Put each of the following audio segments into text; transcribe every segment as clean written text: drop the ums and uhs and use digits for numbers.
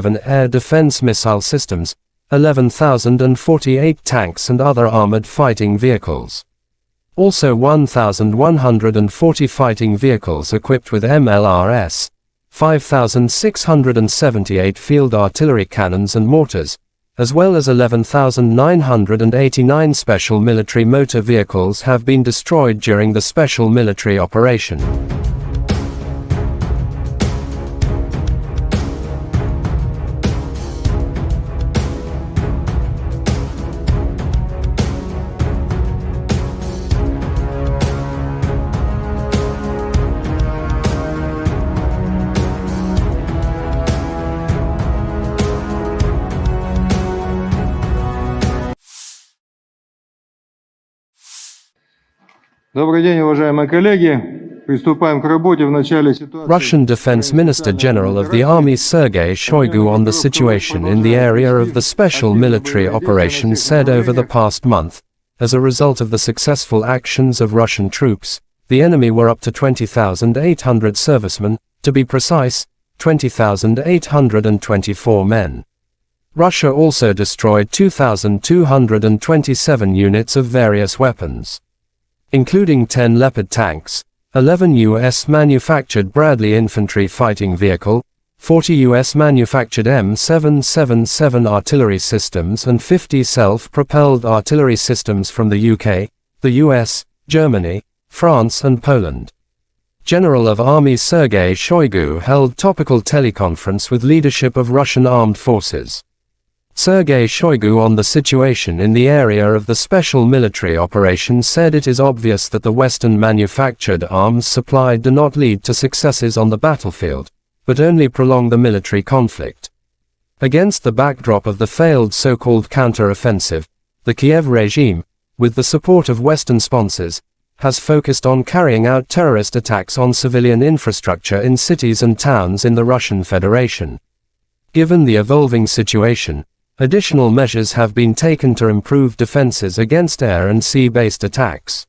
air defense missile systems, 11,048 tanks and other armored fighting vehicles. Also 1,140 fighting vehicles equipped with MLRS, 5,678 field artillery cannons and mortars, as well as 11,989 special military motor vehicles have been destroyed during the special military operation. Добрый день, уважаемые коллеги. Приступаем к работе в начале ситуации. Russian Defense Minister General of the Army Sergei Shoigu on the situation in the area of the special military operation said over the past month, as a result of the successful actions of Russian troops, the enemy were up to 20,800 servicemen, to be precise, 20,824 men. Russia also destroyed 2,227 units of various weapons, including 10 Leopard tanks, 11 U.S.-manufactured Bradley infantry fighting vehicle, 40 U.S.-manufactured M777 artillery systems and 50 self-propelled artillery systems from the UK, the US, Germany, France and Poland. General of Army Sergei Shoigu held topical teleconference with leadership of Russian armed forces. Sergei Shoigu on the situation in the area of the special military operation said it is obvious that the Western-manufactured arms supplied do not lead to successes on the battlefield, but only prolong the military conflict. Against the backdrop of the failed so-called counter-offensive, the Kiev regime, with the support of Western sponsors, has focused on carrying out terrorist attacks on civilian infrastructure in cities and towns in the Russian Federation. Given the evolving situation, additional measures have been taken to improve defenses against air and sea-based attacks.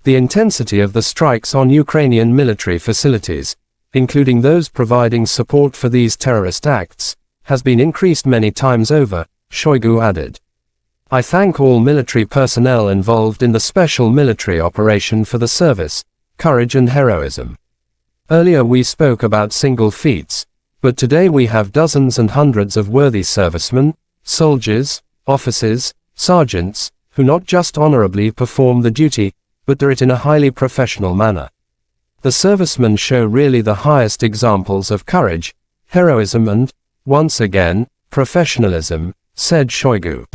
The intensity of the strikes on Ukrainian military facilities, including those providing support for these terrorist acts, has been increased many times over, Shoigu added. I thank all military personnel involved in the special military operation for the service, courage and heroism. Earlier we spoke about single feats, but today we have dozens and hundreds of worthy servicemen, soldiers, officers, sergeants, who not just honorably perform the duty, but do it in a highly professional manner. The servicemen show really the highest examples of courage, heroism and, once again, professionalism, said Shoigu.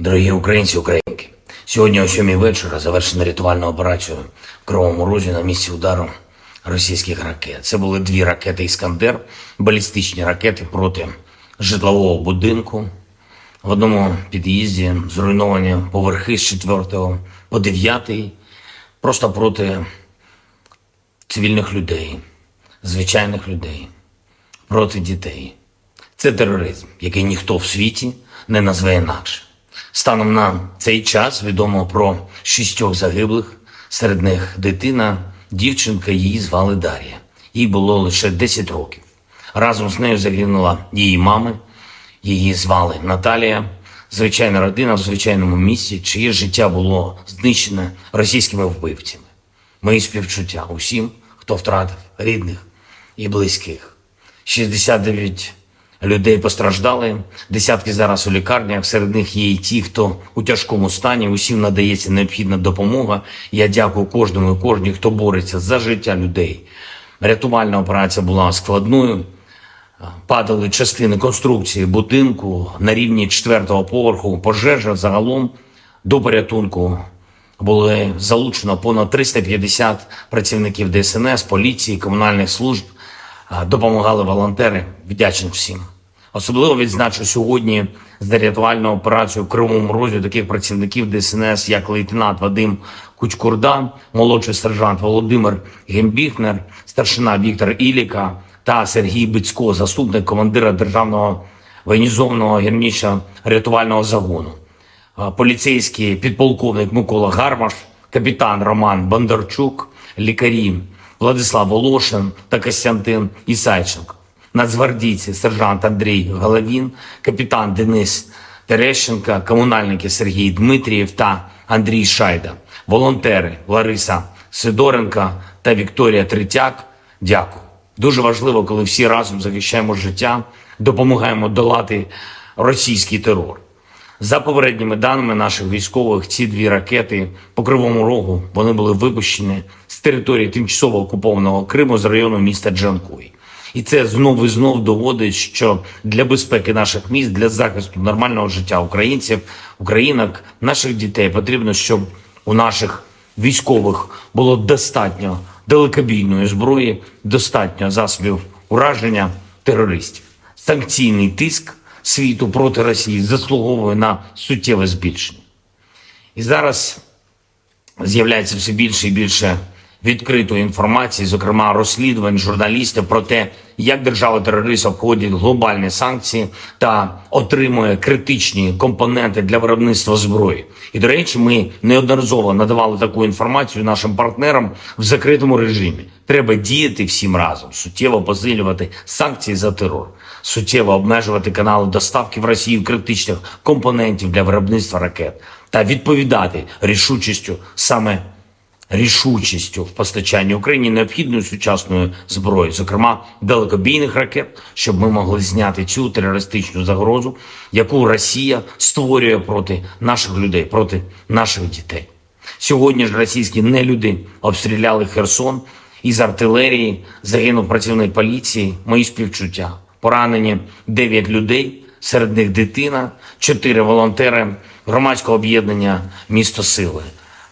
Дорогі українці, українки, сьогодні о 7 вечора завершена рятувальна операція в Кривому Розі на місці удару російських ракет. Це були 2 ракети «Іскандер», балістичні ракети проти житлового будинку. В одному під'їзді зруйновані поверхи з 4 по 9, просто проти цивільних людей, звичайних людей, проти дітей. Це тероризм, який ніхто в світі не назве інакше. Станом на цей час відомо про 6 загиблих, серед них дитина, дівчинка, її звали Дар'я. Їй було лише 10 років. Разом з нею загинула її мама, її звали Наталія. Звичайна родина в звичайному місці, чиє життя було знищене російськими вбивцями. Мої співчуття усім, хто втратив рідних і близьких. 69 людей постраждали, десятки зараз у лікарнях, серед них є і ті, хто у тяжкому стані, усім надається необхідна допомога. Я дякую кожному і кожній, хто бореться за життя людей, Рятувальна операція була складною. Падали частини конструкції будинку на рівні 4-го поверху. Пожежа загалом до порятунку були залучено понад 350 працівників ДСНС, поліції, комунальних служб. Допомагали волонтери. Вдячний всім. Особливо відзначу сьогодні за рятувальну операцію в Кривому Розі таких працівників ДСНС, як лейтенант Вадим Кучкурда, молодший сержант Володимир Гембіхнер, старшина Віктор Іліка та Сергій Бицько, заступник командира Державного воєнізованого гірничо-рятувального загону, поліцейський підполковник Микола Гармаш, капітан Роман Бондарчук, лікарі Владислав Волошин та Костянтин Ісайченко, нацгвардійці сержант Андрій Головін, капітан Денис Терещенко, комунальники Сергій Дмитрієв та Андрій Шайда, волонтери Лариса Сидоренко та Вікторія Третяк. Дякую. Дуже важливо, коли всі разом захищаємо життя, допомагаємо долати російський терор. За попередніми даними наших військових, ці 2 ракети по Кривому Рогу, вони були випущені з території тимчасово окупованого Криму з району міста Джанкой. І це знову і знов доводить, що для безпеки наших міст, для захисту нормального життя українців, українок, наших дітей потрібно, щоб у наших військових було достатньо далекобійної зброї, достатньо засобів ураження терористів. Санкційний тиск світу проти Росії заслуговує на суттєве збільшення. І зараз з'являється все більше і більше відкритої інформації, зокрема розслідувань журналістів про те, як держава-терорист обходить глобальні санкції та отримує критичні компоненти для виробництва зброї. І, до речі, ми неодноразово надавали таку інформацію нашим партнерам в закритому режимі. Треба діяти всім разом, суттєво посилювати санкції за терор, суттєво обмежувати канали доставки в Росію критичних компонентів для виробництва ракет та відповідати рішучістю в постачанні Україні необхідної сучасної зброї, зокрема далекобійних ракет, щоб ми могли зняти цю терористичну загрозу, яку Росія створює проти наших людей, проти наших дітей. Сьогодні ж російські нелюди обстріляли Херсон, із артилерії загинув працівник поліції, мої співчуття. Поранені 9 людей, серед них дитина, 4 волонтери громадського об'єднання «Місто Сили».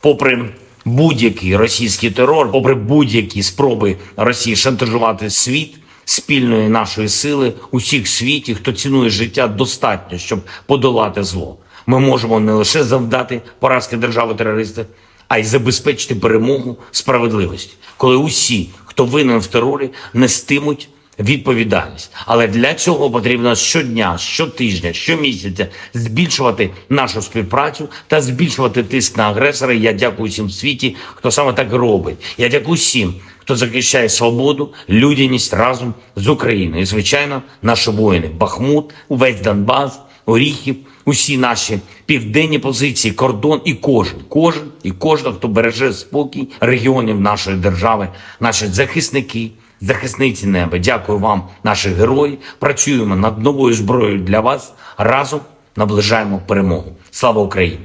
Попри будь-який російський терор, попри будь-які спроби Росії шантажувати світ, спільної нашої сили, усіх в світі, хто цінує життя, достатньо, щоб подолати зло. Ми можемо не лише завдати поразки держави-терориста, а й забезпечити перемогу справедливості, коли усі, хто винен в терорі, нестимуть відповідальність. Але для цього потрібно щодня, щотижня, щомісяця збільшувати нашу співпрацю та збільшувати тиск на агресора. Я дякую всім в світі, хто саме так робить. Я дякую всім, хто захищає свободу, людяність разом з Україною. І, звичайно, наші воїни. Бахмут, увесь Донбас, Оріхів, усі наші південні позиції, кордон і кожен, хто береже спокій регіонів нашої держави, наші захисники, захисниці неба. Дякую вам, наші герої. Працюємо над новою зброєю для вас. Разом наближаємо перемогу. Слава Україні!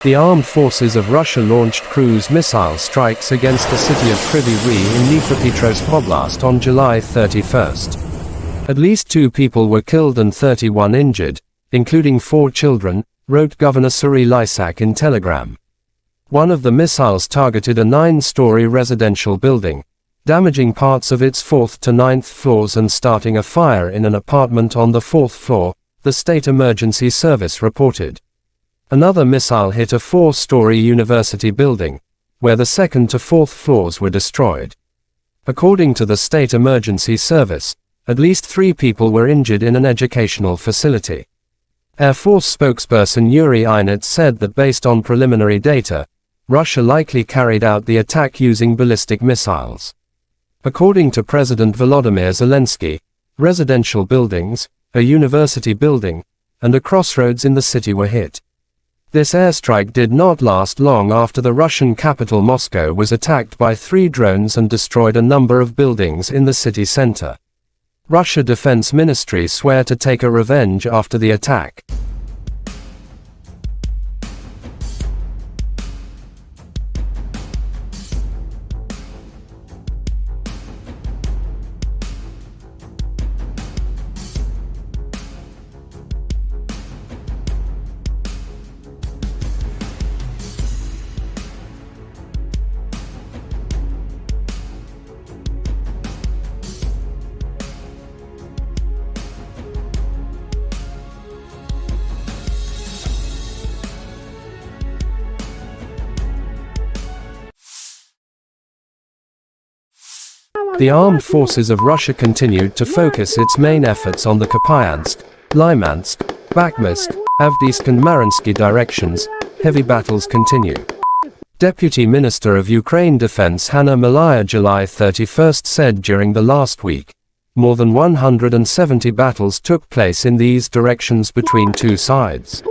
The armed forces of Russia launched cruise missile strikes against the city of Kryvyi Rih in Dnipropetrovsk Oblast on July 31st. At least 2 people were killed and 31 injured, including 4 children, wrote Governor Serhiy Lysak in Telegram. One of the missiles targeted a 9-story residential building. damaging parts of its 4th to 9th floors and starting a fire in an apartment on the 4th floor, the State Emergency Service reported. Another missile hit a 4-story university building, where the 2nd to 4th floors were destroyed. According to the State Emergency Service, at least 3 people were injured in an educational facility. Air Force spokesperson Yuri Inet said that based on preliminary data, Russia likely carried out the attack using ballistic missiles. According to President Volodymyr Zelensky, residential buildings, a university building, and a crossroads in the city were hit. This airstrike did not last long after the Russian capital Moscow was attacked by 3 drones and destroyed a number of buildings in the city center. Russia Defense Ministry swear to take a revenge after the attack. The armed forces of Russia continued to focus its main efforts on the Kupyansk, Lymansk, Bakhmutsk, Avdiivka and Mariinsky directions. Heavy battles continue. Deputy Minister of Ukraine Defense Hanna Maliar July 31 said during the last week, more than 170 battles took place in these directions between 2 sides.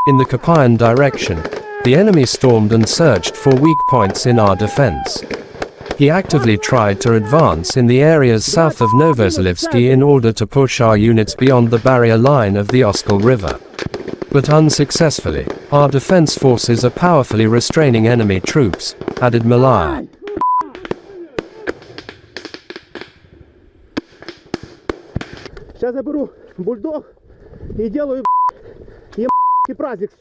In the Kupyan direction, the enemy stormed and searched for weak points in our defense. He actively tried to advance in the areas south of Novozelensky in order to push our units beyond the barrier line of the Oskol River. But unsuccessfully, our defense forces are powerfully restraining enemy troops, added Maliar. Сейчас я беру бульдог и делаю праздник.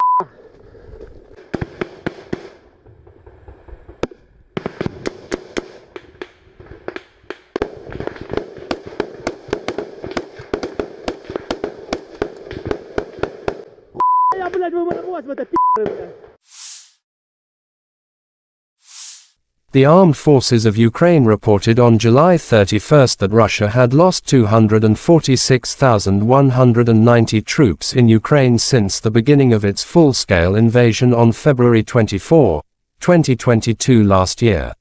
The armed forces of Ukraine reported on July 31 that Russia had lost 246,190 troops in Ukraine since the beginning of its full-scale invasion on February 24, 2022 last year.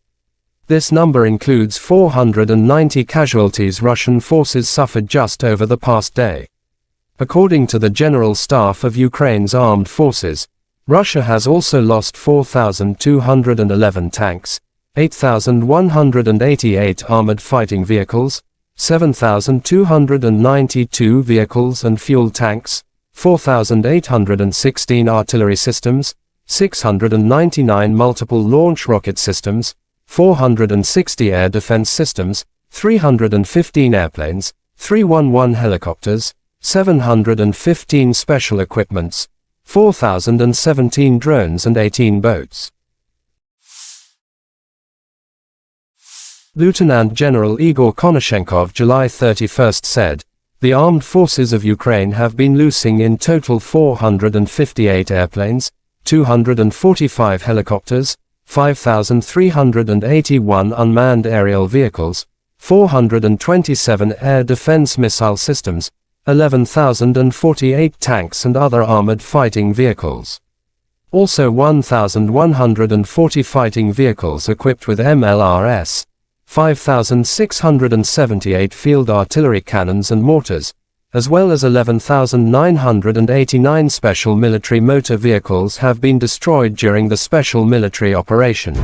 This number includes 490 casualties Russian forces suffered just over the past day. According to the General Staff of Ukraine's armed forces, Russia has also lost 4,211 tanks, 8,188 armored fighting vehicles, 7,292 vehicles and fuel tanks, 4,816 artillery systems, 699 multiple launch rocket systems, 460 air defense systems, 315 airplanes, 311 helicopters, 715 special equipments, 4,017 drones and 18 boats. Lieutenant General Igor Konashenkov July 31 said, "The armed forces of Ukraine have been losing in total 458 airplanes, 245 helicopters, 5,381 unmanned aerial vehicles, 427 air defense missile systems, 11,048 tanks and other armored fighting vehicles. Also 1,140 fighting vehicles equipped with MLRS, 5,678 field artillery cannons and mortars, as well as 11,989 special military motor vehicles have been destroyed during the special military operation."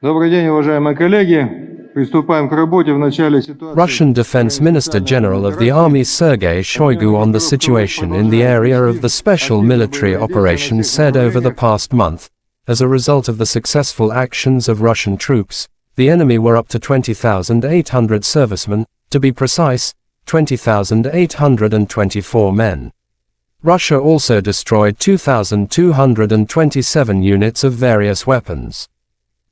Добрый день, уважаемые коллеги. Приступаем к работе в начале ситуации. Russian Defense Minister General of the Army Sergei Shoigu on the situation in the area of the special military operation said over the past month, as a result of the successful actions of Russian troops, the enemy were up to 20,800 servicemen, to be precise, 20,824 men. Russia also destroyed 2,227 units of various weapons,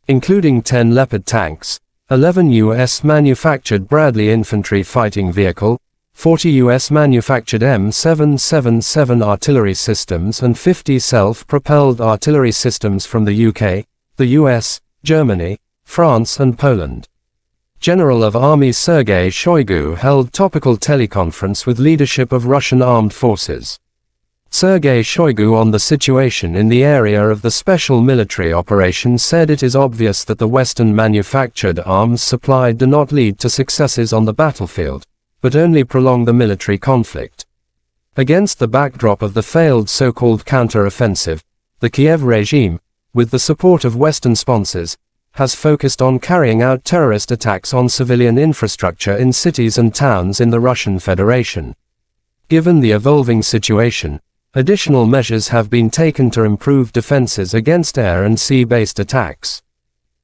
including 10 Leopard tanks, 11 U.S.-manufactured Bradley infantry fighting vehicle, 40 U.S.-manufactured M777 artillery systems and 50 self-propelled artillery systems from the UK, the US, Germany, France and Poland. General of Army Sergei Shoigu held topical teleconference with leadership of Russian armed forces. Sergei Shoigu on the situation in the area of the special military operation said it is obvious that the Western-manufactured arms supplied do not lead to successes on the battlefield, but only prolong the military conflict. Against the backdrop of the failed so-called counter-offensive, the Kiev regime, with the support of Western sponsors, has focused on carrying out terrorist attacks on civilian infrastructure in cities and towns in the Russian Federation. Given the evolving situation, additional measures have been taken to improve defenses against air and sea-based attacks.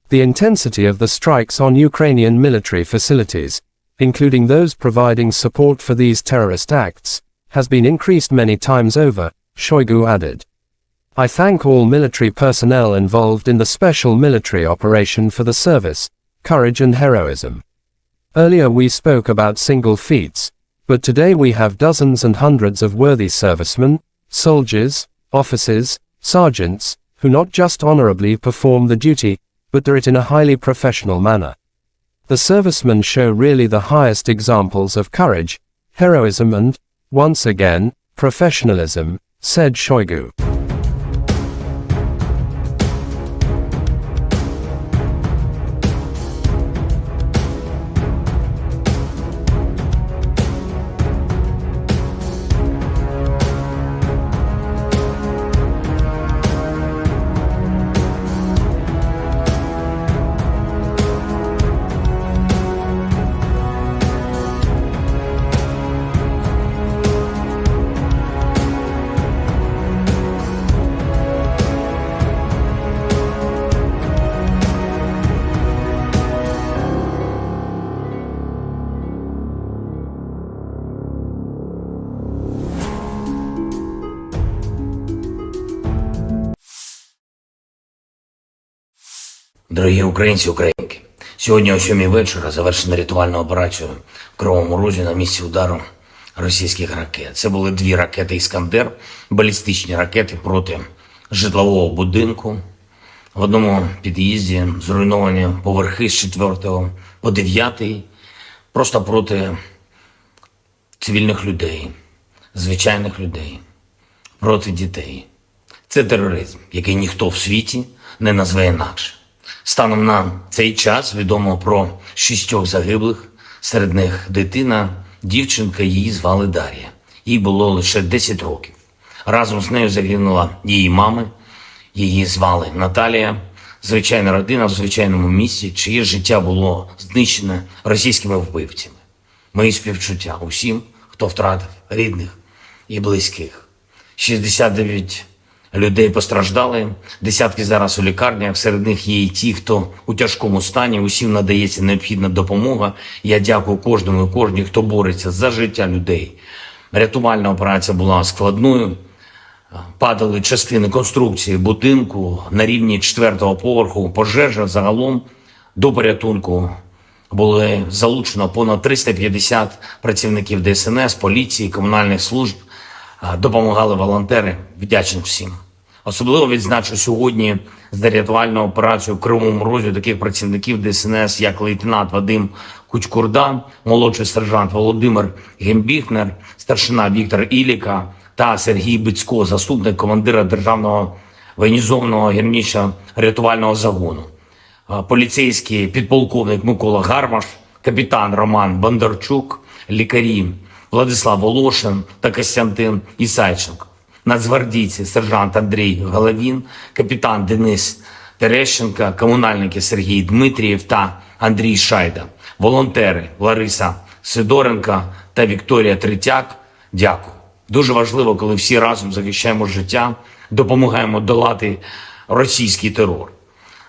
The intensity of the strikes on Ukrainian military facilities, including those providing support for these terrorist acts, has been increased many times over, Shoigu added. I thank all military personnel involved in the special military operation for the service, courage and heroism. Earlier we spoke about single feats, but today we have dozens and hundreds of worthy servicemen, soldiers, officers, sergeants, who not just honorably perform the duty, but do it in a highly professional manner. The servicemen show really the highest examples of courage, heroism and, once again, professionalism, said Shoigu. Дорогі українці, українки, сьогодні о 7 вечора завершена рятувальна операція в Кривому Розі на місці удару російських ракет. Це були 2 ракети «Іскандер», балістичні ракети проти житлового будинку. В одному під'їзді зруйновані поверхи з 4 по 9, просто проти цивільних людей, звичайних людей, проти дітей. Це тероризм, який ніхто в світі не назве інакше. Станом на цей час відомо про 6 загиблих, серед них дитина, дівчинка, її звали Дар'я. Їй було лише 10 років. Разом з нею загинула її мама, її звали Наталія. Звичайна родина в звичайному місці, чиє життя було знищене російськими вбивцями. Мої співчуття усім, хто втратив рідних і близьких. 69 людей постраждали, десятки зараз у лікарнях, серед них є і ті, хто у тяжкому стані, усім надається необхідна допомога. Я дякую кожному і кожній, хто бореться за життя людей. Рятувальна операція була складною, падали частини конструкції будинку на рівні 4-го поверху, пожежа загалом до порятунку були залучено понад 350 працівників ДСНС, поліції, комунальних служб. Допомагали волонтери, вдячний всім. Особливо відзначу сьогодні за рятувальну операцію в Кривому Розі таких працівників ДСНС, як лейтенант Вадим Кучкурда, молодший сержант Володимир Гембіхнер, старшина Віктор Іліка та Сергій Бицько, заступник командира Державного воєнізованого гірничо-рятувального загону, поліцейський підполковник Микола Гармаш, капітан Роман Бондарчук, лікарі Владислав Волошин та Костянтин Ісайченко, нацгвардійці сержант Андрій Головін, капітан Денис Терещенко, комунальники Сергій Дмитрієв та Андрій Шайда, волонтери Лариса Сидоренка та Вікторія Третяк. Дякую. Дуже важливо, коли всі разом захищаємо життя, допомагаємо долати російський терор.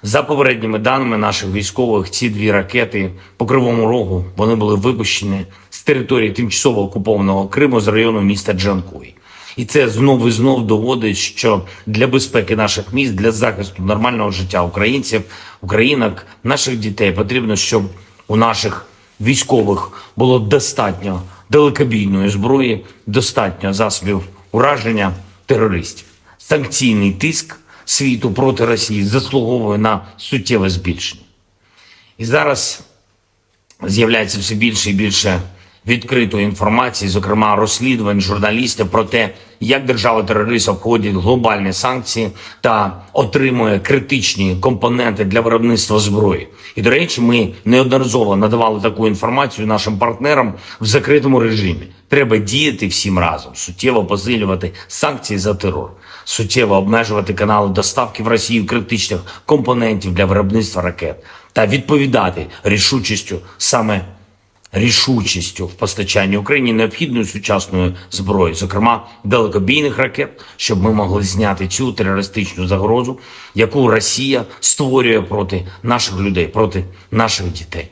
За попередніми даними наших військових, ці дві ракети по Кривому Рогу, вони були випущені з території тимчасово окупованого Криму з району міста Джанкой. І це знов і знов доводить, що для безпеки наших міст, для захисту нормального життя українців, українок, наших дітей потрібно, щоб у наших військових було достатньо далекобійної зброї, достатньо засобів ураження терористів. Санкційний тиск світу проти Росії заслуговує на суттєве збільшення. І зараз з'являється все більше і більше відкритої інформації, зокрема розслідувань журналістів про те, як держава-терорист обходить глобальні санкції та отримує критичні компоненти для виробництва зброї. І, до речі, ми неодноразово надавали таку інформацію нашим партнерам в закритому режимі. Треба діяти всім разом, суттєво посилювати санкції за терор, суттєво обмежувати канали доставки в Росію критичних компонентів для виробництва ракет та відповідати рішучістю в постачанні Україні необхідної сучасної зброї, зокрема далекобійних ракет, щоб ми могли зняти цю терористичну загрозу, яку Росія створює проти наших людей, проти наших дітей.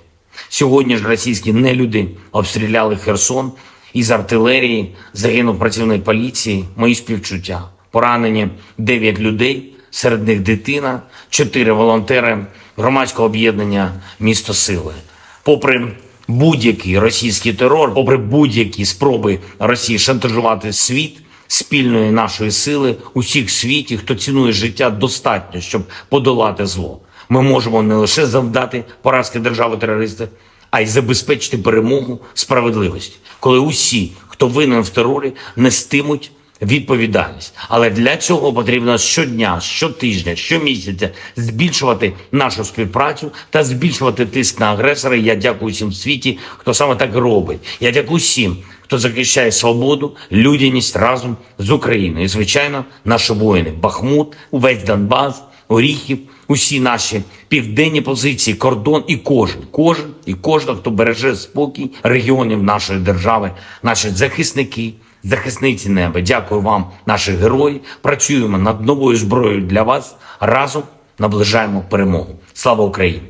Сьогодні ж російські нелюди обстріляли Херсон, із артилерії загинув працівник поліції, мої співчуття. Поранені 9 людей, серед них дитина, 4 волонтери громадського об'єднання «Місто Сили». Попри будь-який російський терор, попри будь-які спроби Росії шантажувати світ, спільної нашої сили, усіх в світі, хто цінує життя, достатньо, щоб подолати зло. Ми можемо не лише завдати поразки держави-терориста, а й забезпечити перемогу справедливості, коли усі, хто винен в терорі, нестимуть відповідальність. Але для цього потрібно щодня, щотижня, щомісяця збільшувати нашу співпрацю та збільшувати тиск на агресора. Я дякую всім в світі, хто саме так робить. Я дякую всім, хто захищає свободу, людяність разом з Україною. І, звичайно, наші воїни. Бахмут, увесь Донбас, Оріхів, усі наші південні позиції, кордон і кожен, хто береже спокій регіонів нашої держави, наші захисники, захисниці неба. Дякую вам, наші герої. Працюємо над новою зброєю для вас. Разом наближаємо перемогу. Слава Україні!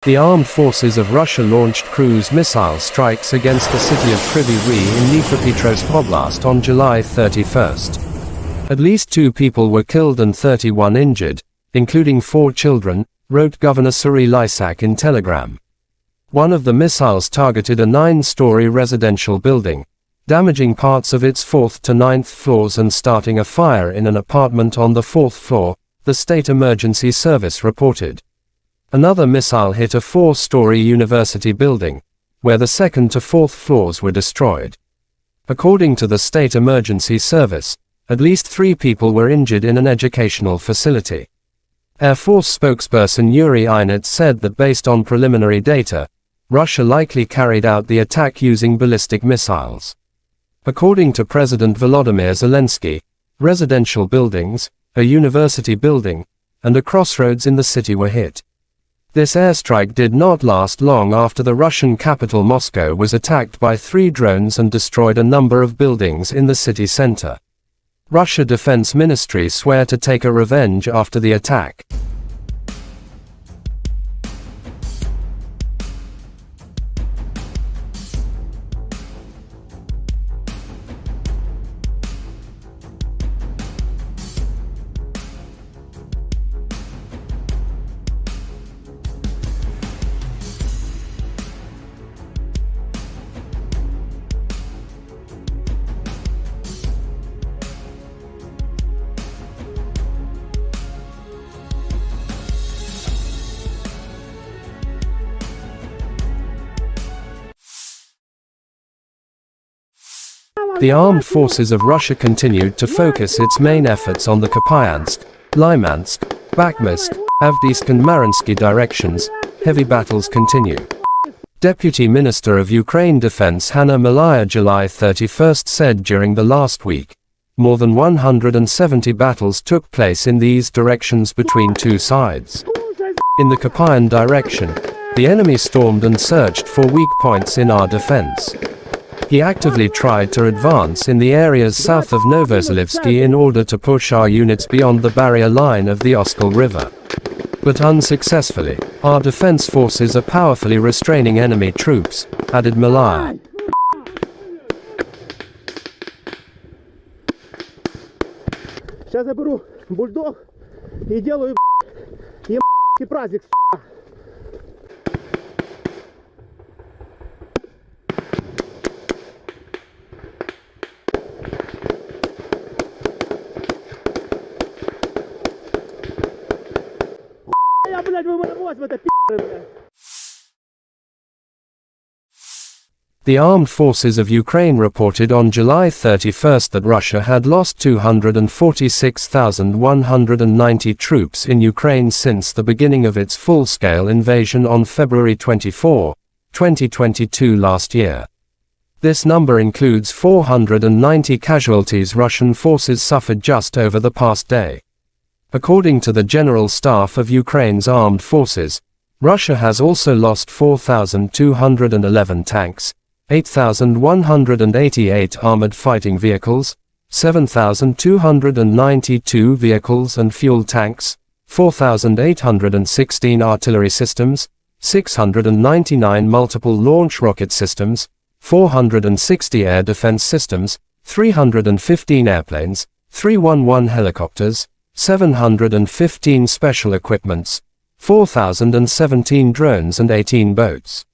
The armed forces of Russia launched cruise missile strikes against the city of Kryvyi Rih in Dnipropetrovsk Oblast on July 31st. At least 2 people were killed and 31 injured, including 4 children, wrote Governor Serhiy Lysak in Telegram. One of the missiles targeted a 9-story residential building, damaging parts of its 4th to 9th floors and starting a fire in an apartment on the 4th floor, the State Emergency Service reported. Another missile hit a 4-story university building, where the 2nd to 4th floors were destroyed. According to the State Emergency Service, at least 3 people were injured in an educational facility. Air Force spokesperson Yuri Inet said that based on preliminary data, Russia likely carried out the attack using ballistic missiles. According to President Volodymyr Zelensky, residential buildings, a university building, and a crossroads in the city were hit. This airstrike did not last long after the Russian capital Moscow was attacked by 3 drones and destroyed a number of buildings in the city center. Russia Defense Ministry swear to take a revenge after the attack. The armed forces of Russia continued to focus its main efforts on the Kupyansk, Lymansk, Bakhmut, Avdiivka and Mariinsky directions. Heavy battles continue. Deputy Minister of Ukraine Defense Hanna Malaya July 31 said during the last week, more than 170 battles took place in these directions between two sides. In the Kupyan direction, the enemy stormed and searched for weak points in our defense. He actively tried to advance in the areas south of Novozelensky in order to push our units beyond the barrier line of the Oskol River. But unsuccessfully, our defense forces are powerfully restraining enemy troops, added Malaya. Сейчас я беру бульдог и делаю праздник. Я, блядь, выморозь в это блядь. The armed forces of Ukraine reported on July 31 that Russia had lost 246,190 troops in Ukraine since the beginning of its full-scale invasion on February 24, 2022 last year. This number includes 490 casualties Russian forces suffered just over the past day. According to the General Staff of Ukraine's armed forces, Russia has also lost 4,211 tanks, 8,188 armored fighting vehicles, 7,292 vehicles and fuel tanks, 4,816 artillery systems, 699 multiple launch rocket systems, 460 air defense systems, 315 airplanes, 311 helicopters, 715 special equipments, 4,017 drones and 18 boats.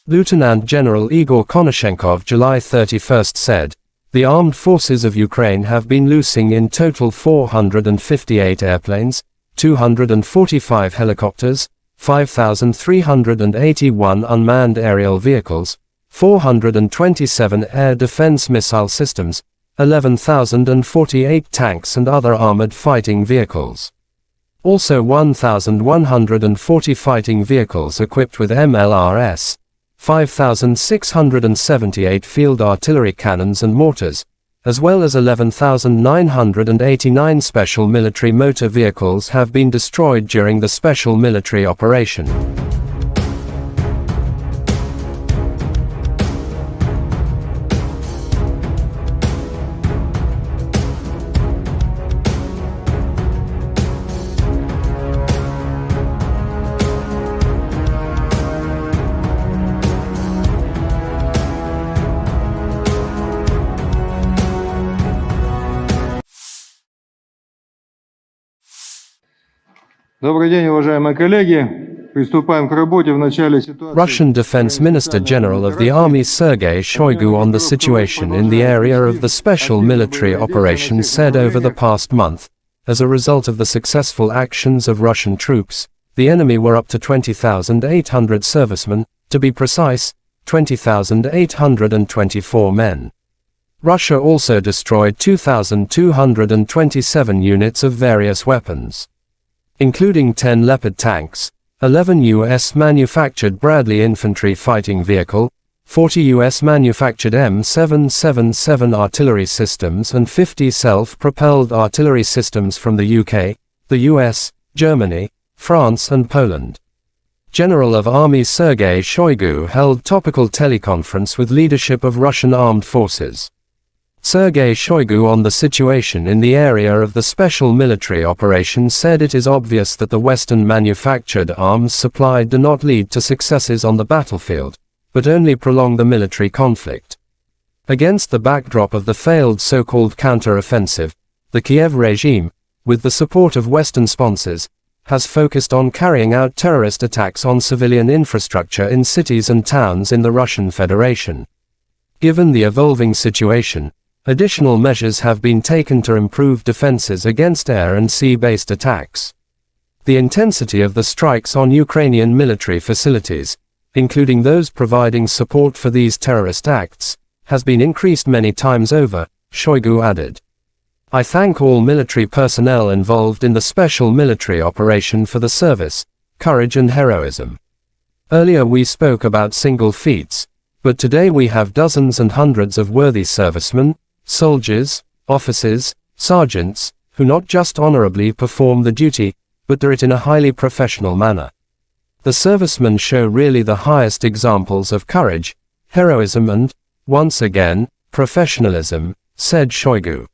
Lieutenant General Igor Konashenkov July 31 said, the armed forces of Ukraine have been losing in total 458 airplanes, 245 helicopters, 5,381 unmanned aerial vehicles, 427 air defense missile systems, 11,048 tanks and other armored fighting vehicles. Also 1,140 fighting vehicles equipped with MLRS, 5,678 field artillery cannons and mortars, as well as 11,989 special military motor vehicles have been destroyed during the special military operation. Добрый день, уважаемые коллеги. Приступаем к работе в начале ситуации. Russian Defense Minister General of the Army Sergei Shoigu on the situation in the area of the special military operation said over the past month, as a result of the successful actions of Russian troops, the enemy were up to 20,800 servicemen, to be precise, 20,824 men. Russia also destroyed 2,227 units of various weapons, including 10 Leopard tanks, 11 U.S.-manufactured Bradley infantry fighting vehicle, 40 U.S.-manufactured M777 artillery systems and 50 self-propelled artillery systems from the UK, the US, Germany, France and Poland. General of Army Sergei Shoigu held topical teleconference with leadership of Russian armed forces. Sergei Shoigu on the situation in the area of the special military operation said it is obvious that the Western-manufactured arms supplied do not lead to successes on the battlefield, but only prolong the military conflict. Against the backdrop of the failed so-called counter-offensive, the Kiev regime, with the support of Western sponsors, has focused on carrying out terrorist attacks on civilian infrastructure in cities and towns in the Russian Federation. Given the evolving situation, additional measures have been taken to improve defenses against air and sea-based attacks. The intensity of the strikes on Ukrainian military facilities, including those providing support for these terrorist acts, has been increased many times over, Shoigu added. I thank all military personnel involved in the special military operation for the service, courage and heroism. Earlier we spoke about single feats, but today we have dozens and hundreds of worthy servicemen, soldiers, officers, sergeants, who not just honorably perform the duty, but do it in a highly professional manner. The servicemen show really the highest examples of courage, heroism and, once again, professionalism, said Shoigu.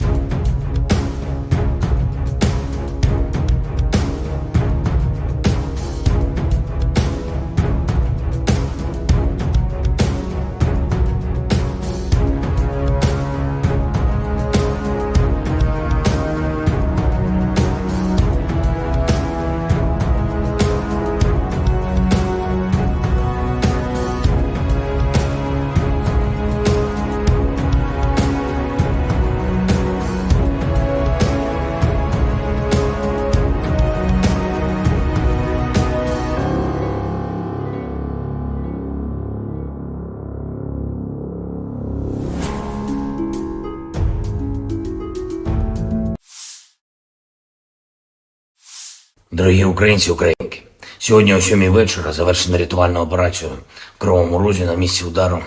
Дорогі українці, українки, сьогодні о 7 вечора завершена рятувальна операція в Кривому Розі на місці удару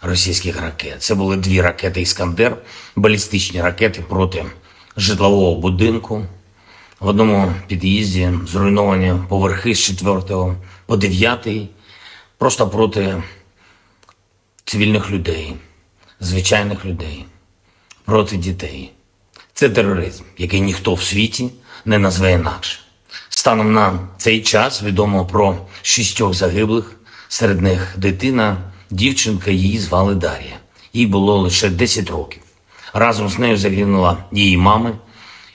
російських ракет. Це були 2 ракети «Іскандер», балістичні ракети проти житлового будинку. В одному під'їзді зруйновані поверхи з 4 по 9, просто проти цивільних людей, звичайних людей, проти дітей. Це тероризм, який ніхто в світі не назве інакше. Станом на цей час відомо про 6 загиблих, серед них дитина, дівчинка, її звали Дар'я. Їй було лише 10 років. Разом з нею загинула її мама,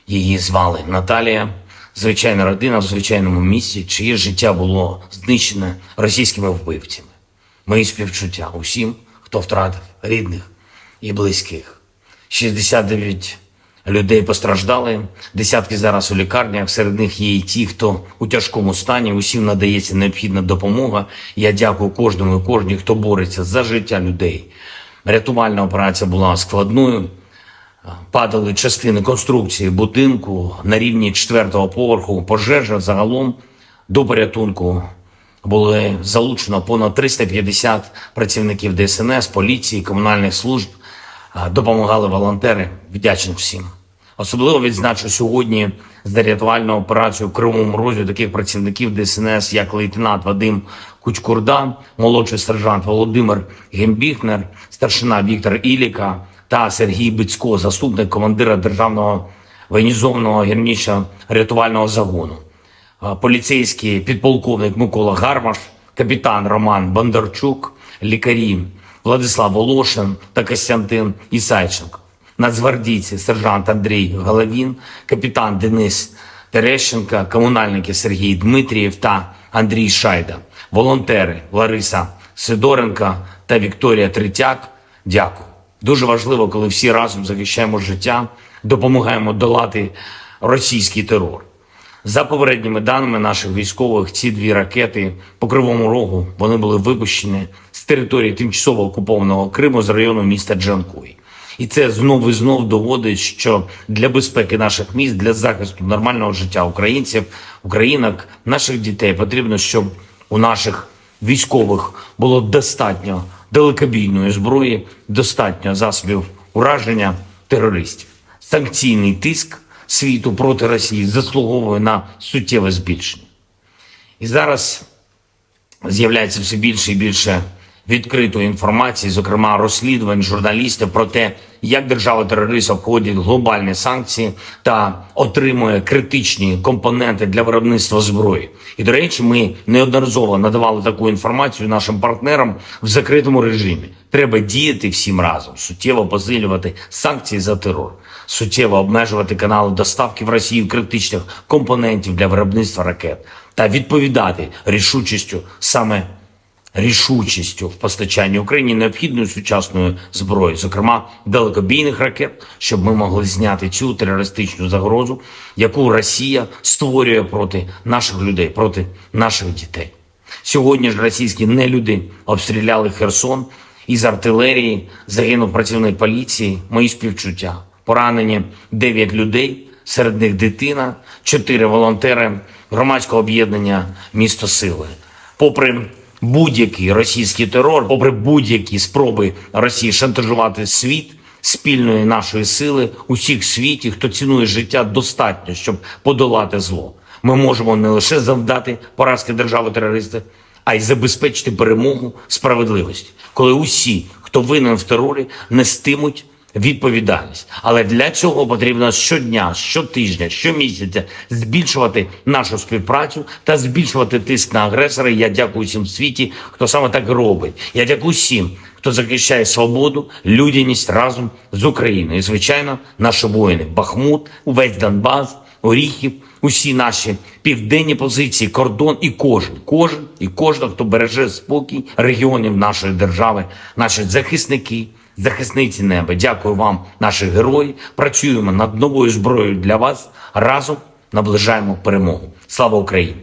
її звали Наталія. Звичайна родина в звичайному місті, чиє життя було знищене російськими вбивцями. Мої співчуття усім, хто втратив рідних і близьких. 69 людей постраждали, десятки зараз у лікарнях, серед них є і ті, хто у тяжкому стані, усім надається необхідна допомога. Я дякую кожному і кожній, хто бореться за життя людей. Рятувальна операція була складною, падали частини конструкції будинку на рівні 4-го поверху, пожежа загалом до порятунку були залучено понад 350 працівників ДСНС, поліції, комунальних служб, допомагали волонтери, вдячний всім. Особливо відзначу сьогодні за рятувальну операцію в Кривому Розі таких працівників ДСНС, як лейтенант Вадим Кучкурда, молодший сержант Володимир Гембіхнер, старшина Віктор Іліка та Сергій Бицько, заступник командира Державного воєнізованого гірничо-рятувального загону, поліцейський підполковник Микола Гармаш, капітан Роман Бондарчук, лікарі Владислав Волошин та Костянтин Ісайченко, нацгвардійці сержант Андрій Головін, капітан Денис Терещенко, комунальники Сергій Дмитрієв та Андрій Шайда, волонтери Лариса Сидоренко та Вікторія Третяк. Дякую. Дуже важливо, коли всі разом захищаємо життя, допомагаємо долати російський терор. За попередніми даними наших військових, ці 2 ракети по Кривому Рогу, вони були випущені з території тимчасово окупованого Криму з району міста Джанкой. І це знов і знов доводить, що для безпеки наших міст, для захисту нормального життя українців, українок, наших дітей потрібно, щоб у наших військових було достатньо далекобійної зброї, достатньо засобів ураження терористів. Санкційний тиск світу проти Росії заслуговує на суттєве збільшення. І зараз з'являється все більше і більше відкритої інформації, зокрема розслідувань журналістів про те, як держава-терорист обходить глобальні санкції та отримує критичні компоненти для виробництва зброї. І, до речі, ми неодноразово надавали таку інформацію нашим партнерам в закритому режимі. Треба діяти всім разом, суттєво посилювати санкції за терор, суттєво обмежувати канали доставки в Росію критичних компонентів для виробництва ракет та відповідати рішучістю в постачанні Україні необхідної сучасної зброї, зокрема далекобійних ракет, щоб ми могли зняти цю терористичну загрозу, яку Росія створює проти наших людей, проти наших дітей. Сьогодні ж російські нелюди обстріляли Херсон із артилерії, загинув працівник поліції, мої співчуття. Поранені 9 людей, серед них дитина, 4 волонтери громадського об'єднання «Місто Сили». Попри будь-який російський терор, попри будь-які спроби Росії шантажувати світ, спільної нашої сили, усіх в світі, хто цінує життя, достатньо, щоб подолати зло. Ми можемо не лише завдати поразки держави-терориста, а й забезпечити перемогу справедливості, коли усі, хто винен в терорі, нестимуть відповідальність. Але для цього потрібно щодня, щотижня, щомісяця збільшувати нашу співпрацю та збільшувати тиск на агресора. Я дякую всім в світі, хто саме так робить. Я дякую всім, хто захищає свободу, людяність разом з Україною. І, звичайно, наші воїни. Бахмут, увесь Донбас, Оріхів, усі наші південні позиції, кордон і кожен, хто береже спокій регіонів нашої держави, наші захисники, захисниці неба. Дякую вам, наші герої. Працюємо над новою зброєю для вас. Разом наближаємо перемогу. Слава Україні!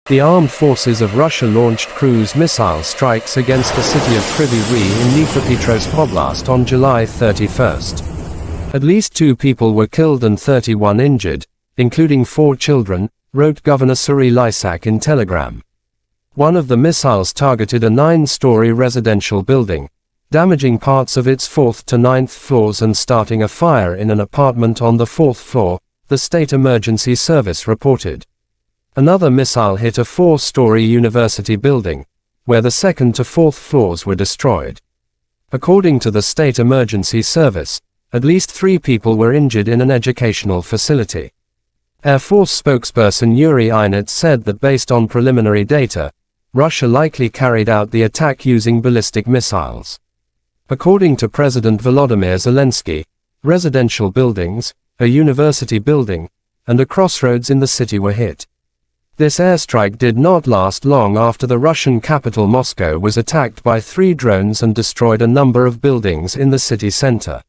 The armed forces of Russia launched cruise missile strikes against the city of Kryvyi Rih in Dnipropetrovsk Oblast on July 31st. At least 2 people were killed and 31 injured, including 4 children, wrote Governor Kryvyi Rih in Telegram. One of the missiles targeted a 9-story residential building, damaging parts of its 4th to 9th floors and starting a fire in an apartment on the 4th floor, the State Emergency Service reported. Another missile hit a 4-story university building, where the 2nd to 4th floors were destroyed. According to the State Emergency Service, at least 3 people were injured in an educational facility. Air Force spokesperson Yuri Inets said that based on preliminary data, Russia likely carried out the attack using ballistic missiles. According to President Volodymyr Zelensky, residential buildings, a university building, and a crossroads in the city were hit. This airstrike did not last long after the Russian capital Moscow was attacked by 3 drones and destroyed a number of buildings in the city center.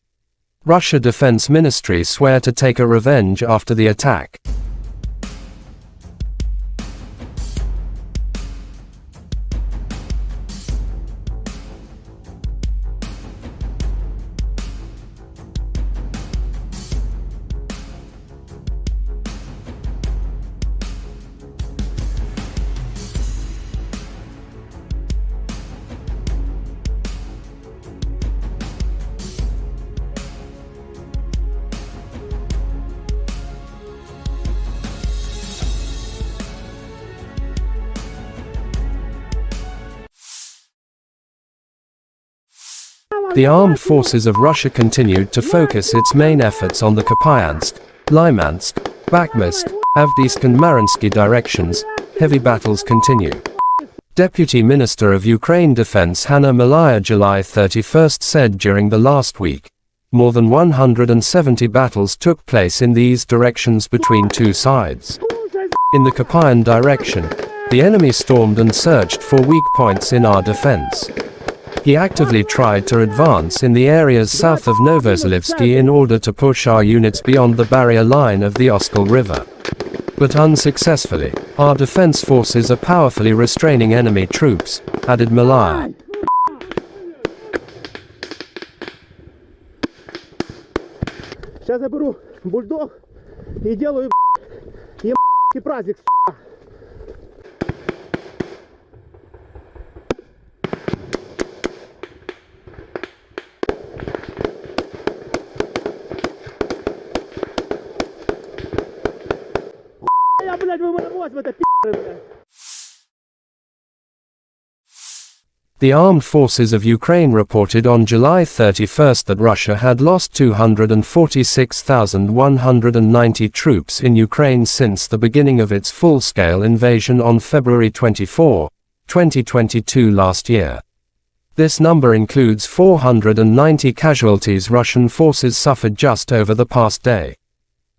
Russia Defense Ministry swear to take a revenge after the attack. The armed forces of Russia continued to focus its main efforts on the Kupyansk, Lymansk, Bakhmutsk, Avdiivka and Mariinsky directions. Heavy battles continue. Deputy Minister of Ukraine Defense Hanna Maliar July 31st said during the last week, more than 170 battles took place in these directions between 2 sides. In the Kupyan direction, the enemy stormed and searched for weak points in our defense. He actively tried to advance in the areas south of Novozalivsky in order to push our units beyond the barrier line of the Oskol River. But unsuccessfully, our defense forces are powerfully restraining enemy troops, added Maliar. Сейчас я беру бульдог и делаю праздник. The armed forces of Ukraine reported on July 31 that Russia had lost 246,190 troops in Ukraine since the beginning of its full-scale invasion on February 24, 2022 last year. This number includes 490 casualties Russian forces suffered just over the past day.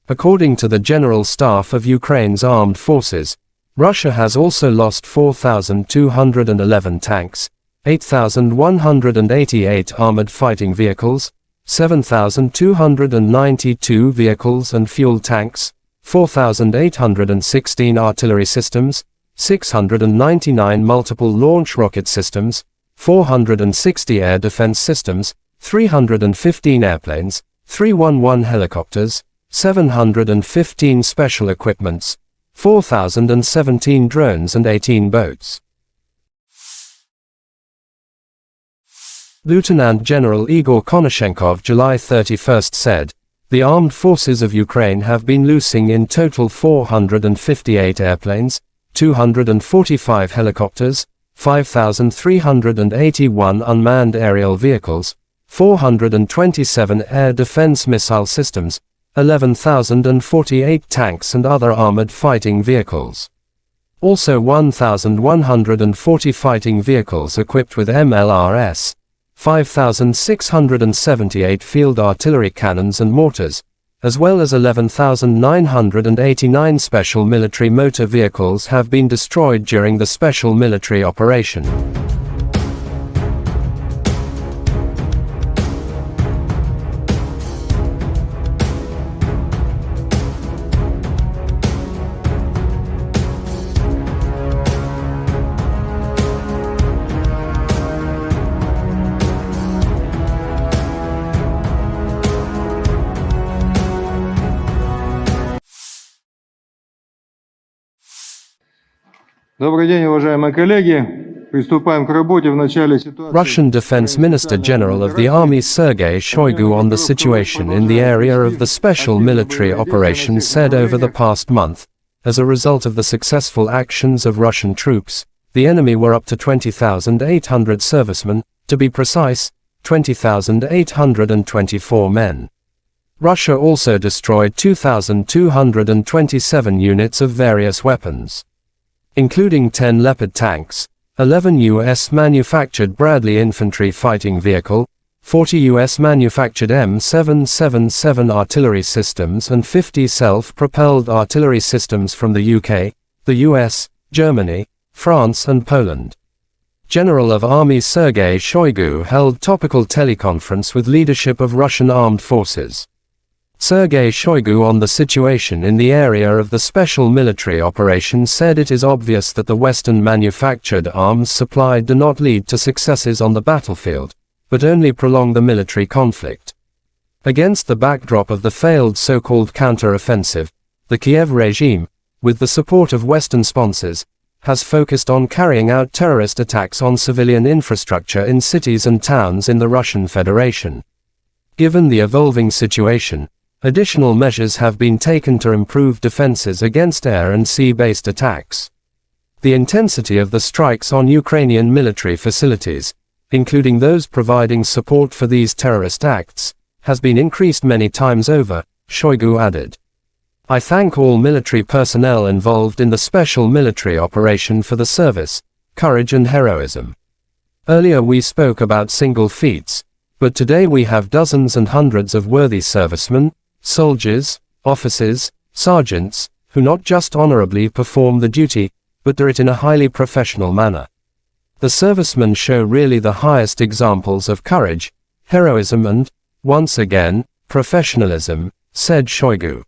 According to the General Staff of Ukraine's armed forces, Russia has also lost 4,211 tanks, 8,188 armored fighting vehicles, 7,292 vehicles and fuel tanks, 4,816 artillery systems, 699 multiple launch rocket systems, 460 air defense systems, 315 airplanes, 311 helicopters, 715 special equipments, 4,017 drones and 18 boats. Lieutenant General Igor Konashenkov July 31 said, "The armed forces of Ukraine have been losing in total 458 airplanes, 245 helicopters, 5,381 unmanned aerial vehicles, 427 air defense missile systems, 11,048 tanks and other armored fighting vehicles. Also 1,140 fighting vehicles equipped with MLRS, 5,678 field artillery cannons and mortars, as well as 11,989 special military motor vehicles have been destroyed during the special military operation." Добрый день, уважаемые коллеги. Приступаем к работе в начале ситуации. Russian Defense Minister General of the Army Sergei Shoigu on the situation in the area of the special military operation said over the past month, as a result of the successful actions of Russian troops, the enemy were up to 20,800 servicemen, to be precise, 20,824 men. Russia also destroyed 2,227 units of various weapons, including 10 Leopard tanks, 11 U.S.-manufactured Bradley infantry fighting vehicle, 40 U.S.-manufactured M777 artillery systems and 50 self-propelled artillery systems from the UK, the US, Germany, France and Poland. General of Army Sergei Shoigu held topical teleconference with leadership of Russian armed forces. Sergei Shoigu on the situation in the area of the special military operation said it is obvious that the Western-manufactured arms supplied do not lead to successes on the battlefield, but only prolong the military conflict. Against the backdrop of the failed so-called counter-offensive, the Kiev regime, with the support of Western sponsors, has focused on carrying out terrorist attacks on civilian infrastructure in cities and towns in the Russian Federation. Given the evolving situation, additional measures have been taken to improve defenses against air and sea-based attacks. The intensity of the strikes on Ukrainian military facilities, including those providing support for these terrorist acts, has been increased many times over, Shoigu added. "I thank all military personnel involved in the special military operation for the service, courage and heroism. Earlier we spoke about single feats, but today we have dozens and hundreds of worthy servicemen, soldiers, officers, sergeants, who not just honorably perform the duty, but do it in a highly professional manner. The servicemen show really the highest examples of courage, heroism and, once again, professionalism," said Shoigu.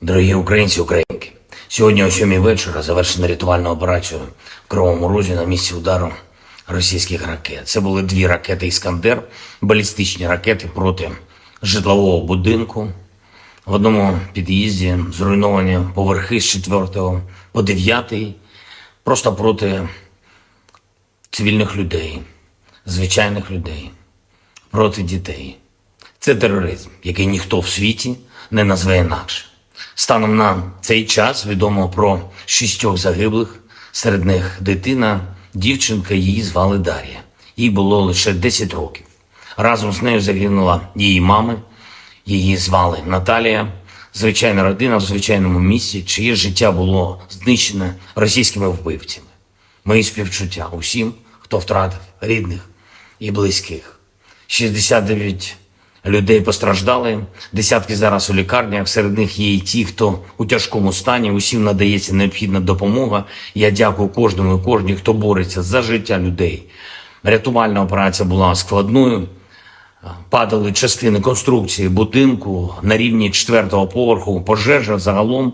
Дорогі українці, українки, сьогодні о 7 вечора завершена рятувальна операція в Кривому Розі на місці удару російських ракет. Це були 2 ракети «Іскандер», балістичні ракети проти житлового будинку. В одному під'їзді зруйновані поверхи з 4 по 9, просто проти цивільних людей, звичайних людей, проти дітей. Це тероризм, який ніхто в світі не назве інакше. Станом на цей час відомо про 6 загиблих, серед них дитина, дівчинка, її звали Дар'я. Їй було лише 10 років. Разом з нею загинула її мама, її звали Наталія. Звичайна родина в звичайному місці, чиє життя було знищене російськими вбивцями. Мої співчуття усім, хто втратив рідних і близьких. 69 людей постраждали, десятки зараз у лікарнях, серед них є і ті, хто у тяжкому стані, усім надається необхідна допомога. Я дякую кожному і кожній, хто бореться за життя людей. Рятувальна операція була складною, падали частини конструкції будинку на рівні 4-го поверху, пожежа загалом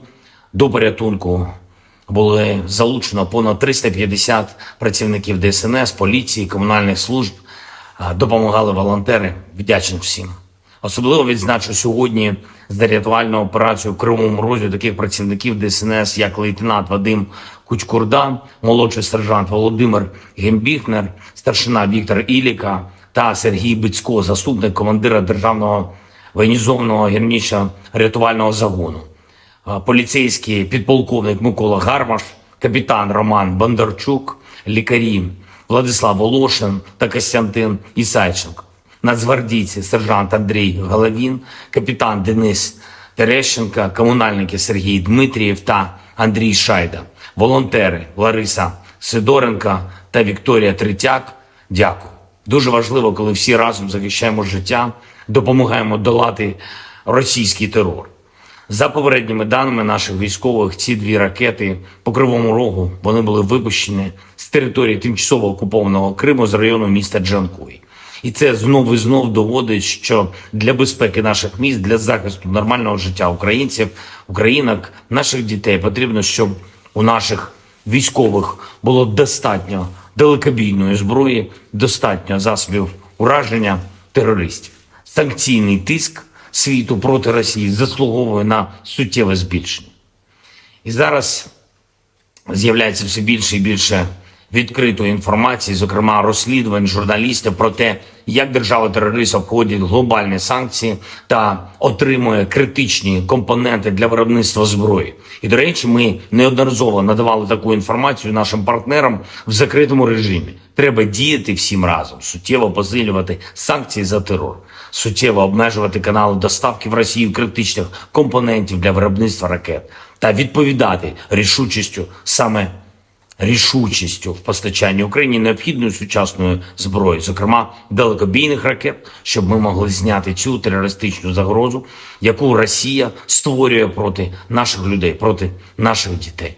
до порятунку. Були залучено понад 350 працівників ДСНС, поліції, комунальних служб, допомагали волонтери, вдячний всім. Особливо відзначу сьогодні за рятувальну операцію в Кривому Розі таких працівників ДСНС, як лейтенант Вадим Кучкурда, молодший сержант Володимир Гембіхнер, старшина Віктор Іліка та Сергій Бицько, заступник командира Державного воєнізованого гірничо-рятувального загону, поліцейський підполковник Микола Гармаш, капітан Роман Бондарчук, лікарі Владислав Волошин та Костянтин Ісайченко, нацгвардійці сержант Андрій Головін, капітан Денис Терещенко, комунальники Сергій Дмитрієв та Андрій Шайда, волонтери Лариса Сидоренко та Вікторія Третяк. Дякую. Дуже важливо, коли всі разом захищаємо життя, допомагаємо долати російський терор. За попередніми даними наших військових, ці 2 ракети по Кривому Рогу, вони були випущені з території тимчасово окупованого Криму з району міста Джанкой. І це знов і знов доводить, що для безпеки наших міст, для захисту нормального життя українців, українок, наших дітей потрібно, щоб у наших військових було достатньо далекобійної зброї, достатньо засобів ураження терористів. Санкційний тиск світу проти Росії заслуговує на суттєве збільшення. І зараз з'являється все більше і більше відкритої інформації, зокрема розслідувань журналістів про те, як держава-терорист обходить глобальні санкції та отримує критичні компоненти для виробництва зброї. І, до речі, ми неодноразово надавали таку інформацію нашим партнерам в закритому режимі. Треба діяти всім разом, суттєво посилювати санкції за терор, суттєво обмежувати канали доставки в Росію критичних компонентів для виробництва ракет та відповідати рішучістю в постачанні Україні необхідної сучасної зброї, зокрема далекобійних ракет, щоб ми могли зняти цю терористичну загрозу, яку Росія створює проти наших людей, проти наших дітей.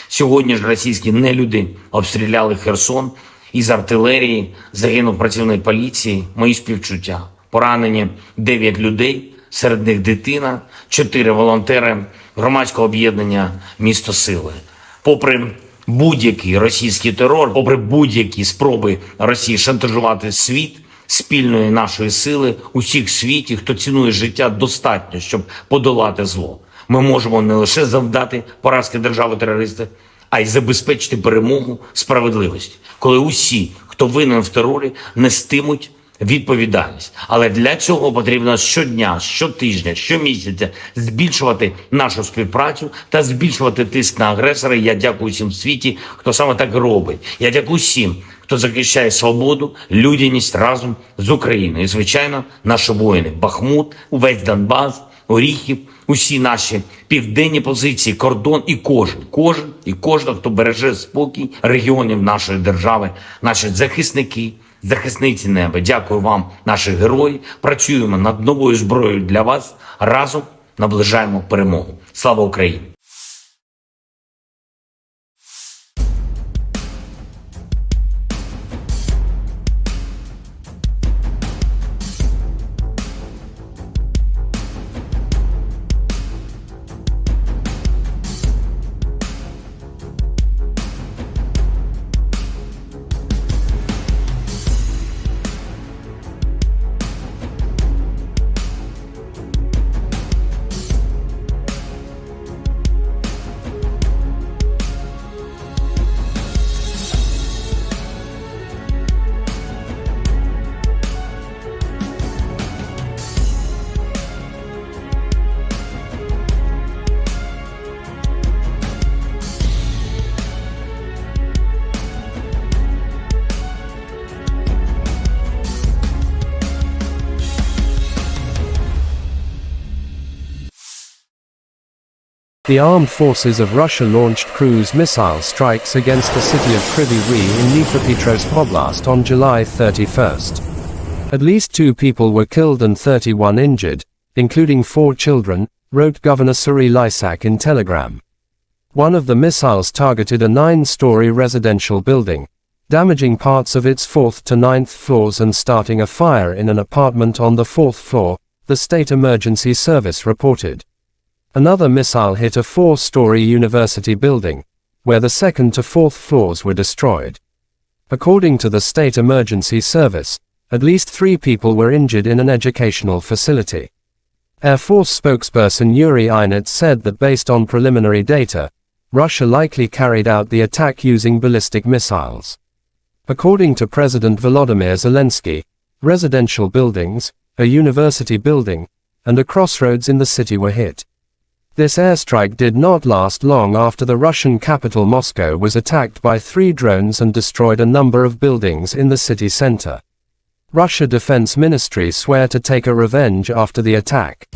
Сьогодні ж російські нелюди обстріляли Херсон, із артилерії загинув працівник поліції, мої співчуття. Поранені 9 людей, серед них дитина, 4 волонтери громадського об'єднання «Місто Сили». Попри будь-який російський терор, попри будь-які спроби Росії шантажувати світ, спільної нашої сили, усіх в світі, хто цінує життя, достатньо, щоб подолати зло. Ми можемо не лише завдати поразки держави-терориста, а й забезпечити перемогу справедливості, коли усі, хто винен в терорі, нестимуть відповідальність. Але для цього потрібно щодня, щотижня, щомісяця збільшувати нашу співпрацю та збільшувати тиск на агресора. Я дякую всім в світі, хто саме так робить. Я дякую всім, хто захищає свободу, людяність разом з Україною. І, звичайно, наші воїни. Бахмут, увесь Донбас, Оріхів, усі наші південні позиції, кордон і кожен, хто береже спокій регіонів нашої держави, наші захисники, захисниці неба. Дякую вам, наші герої. Працюємо над новою зброєю для вас. Разом наближаємо перемогу. Слава Україні! The armed forces of Russia launched cruise missile strikes against the city of Kryvyi Rih in Dnipropetrovsk Oblast on July 31. At least 2 people were killed and 31 injured, including 4 children, wrote Governor Serhiy Lysak in Telegram. One of the missiles targeted a 9-story residential building, damaging parts of its 4th to 9th floors and starting a fire in an apartment on the 4th floor, the State Emergency Service reported. Another missile hit a 4-story university building, where the 2nd to 4th floors were destroyed. According to the State Emergency Service, at least 3 people were injured in an educational facility. Air Force spokesperson Yuri Inets said that based on preliminary data, Russia likely carried out the attack using ballistic missiles. According to President Volodymyr Zelensky, residential buildings, a university building, and a crossroads in the city were hit. This airstrike did not last long after the Russian capital Moscow was attacked by 3 drones and destroyed a number of buildings in the city center. Russia Defense Ministry swear to take a revenge after the attack.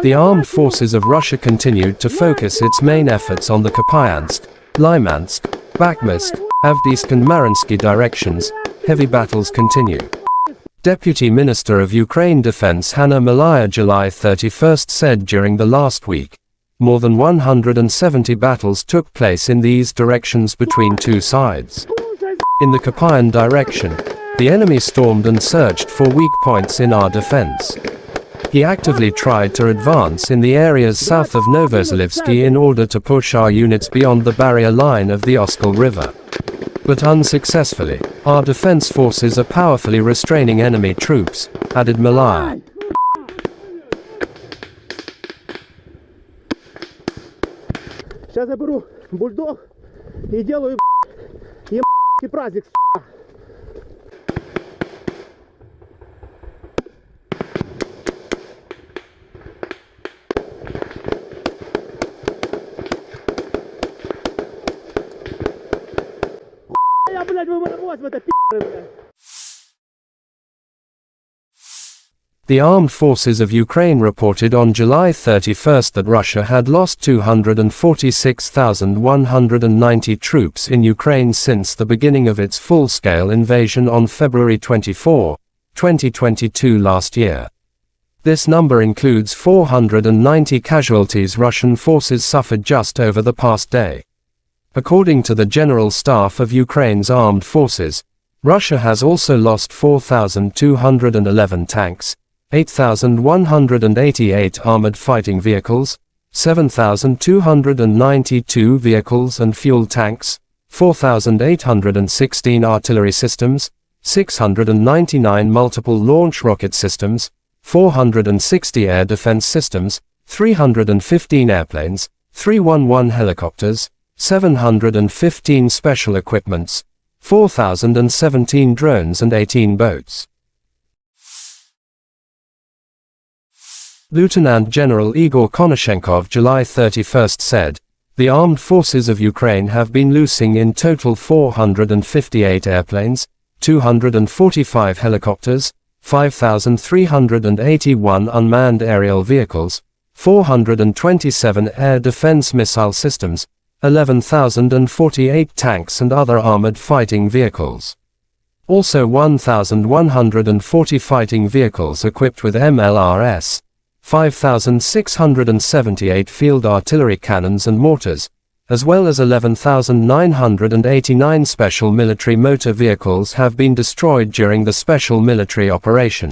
The armed forces of Russia continued to focus its main efforts on the Kupyansk, Lymansk, Bakhmutsk, Avdiivka and Mariinsky directions. Heavy battles continue. Deputy Minister of Ukraine Defense Hanna Maliar July 31 said during the last week, more than 170 battles took place in these directions between 2 sides. In the Kupyan direction, the enemy stormed and searched for weak points in our defense. He actively tried to advance in the areas south of Novozalivsky in order to push our units beyond the barrier line of the Oskol River. But unsuccessfully, our defense forces are powerfully restraining enemy troops, added Maliar. Сейчас я беру бульдог и делаю праздник. The armed forces of Ukraine reported on July 31 that Russia had lost 246,190 troops in Ukraine since the beginning of its full-scale invasion on February 24, 2022 last year. This number includes 490 casualties Russian forces suffered just over the past day. According to the General Staff of Ukraine's armed forces, Russia has also lost 4,211 tanks, 8,188 armored fighting vehicles, 7,292 vehicles and fuel tanks, 4,816 artillery systems, 699 multiple launch rocket systems, 460 air defense systems, 315 airplanes, 311 helicopters, 715 special equipments, 4,017 drones and 18 boats. Lieutenant General Igor Konashenkov July 31 said, the armed forces of Ukraine have been losing in total 458 airplanes, 245 helicopters, 5,381 unmanned aerial vehicles, 427 air defense missile systems, 11,048 tanks and other armored fighting vehicles. Also 1,140 fighting vehicles equipped with MLRS, 5,678 field artillery cannons and mortars, as well as 11,989 special military motor vehicles have been destroyed during the special military operation.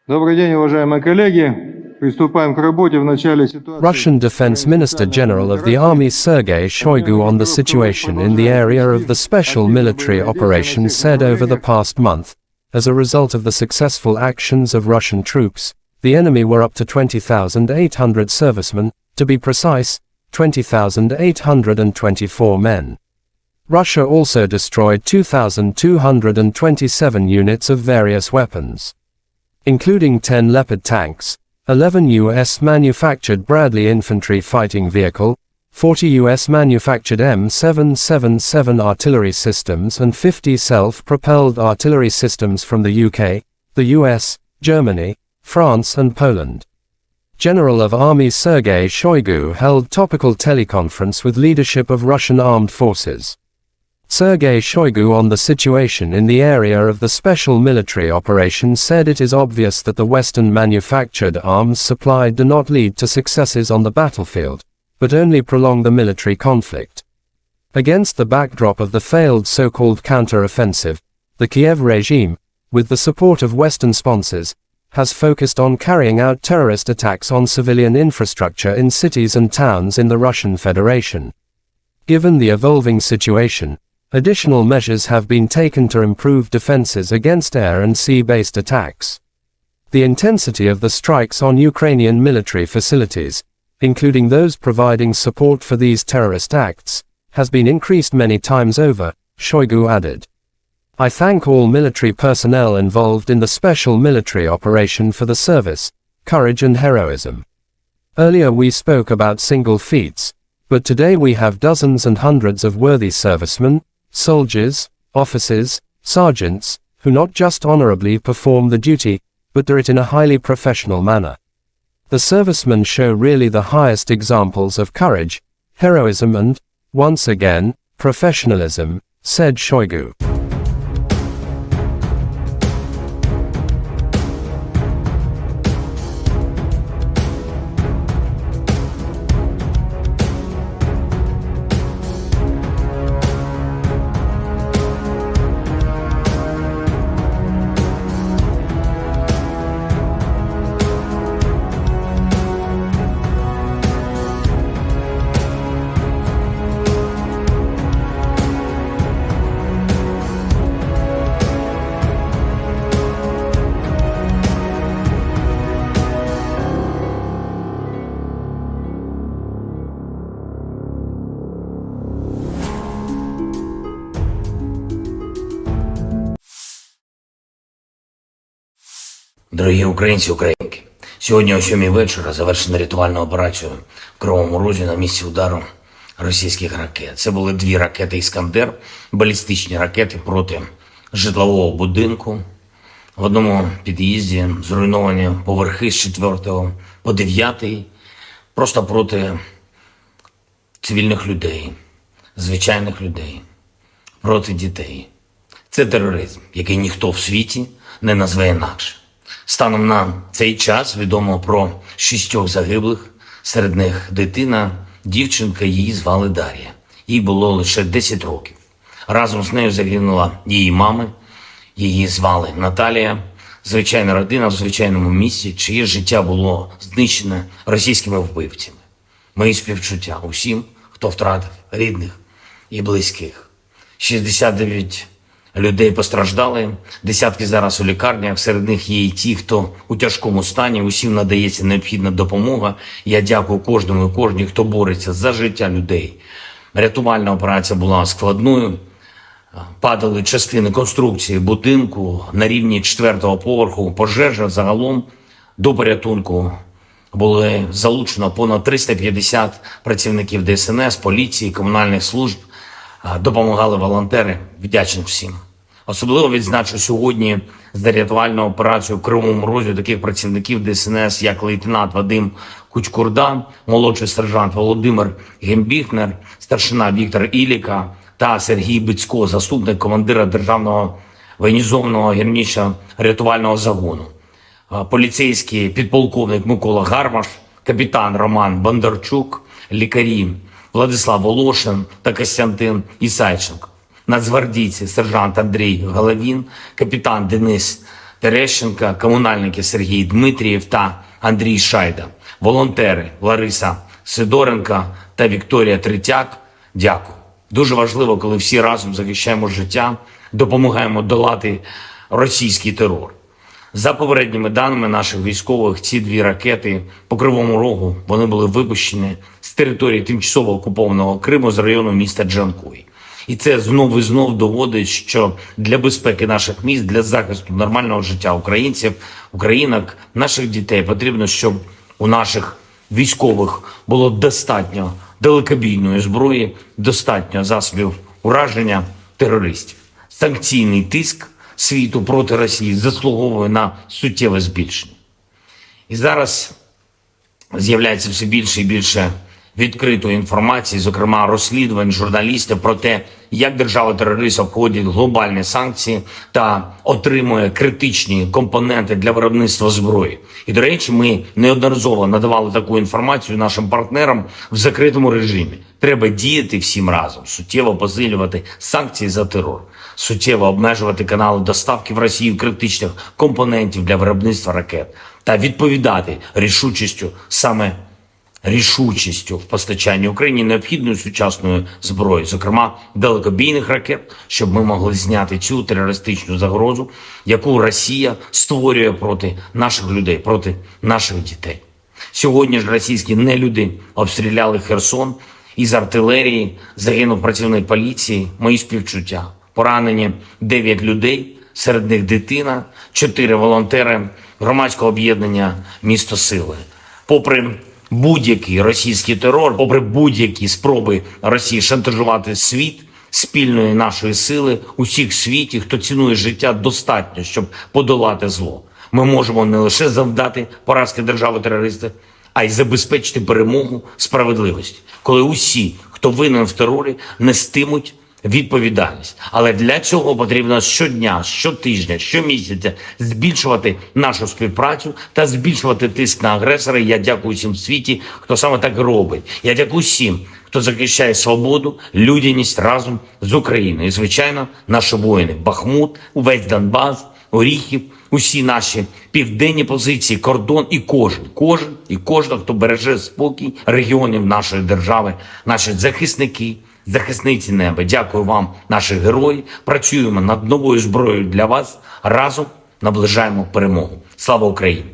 Добрый день, уважаемые коллеги. Приступаем к работе в начале ситуации. Russian Defense Minister General of the Army Sergei Shoigu on the situation in the area of the special military operation said over the past month, as a result of the successful actions of Russian troops, the enemy were up to 20,800 servicemen, to be precise, 20,824 men. Russia also destroyed 2,227 units of various weapons, including 10 Leopard tanks, 11 U.S.-manufactured Bradley infantry fighting vehicle, 40 U.S.-manufactured M777 artillery systems and 50 self-propelled artillery systems from the UK, the US, Germany, France and Poland. General of Army Sergei Shoigu held topical teleconference with leadership of Russian armed forces. Sergei Shoigu on the situation in the area of the special military operation said it is obvious that the Western-manufactured arms supplied do not lead to successes on the battlefield, but only prolong the military conflict. Against the backdrop of the failed so-called counter-offensive, the Kiev regime, with the support of Western sponsors, has focused on carrying out terrorist attacks on civilian infrastructure in cities and towns in the Russian Federation. Given the evolving situation, additional measures have been taken to improve defenses against air and sea-based attacks. The intensity of the strikes on Ukrainian military facilities, including those providing support for these terrorist acts, has been increased many times over, Shoigu added. I thank all military personnel involved in the special military operation for the service, courage and heroism. Earlier we spoke about single feats, but today we have dozens and hundreds of worthy servicemen, soldiers, officers, sergeants, who not just honorably perform the duty, but do it in a highly professional manner. The servicemen show really the highest examples of courage, heroism and, once again, professionalism, said Shoigu. Дорогі українці, українки, сьогодні о 7 вечора завершена рятувальна операція в Кривому Розі на місці удару російських ракет. Це були 2 ракети «Іскандер», балістичні ракети проти житлового будинку. В одному під'їзді зруйновані поверхи з 4 по 9, просто проти цивільних людей, звичайних людей, проти дітей. Це тероризм, який ніхто в світі не назве інакше. Станом на цей час відомо про 6 загиблих, серед них дитина, дівчинка, її звали Дар'я. Їй було лише 10 років. Разом з нею загинула її мама, її звали Наталія. Звичайна родина в звичайному місці, чиє життя було знищене російськими вбивцями. Мої співчуття усім, хто втратив рідних і близьких. 69 людей постраждали, десятки зараз у лікарнях, серед них є і ті, хто у тяжкому стані, усім надається необхідна допомога. Я дякую кожному і кожній, хто бореться за життя людей. Рятувальна операція була складною, падали частини конструкції будинку на рівні 4-го поверху, пожежа загалом до порятунку були залучено понад 350 працівників ДСНС, поліції, комунальних служб, допомагали волонтери, вдячний всім. Особливо відзначу сьогодні за рятувальну операцію в Кривому Розі таких працівників ДСНС, як лейтенант Вадим Кучкурдан, молодший сержант Володимир Гембіхнер, старшина Віктор Іліка та Сергій Бицько, заступник командира Державного воєнізованого гірничо-рятувального загону, поліцейський підполковник Микола Гармаш, капітан Роман Бондарчук, лікарі Владислав Волошин та Костянтин Ісайченко, нацгвардійці сержант Андрій Головін, капітан Денис Терещенка, комунальники Сергій Дмитрієв та Андрій Шайда, волонтери Лариса Сидоренка та Вікторія Третяк. Дякую. Дуже важливо, коли всі разом захищаємо життя, допомагаємо долати російський терор. За попередніми даними наших військових, ці дві ракети по Кривому Рогу, вони були випущені з території тимчасово окупованого Криму з району міста Джанкой. І це знов і знов доводить, що для безпеки наших міст, для захисту нормального життя українців, українок, наших дітей потрібно, щоб у наших військових було достатньо далекобійної зброї, достатньо засобів ураження терористів. Санкційний тиск світу проти Росії заслуговує на суттєве збільшення. І зараз з'являється все більше і більше відкритої інформації, зокрема розслідувань журналістів про те, як держава-терорист обходить глобальні санкції та отримує критичні компоненти для виробництва зброї. І, до речі, ми неодноразово надавали таку інформацію нашим партнерам в закритому режимі. Треба діяти всім разом, суттєво посилювати санкції за терор, суттєво обмежувати канали доставки в Росію критичних компонентів для виробництва ракет та відповідати рішучістю в постачанні Україні необхідної сучасної зброї, зокрема далекобійних ракет, щоб ми могли зняти цю терористичну загрозу, яку Росія створює проти наших людей, проти наших дітей. Сьогодні ж російські нелюди обстріляли Херсон, із артилерії загинув працівник поліції, мої співчуття. Поранені 9 людей, серед них дитина, 4 волонтери громадського об'єднання «Місто Сили». Попри будь-який російський терор, попри будь-які спроби Росії шантажувати світ, спільної нашої сили, усіх в світі, хто цінує життя, достатньо, щоб подолати зло. Ми можемо не лише завдати поразки держави-терориста, а й забезпечити перемогу справедливості, коли усі, хто винен в терорі, нестимуть відповідальність. Але для цього потрібно щодня, щотижня, щомісяця збільшувати нашу співпрацю та збільшувати тиск на агресора. Я дякую всім в світі, хто саме так робить. Я дякую всім, хто захищає свободу, людяність разом з Україною. І, звичайно, наші воїни. Бахмут, увесь Донбас, Оріхів, усі наші південні позиції, кордон і кожен, хто береже спокій регіонів нашої держави, наші захисники, захисниці неба. Дякую вам, наші герої. Працюємо над новою зброєю для вас. Разом наближаємо перемогу. Слава Україні!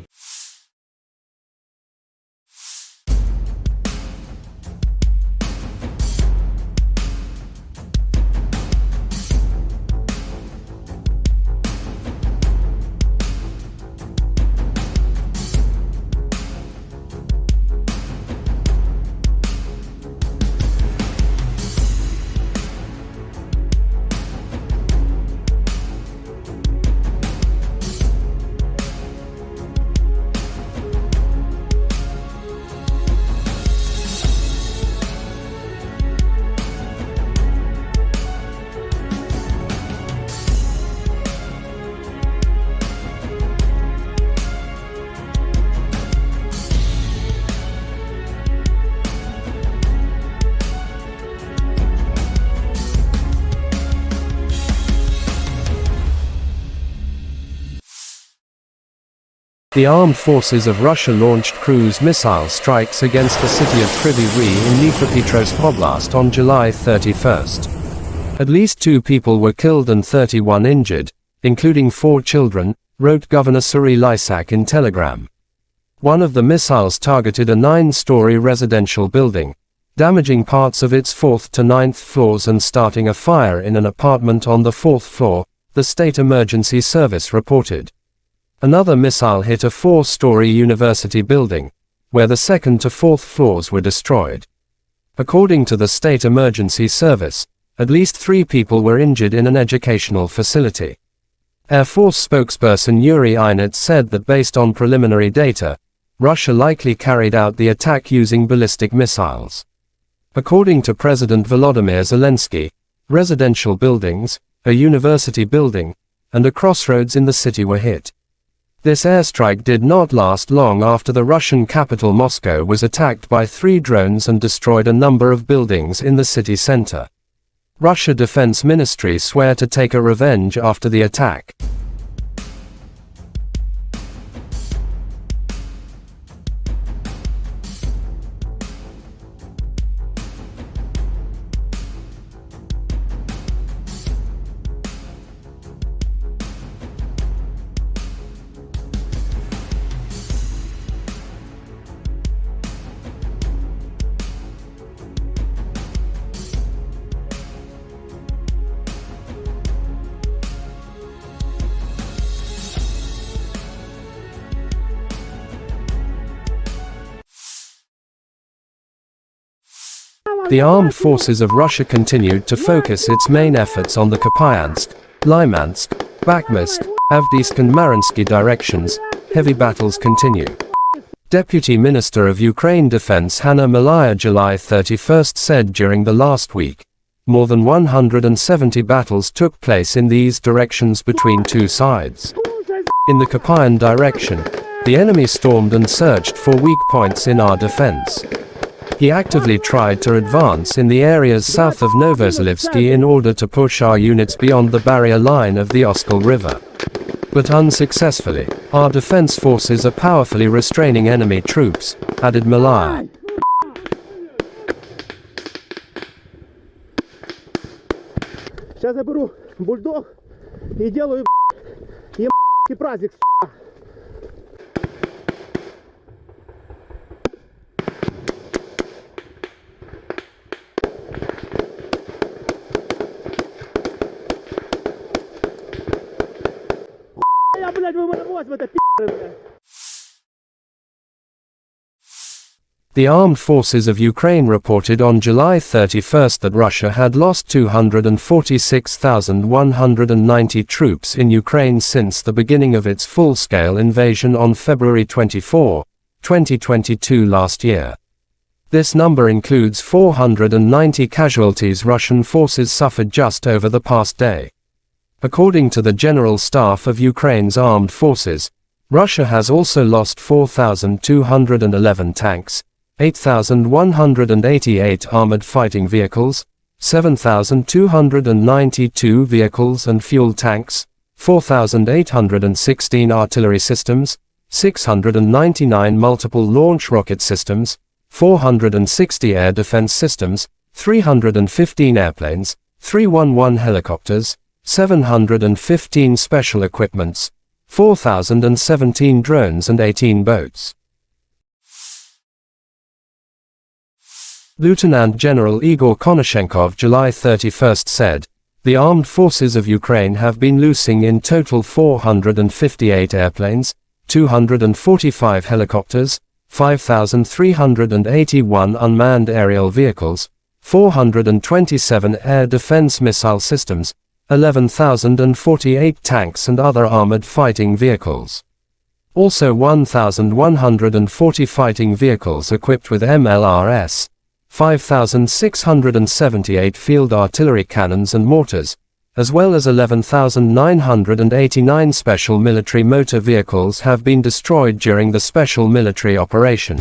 The armed forces of Russia launched cruise missile strikes against the city of Kryvyi Rih in Dnipropetrovsk Oblast on July 31st. At least 2 people were killed and 31 injured, including 4 children, wrote Governor Suri Lysak in Telegram. One of the missiles targeted a 9-story residential building, damaging parts of its 4th to 9th floors and starting a fire in an apartment on the 4th floor, the State Emergency Service reported. Another missile hit a 4-story university building, where the 2nd to 4th floors were destroyed. According to the State Emergency Service, at least 3 people were injured in an educational facility. Air Force spokesperson Yuri Inets said that based on preliminary data, Russia likely carried out the attack using ballistic missiles. According to President Volodymyr Zelensky, residential buildings, a university building, and a crossroads in the city were hit. This airstrike did not last long after the Russian capital Moscow was attacked by 3 drones and destroyed a number of buildings in the city center. Russia Defense Ministry swear to take a revenge after the attack. The armed forces of Russia continued to focus its main efforts on the Kupyansk, Lymansk, Bakhmut, Avdiivka and Mariinsky directions. Heavy battles continue. Deputy Minister of Ukraine Defense Hanna Malaya July 31 said during the last week, more than 170 battles took place in these directions between two sides. In the Kupyan direction, the enemy stormed and searched for weak points in our defense. He actively tried to advance in the areas south of Novozelivsky in order to push our units beyond the barrier line of the Oskol River. But unsuccessfully, our defense forces are powerfully restraining enemy troops, added Malaya. Сейчас я беру бульдог и делаю праздник. The armed forces of Ukraine reported on July 31 that Russia had lost 246,190 troops in Ukraine since the beginning of its full-scale invasion on February 24, 2022 last year. This number includes 490 casualties Russian forces suffered just over the past day. According to the General Staff of Ukraine's armed forces, Russia has also lost 4,211 tanks, 8,188 armored fighting vehicles, 7,292 vehicles and fuel tanks, 4,816 artillery systems, 699 multiple launch rocket systems, 460 air defense systems, 315 airplanes, 311 helicopters, 715 special equipments, 4,017 drones and 18 boats. Lieutenant General Igor Konashenkov July 31 said, the armed forces of Ukraine have been losing in total 458 airplanes, 245 helicopters, 5,381 unmanned aerial vehicles, 427 air defense missile systems, 11,048 tanks and other armored fighting vehicles. Also 1,140 fighting vehicles equipped with MLRS, 5,678 field artillery cannons and mortars, as well as 11,989 special military motor vehicles have been destroyed during the special military operation.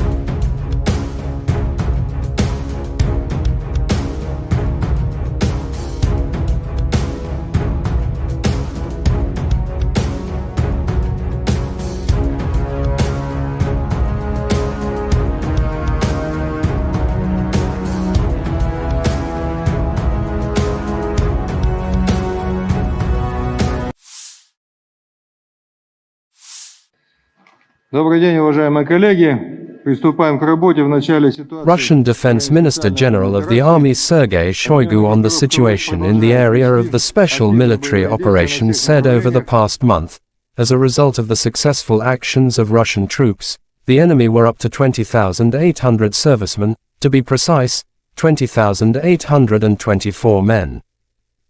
Добрый день, уважаемые коллеги. Приступаем к работе в начале ситуации. Russian Defense Minister General of the Army Sergei Shoigu on the situation in the area of the special military operation said over the past month, as a result of the successful actions of Russian troops, the enemy were up to 20,800 servicemen, to be precise, 20,824 men.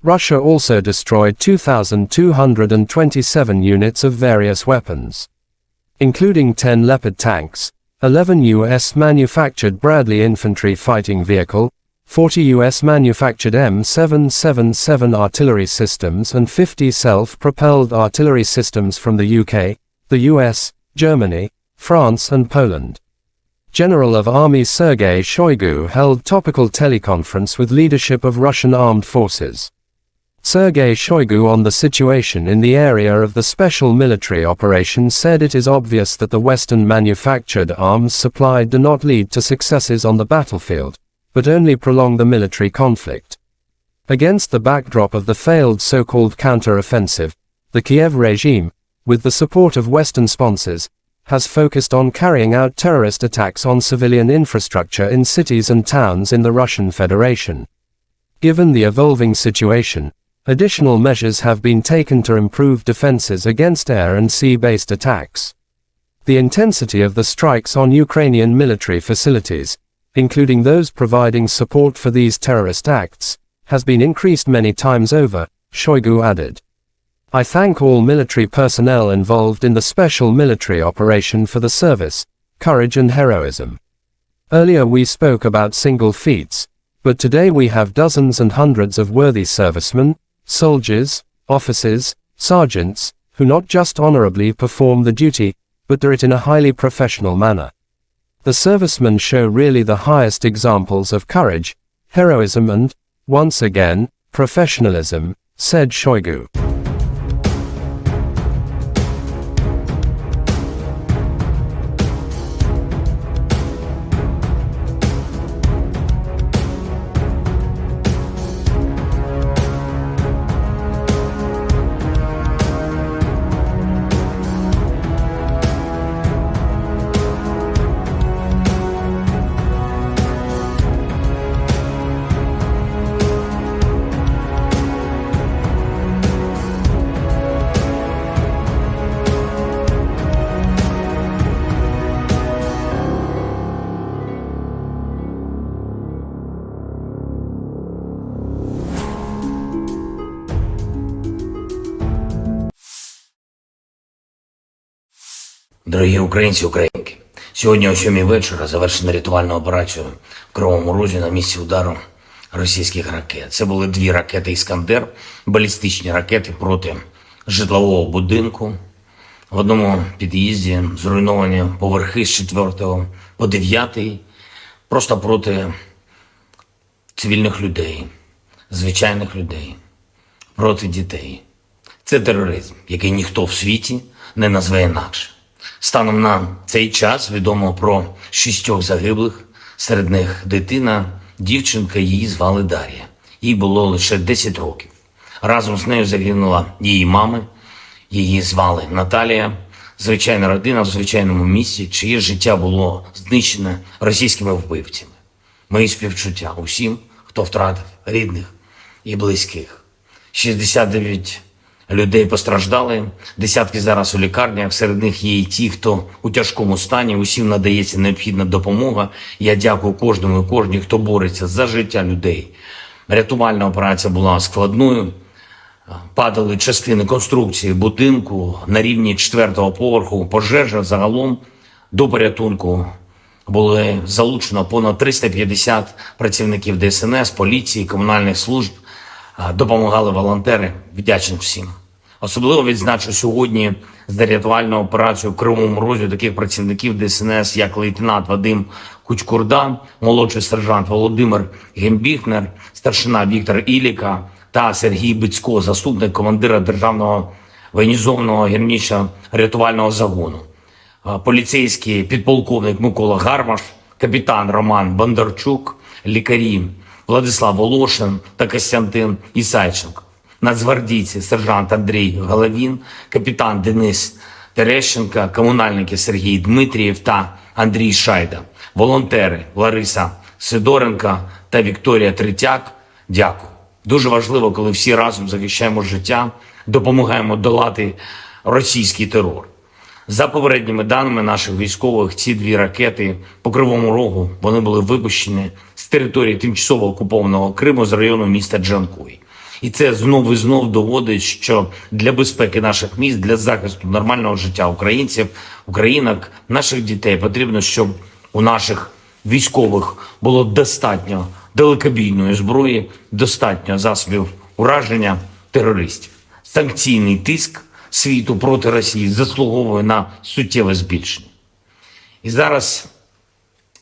Russia also destroyed 2,227 units of various weapons, including 10 Leopard tanks, 11 U.S.-manufactured Bradley infantry fighting vehicle, 40 U.S.-manufactured M777 artillery systems and 50 self-propelled artillery systems from the UK, the US, Germany, France and Poland. General of Army Sergei Shoigu held topical teleconference with leadership of Russian armed forces. Sergei Shoigu on the situation in the area of the special military operation said it is obvious that the Western-manufactured arms supplied do not lead to successes on the battlefield, but only prolong the military conflict. Against the backdrop of the failed so-called counter-offensive, the Kiev regime, with the support of Western sponsors, has focused on carrying out terrorist attacks on civilian infrastructure in cities and towns in the Russian Federation. Given the evolving situation, additional measures have been taken to improve defenses against air and sea-based attacks. The intensity of the strikes on Ukrainian military facilities, including those providing support for these terrorist acts, has been increased many times over, Shoigu added. I thank all military personnel involved in the special military operation for the service, courage and heroism. Earlier we spoke about single feats, but today we have dozens and hundreds of worthy servicemen, soldiers, officers, sergeants, who not just honorably perform the duty, but do it in a highly professional manner. The servicemen show really the highest examples of courage, heroism and, once again, professionalism, said Shoigu. Дорогі українці, українки, сьогодні о 7 вечора завершена рятувальна операція в Кривому Розі на місці удару російських ракет. Це були 2 ракети «Іскандер», балістичні ракети проти житлового будинку. В одному під'їзді зруйновані поверхи з 4 по 9, просто проти цивільних людей, звичайних людей, проти дітей. Це тероризм, який ніхто в світі не назве інакше. Станом на цей час відомо про 6 загиблих, серед них дитина, дівчинка, її звали Дар'я. Їй було лише 10 років. Разом з нею загинула її мама, її звали Наталія. Звичайна родина в звичайному місті, чиє життя було знищене російськими вбивцями. Мої співчуття усім, хто втратив рідних і близьких. 69 людей постраждали, десятки зараз у лікарнях, серед них є і ті, хто у тяжкому стані, усім надається необхідна допомога. Я дякую кожному і кожній, хто бореться за життя людей. Рятувальна операція була складною, падали частини конструкції будинку на рівні 4-го поверху, пожежа загалом до порятунку були залучено понад 350 працівників ДСНС, поліції, комунальних служб, допомагали волонтери, вдячний всім. Особливо відзначу сьогодні за рятувальну операцію в Кривому Розі таких працівників ДСНС, як лейтенант Вадим Кучкурда, молодший сержант Володимир Гембіхнер, старшина Віктор Іліка та Сергій Бицько, заступник командира Державного воєнізованого гірничо-рятувального загону, поліцейський підполковник Микола Гармаш, капітан Роман Бондарчук, лікарі Владислав Волошин та Костянтин Ісайченко, нацгвардійці сержант Андрій Головін, капітан Денис Терещенко, комунальники Сергій Дмитрієв та Андрій Шайда, волонтери Лариса Сидоренко та Вікторія Третяк. Дякую. Дуже важливо, коли всі разом захищаємо життя, допомагаємо долати російський терор. За попередніми даними наших військових, ці 2 ракети по Кривому Рогу, вони були випущені з території тимчасово окупованого Криму з району міста Джанкой. І це знов і знов доводить, що для безпеки наших міст, для захисту нормального життя українців, українок, наших дітей потрібно, щоб у наших військових було достатньо далекобійної зброї, достатньо засобів ураження терористів. Санкційний тиск світу проти Росії заслуговує на суттєве збільшення. І зараз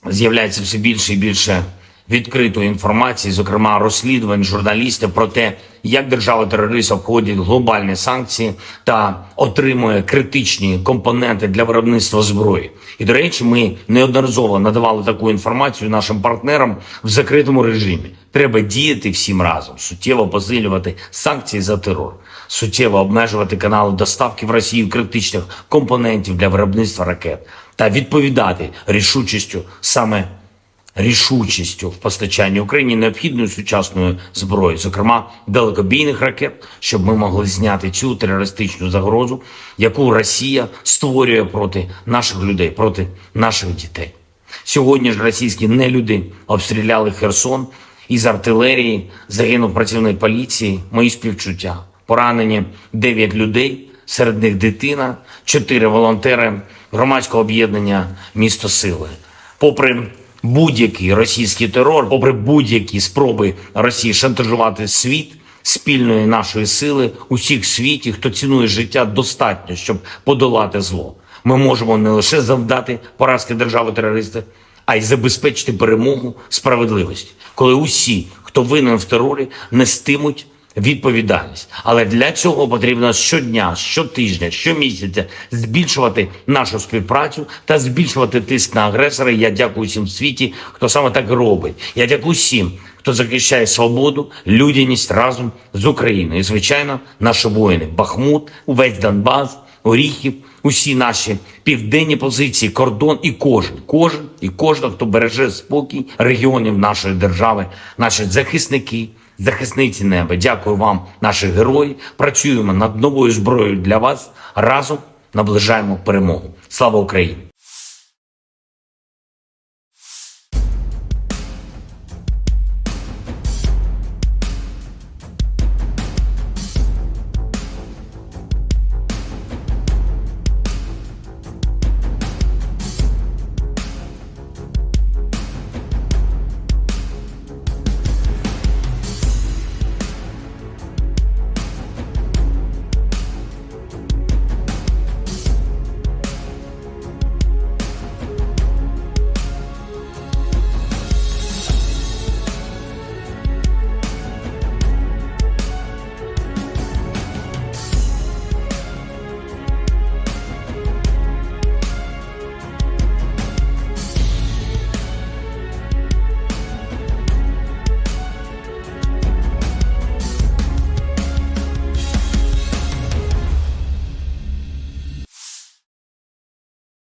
з'являється все більше і більше відкритої інформації, зокрема розслідувань журналістів про те, як держава-терорист обходить глобальні санкції та отримує критичні компоненти для виробництва зброї. І, до речі, ми неодноразово надавали таку інформацію нашим партнерам в закритому режимі. Треба діяти всім разом, суттєво посилювати санкції за терор, суттєво обмежувати канали доставки в Росію критичних компонентів для виробництва ракет та відповідати рішучістю в постачанні Україні необхідної сучасної зброї, зокрема далекобійних ракет, щоб ми могли зняти цю терористичну загрозу, яку Росія створює проти наших людей, проти наших дітей. Сьогодні ж російські нелюди обстріляли Херсон із артилерії, загинув працівник поліції, мої співчуття. Поранені 9 людей, серед них дитина, 4 волонтери громадського об'єднання «Місто Сили». Попри будь-який російський терор, попри будь-які спроби Росії шантажувати світ, спільної нашої сили, усіх в світі, хто цінує життя, достатньо, щоб подолати зло. Ми можемо не лише завдати поразки держави-терориста, а й забезпечити перемогу справедливості, коли усі, хто винен в терорі, нестимуть відповідальність. Але для цього потрібно щодня, щотижня, щомісяця збільшувати нашу співпрацю та збільшувати тиск на агресора. Я дякую всім в світі, хто саме так робить. Я дякую всім, хто захищає свободу, людяність разом з Україною. І, звичайно, наші воїни. Бахмут, увесь Донбас, Оріхів, усі наші південні позиції, кордон і кожен, хто береже спокій регіонів нашої держави, наші захисники, захисниці неба. Дякую вам, наші герої. Працюємо над новою зброєю для вас. Разом наближаємо перемогу. Слава Україні!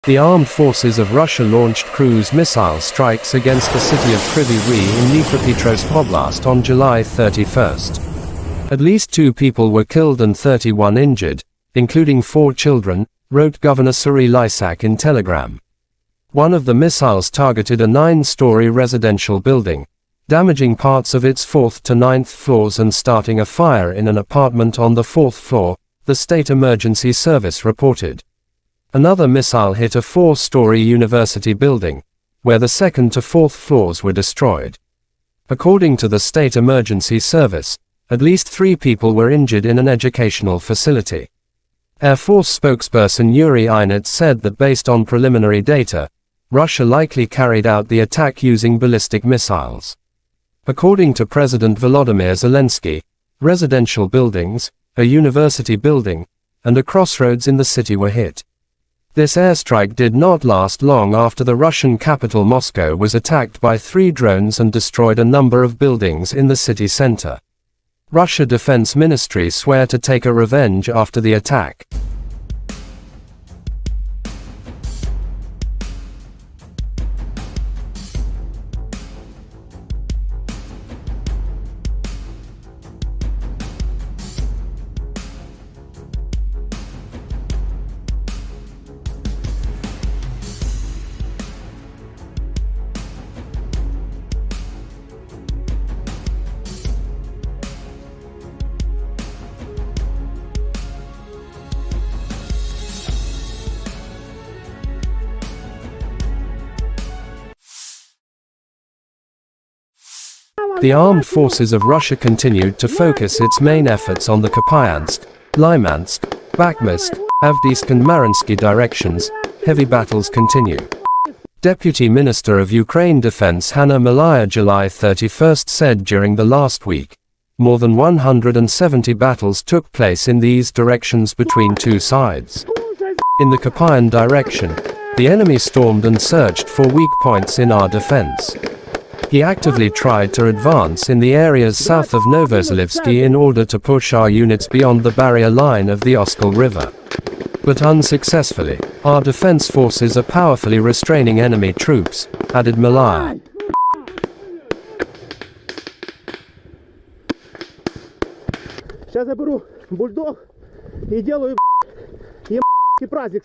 The armed forces of Russia launched cruise missile strikes against the city of Kryvyi Rih in Dnipropetrovsk Oblast on July 31st. At least 2 people were killed and 31 injured, including 4 children, wrote Governor Serhiy Lysak in Telegram. One of the missiles targeted a 9-story residential building, damaging parts of its 4th to 9th floors and starting a fire in an apartment on the 4th floor, the State Emergency Service reported. Another missile hit a 4-story university building, where the 2nd to 4th floors were destroyed. According to the State Emergency Service, at least 3 people were injured in an educational facility. Air Force spokesperson Yuri Inets said that based on preliminary data, Russia likely carried out the attack using ballistic missiles. According to President Volodymyr Zelensky, residential buildings, a university building, and a crossroads in the city were hit. This airstrike did not last long after the Russian capital Moscow was attacked by 3 drones and destroyed a number of buildings in the city center. Russia Defense Ministry swear to take a revenge after the attack. The armed forces of Russia continued to focus its main efforts on the Kupyansk, Lymansk, Bakhmutsk, Avdiivka and Mariinsky directions. Heavy battles continue. Deputy Minister of Ukraine Defense Hanna Maliar July 31st said during the last week, more than 170 battles took place in these directions between 2 sides. In the Kupyan direction, the enemy stormed and searched for weak points in our defense. He actively tried to advance in the areas south of Novozalivsky in order to push our units beyond the barrier line of the Oskol River. But unsuccessfully, our defense forces are powerfully restraining enemy troops, added Maliar. Сейчас я беру бульдог и делаю праздник.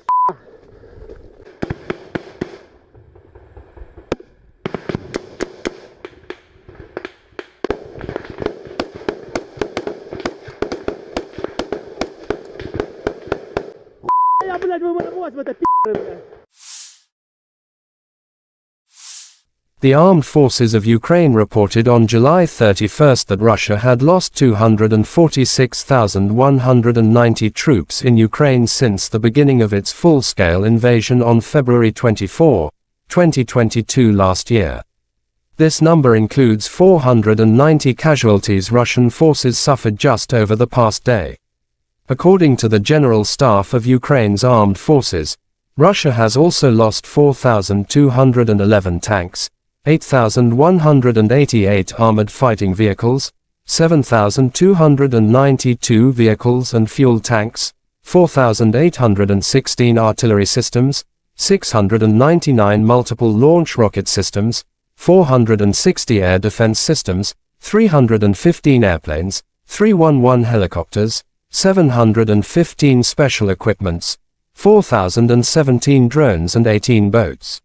Брось в это, пи***ы, блядь. The armed forces of Ukraine reported on July 31 that Russia had lost 246,190 troops in Ukraine since the beginning of its full-scale invasion on February 24, 2022 last year. This number includes 490 casualties Russian forces suffered just over the past day. According to the General Staff of Ukraine's armed forces, Russia has also lost 4,211 tanks, 8,188 armored fighting vehicles, 7,292 vehicles and fuel tanks, 4,816 artillery systems, 699 multiple launch rocket systems, 460 air defense systems, 315 airplanes, 311 helicopters, 715 special equipments, 4,017 drones and 18 boats.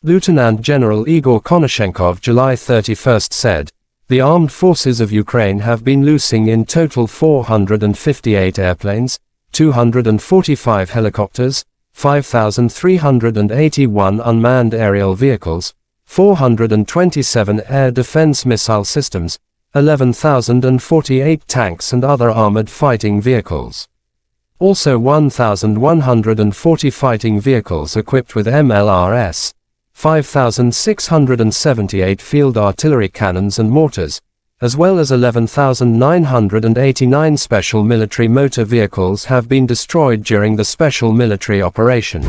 Lieutenant General Igor Konashenkov July 31 said, "The armed forces of Ukraine have been losing in total 458 airplanes, 245 helicopters, 5,381 unmanned aerial vehicles, 427 air defense missile systems, 11,048 tanks and other armored fighting vehicles. Also 1,140 fighting vehicles equipped with MLRS, 5,678 field artillery cannons and mortars, as well as 11,989 special military motor vehicles have been destroyed during the special military operation."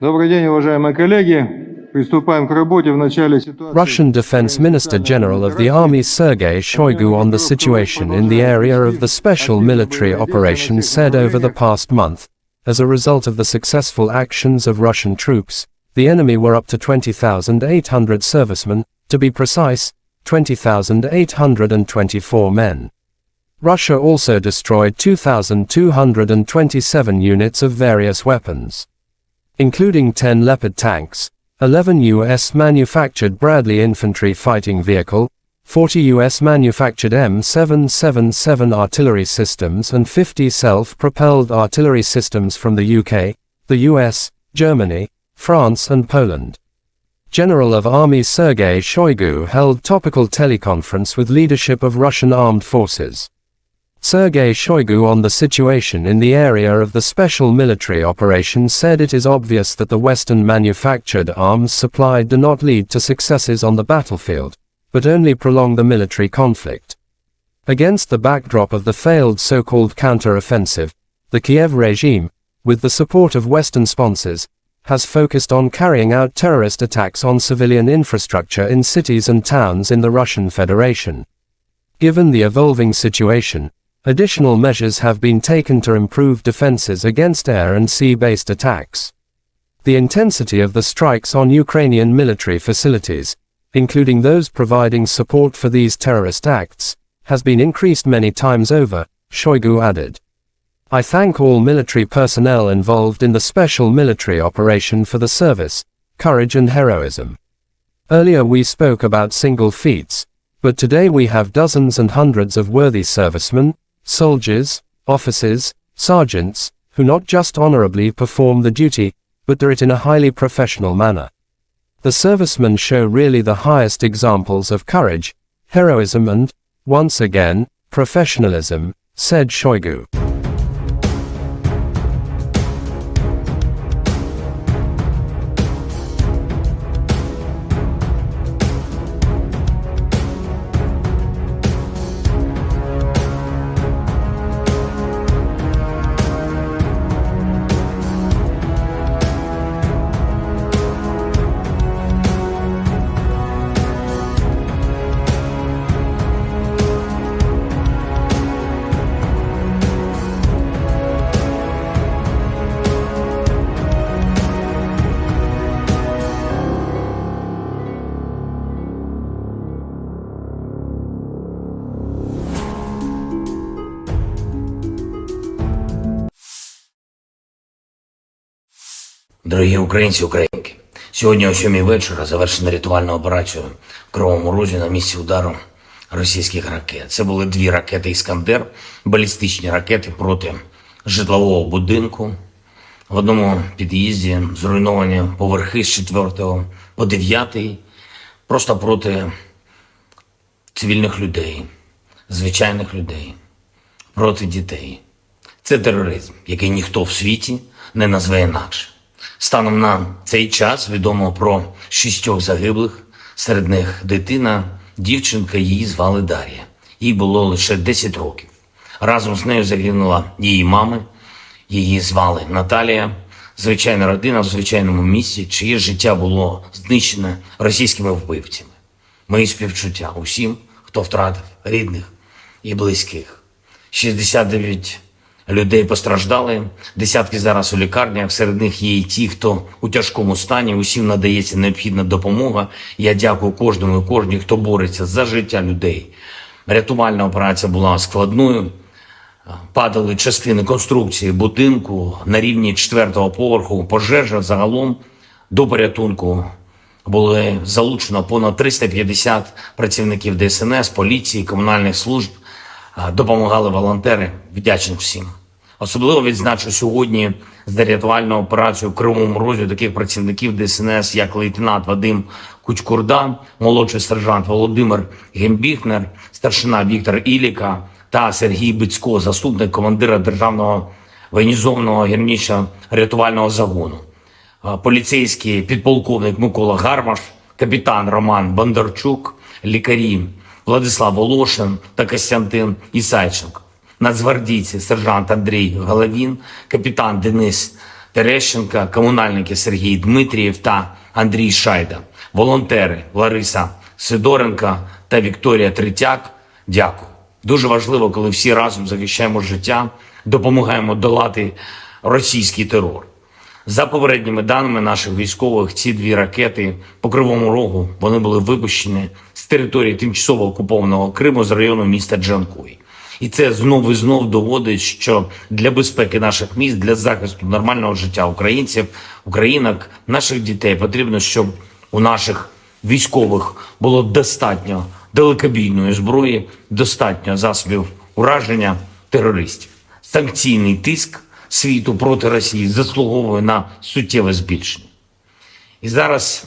Добрый день, уважаемые коллеги. Приступаем к работе в начале ситуации. Russian Defense Minister General of the Army Sergei Shoigu on the situation in the area of the special military operation said over the past month, as a result of the successful actions of Russian troops, the enemy were up to 20,800 servicemen, to be precise, 20,824 men. Russia also destroyed 2,227 units of various weapons, including 10 Leopard tanks, 11 U.S.-manufactured Bradley infantry fighting vehicle, 40 U.S.-manufactured M777 artillery systems and 50 self-propelled artillery systems from the UK, the US, Germany, France and Poland. General of Army Sergei Shoigu held topical teleconference with leadership of Russian armed forces. Sergei Shoigu on the situation in the area of the special military operation said it is obvious that the Western-manufactured arms supplied do not lead to successes on the battlefield, but only prolong the military conflict. Against the backdrop of the failed so-called counter-offensive, the Kiev regime, with the support of Western sponsors, has focused on carrying out terrorist attacks on civilian infrastructure in cities and towns in the Russian Federation. Given the evolving situation, additional measures have been taken to improve defenses against air and sea-based attacks. The intensity of the strikes on Ukrainian military facilities, including those providing support for these terrorist acts, has been increased many times over, Shoigu added. "I thank all military personnel involved in the special military operation for the service, courage and heroism. Earlier we spoke about single feats, but today we have dozens and hundreds of worthy servicemen, soldiers, officers, sergeants, who not just honorably perform the duty, but do it in a highly professional manner. The servicemen show really the highest examples of courage, heroism and, once again, professionalism," said Shoigu. Дорогі українці, українки, сьогодні о 7 вечора завершена рятувальна операція в Кривому Розі на місці удару російських ракет. Це були 2 ракети «Іскандер», балістичні ракети проти житлового будинку. В одному під'їзді зруйновані поверхи з 4 по 9, просто проти цивільних людей, звичайних людей, проти дітей. Це тероризм, який ніхто в світі не назве інакше. Станом на цей час відомо про 6 загиблих, серед них дитина, дівчинка, її звали Дар'я. Їй було лише 10 років. Разом з нею загинула її мама, її звали Наталія. Звичайна родина в звичайному місці, чиє життя було знищене російськими вбивцями. Мої співчуття усім, хто втратив рідних і близьких. 69 людей постраждали, десятки зараз у лікарнях, серед них є і ті, хто у тяжкому стані, усім надається необхідна допомога. Я дякую кожному і кожній, хто бореться за життя людей. Рятувальна операція була складною, падали частини конструкції будинку на рівні 4-го поверху, пожежа загалом до порятунку. Були залучено понад 350 працівників ДСНС, поліції, комунальних служб, допомагали волонтери, вдячний всім. Особливо відзначу сьогодні за рятувальну операцію в Кривому Розі таких працівників ДСНС, як лейтенант Вадим Кучкурда, молодший сержант Володимир Гембіхнер, старшина Віктор Іліка та Сергій Бицько, заступник командира Державного воєнізованого гірничо-рятувального загону, поліцейський підполковник Микола Гармаш, капітан Роман Бондарчук, лікарі Владислав Волошин та Костянтин Ісайченко, нацгвардійці сержант Андрій Головін, капітан Денис Терещенко, комунальники Сергій Дмитрієв та Андрій Шайда, волонтери Лариса Сидоренко та Вікторія Третяк. Дякую. Дуже важливо, коли всі разом захищаємо життя, допомагаємо долати російський терор. За попередніми даними наших військових, ці 2 ракети по Кривому Рогу, вони були випущені з території тимчасово окупованого Криму з району міста Джанкой. І це знов і знов доводить, що для безпеки наших міст, для захисту нормального життя українців, українок, наших дітей потрібно, щоб у наших військових було достатньо далекобійної зброї, достатньо засобів ураження терористів. Санкційний тиск світу проти Росії заслуговує на суттєве збільшення. І зараз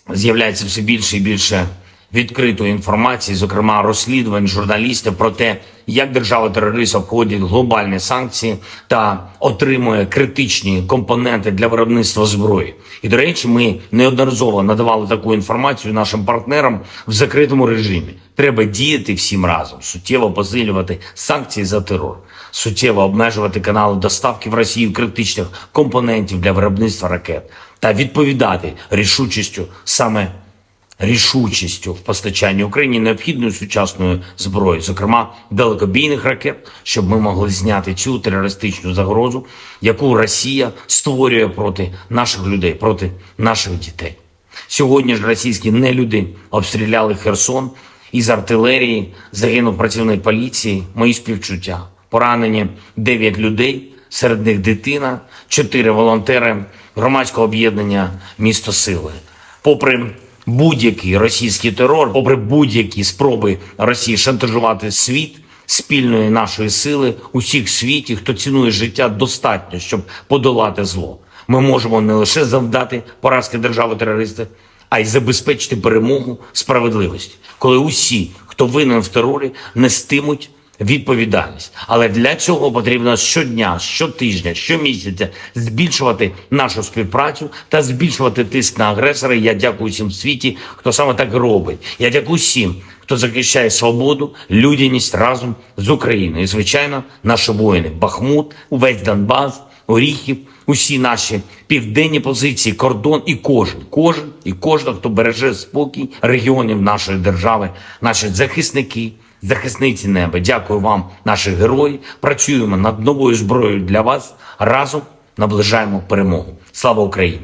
з'являється все більше і більше відкритої інформації, зокрема розслідувань журналістів про те, як держава-терорист обходить глобальні санкції та отримує критичні компоненти для виробництва зброї. І, до речі, ми неодноразово надавали таку інформацію нашим партнерам в закритому режимі. Треба діяти всім разом, суттєво посилювати санкції за терор, суттєво обмежувати канали доставки в Росію критичних компонентів для виробництва ракет та відповідати рішучістю в постачанні Україні необхідної сучасної зброї, зокрема далекобійних ракет, щоб ми могли зняти цю терористичну загрозу, яку Росія створює проти наших людей, проти наших дітей. Сьогодні ж російські нелюди обстріляли Херсон, із артилерії загинув працівник поліції, мої співчуття. Поранені 9 людей, серед них дитина, 4 волонтери громадського об'єднання «Місто Сили». Попри будь-який російський терор, попри будь-які спроби Росії шантажувати світ, спільної нашої сили, усіх в світі, хто цінує життя, достатньо, щоб подолати зло. Ми можемо не лише завдати поразки держави-терориста, а й забезпечити перемогу справедливості, коли усі, хто винен в терорі, нестимуть відповідальність. Але для цього потрібно щодня, щотижня, щомісяця збільшувати нашу співпрацю та збільшувати тиск на агресора. Я дякую всім в світі, хто саме так робить. Я дякую всім, хто захищає свободу, людяність разом з Україною. І, звичайно, наші воїни. Бахмут, увесь Донбас, Оріхів, усі наші південні позиції, кордон і кожен, хто береже спокій регіонів нашої держави, наші захисники, захисниці неба. Дякую вам, наші герої. Працюємо над новою зброєю для вас. Разом наближаємо перемогу. Слава Україні!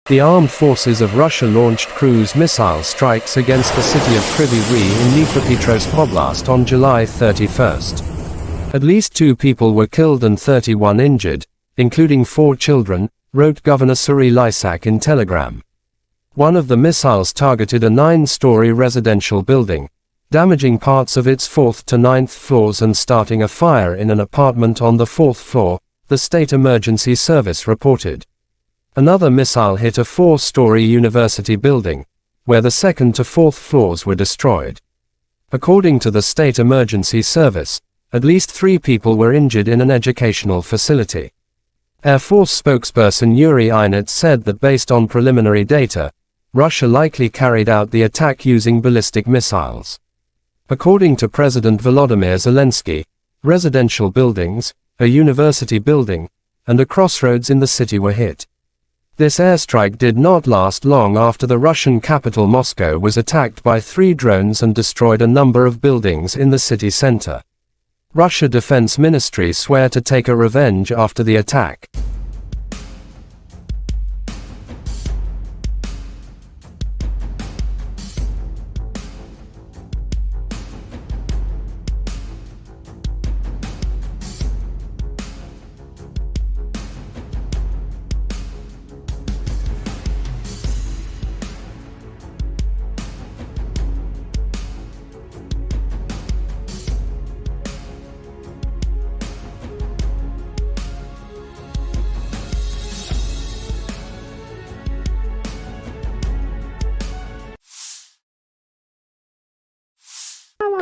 The armed forces of Russia launched cruise missile strikes against the city of Kryvyi Rih in Dnipropetrovsk Oblast on July 31st. At least 2 people were killed and 31 injured, including 4 children, wrote Governor Kryvyi Rih in Telegram. One of the missiles targeted a 9-story residential building, damaging parts of its 4th to 9th floors and starting a fire in an apartment on the 4th floor, the State Emergency Service reported. Another missile hit a 4-story university building, where the 2nd to 4th floors were destroyed. According to the State Emergency Service, at least 3 people were injured in an educational facility. Air Force spokesperson Yuri Ihnat said that based on preliminary data, Russia likely carried out the attack using ballistic missiles. According to President Volodymyr Zelensky, residential buildings, a university building, and a crossroads in the city were hit. This airstrike did not last long after the Russian capital Moscow was attacked by 3 drones and destroyed a number of buildings in the city center. Russia Defense Ministry swear to take a revenge after the attack.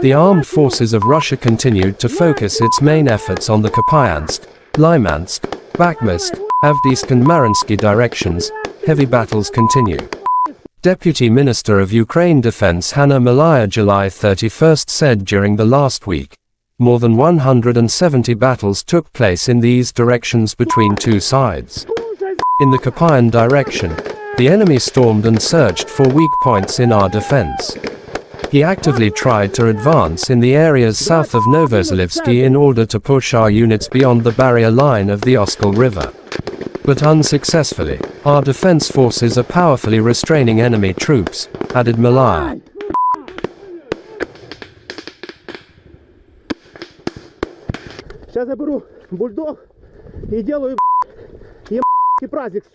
The armed forces of Russia continued to focus its main efforts on the Kupyansk, Lymansk, Bakhmutsk, Avdiivka and Mariinsky directions. Heavy battles continue. Deputy Minister of Ukraine Defense Hanna Maliar July 31st said during the last week, more than 170 battles took place in these directions between 2 sides. In the Kupyan direction, the enemy stormed and searched for weak points in our defense. He actively tried to advance in the areas south of Novozalivsky in order to push our units beyond the barrier line of the Oskol River. But unsuccessfully, our defense forces are powerfully restraining enemy troops, added Maliar. Сейчас я беру бульдог и делаю праздник.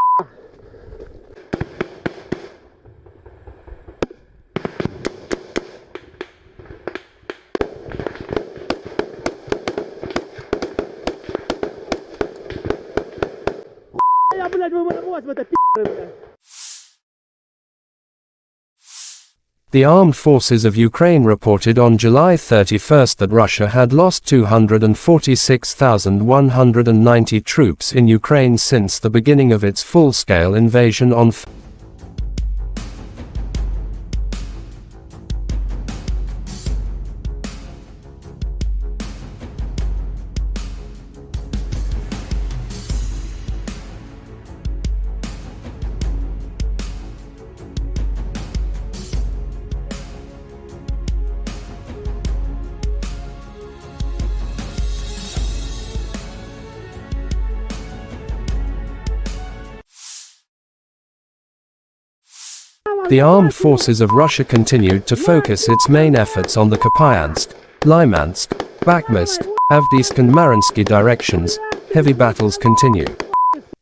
The armed forces of Ukraine reported on July 31st that Russia had lost 246,190 troops in Ukraine since the beginning of its full-scale invasion on The armed forces of Russia continued to focus its main efforts on the Kupyansk, Lymansk, Bakhmutsk, Avdiivka and Mariinsky directions. Heavy battles continue.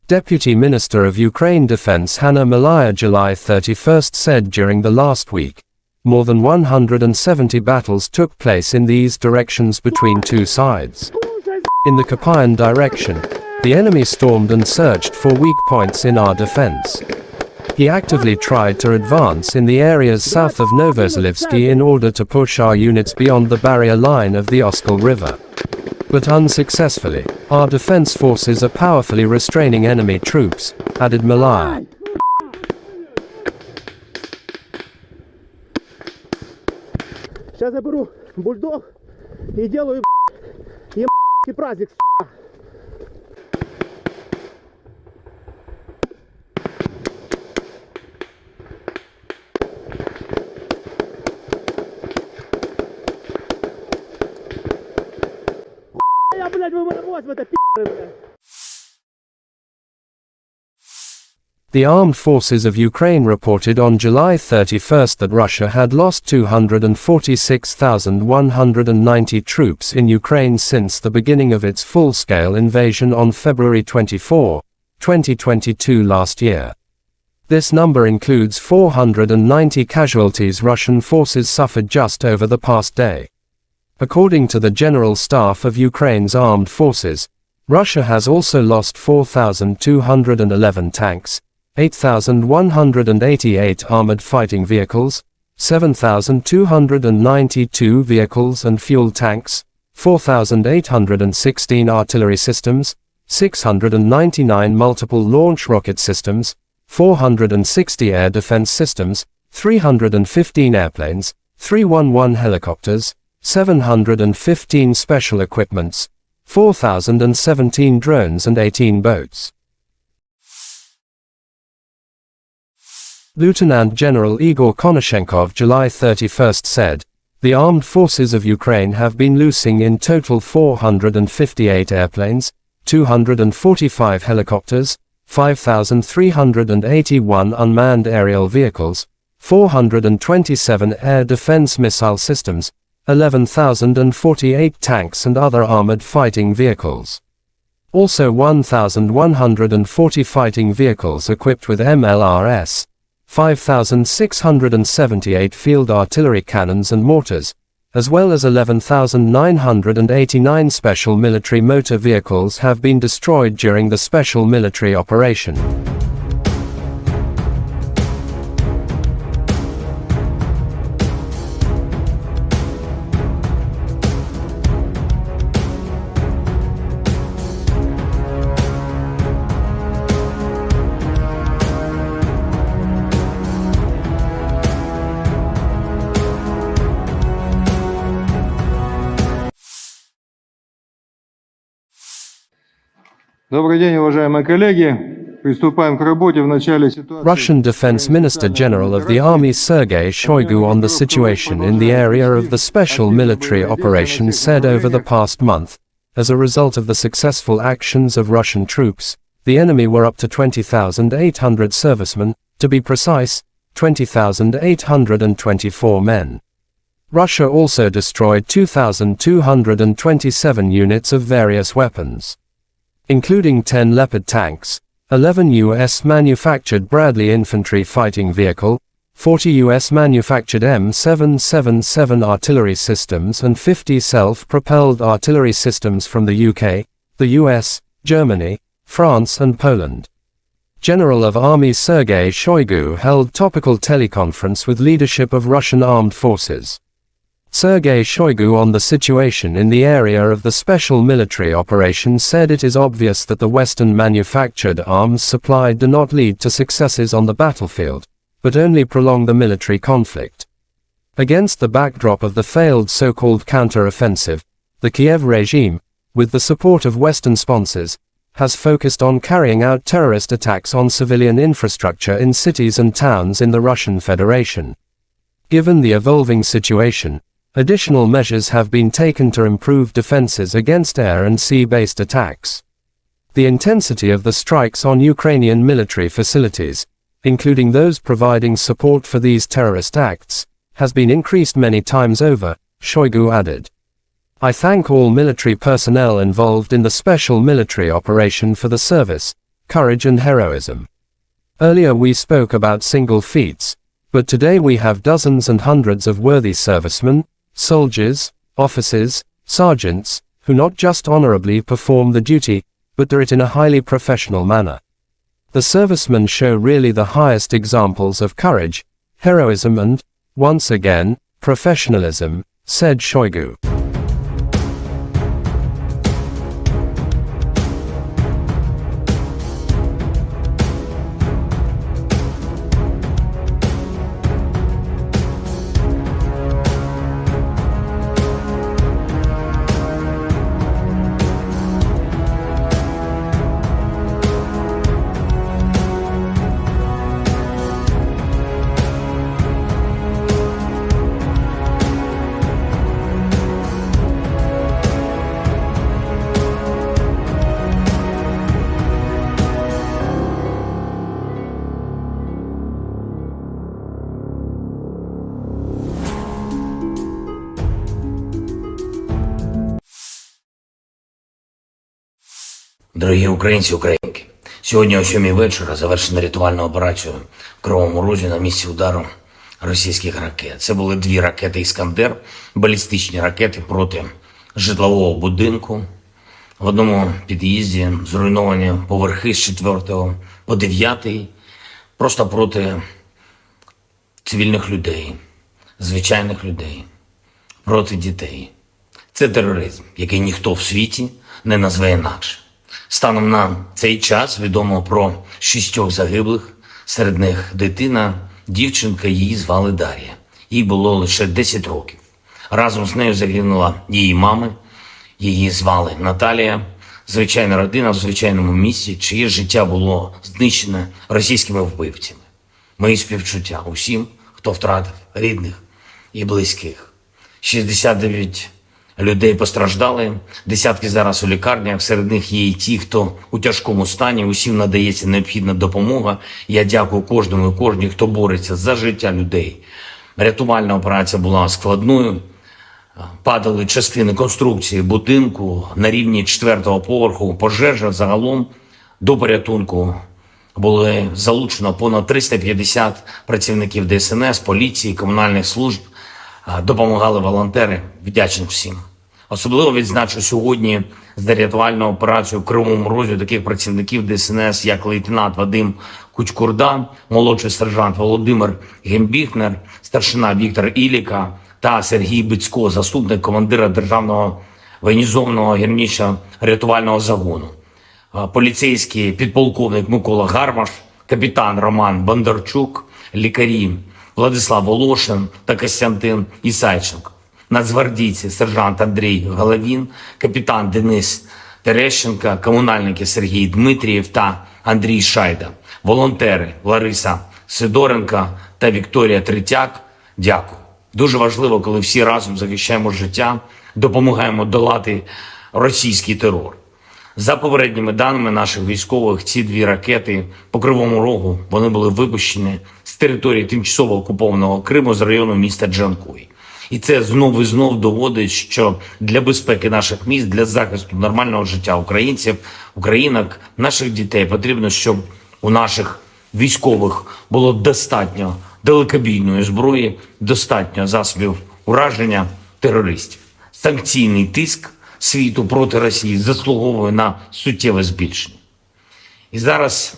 Deputy Minister of Ukraine Defense Hanna Maliar July 31st said during the last week, more than 170 battles took place in these directions between 2 sides. In the Kupyan direction, the enemy stormed and searched for weak points in our defense. He actively tried to advance in the areas south of Novozalivsky in order to push our units beyond the barrier line of the Oskol River. But unsuccessfully, our defense forces are powerfully restraining enemy troops, added Maliar. Сейчас я беру бульдог и делаю праздник. The armed forces of Ukraine reported on July 31 that Russia had lost 246,190 troops in Ukraine since the beginning of its full-scale invasion on February 24, 2022 last year. This number includes 490 casualties Russian forces suffered just over the past day. According to the General Staff of Ukraine's armed forces, Russia has also lost 4,211 tanks, 8,188 armored fighting vehicles, 7,292 vehicles and fuel tanks, 4,816 artillery systems, 699 multiple launch rocket systems, 460 air defense systems, 315 airplanes, 311 helicopters, 715 special equipments, 4,017 drones and 18 boats. Lieutenant General Igor Konashenkov July 31 said, "The armed forces of Ukraine have been losing in total 458 airplanes, 245 helicopters, 5,381 unmanned aerial vehicles, 427 air defense missile systems, 11,048 tanks and other armored fighting vehicles. Also 1,140 fighting vehicles equipped with MLRS, 5,678 field artillery cannons and mortars, as well as 11,989 special military motor vehicles have been destroyed during the special military operation." Добрый день, уважаемые коллеги. Приступаем к работе в начале ситуации. Russian Defense Minister General of the Army Sergei Shoigu on the situation in the area of the special military operation said over the past month, as a result of the successful actions of Russian troops, the enemy were up to 20,800 servicemen, to be precise, 20,824 men. Russia also destroyed 2,227 units of various weapons, including 10 Leopard tanks, 11 U.S.-manufactured Bradley infantry fighting vehicle, 40 U.S.-manufactured M777 artillery systems and 50 self-propelled artillery systems from the UK, the US, Germany, France and Poland. General of Army Sergei Shoigu held topical teleconference with leadership of Russian armed forces. Sergei Shoigu on the situation in the area of the special military operation said it is obvious that the Western-manufactured arms supplied do not lead to successes on the battlefield, but only prolong the military conflict. Against the backdrop of the failed so-called counter-offensive, the Kiev regime, with the support of Western sponsors, has focused on carrying out terrorist attacks on civilian infrastructure in cities and towns in the Russian Federation. Given the evolving situation, additional measures have been taken to improve defenses against air and sea-based attacks. The intensity of the strikes on Ukrainian military facilities, including those providing support for these terrorist acts, has been increased many times over, Shoigu added. "I thank all military personnel involved in the special military operation for the service, courage and heroism. Earlier we spoke about single feats, but today we have dozens and hundreds of worthy servicemen, soldiers, officers, sergeants, who not just honorably perform the duty, but do it in a highly professional manner. The servicemen show really the highest examples of courage, heroism and, once again, professionalism," said Shoigu. Дорогі українці, українки, сьогодні о 7 вечора завершена рятувальна операція в Кривому Розі на місці удару російських ракет. Це були 2 ракети «Іскандер», балістичні ракети проти житлового будинку. В одному під'їзді зруйновані поверхи з 4 по 9, просто проти цивільних людей, звичайних людей, проти дітей. Це тероризм, який ніхто в світі не назве інакше. Станом на цей час відомо про 6 загиблих, серед них дитина, дівчинка, її звали Дар'я. Їй було лише 10 років. Разом з нею загинула її мама, її звали Наталія. Звичайна родина в звичайному місці, чиє життя було знищене російськими вбивцями. Мої співчуття усім, хто втратив рідних і близьких. 69 людей постраждали, десятки зараз у лікарнях, серед них є і ті, хто у тяжкому стані, усім надається необхідна допомога. Я дякую кожному і кожній, хто бореться за життя людей. Рятувальна операція була складною. Падали частини конструкції будинку на рівні 4-го поверху. Пожежа загалом до порятунку були залучено понад 350 працівників ДСНС, поліції, комунальних служб. Допомагали волонтери. Вдячний всім. Особливо відзначу сьогодні за рятувальну операцію в Кривому Розі таких працівників ДСНС, як лейтенант Вадим Кучкурда, молодший сержант Володимир Гембіхнер, старшина Віктор Іліка та Сергій Бицько, заступник командира Державного воєнізованого гірничо-рятувального загону, поліцейський підполковник Микола Гармаш, капітан Роман Бондарчук, лікарі Владислав Волошин та Костянтин Ісайченко, нацгвардійці сержант Андрій Головін, капітан Денис Терещенко, комунальники Сергій Дмитрієв та Андрій Шайда, волонтери Лариса Сидоренко та Вікторія Третяк. Дякую. Дуже важливо, коли всі разом захищаємо життя, допомагаємо долати російський терор. За попередніми даними наших військових, ці 2 ракети по Кривому Рогу, вони були випущені з території тимчасово окупованого Криму з району міста Джанкой. І це знов і знов доводить, що для безпеки наших міст, для захисту нормального життя українців, українок, наших дітей потрібно, щоб у наших військових було достатньо далекобійної зброї, достатньо засобів ураження терористів. Санкційний тиск світу проти Росії заслуговує на суттєве збільшення. І зараз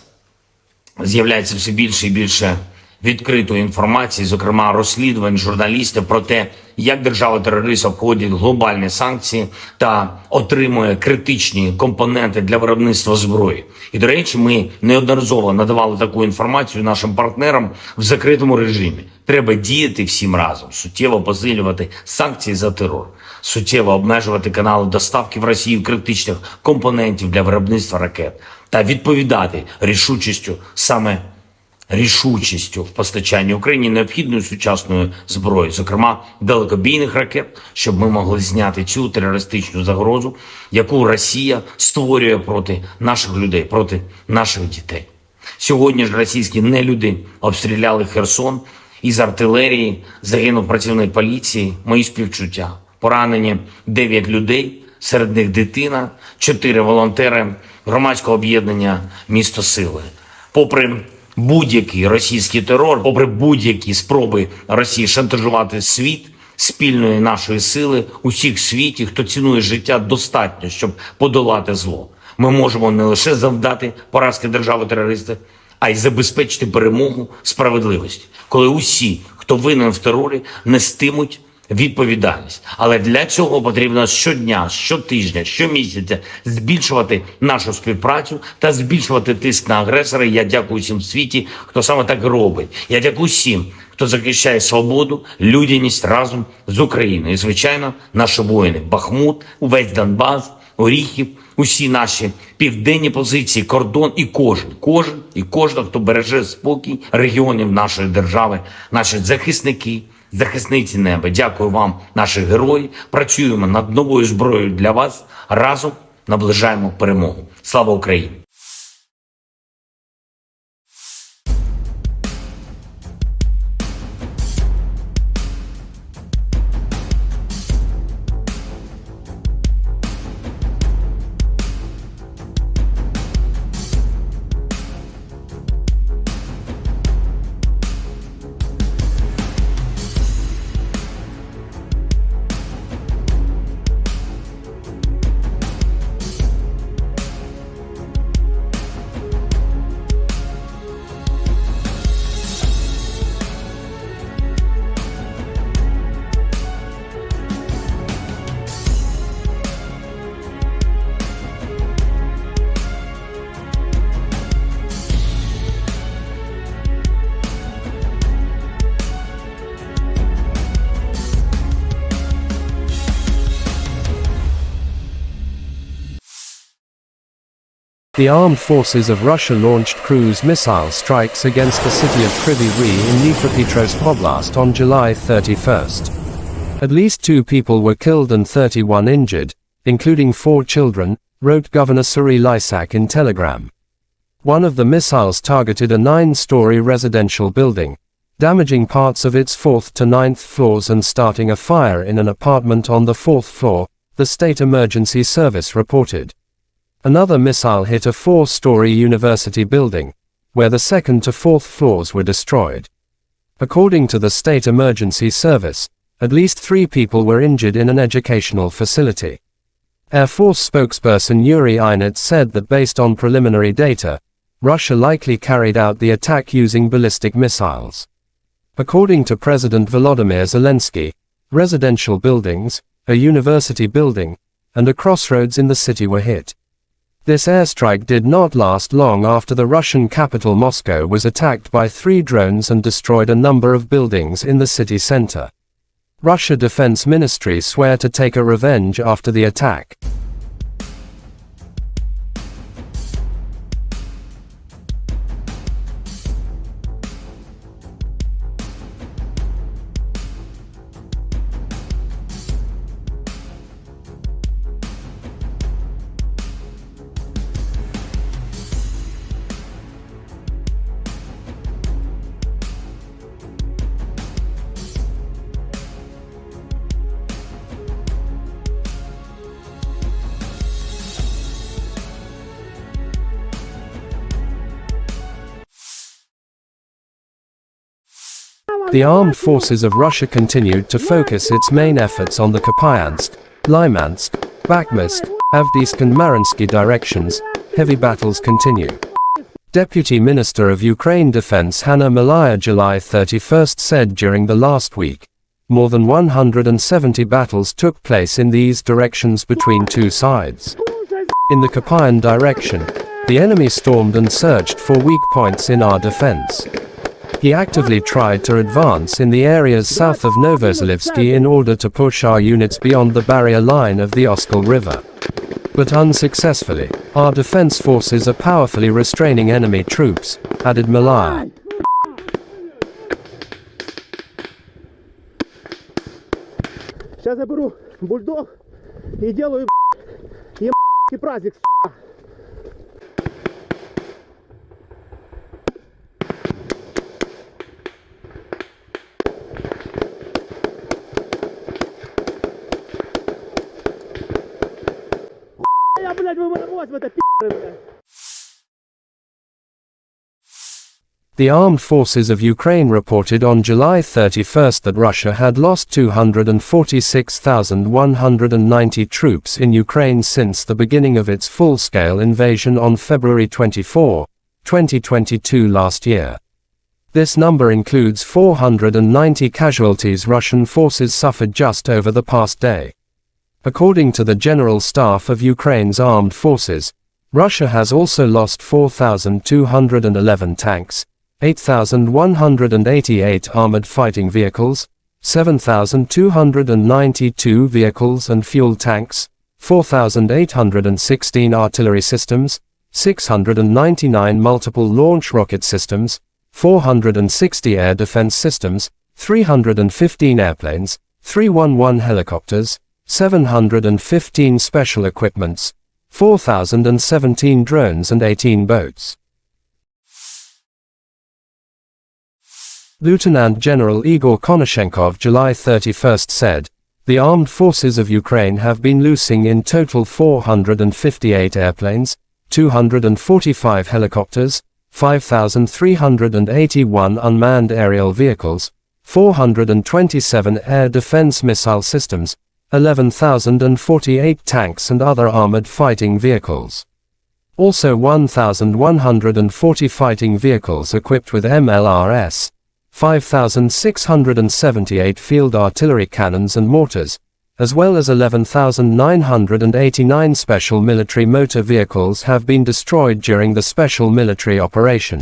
з'являється все більше і більше відкритої інформації, зокрема розслідувань журналістів про те, як держава-терорист обходить глобальні санкції та отримує критичні компоненти для виробництва зброї. І, до речі, ми неодноразово надавали таку інформацію нашим партнерам в закритому режимі. Треба діяти всім разом, суттєво посилювати санкції за терор, суттєво обмежувати канали доставки в Росію критичних компонентів для виробництва ракет та відповідати рішучістю в постачанні Україні необхідної сучасної зброї, зокрема далекобійних ракет, щоб ми могли зняти цю терористичну загрозу, яку Росія створює проти наших людей, проти наших дітей. Сьогодні ж російські нелюди обстріляли Херсон, із артилерії загинув працівник поліції, мої співчуття. Поранені 9 людей, серед них дитина, 4 волонтери громадського об'єднання «Місто Сили». Попри будь-який російський терор, попри будь-які спроби Росії шантажувати світ, спільної нашої сили, усіх в світі, хто цінує життя, достатньо, щоб подолати зло. Ми можемо не лише завдати поразки держави-терориста, а й забезпечити перемогу справедливості, коли усі, хто винен в терорі, нестимуть відповідальність. Але для цього потрібно щодня, щотижня, щомісяця збільшувати нашу співпрацю та збільшувати тиск на агресора. Я дякую всім в світі, хто саме так робить. Я дякую всім, хто захищає свободу, людяність разом з Україною. І, звичайно, наші воїни. Бахмут, увесь Донбас, Оріхів, усі наші південні позиції, кордон і кожен, хто береже спокій регіонів нашої держави, наші захисники, захисниці неба. Дякую вам, наші герої. Працюємо над новою зброєю для вас. Разом наближаємо перемогу. Слава Україні! The armed forces of Russia launched cruise missile strikes against the city of Kryvyi Rih in Dnipropetrovsk Oblast on July 31st. At least 2 people were killed and 31 injured, including 4 children, wrote Governor Serhiy Lysak in Telegram. One of the missiles targeted a 9-story residential building, damaging parts of its 4th to 9th floors and starting a fire in an apartment on the 4th floor, the State Emergency Service reported. Another missile hit a 4-story university building, where the 2nd to 4th floors were destroyed. According to the State Emergency Service, at least 3 people were injured in an educational facility. Air Force spokesperson Yuri Inet said that based on preliminary data, Russia likely carried out the attack using ballistic missiles. According to President Volodymyr Zelensky, residential buildings, a university building, and a crossroads in the city were hit. This airstrike did not last long after the Russian capital Moscow was attacked by 3 drones and destroyed a number of buildings in the city center. Russia Defense Ministry swear to take a revenge after the attack. The armed forces of Russia continued to focus its main efforts on the Kupyansk, Lymansk, Bakhmutsk, Avdiivka and Mariinsky directions. Heavy battles continue. Deputy Minister of Ukraine Defense Hanna Malaya July 31st said during the last week, more than 170 battles took place in these directions between 2 sides. In the Kupyan direction, the enemy stormed and searched for weak points in our defense. He actively tried to advance in the areas south of Novozelensky in order to push our units beyond the barrier line of the Oskol River. But unsuccessfully, our defense forces are powerfully restraining enemy troops, added Malaya. Сейчас я беру бульдог и делаю праздник. The armed forces of Ukraine reported on July 31st that Russia had lost 246,190 troops in Ukraine since the beginning of its full-scale invasion on February 24, 2022 last year. This number includes 490 casualties Russian forces suffered just over the past day. According to the General Staff of Ukraine's armed forces, Russia has also lost 4,211 tanks, 8,188 armored fighting vehicles, 7,292 vehicles and fuel tanks, 4,816 artillery systems, 699 multiple launch rocket systems, 460 air defense systems, 315 airplanes, 311 helicopters, 715 special equipments, 4,017 drones and 18 boats. Lieutenant General Igor Konashenkov July 31st said, the armed forces of Ukraine have been losing in total 458 airplanes, 245 helicopters, 5,381 unmanned aerial vehicles, 427 air defense missile systems, 11,048 tanks and other armored fighting vehicles. Also 1,140 fighting vehicles equipped with MLRS, 5,678 field artillery cannons and mortars, as well as 11,989 special military motor vehicles have been destroyed during the special military operation.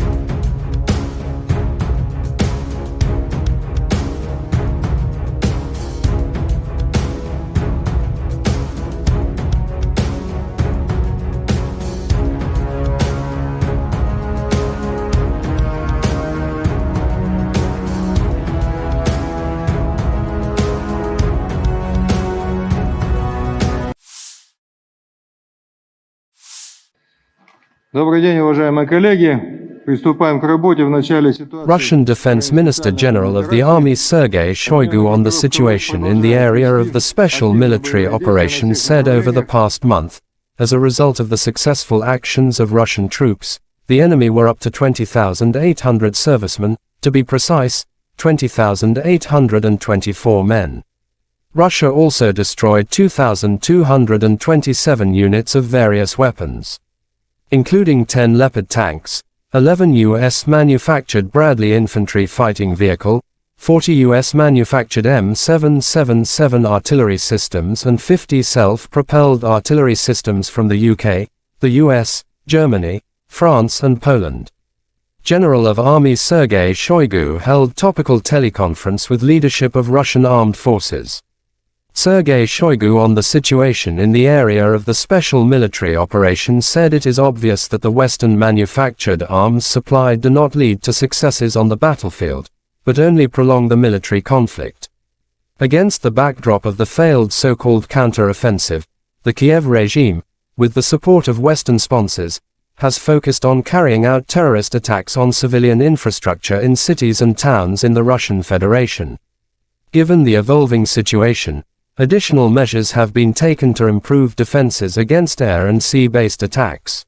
Добрый день, уважаемые коллеги. Приступаем к работе в начале ситуации. Russian Defense Minister General of the Army Sergei Shoigu on the situation in the area of the special military operation said over the past month, as a result of the successful actions of Russian troops, the enemy were up to 20,800 servicemen, to be precise, 20,824 men. Russia also destroyed 2,227 units of various weapons, including 10 Leopard tanks, 11 U.S.-manufactured Bradley infantry fighting vehicle, 40 U.S.-manufactured M777 artillery systems and 50 self-propelled artillery systems from the UK, the US, Germany, France and Poland. General of Army Sergei Shoigu held topical teleconference with leadership of Russian armed forces. Sergei Shoigu on the situation in the area of the special military operation said it is obvious that the Western-manufactured arms supplied do not lead to successes on the battlefield, but only prolong the military conflict. Against the backdrop of the failed so-called counter-offensive, the Kiev regime, with the support of Western sponsors, has focused on carrying out terrorist attacks on civilian infrastructure in cities and towns in the Russian Federation. Given the evolving situation, additional measures have been taken to improve defenses against air and sea-based attacks.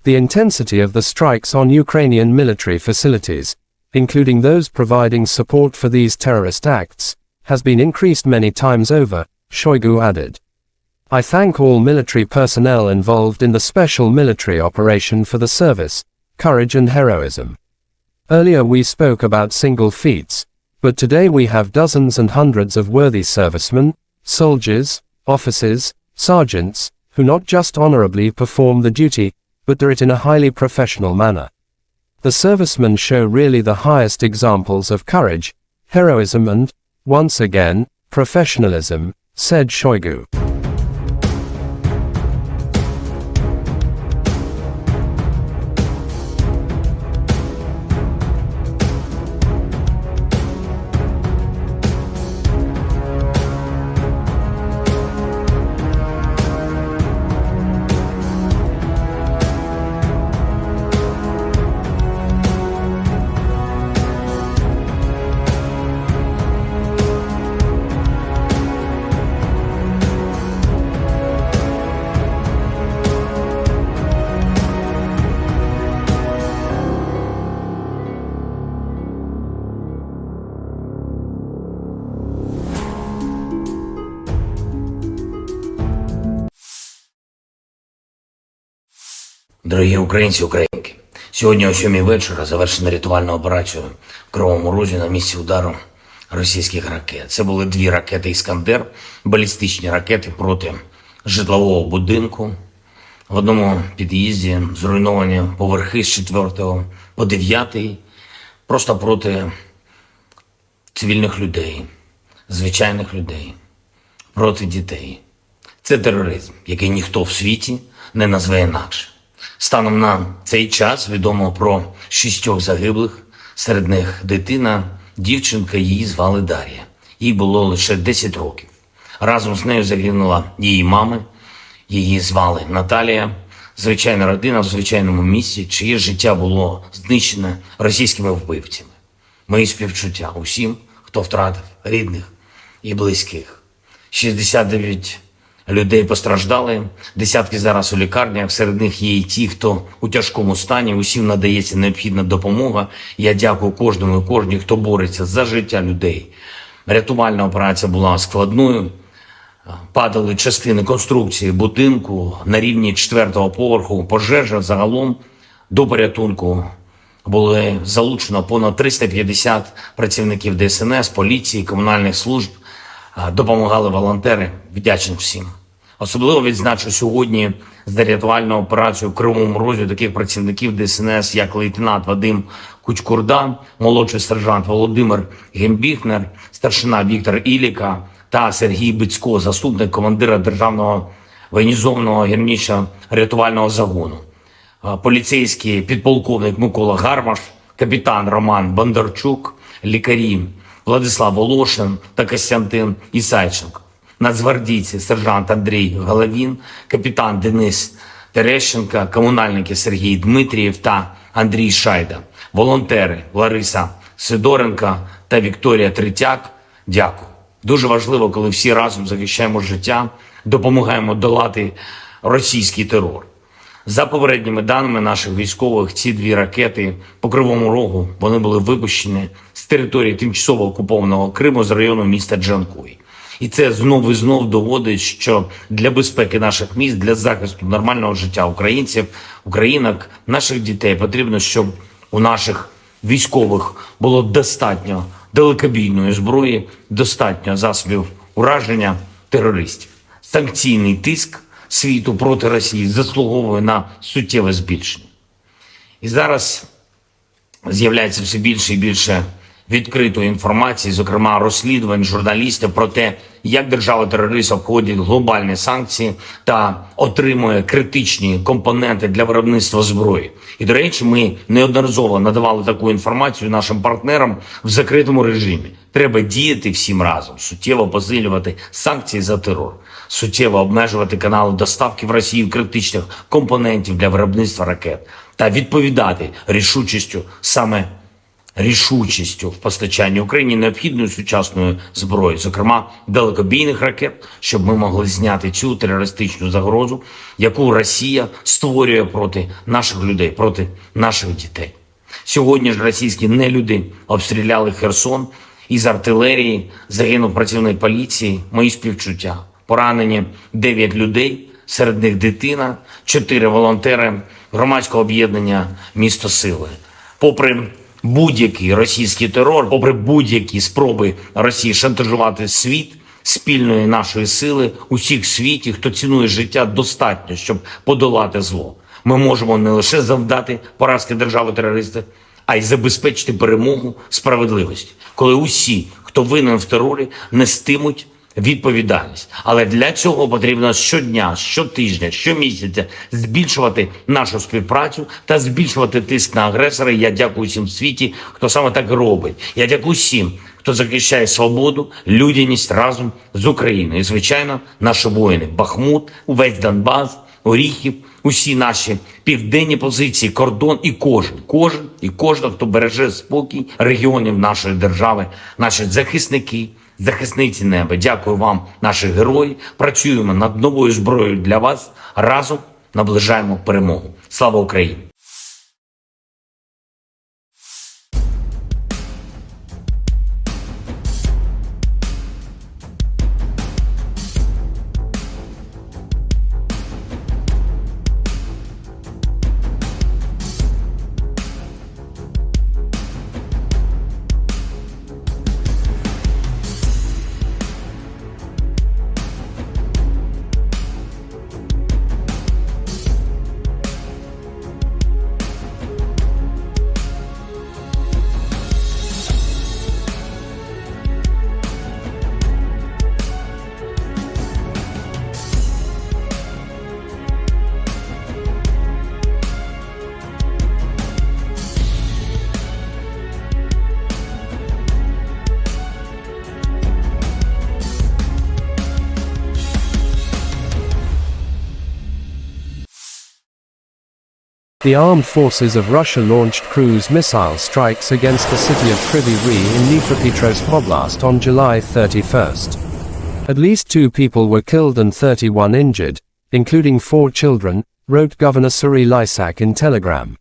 The intensity of the strikes on Ukrainian military facilities, including those providing support for these terrorist acts, has been increased many times over, Shoigu added. I thank all military personnel involved in the special military operation for the service, courage and heroism. Earlier we spoke about single feats, but today we have dozens and hundreds of worthy servicemen, soldiers, officers, sergeants, who not just honorably perform the duty, but do it in a highly professional manner. The servicemen show really the highest examples of courage, heroism and, once again, professionalism, said Shoigu. Дорогі українці, українки, сьогодні о 7 вечора завершена рятувальна операція в Кривому Розі на місці удару російських ракет. Це були 2 ракети «Іскандер», балістичні ракети проти житлового будинку. В одному під'їзді зруйновані поверхи з 4 по 9, просто проти цивільних людей, звичайних людей, проти дітей. Це тероризм, який ніхто в світі не назве інакше. Станом на цей час відомо про 6 загиблих, серед них дитина, дівчинка, її звали Дар'я. Їй було лише 10 років. Разом з нею загинула її мама, її звали Наталія. Звичайна родина в звичайному місці, чиє життя було знищене російськими вбивцями. Мої співчуття усім, хто втратив рідних і близьких. 69 людей постраждали, десятки зараз у лікарнях, серед них є і ті, хто у тяжкому стані, усім надається необхідна допомога. Я дякую кожному і кожній, хто бореться за життя людей. Рятувальна операція була складною, падали частини конструкції будинку на рівні 4-го поверху, пожежа загалом до порятунку. Були залучено понад 350 працівників ДСНС, поліції, комунальних служб. Допомагали волонтери, вдячний всім. Особливо відзначу сьогодні за рятувальну операцію в Кривому Розі таких працівників ДСНС, як лейтенант Вадим Кучкурда, молодший сержант Володимир Гембіхнер, старшина Віктор Іліка та Сергій Бицько, заступник командира Державного воєнізованого гірничо-рятувального загону, поліцейський підполковник Микола Гармаш, капітан Роман Бондарчук, лікарі Владислав Волошин та Костянтин Ісайченко, нацгвардійці сержант Андрій Головін, капітан Денис Терещенка, комунальники Сергій Дмитрієв та Андрій Шайда, волонтери Лариса Сидоренка та Вікторія Третяк. Дякую. Дуже важливо, коли всі разом захищаємо життя, допомагаємо долати російський терор. За попередніми даними наших військових, ці дві ракети по Кривому Рогу, вони були випущені з території тимчасово окупованого Криму з району міста Джанкой. І це знов і знов доводить, що для безпеки наших міст, для захисту нормального життя українців, українок, наших дітей потрібно, щоб у наших військових було достатньо далекобійної зброї, достатньо засобів ураження терористів. Санкційний тиск світу проти Росії заслуговує на суттєве збільшення. І зараз з'являється все більше і більше відкритої інформації, зокрема розслідувань журналістів про те, як держава-терорист обходить глобальні санкції та отримує критичні компоненти для виробництва зброї. І, до речі, ми неодноразово надавали таку інформацію нашим партнерам в закритому режимі. Треба діяти всім разом, суттєво посилювати санкції за терор, суттєво обмежувати канали доставки в Росію критичних компонентів для виробництва ракет та відповідати рішучістю в постачанні Україні необхідної сучасної зброї, зокрема далекобійних ракет, щоб ми могли зняти цю терористичну загрозу, яку Росія створює проти наших людей, проти наших дітей. Сьогодні ж російські нелюди обстріляли Херсон, із артилерії загинув працівник поліції, мої співчуття. Поранені 9 людей, серед них дитина, 4 волонтери громадського об'єднання «Місто Сили». Попри будь-який російський терор, попри будь-які спроби Росії шантажувати світ, спільної нашої сили, усіх в світі, хто цінує життя, достатньо, щоб подолати зло. Ми можемо не лише завдати поразки держави-терориста, а й забезпечити перемогу справедливості, коли усі, хто винен в терорі, нестимуть відповідальність. Але для цього потрібно щодня, щотижня, щомісяця збільшувати нашу співпрацю та збільшувати тиск на агресора. Я дякую всім в світі, хто саме так робить. Я дякую всім, хто захищає свободу, людяність разом з Україною. І, звичайно, наші воїни. Бахмут, увесь Донбас, Оріхів, усі наші південні позиції, кордон і кожен, хто береже спокій регіонів нашої держави, наші захисники, захисниці неба. Дякую вам, наші герої. Працюємо над новою зброєю для вас. Разом наближаємо перемогу. Слава Україні! The armed forces of Russia launched cruise missile strikes against the city of Kryvyi Rih in Dnipropetrovsk Oblast on July 31st. At least 2 people were killed and 31 injured, including 4 children, wrote Governor Kryvyi Rih in Telegram.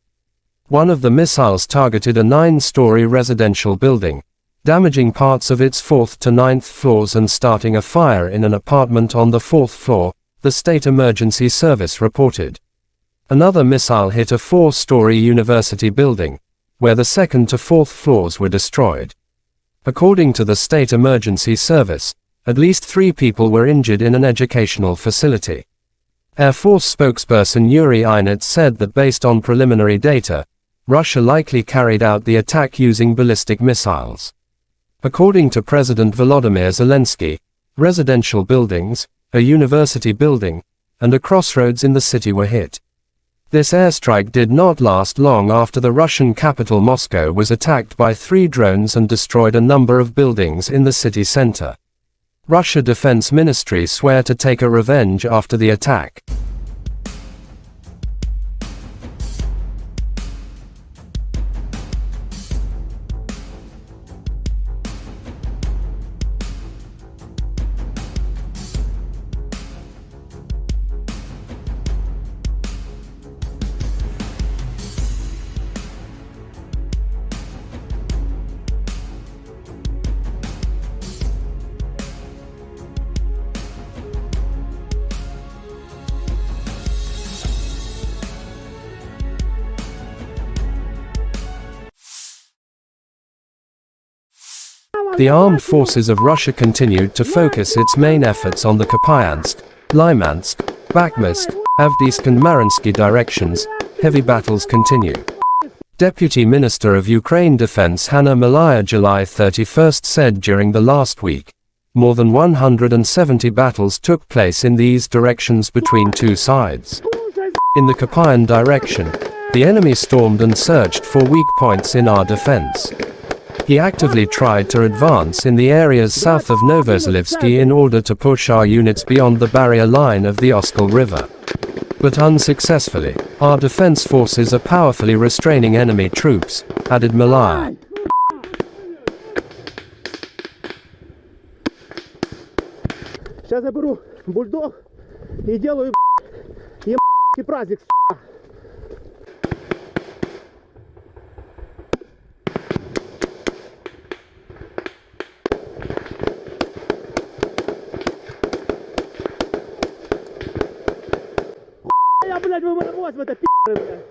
One of the missiles targeted a 9-story residential building, damaging parts of its 4th to 9th floors and starting a fire in an apartment on the 4th floor, the State Emergency Service reported. Another missile hit a 4-story university building, where the 2nd to 4th floors were destroyed. According to the State Emergency Service, at least 3 people were injured in an educational facility. Air Force spokesperson Yuri Inets said that based on preliminary data, Russia likely carried out the attack using ballistic missiles. According to President Volodymyr Zelensky, residential buildings, a university building, and a crossroads in the city were hit. This airstrike did not last long after the Russian capital Moscow was attacked by 3 drones and destroyed a number of buildings in the city center. Russia Defense Ministry swear to take a revenge after the attack. The armed forces of Russia continued to focus its main efforts on the Kupyansk, Lymansk, Bakhmut, Avdiivka and Mariinsky directions. Heavy battles continue. Deputy Minister of Ukraine Defense Hanna Malaya July 31 said during the last week, more than 170 battles took place in these directions between two sides. In the Kupyan direction, the enemy stormed and searched for weak points in our defense. He actively tried to advance in the areas south of Novozalivsky in order to push our units beyond the barrier line of the Oskol River. But unsuccessfully, our defense forces are powerfully restraining enemy troops, added Malaya. Сейчас я беру бульдог и делаю праздник. Я, блядь, выморозь в это блядь.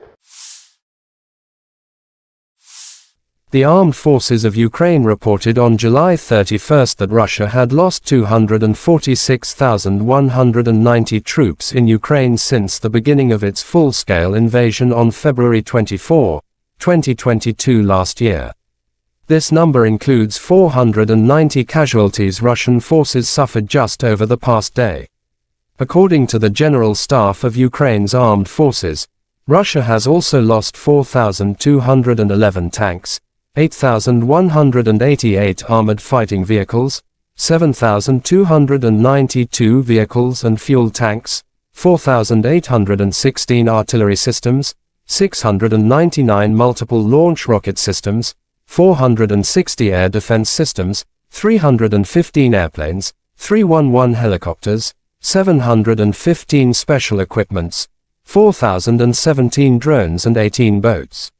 The armed forces of Ukraine reported on July 31 that Russia had lost 246,190 troops in Ukraine since the beginning of its full-scale invasion on February 24, 2022 last year. This number includes 490 casualties Russian forces suffered just over the past day. According to the General Staff of Ukraine's armed forces, Russia has also lost 4,211 tanks, 8,188 armored fighting vehicles, 7,292 vehicles and fuel tanks, 4,816 artillery systems, 699 multiple launch rocket systems, 460 air defense systems, 315 airplanes, 311 helicopters, 715 special equipments, 4,017 drones and 18 boats.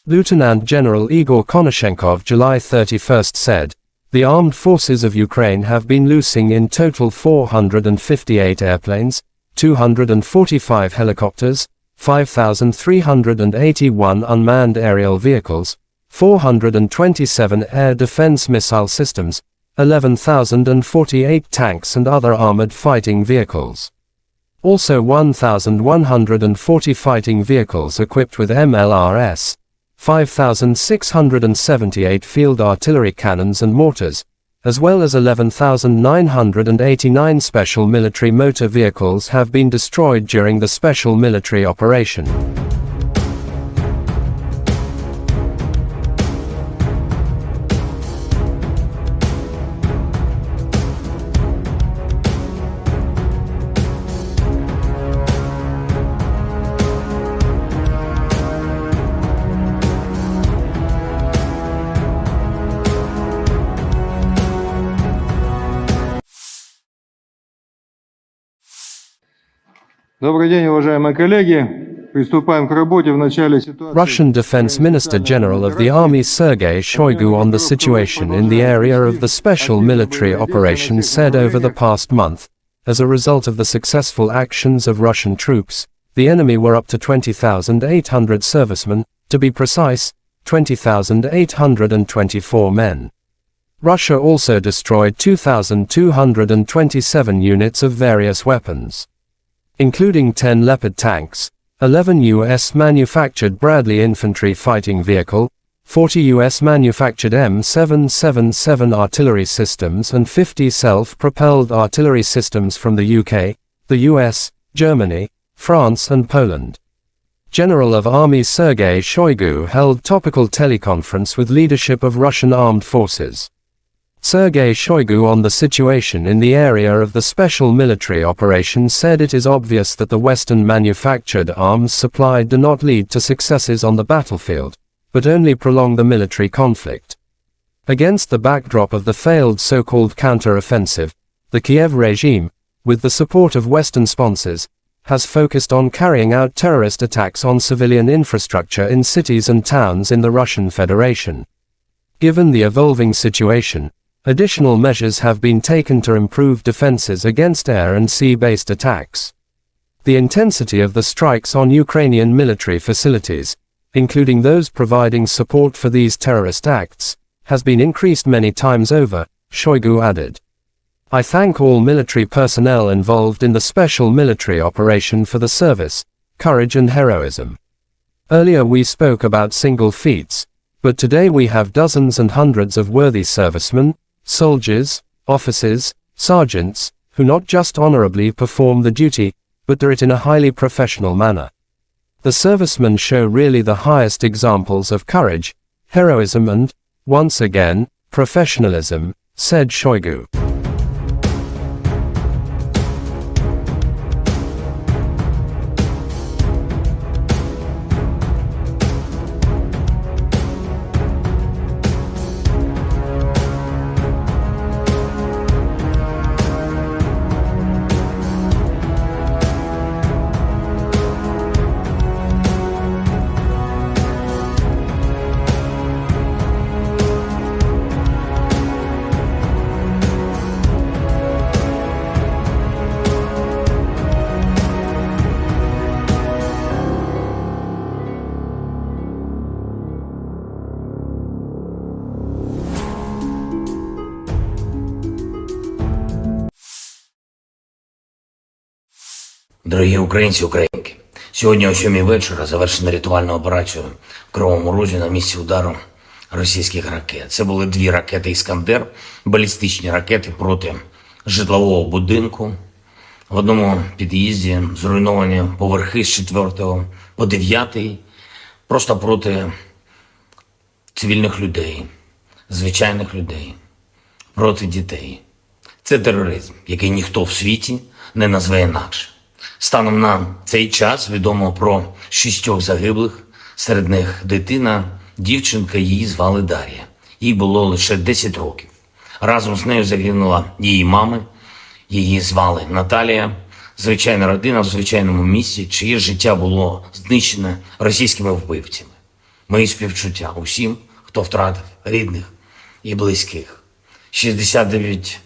Lieutenant General Igor Konashenkov July 31 said, the armed forces of Ukraine have been losing in total 458 airplanes, 245 helicopters, 5,381 unmanned aerial vehicles, 427 air defense missile systems, 11,048 tanks and other armored fighting vehicles. Also 1,140 fighting vehicles equipped with MLRS, 5,678 field artillery cannons and mortars, as well as 11,989 special military motor vehicles have been destroyed during the special military operation. Добрый день, уважаемые коллеги. Приступаем к работе в начале ситуации. Russian Defense Minister General of the Army Sergei Shoigu on the situation in the area of the special military operation said over the past month, as a result of the successful actions of Russian troops, the enemy were up to 20,800 servicemen, to be precise, 20,824 men. Russia also destroyed 2,227 units of various weapons, including 10 Leopard tanks, 11 U.S.-manufactured Bradley infantry fighting vehicle, 40 U.S.-manufactured M777 artillery systems and 50 self-propelled artillery systems from the UK, the US, Germany, France and Poland. General of Army Sergei Shoigu held topical teleconference with leadership of Russian armed forces. Sergei Shoigu on the situation in the area of the special military operation said it is obvious that the Western-manufactured arms supplied do not lead to successes on the battlefield, but only prolong the military conflict. Against the backdrop of the failed so-called counter-offensive, the Kiev regime, with the support of Western sponsors, has focused on carrying out terrorist attacks on civilian infrastructure in cities and towns in the Russian Federation. Given the evolving situation, additional measures have been taken to improve defenses against air and sea-based attacks. The intensity of the strikes on Ukrainian military facilities, including those providing support for these terrorist acts, has been increased many times over, Shoigu added. I thank all military personnel involved in the special military operation for the service, courage and heroism. Earlier we spoke about single feats, but today we have dozens and hundreds of worthy servicemen, soldiers, officers, sergeants, who not just honorably perform the duty, but do it in a highly professional manner. The servicemen show really the highest examples of courage, heroism and, once again, professionalism, said Shoigu. Дорогі українці, українки, сьогодні о 7 вечора завершена рятувальна операція в Кривому Розі на місці удару російських ракет. Це були 2 ракети «Іскандер», балістичні ракети проти житлового будинку. В одному під'їзді зруйновані поверхи з 4 по 9, просто проти цивільних людей, звичайних людей, проти дітей. Це тероризм, який ніхто в світі не назве інакше. Станом на цей час відомо про 6 загиблих, серед них дитина, дівчинка, її звали Дар'я. Їй було лише 10 років. Разом з нею загинула її мама, її звали Наталія. Звичайна родина в звичайному місті, чиє життя було знищене російськими вбивцями. Мої співчуття усім, хто втратив рідних і близьких. 69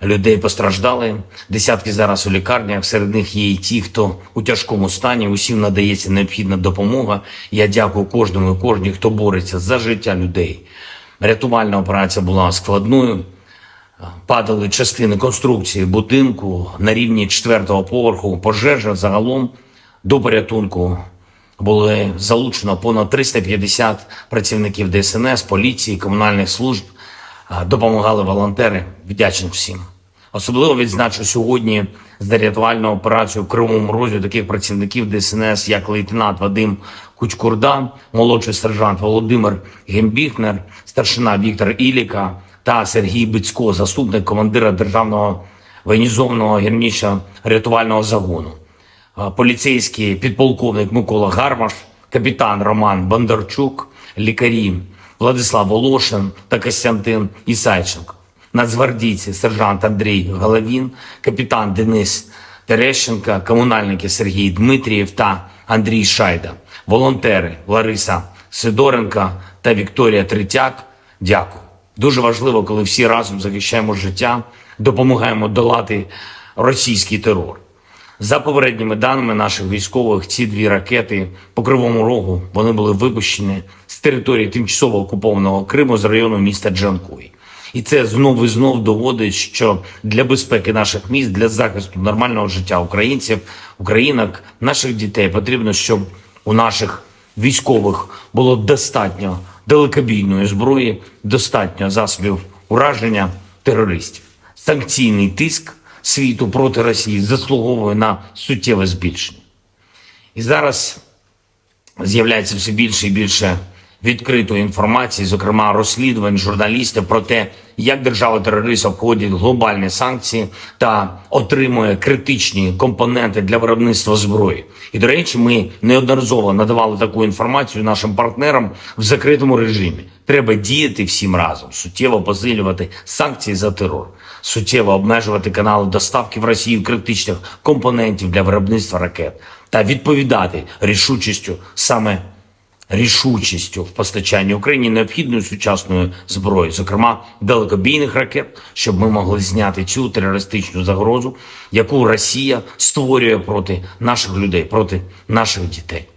людей постраждали, десятки зараз у лікарнях, серед них є і ті, хто у тяжкому стані, усім надається необхідна допомога. Я дякую кожному і кожній, хто бореться за життя людей. Рятувальна операція була складною, падали частини конструкції будинку на рівні 4-го поверху, пожежа загалом до порятунку. Були залучено понад 350 працівників ДСНС, поліції, комунальних служб, допомагали волонтери, вдячний всім. Особливо відзначу сьогодні за рятувальну операцію в Кривому Розі таких працівників ДСНС, як лейтенант Вадим Кучкурда, молодший сержант Володимир Гембіхнер, старшина Віктор Іліка та Сергій Бицько, заступник командира Державного воєнізованого гірничо-рятувального загону, поліцейський підполковник Микола Гармаш, капітан Роман Бондарчук, лікарі Владислав Волошин та Костянтин Ісайченко, нацгвардійці сержант Андрій Головін, капітан Денис Терещенко, комунальники Сергій Дмитрієв та Андрій Шайда, волонтери Лариса Сидоренко та Вікторія Третяк. Дякую. Дуже важливо, коли всі разом захищаємо життя, допомагаємо долати російський терор. За попередніми даними наших військових, ці 2 ракети по Кривому Рогу, вони були випущені з території тимчасово окупованого Криму з району міста Джанкой. І це знов і знов доводить, що для безпеки наших міст, для захисту нормального життя українців, українок, наших дітей потрібно, щоб у наших військових було достатньо далекобійної зброї, достатньо засобів ураження терористів. Санкційний тиск світу проти Росії заслуговує на суттєве збільшення. І зараз з'являється все більше і більше відкритої інформації, зокрема розслідувань журналістів про те, як держава-терорист обходить глобальні санкції та отримує критичні компоненти для виробництва зброї. І, до речі, ми неодноразово надавали таку інформацію нашим партнерам в закритому режимі. Треба діяти всім разом, суттєво посилювати санкції за терор, суттєво обмежувати канали доставки в Росію критичних компонентів для виробництва ракет та відповідати рішучістю в постачанні Україні необхідної сучасної зброї, зокрема далекобійних ракет, щоб ми могли зняти цю терористичну загрозу, яку Росія створює проти наших людей, проти наших дітей.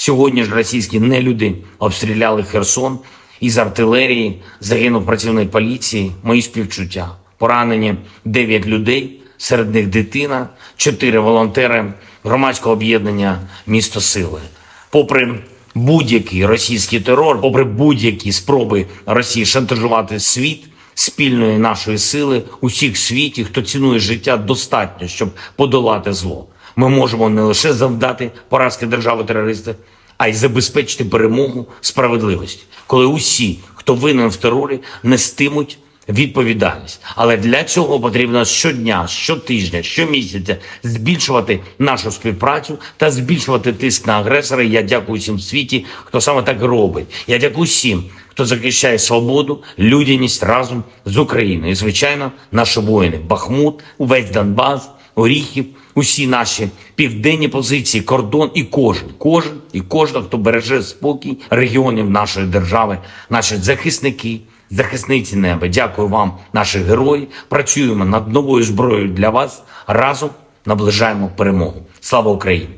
Сьогодні ж російські нелюди обстріляли Херсон із артилерії, загинув працівник поліції, мої співчуття. Поранені 9 людей, серед них дитина, 4 волонтери громадського об'єднання «Місто Сили». Попри будь-який російський терор, попри будь-які спроби Росії шантажувати світ, спільної нашої сили, усіх в світі, хто цінує життя, достатньо, щоб подолати зло. Ми можемо не лише завдати поразки держави-терориста, а й забезпечити перемогу справедливості, коли усі, хто винен в терорі, нестимуть відповідальність. Але для цього потрібно щодня, щотижня, щомісяця збільшувати нашу співпрацю та збільшувати тиск на агресора. Я дякую всім в світі, хто саме так робить. Я дякую всім, хто захищає свободу, людяність разом з Україною. І, звичайно, наші воїни. Бахмут, увесь Донбас, Оріхів, усі наші південні позиції, кордон і кожен, хто береже спокій регіонів нашої держави, наші захисники, захисниці неба. Дякую вам, наші герої. Працюємо над новою зброєю для вас. Разом наближаємо перемогу. Слава Україні!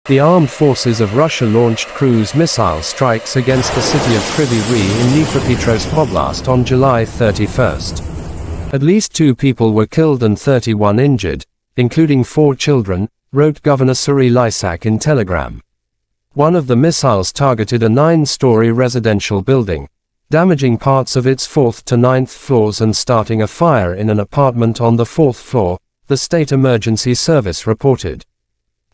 The armed forces of Russia launched cruise missile strikes against the city of Kryvyi Rih in Dnipropetrovsk Oblast on July 31st. At least 2 people were killed and 31 injured, including 4 children, wrote Governor Suri Lysak in Telegram. One of the missiles targeted a 9-story residential building, damaging parts of its 4th to 9th floors and starting a fire in an apartment on the 4th floor, the State Emergency Service reported.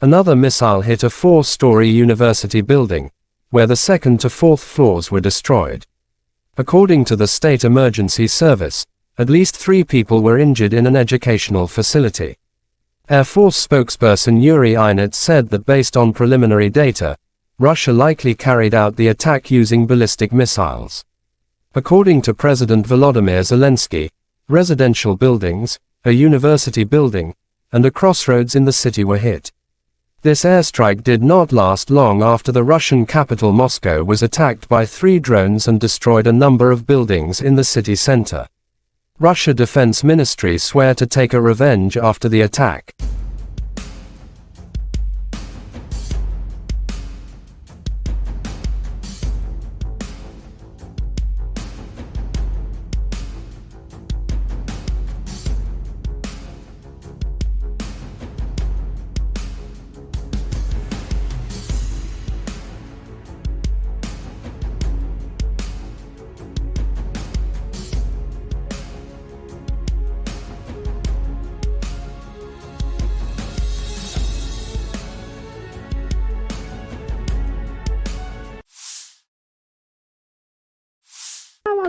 Another missile hit a 4-story university building, where the 2nd to 4th floors were destroyed. According to the State Emergency Service, at least 3 people were injured in an educational facility. Air Force spokesperson Yuri Inets said that based on preliminary data, Russia likely carried out the attack using ballistic missiles. According to President Volodymyr Zelensky, residential buildings, a university building, and a crossroads in the city were hit. This airstrike did not last long after the Russian capital Moscow was attacked by 3 drones and destroyed a number of buildings in the city center. Russia Defense Ministry swear to take a revenge after the attack.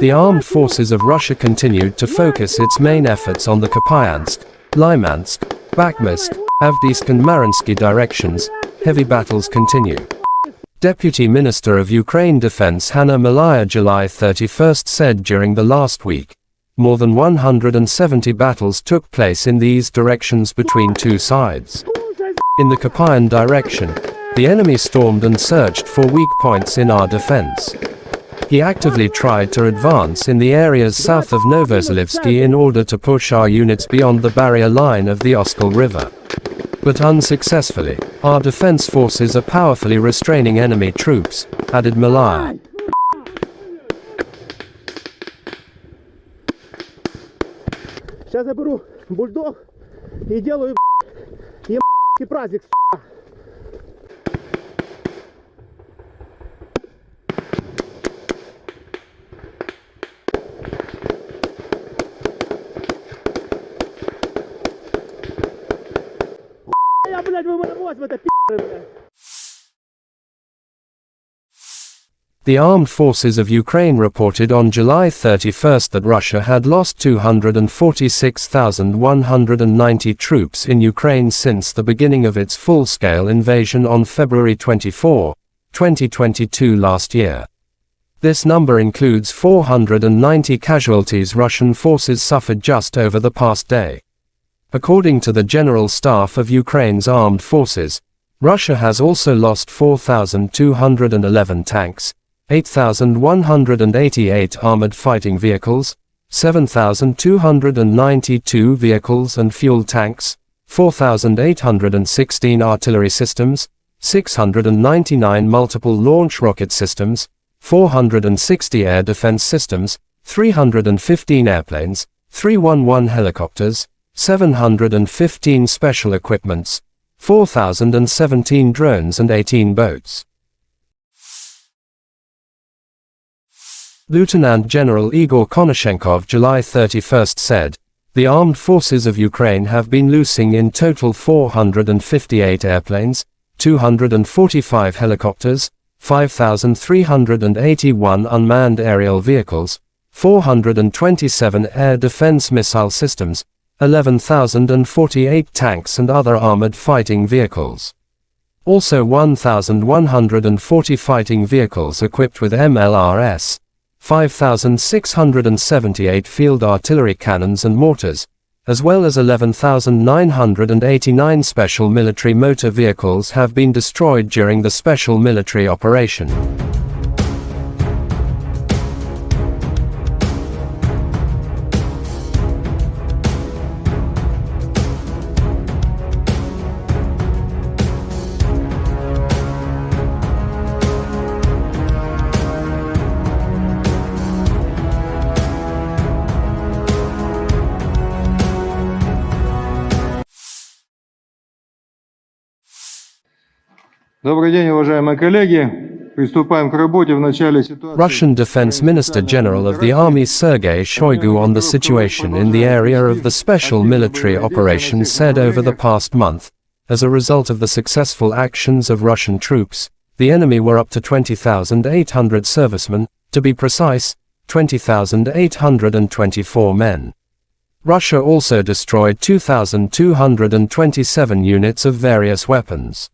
The armed forces of Russia continued to focus its main efforts on the Kupyansk, Lymansk, Bakhmutsk, Avdiivka and Mariinsky directions. Heavy battles continue. Deputy Minister of Ukraine Defense Hanna Maliar July 31st said during the last week, more than 170 battles took place in these directions between 2 sides. In the Kupyan direction, the enemy stormed and searched for weak points in our defense. He actively tried to advance in the areas south of Novozalivsky in order to push our units beyond the barrier line of the Oskol River. But unsuccessfully, our defense forces are powerfully restraining enemy troops, added Maliar. Сейчас я беру бульдог и делаю праздник. Брось в это, пи***ы, блядь. The armed forces of Ukraine reported on July 31 that Russia had lost 246,190 troops in Ukraine since the beginning of its full-scale invasion on February 24, 2022 last year. This number includes 490 casualties Russian forces suffered just over the past day. According to the General Staff of Ukraine's armed forces, Russia has also lost 4,211 tanks, 8,188 armored fighting vehicles, 7,292 vehicles and fuel tanks, 4,816 artillery systems, 699 multiple launch rocket systems, 460 air defense systems, 315 airplanes, 311 helicopters, 715 special equipments, 4,017 drones and 18 boats. Lieutenant General Igor Konashenkov July 31 said, "The armed forces of Ukraine have been losing in total 458 airplanes, 245 helicopters, 5,381 unmanned aerial vehicles, 427 air defense missile systems, 11,048 tanks and other armored fighting vehicles. Also 1,140 fighting vehicles equipped with MLRS, 5,678 field artillery cannons and mortars, as well as 11,989 special military motor vehicles have been destroyed during the special military operation." Добрый день, уважаемые коллеги. Приступаем к работе в начале ситуации. Russian Defense Minister General of the Army Sergei Shoigu on the situation in the area of the special military operation said over the past month, as a result of the successful actions of Russian troops, the enemy were up to 20,800 servicemen, to be precise, 20,824 men. Russia also destroyed 2,227 units of various weapons,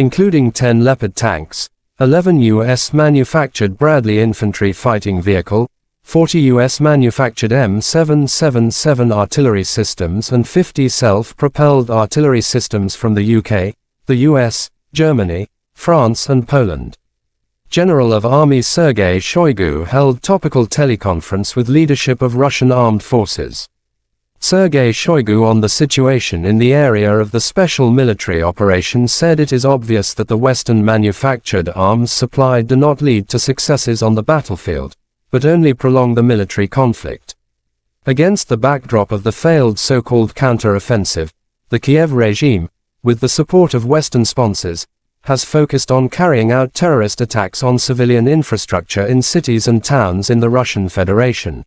including 10 Leopard tanks, 11 U.S.-manufactured Bradley infantry fighting vehicle, 40 U.S.-manufactured M777 artillery systems and 50 self-propelled artillery systems from the UK, the US, Germany, France and Poland. General of Army Sergei Shoigu held topical teleconference with leadership of Russian armed forces. Sergei Shoigu on the situation in the area of the special military operation said it is obvious that the Western-manufactured arms supply do not lead to successes on the battlefield, but only prolong the military conflict. Against the backdrop of the failed so-called counter-offensive, the Kiev regime, with the support of Western sponsors, has focused on carrying out terrorist attacks on civilian infrastructure in cities and towns in the Russian Federation.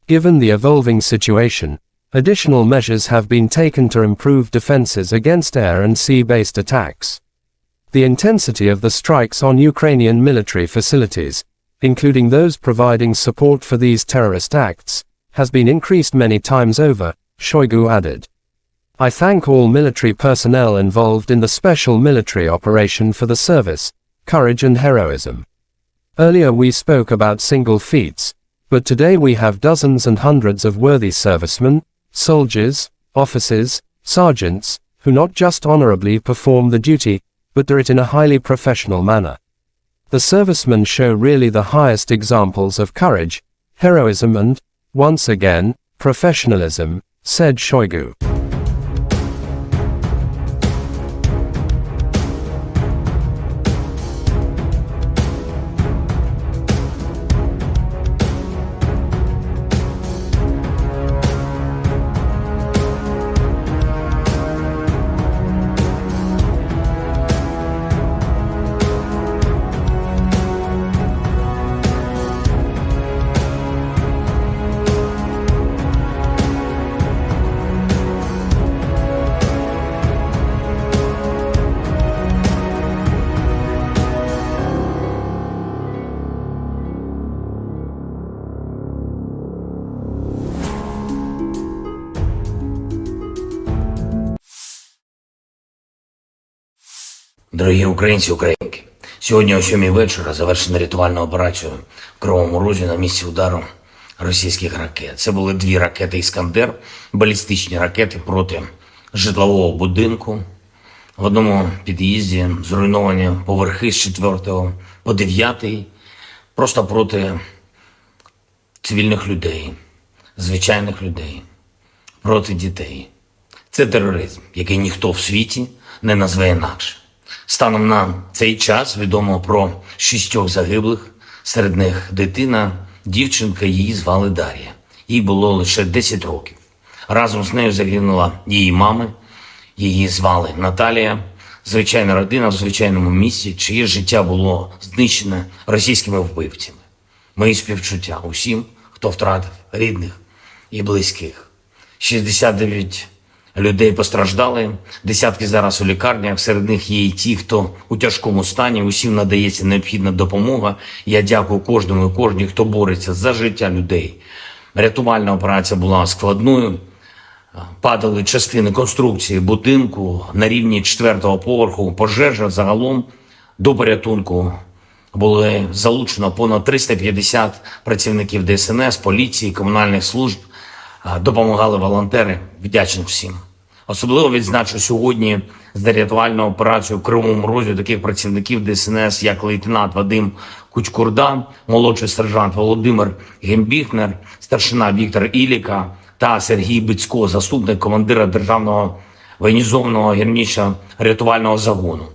Given the evolving situation, additional measures have been taken to improve defenses against air and sea-based attacks. The intensity of the strikes on Ukrainian military facilities, including those providing support for these terrorist acts, has been increased many times over, Shoigu added. "I thank all military personnel involved in the special military operation for the service, courage and heroism. Earlier we spoke about single feats, but today we have dozens and hundreds of worthy servicemen, soldiers, officers, sergeants, who not just honorably perform the duty, but do it in a highly professional manner. The servicemen show really the highest examples of courage, heroism and, once again, professionalism," said Shoigu. Дорогі українці, українки, сьогодні о 7 вечора завершена рятувальна операція в Кривому Розі на місці удару російських ракет. Це були 2 ракети «Іскандер», балістичні ракети проти житлового будинку. В одному під'їзді зруйновані поверхи з 4 по 9, просто проти цивільних людей, звичайних людей, проти дітей. Це тероризм, який ніхто в світі не назве інакше. Станом на цей час відомо про 6 загиблих, серед них дитина, дівчинка, її звали Дар'я. Їй було лише 10 років. Разом з нею загинула її мама, її звали Наталія. Звичайна родина в звичайному місці, чиє життя було знищене російськими вбивцями. Мої співчуття усім, хто втратив рідних і близьких. 69 людей постраждали, десятки зараз у лікарнях, серед них є і ті, хто у тяжкому стані, усім надається необхідна допомога. Я дякую кожному і кожній, хто бореться за життя людей. Рятувальна операція була складною, падали частини конструкції будинку на рівні 4-го поверху, пожежа загалом до порятунку. Були залучено понад 350 працівників ДСНС, поліції, комунальних служб, допомагали волонтери, вдячний всім. Особливо відзначу сьогодні за рятувальну операцію в Кривому Розі таких працівників ДСНС, як лейтенант Вадим Кучкурда, молодший сержант Володимир Гембіхнер, старшина Віктор Іліка та Сергій Бицько, заступник командира Державного воєнізованого гірничо-рятувального загону,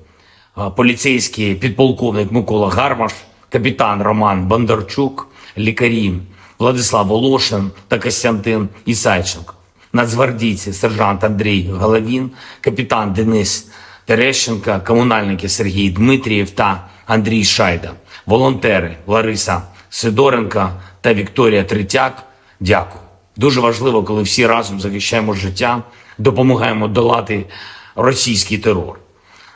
поліцейський підполковник Микола Гармаш, капітан Роман Бондарчук, лікарі Владислав Волошин та Костянтин Ісайченко, нацгвардійці сержант Андрій Головін, капітан Денис Терещенко, комунальники Сергій Дмитрієв та Андрій Шайда, волонтери Лариса Сидоренко та Вікторія Третяк. Дякую. Дуже важливо, коли всі разом захищаємо життя, допомагаємо долати російський терор.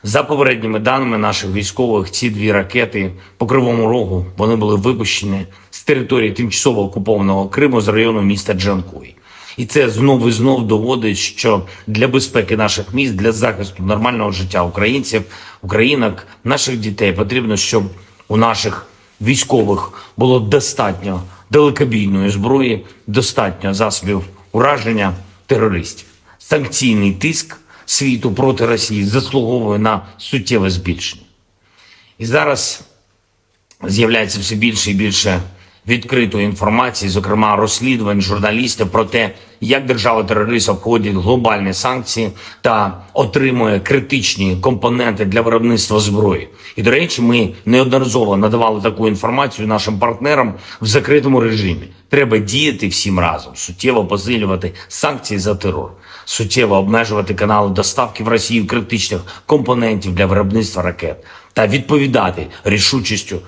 За попередніми даними наших військових, ці 2 ракети по Кривому Рогу, вони були випущені з території тимчасово окупованого Криму з району міста Джанкой. І це знов і знов доводить, що для безпеки наших міст, для захисту нормального життя українців, українок, наших дітей потрібно, щоб у наших військових було достатньо далекобійної зброї, достатньо засобів ураження терористів. Санкційний тиск світу проти Росії заслуговує на суттєве збільшення. І зараз з'являється все більше і більше відкритої інформації, зокрема розслідувань журналістів про те, як держава-терорист обходить глобальні санкції та отримує критичні компоненти для виробництва зброї. І, до речі, ми неодноразово надавали таку інформацію нашим партнерам в закритому режимі. Треба діяти всім разом, суттєво посилювати санкції за терор, суттєво обмежувати канали доставки в Росію критичних компонентів для виробництва ракет та відповідати рішучістю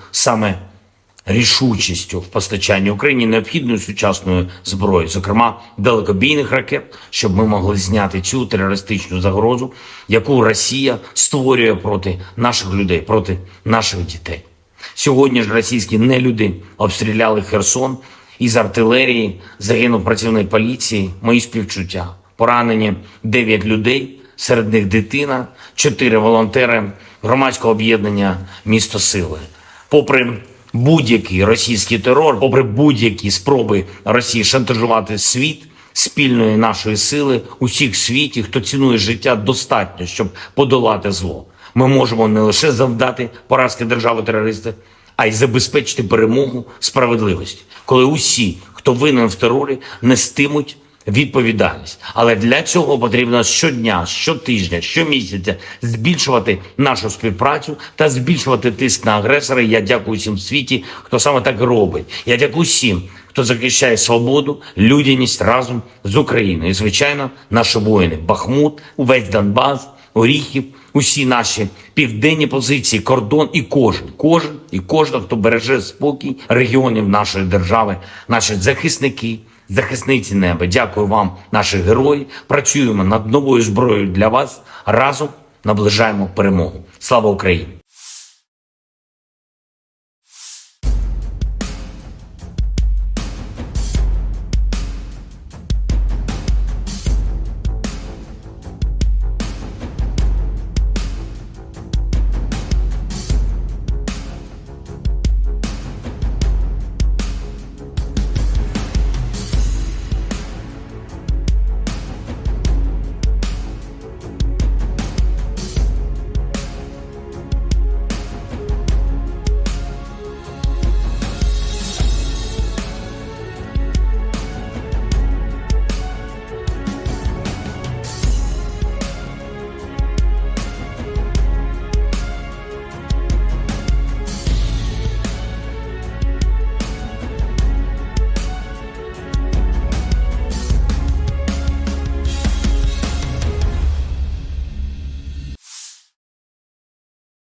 в постачанні Україні необхідної сучасної зброї, зокрема далекобійних ракет, щоб ми могли зняти цю терористичну загрозу, яку Росія створює проти наших людей, проти наших дітей. Сьогодні ж російські нелюди обстріляли Херсон, із артилерії загинув працівник поліції, мої співчуття. Поранені 9 людей, серед них дитина, 4 волонтери громадського об'єднання «Місто Сили». Попри будь-який російський терор, попри будь-які спроби Росії шантажувати світ, спільної нашої сили, усіх в світі, хто цінує життя, достатньо, щоб подолати зло. Ми можемо не лише завдати поразки держави-терориста, а й забезпечити перемогу справедливості, коли усі, хто винен в терорі, нестимуть відповідальність. Але для цього потрібно щодня, щотижня, щомісяця збільшувати нашу співпрацю та збільшувати тиск на агресора. Я дякую всім в світі, хто саме так робить. Я дякую всім, хто захищає свободу, людяність разом з Україною. І, звичайно, наші воїни. Бахмут, увесь Донбас, Оріхів, усі наші південні позиції, кордон і кожен, хто береже спокій регіонів нашої держави, наші захисники, захисниці неба. Дякую вам, наші герої. Працюємо над новою зброєю для вас. Разом наближаємо перемогу. Слава Україні!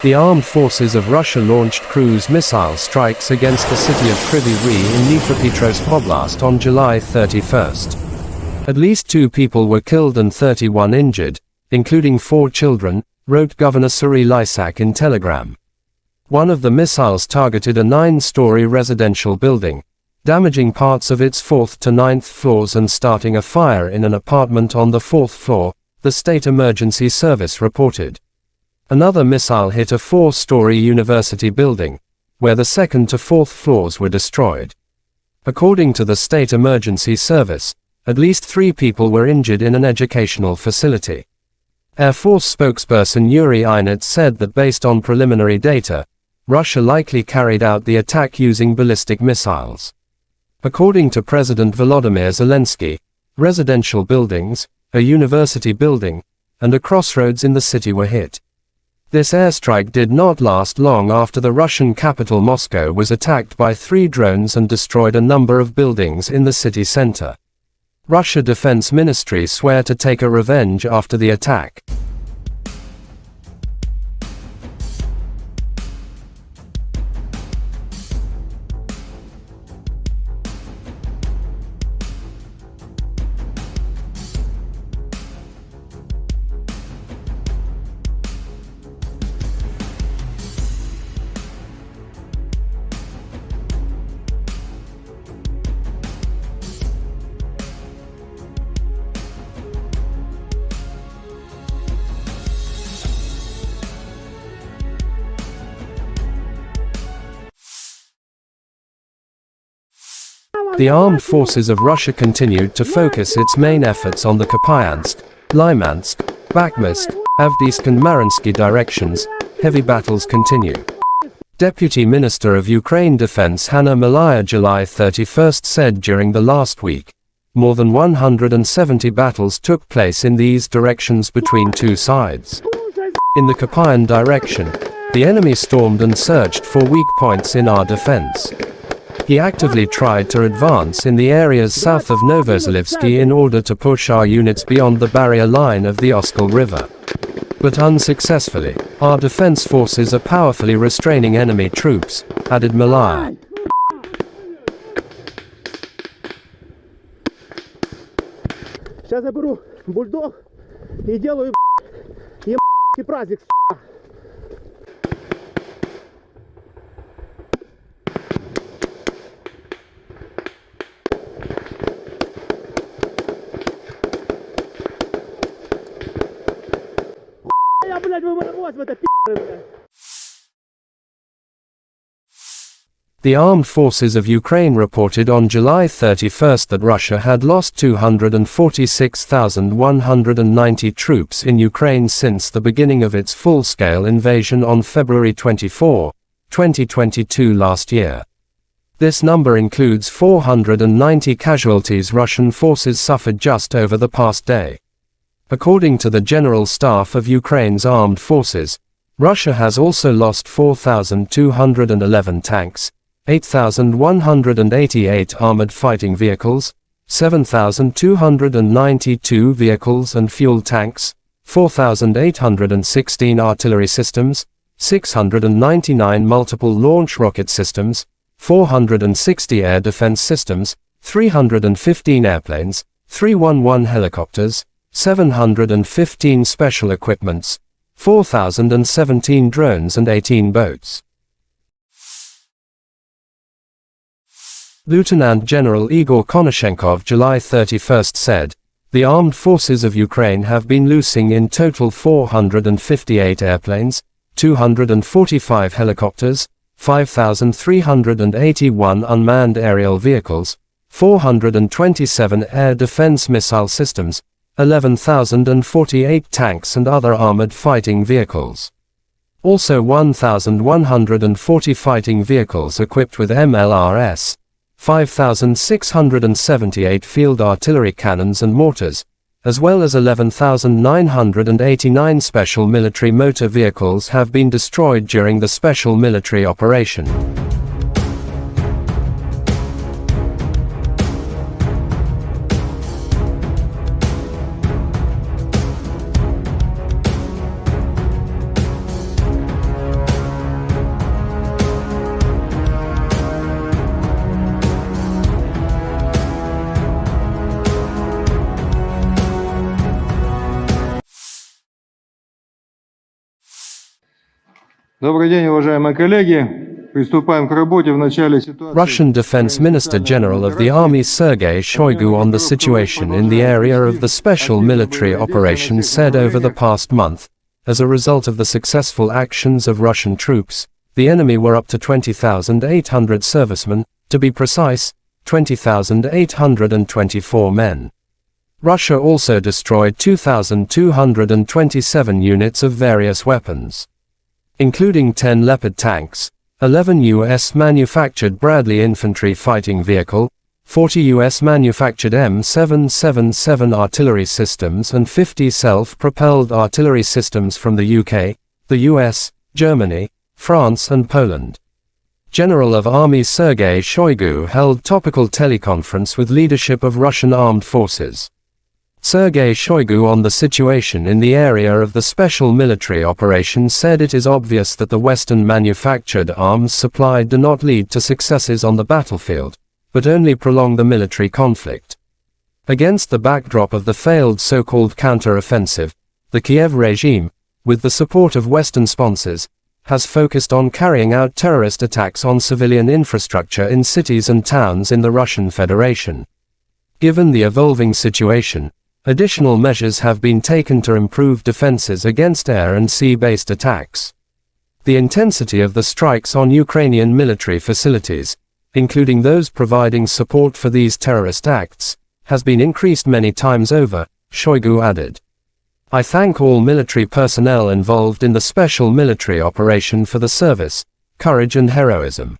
The armed forces of Russia launched cruise missile strikes against the city of Kryvyi Rih in Dnipropetrovsk Oblast on July 31st. At least 2 people were killed and 31 injured, including 4 children, wrote Governor Kryvyi Rih in Telegram. One of the missiles targeted a 9-story residential building, damaging parts of its 4th to 9th floors and starting a fire in an apartment on the 4th floor, the State Emergency Service reported. Another missile hit a 4-story university building, where the 2nd to 4th floors were destroyed. According to the State Emergency Service, at least 3 people were injured in an educational facility. Air Force spokesperson Yuri Inets said that based on preliminary data, Russia likely carried out the attack using ballistic missiles. According to President Volodymyr Zelensky, residential buildings, a university building, and a crossroads in the city were hit. This airstrike did not last long after the Russian capital Moscow was attacked by 3 drones and destroyed a number of buildings in the city center. Russia Defense Ministry swear to take a revenge after the attack. The armed forces of Russia continued to focus its main efforts on the Kupyansk, Lymansk, Bakhmut, Avdiivka and Mariinsky directions. Heavy battles continue. Deputy Minister of Ukraine Defense Hanna Maliar July 31st said during the last week, more than 170 battles took place in these directions between 2 sides. In the Kupyan direction, the enemy stormed and searched for weak points in our defense. He actively tried to advance in the areas south of Novozalivsky in order to push our units beyond the barrier line of the Oskol River. But unsuccessfully, our defense forces are powerfully restraining enemy troops, added Maliar. Сейчас я беру бульдог и делаю праздник. The armed forces of Ukraine reported on July 31st that Russia had lost 246,190 troops in Ukraine since the beginning of its full-scale invasion on February 24, 2022 last year. This number includes 490 casualties Russian forces suffered just over the past day. According to the General Staff of Ukraine's armed forces, Russia has also lost 4,211 tanks, 8,188 armored fighting vehicles, 7,292 vehicles and fuel tanks, 4,816 artillery systems, 699 multiple launch rocket systems, 460 air defense systems, 315 airplanes, 311 helicopters, 715 special equipments, 4,017 drones and 18 boats. Lieutenant General Igor Konashenkov July 31st said, the armed forces of Ukraine have been losing in total 458 airplanes, 245 helicopters, 5,381 unmanned aerial vehicles, 427 air defense missile systems, 11,048 tanks and other armored fighting vehicles. Also 1,140 fighting vehicles equipped with MLRS, 5,678 field artillery cannons and mortars, as well as 11,989 special military motor vehicles have been destroyed during the special military operation. Добрый день, уважаемые коллеги. Приступаем к работе в начале ситуации. Russian Defense Minister General of the Army Sergei Shoigu on the situation in the area of the special military operation said over the past month, as a result of the successful actions of Russian troops, the enemy were up to 20,800 servicemen, to be precise, 20,824 men. Russia also destroyed 2,227 units of various weapons, including 10 Leopard tanks, 11 U.S.-manufactured Bradley infantry fighting vehicle, 40 U.S.-manufactured M777 artillery systems and 50 self-propelled artillery systems from the UK, the US, Germany, France and Poland. General of Army Sergei Shoigu held topical teleconference with leadership of Russian armed forces. Sergei Shoigu on the situation in the area of the special military operation said it is obvious that the Western-manufactured arms supplied do not lead to successes on the battlefield, but only prolong the military conflict. Against the backdrop of the failed so-called counter-offensive, the Kiev regime, with the support of Western sponsors, has focused on carrying out terrorist attacks on civilian infrastructure in cities and towns in the Russian Federation. Given the evolving situation, additional measures have been taken to improve defenses against air and sea-based attacks. The intensity of the strikes on Ukrainian military facilities, including those providing support for these terrorist acts, has been increased many times over, Shoigu added. I thank all military personnel involved in the special military operation for the service, courage and heroism.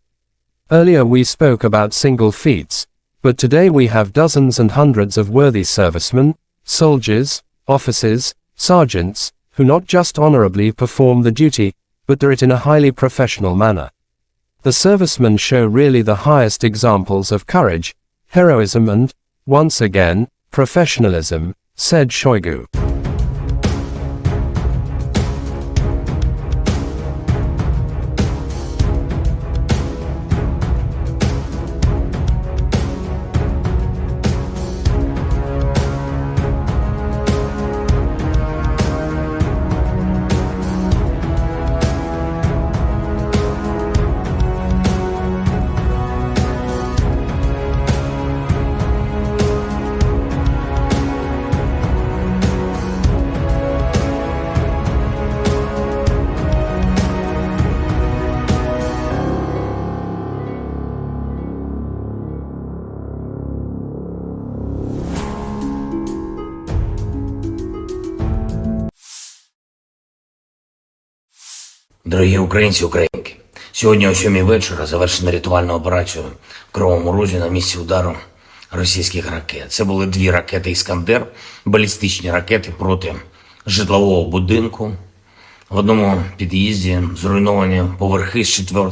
Earlier we spoke about single feats, but today we have dozens and hundreds of worthy servicemen, soldiers, officers, sergeants, who not just honorably perform the duty, but do it in a highly professional manner. The servicemen show really the highest examples of courage, heroism and, once again, professionalism, said Shoigu. Дорогі українці, українки, сьогодні о 7 вечора завершена рятувальна операція в Кривому Розі на місці удару російських ракет. Це були 2 ракети «Іскандер», балістичні ракети проти житлового будинку. В одному під'їзді зруйновані поверхи з 4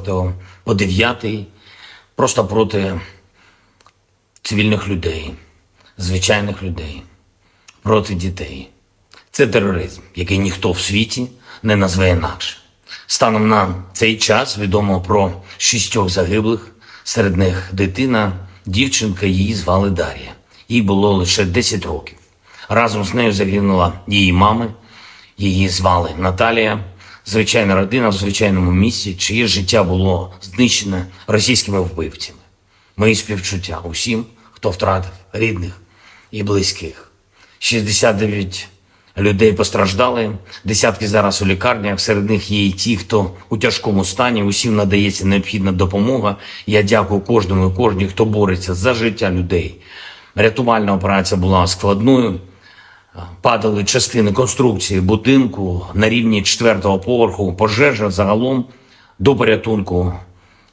по 9, просто проти цивільних людей, звичайних людей, проти дітей. Це тероризм, який ніхто в світі не назве інакше. Станом на цей час відомо про 6 загиблих, серед них дитина, дівчинка, її звали Дар'я. Їй було лише 10 років. Разом з нею загинула її мама, її звали Наталія. Звичайна родина в звичайному місці, чиє життя було знищене російськими вбивцями. Мої співчуття усім, хто втратив рідних і близьких. 69 людей постраждали, десятки зараз у лікарнях, серед них є і ті, хто у тяжкому стані, усім надається необхідна допомога. Я дякую кожному і кожній, хто бореться за життя людей. Рятувальна операція була складною, падали частини конструкції будинку на рівні 4-го поверху, пожежа загалом до порятунку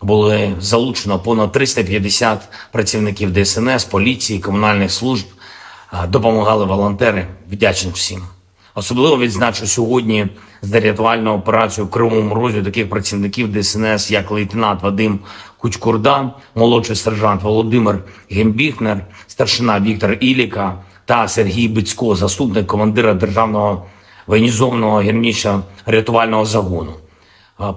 були залучено понад 350 працівників ДСНС, поліції, комунальних служб, допомагали волонтери, вдячний всім. Особливо відзначу сьогодні за рятувальну операцію в Кривому Розі таких працівників ДСНС, як лейтенант Вадим Кучкурда, молодший сержант Володимир Гембіхнер, старшина Віктор Іліка та Сергій Бицько, заступник командира Державного воєнізованого гірничо-рятувального загону,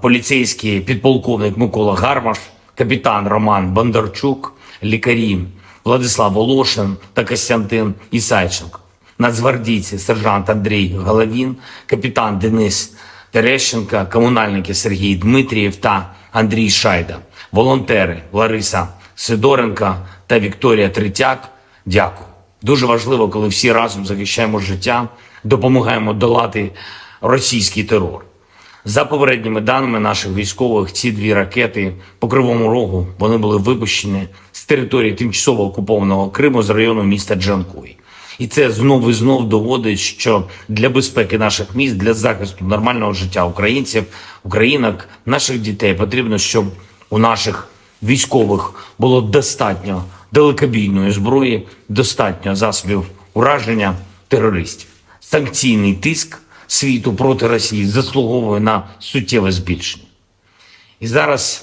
поліцейський підполковник Микола Гармаш, капітан Роман Бондарчук, лікарі Владислав Волошин та Костянтин Ісайченко, нацгвардійці сержант Андрій Головін, капітан Денис Терещенка, комунальники Сергій Дмитрієв та Андрій Шайда, волонтери Лариса Сидоренка та Вікторія Третяк. Дякую. Дуже важливо, коли всі разом захищаємо життя, допомагаємо долати російський терор. За попередніми даними наших військових, ці дві ракети по Кривому Рогу, вони були випущені з території тимчасово окупованого Криму з району міста Джанкой. І це знов і знов доводить, що для безпеки наших міст, для захисту нормального життя українців, українок, наших дітей потрібно, щоб у наших військових було достатньо далекобійної зброї, достатньо засобів ураження терористів. Санкційний тиск світу проти Росії заслуговує на суттєве збільшення. І зараз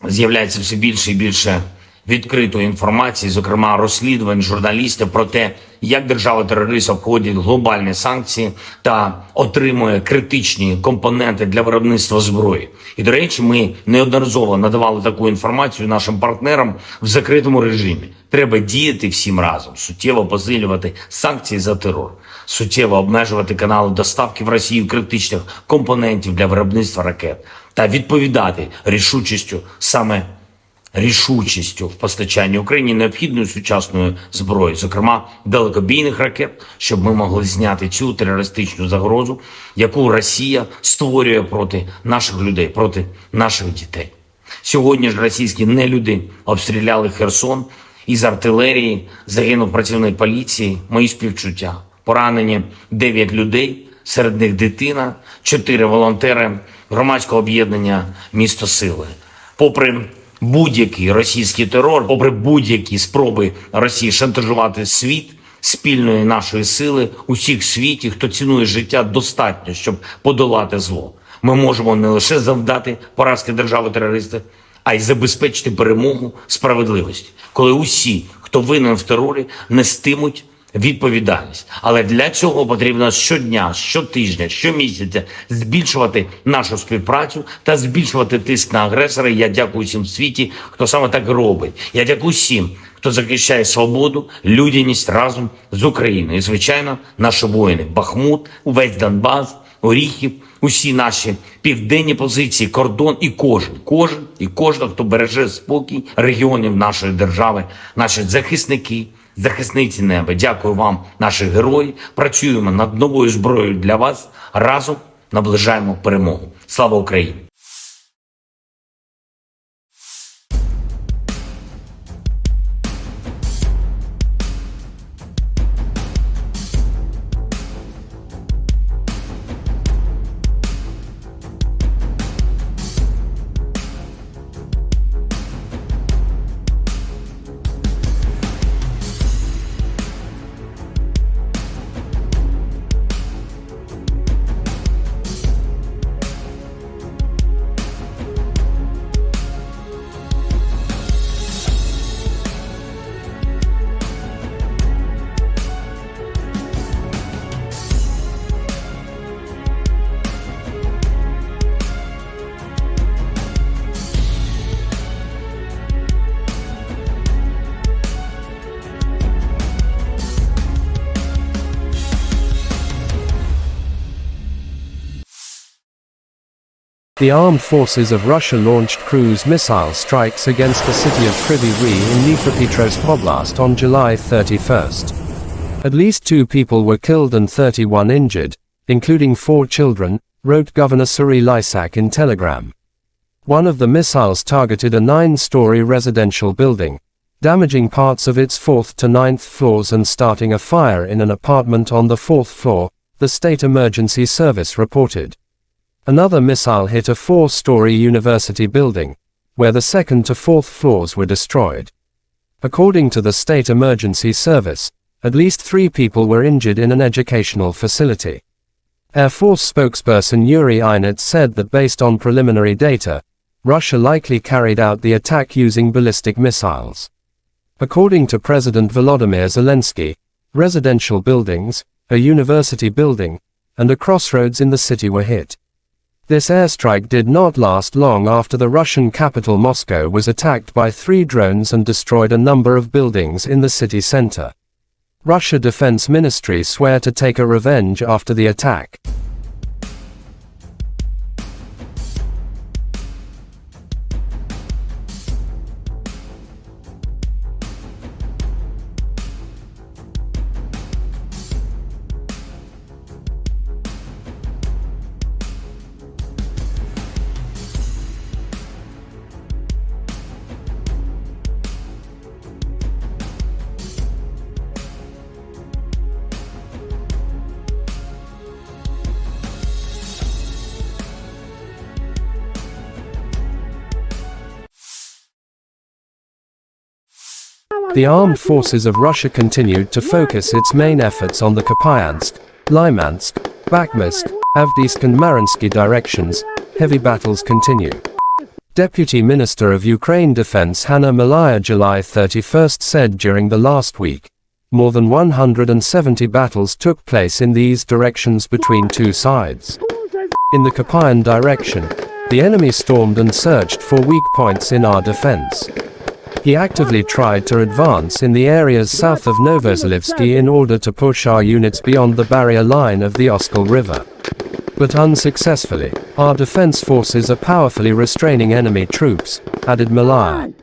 з'являється все більше і більше відкритої інформації, зокрема розслідувань журналістів про те, як держава-терорист обходить глобальні санкції та отримує критичні компоненти для виробництва зброї. І, до речі, ми неодноразово надавали таку інформацію нашим партнерам в закритому режимі. Треба діяти всім разом, суттєво посилювати санкції за терор, суттєво обмежувати канали доставки в Росію критичних компонентів для виробництва ракет та відповідати рішучістю в постачанні Україні необхідної сучасної зброї, зокрема далекобійних ракет, щоб ми могли зняти цю терористичну загрозу, яку Росія створює проти наших людей, проти наших дітей. Сьогодні ж російські нелюди обстріляли Херсон, із артилерії загинув працівник поліції, мої співчуття. Поранені 9 людей, серед них дитина, 4 волонтери громадського об'єднання «Місто Сили». Попри будь-який російський терор, попри будь-які спроби Росії шантажувати світ, спільної нашої сили, усіх в світі, хто цінує життя, достатньо, щоб подолати зло. Ми можемо не лише завдати поразки держави-терориста, а й забезпечити перемогу справедливості, коли усі, хто винен в терорі, нестимуть відповідальність. Але для цього потрібно щодня, щотижня, щомісяця збільшувати нашу співпрацю та збільшувати тиск на агресора. Я дякую всім в світі, хто саме так робить. Я дякую всім, хто захищає свободу, людяність разом з Україною. І, звичайно, наші воїни. Бахмут, увесь Донбас, Оріхів, усі наші південні позиції, кордон і кожен, хто береже спокій регіонів нашої держави, наші захисники, захисниці неба. Дякую вам, наші герої. Працюємо над новою зброєю для вас. Разом наближаємо перемогу. Слава Україні! The armed forces of Russia launched cruise missile strikes against the city of Kryvyi Rih in Dnipropetrovsk Oblast on July 31st. At least 2 people were killed and 31 injured, including 4 children, wrote Governor Serhiy Lysak in Telegram. One of the missiles targeted a 9-story residential building, damaging parts of its 4th to 9th floors and starting a fire in an apartment on the 4th floor, the State Emergency Service reported. Another missile hit a 4-story university building, where the 2nd to 4th floors were destroyed. According to the State Emergency Service, at least 3 people were injured in an educational facility. Air Force spokesperson Yuri Inets said that based on preliminary data, Russia likely carried out the attack using ballistic missiles. According to President Volodymyr Zelensky, residential buildings, a university building, and a crossroads in the city were hit. This airstrike did not last long after the Russian capital Moscow was attacked by 3 drones and destroyed a number of buildings in the city center. Russia Defense Ministry swear to take a revenge after the attack. The armed forces of Russia continued to focus its main efforts on the Kupyansk, Lymansk, Bakhmut, Avdiivka and Mariinsky directions. Heavy battles continue. Deputy Minister of Ukraine Defense Hanna Malaya July 31 said during the last week, more than 170 battles took place in these directions between two sides. In the Kupyan direction, the enemy stormed and searched for weak points in our defense. He actively tried to advance in the areas south of Novozalivsky in order to push our units beyond the barrier line of the Oskol River. But unsuccessfully, our defense forces are powerfully restraining enemy troops, added Malaya.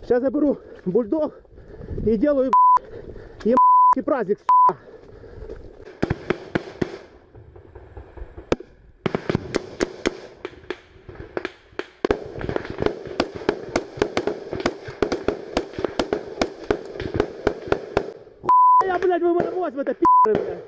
Сейчас я беру бульдог и делаю праздник. Я, блядь, выморозь в это блядь.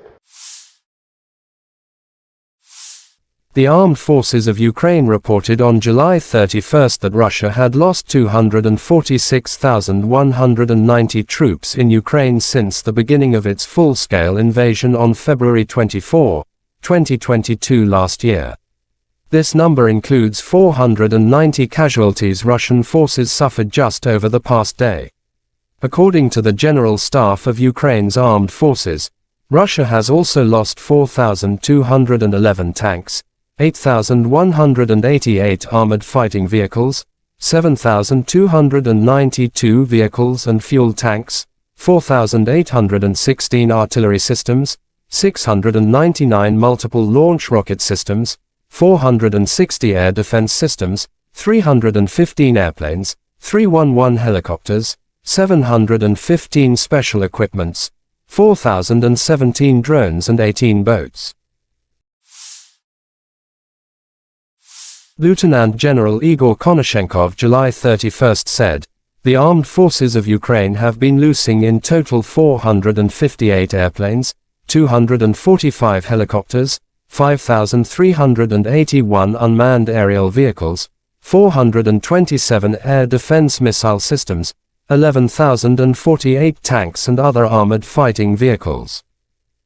The armed forces of Ukraine reported on July 31 that Russia had lost 246,190 troops in Ukraine since the beginning of its full-scale invasion on February 24, 2022 last year. This number includes 490 casualties Russian forces suffered just over the past day. According to the General Staff of Ukraine's armed forces, Russia has also lost 4,211 tanks, 8,188 armored fighting vehicles, 7,292 vehicles and fuel tanks, 4,816 artillery systems, 699 multiple launch rocket systems, 460 air defense systems, 315 airplanes, 311 helicopters, 715 special equipments, 4,017 drones and 18 boats. Lieutenant General Igor Konashenkov July 31 said, the armed forces of Ukraine have been losing in total 458 airplanes, 245 helicopters, 5,381 unmanned aerial vehicles, 427 air defense missile systems, 11,048 tanks and other armored fighting vehicles.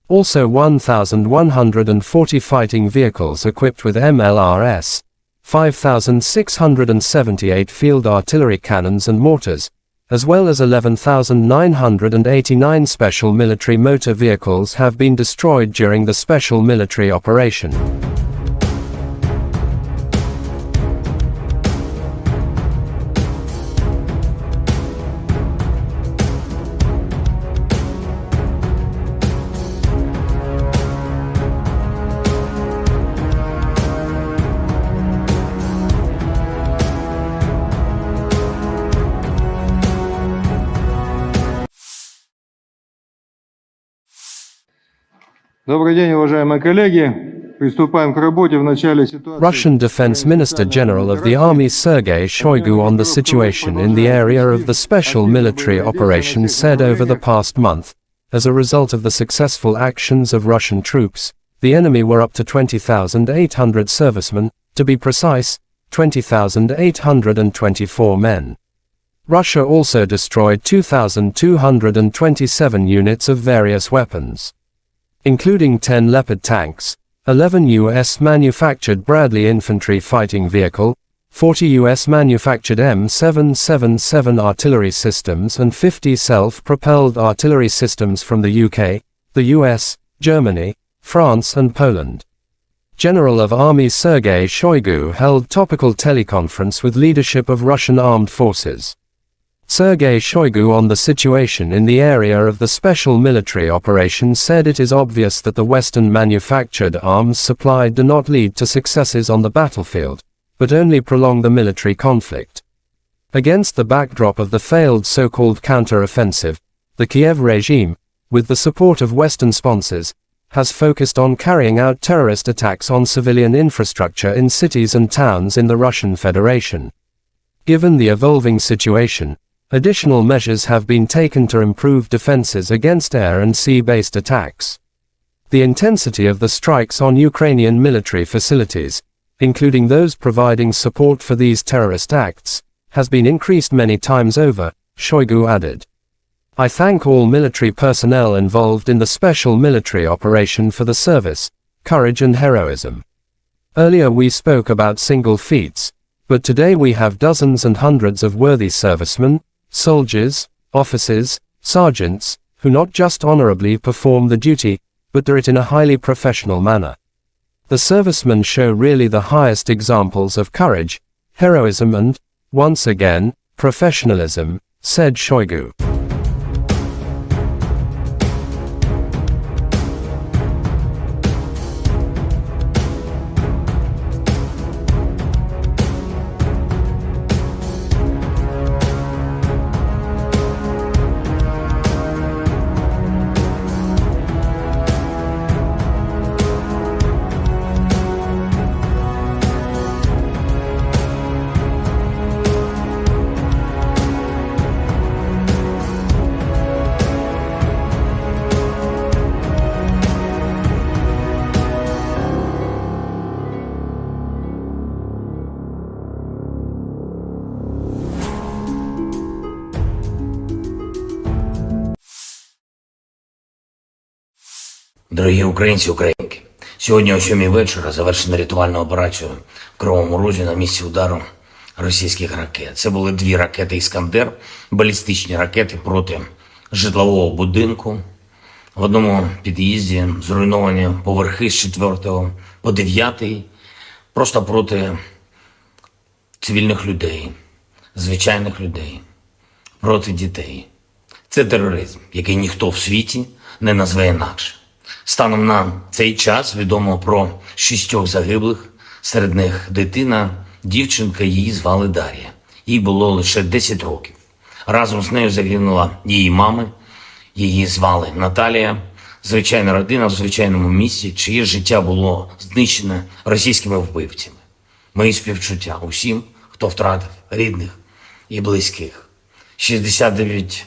Also 1,140 fighting vehicles equipped with MLRS, 5,678 field artillery cannons and mortars, as well as 11,989 special military motor vehicles have been destroyed during the special military operation. Добрый день, уважаемые коллеги. Приступаем к работе в начале ситуации. Russian Defense Minister General of the Army Sergei Shoigu on the situation in the area of the special military operation said over the past month, as a result of the successful actions of Russian troops, the enemy were up to 20,800 servicemen, to be precise, 20,824 men. Russia also destroyed 2,227 units of various weapons, including 10 Leopard tanks, 11 U.S.-manufactured Bradley infantry fighting vehicle, 40 U.S.-manufactured M777 artillery systems and 50 self-propelled artillery systems from the UK, the US, Germany, France and Poland. General of Army Sergei Shoigu held topical teleconference with leadership of Russian armed forces. Sergei Shoigu on the situation in the area of the special military operation said it is obvious that the Western-manufactured arms supply do not lead to successes on the battlefield, but only prolong the military conflict. Against the backdrop of the failed so-called counter-offensive, the Kiev regime, with the support of Western sponsors, has focused on carrying out terrorist attacks on civilian infrastructure in cities and towns in the Russian Federation. Given the evolving situation, additional measures have been taken to improve defenses against air and sea-based attacks. The intensity of the strikes on Ukrainian military facilities, including those providing support for these terrorist acts, has been increased many times over, Shoigu added. I thank all military personnel involved in the special military operation for the service, courage and heroism. Earlier we spoke about single feats, but today we have dozens and hundreds of worthy servicemen, soldiers, officers, sergeants, who not just honorably perform the duty, but do it in a highly professional manner. The servicemen show really the highest examples of courage, heroism and, once again, professionalism, said Shoigu. Дорогі українці, українки, сьогодні о 7 вечора завершена рятувальна операція в Кривому Розі на місці удару російських ракет. Це були 2 ракети «Іскандер», балістичні ракети проти житлового будинку. В одному під'їзді зруйновані поверхи з 4 по 9, просто проти цивільних людей, звичайних людей, проти дітей. Це тероризм, який ніхто в світі не назве інакше. Станом на цей час відомо про 6 загиблих, серед них дитина, дівчинка, її звали Дар'я. Їй було лише 10 років. Разом з нею загинула її мама, її звали Наталія. Звичайна родина в звичайному місці, чиє життя було знищене російськими вбивцями. Мої співчуття усім, хто втратив рідних і близьких. 69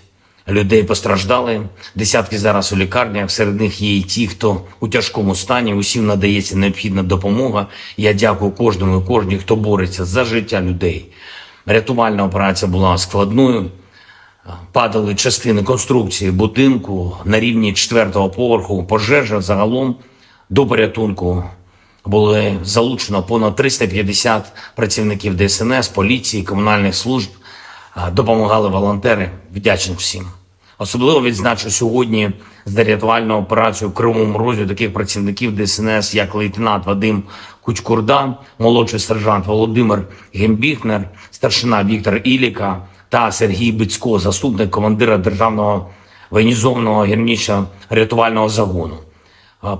людей постраждали, десятки зараз у лікарнях, серед них є і ті, хто у тяжкому стані, усім надається необхідна допомога. Я дякую кожному і кожній, хто бореться за життя людей. Рятувальна операція була складною, падали частини конструкції будинку на рівні 4-го поверху, пожежа загалом до порятунку були залучено понад 350 працівників ДСНС, поліції, комунальних служб, допомагали волонтери, вдячний всім. Особливо відзначу сьогодні за рятувальну операцію в Кривому Розі таких працівників ДСНС, як лейтенант Вадим Кучкурда, молодший сержант Володимир Гембіхнер, старшина Віктор Іліка та Сергій Бицько, заступник командира Державного воєнізованого гірничо-рятувального загону,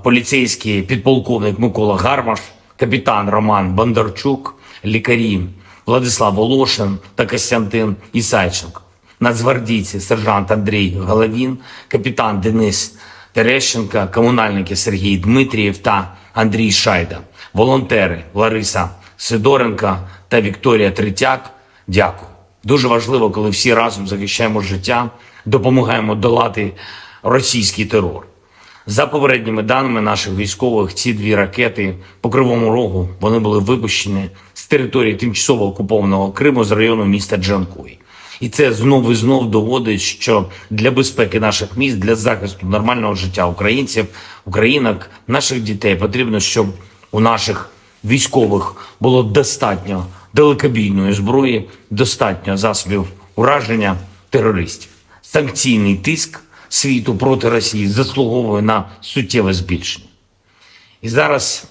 поліцейський підполковник Микола Гармаш, капітан Роман Бондарчук, лікарі Владислав Волошин та Костянтин Ісайченко, нацгвардійці сержант Андрій Головін, капітан Денис Терещенко, комунальники Сергій Дмитрієв та Андрій Шайда, волонтери Лариса Сидоренко та Вікторія Третяк. Дякую. Дуже важливо, коли всі разом захищаємо життя, допомагаємо долати російський терор. За попередніми даними наших військових, ці 2 ракети по Кривому Рогу, вони були випущені з території тимчасово окупованого Криму з району міста Джанкой. І це знов і знов доводить, що для безпеки наших міст, для захисту нормального життя українців, українок, наших дітей потрібно, щоб у наших військових було достатньо далекобійної зброї, достатньо засобів ураження терористів. Санкційний тиск світу проти Росії заслуговує на суттєве збільшення. І зараз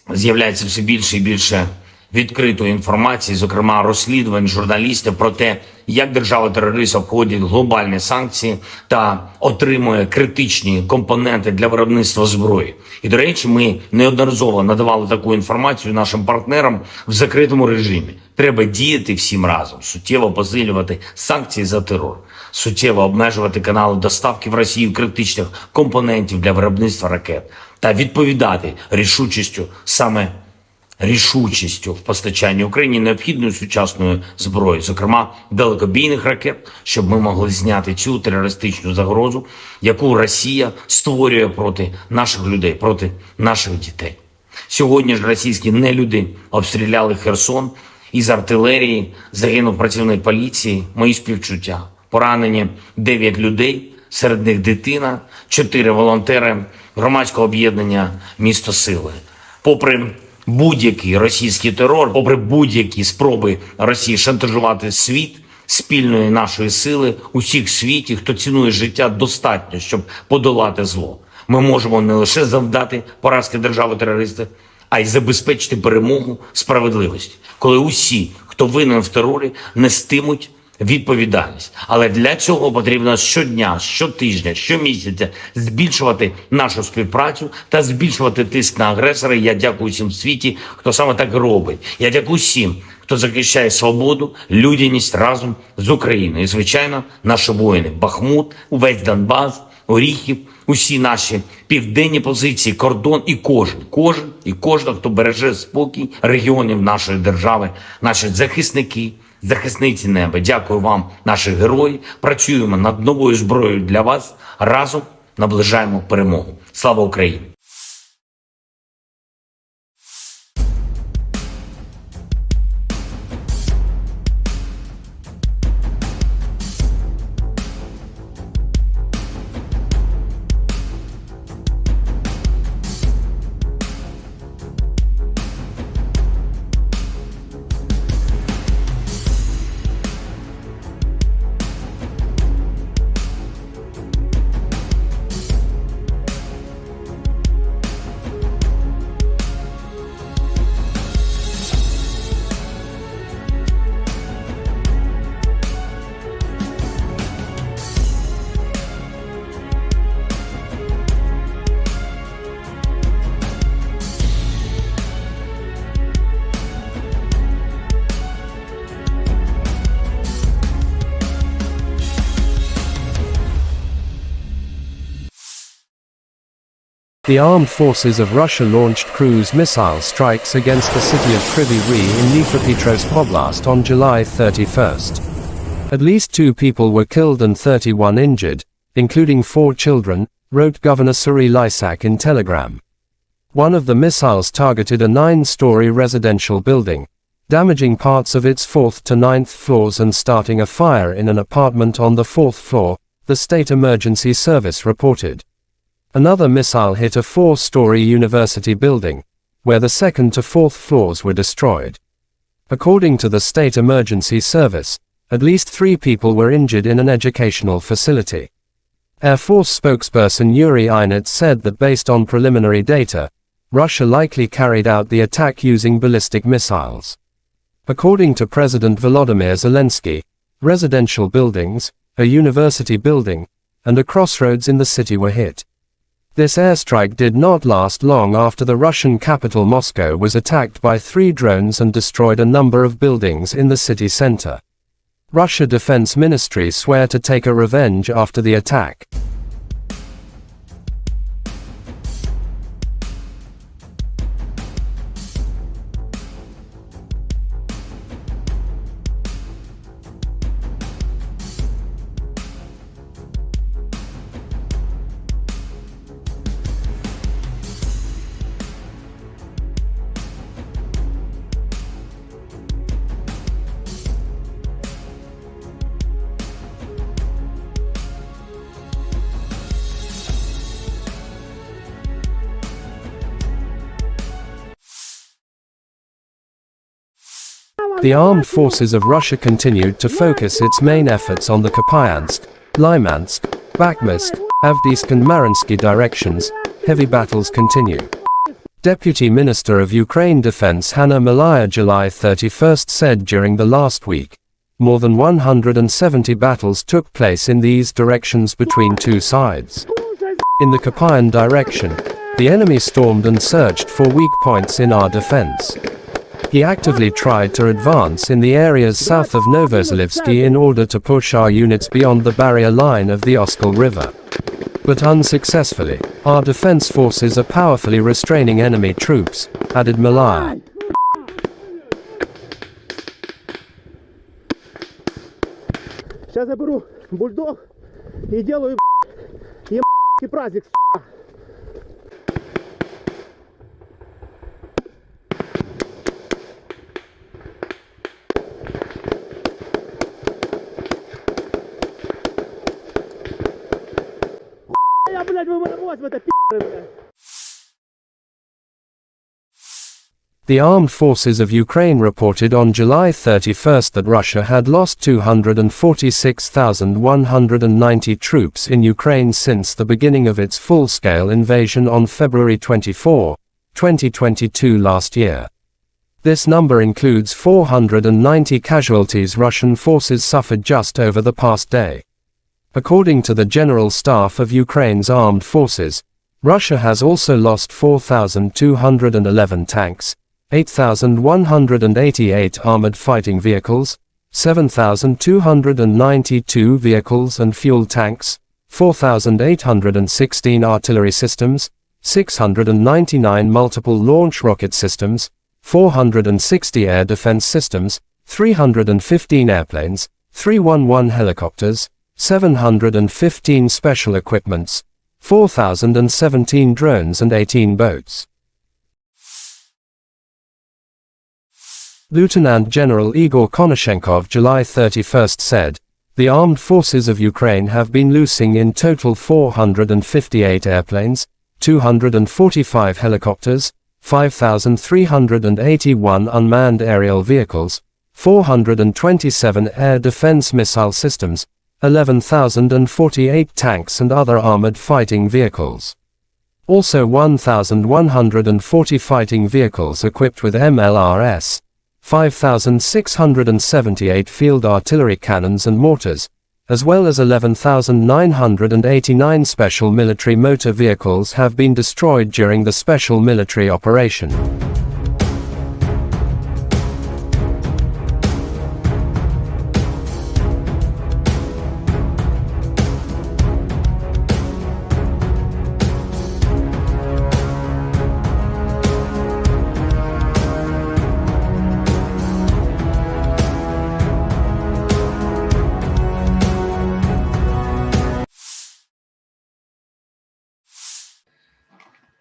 з'являється все більше і більше відкритої інформації, зокрема розслідувань журналістів про те, як держава-терорист обходить глобальні санкції та отримує критичні компоненти для виробництва зброї. І, до речі, ми неодноразово надавали таку інформацію нашим партнерам в закритому режимі. Треба діяти всім разом, суттєво посилювати санкції за терор, суттєво обмежувати канали доставки в Росію критичних компонентів для виробництва ракет та відповідати рішучістю в постачанні Україні необхідної сучасної зброї, зокрема далекобійних ракет, щоб ми могли зняти цю терористичну загрозу, яку Росія створює проти наших людей, проти наших дітей. Сьогодні ж російські нелюди обстріляли Херсон із артилерії, загинув працівник поліції, мої співчуття. Поранені 9 людей, серед них дитина, 4 волонтери громадського об'єднання «Місто Сили». Попри будь-який російський терор, попри будь-які спроби Росії шантажувати світ, спільної нашої сили, усіх в світі, хто цінує життя, достатньо, щоб подолати зло. Ми можемо не лише завдати поразки держави-терориста, а й забезпечити перемогу справедливості, коли усі, хто винен в терорі, нестимуть відповідальність. Але для цього потрібно щодня, щотижня, щомісяця збільшувати нашу співпрацю та збільшувати тиск на агресора. Я дякую всім в світі, хто саме так робить. Я дякую всім, хто захищає свободу, людяність разом з Україною. І, звичайно, наші воїни. Бахмут, увесь Донбас, Оріхів, усі наші південні позиції, кордон і кожен, хто береже спокій регіонів нашої держави, наші захисники, захисниці неба. Дякую вам, наші герої. Працюємо над новою зброєю для вас. Разом наближаємо перемогу. Слава Україні! The armed forces of Russia launched cruise missile strikes against the city of Kryvyi Rih in Dnipropetrovsk Oblast on July 31st. At least 2 people were killed and 31 injured, including 4 children, wrote Governor Kryvyi Rih in Telegram. One of the missiles targeted a 9-story residential building, damaging parts of its 4th to 9th floors and starting a fire in an apartment on the 4th floor, the State Emergency Service reported. Another missile hit a 4-story university building, where the 2nd to 4th floors were destroyed. According to the State Emergency Service, at least 3 people were injured in an educational facility. Air Force spokesperson Yuri Inet said that based on preliminary data, Russia likely carried out the attack using ballistic missiles. According to President Volodymyr Zelensky, residential buildings, a university building, and a crossroads in the city were hit. This airstrike did not last long after the Russian capital Moscow was attacked by 3 drones and destroyed a number of buildings in the city center. Russia Defense Ministry swear to take a revenge after the attack. The armed forces of Russia continued to focus its main efforts on the Kupyansk, Lymansk, Bakhmutsk, Avdiivka and Mariinsky directions. Heavy battles continue. Deputy Minister of Ukraine Defense Hanna Maliar July 31st said during the last week, more than 170 battles took place in these directions between 2 sides. In the Kupyan direction, the enemy stormed and searched for weak points in our defense. He actively tried to advance in the areas south of Novozalivsky in order to push our units beyond the barrier line of the Oskol River. But unsuccessfully, our defense forces are powerfully restraining enemy troops, added Maliar. Сейчас заберу бульдог и делаю праздник. в это, пи***ы, бля. The armed forces of Ukraine reported on July 31 that Russia had lost 246,190 troops in Ukraine since the beginning of its full-scale invasion on February 24, 2022 last year. This number includes 490 casualties Russian forces suffered just over the past day. According to the General Staff of Ukraine's armed forces, Russia has also lost 4,211 tanks, 8,188 armored fighting vehicles, 7,292 vehicles and fuel tanks, 4,816 artillery systems, 699 multiple launch rocket systems, 460 air defense systems, 315 airplanes, 311 helicopters, 715 special equipments, 4,017 drones and 18 boats. Lieutenant General Igor Konashenkov July 31 said, "The armed forces of Ukraine have been losing in total 458 airplanes, 245 helicopters, 5,381 unmanned aerial vehicles, 427 air defense missile systems, 11,048 tanks and other armored fighting vehicles. Also 1,140 fighting vehicles equipped with MLRS, 5,678 field artillery cannons and mortars, as well as 11,989 special military motor vehicles have been destroyed during the special military operation."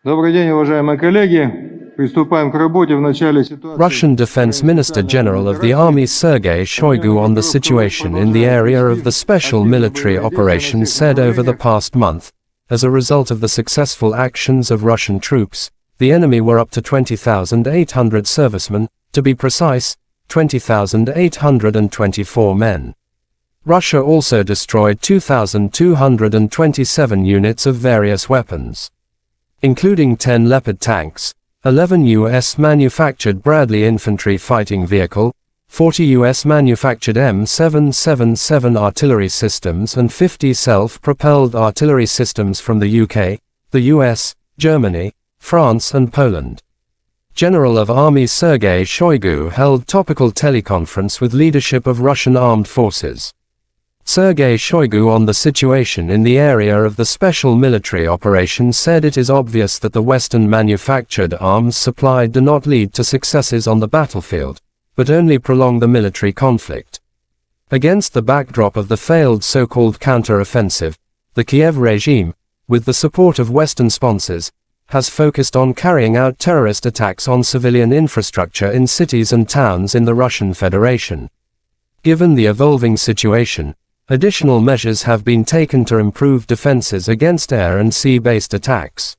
Добрый день, уважаемые коллеги. Приступаем к работе в начале ситуации. Russian Defense Minister General of the Army Sergei Shoigu on the situation in the area of the special military operation said over the past month, as a result of the successful actions of Russian troops, the enemy were up to 20,800 servicemen, to be precise, 20,824 men. Russia also destroyed 2,227 units of various weapons, including 10 Leopard tanks, 11 U.S.-manufactured Bradley infantry fighting vehicle, 40 U.S.-manufactured M777 artillery systems and 50 self-propelled artillery systems from the UK, the US, Germany, France and Poland. General of Army Sergei Shoigu held topical teleconference with leadership of Russian armed forces. Sergei Shoigu on the situation in the area of the special military operation said it is obvious that the Western-manufactured arms supplied do not lead to successes on the battlefield, but only prolong the military conflict. Against the backdrop of the failed so-called counter-offensive, the Kiev regime, with the support of Western sponsors, has focused on carrying out terrorist attacks on civilian infrastructure in cities and towns in the Russian Federation. Given the evolving situation, additional measures have been taken to improve defenses against air and sea-based attacks.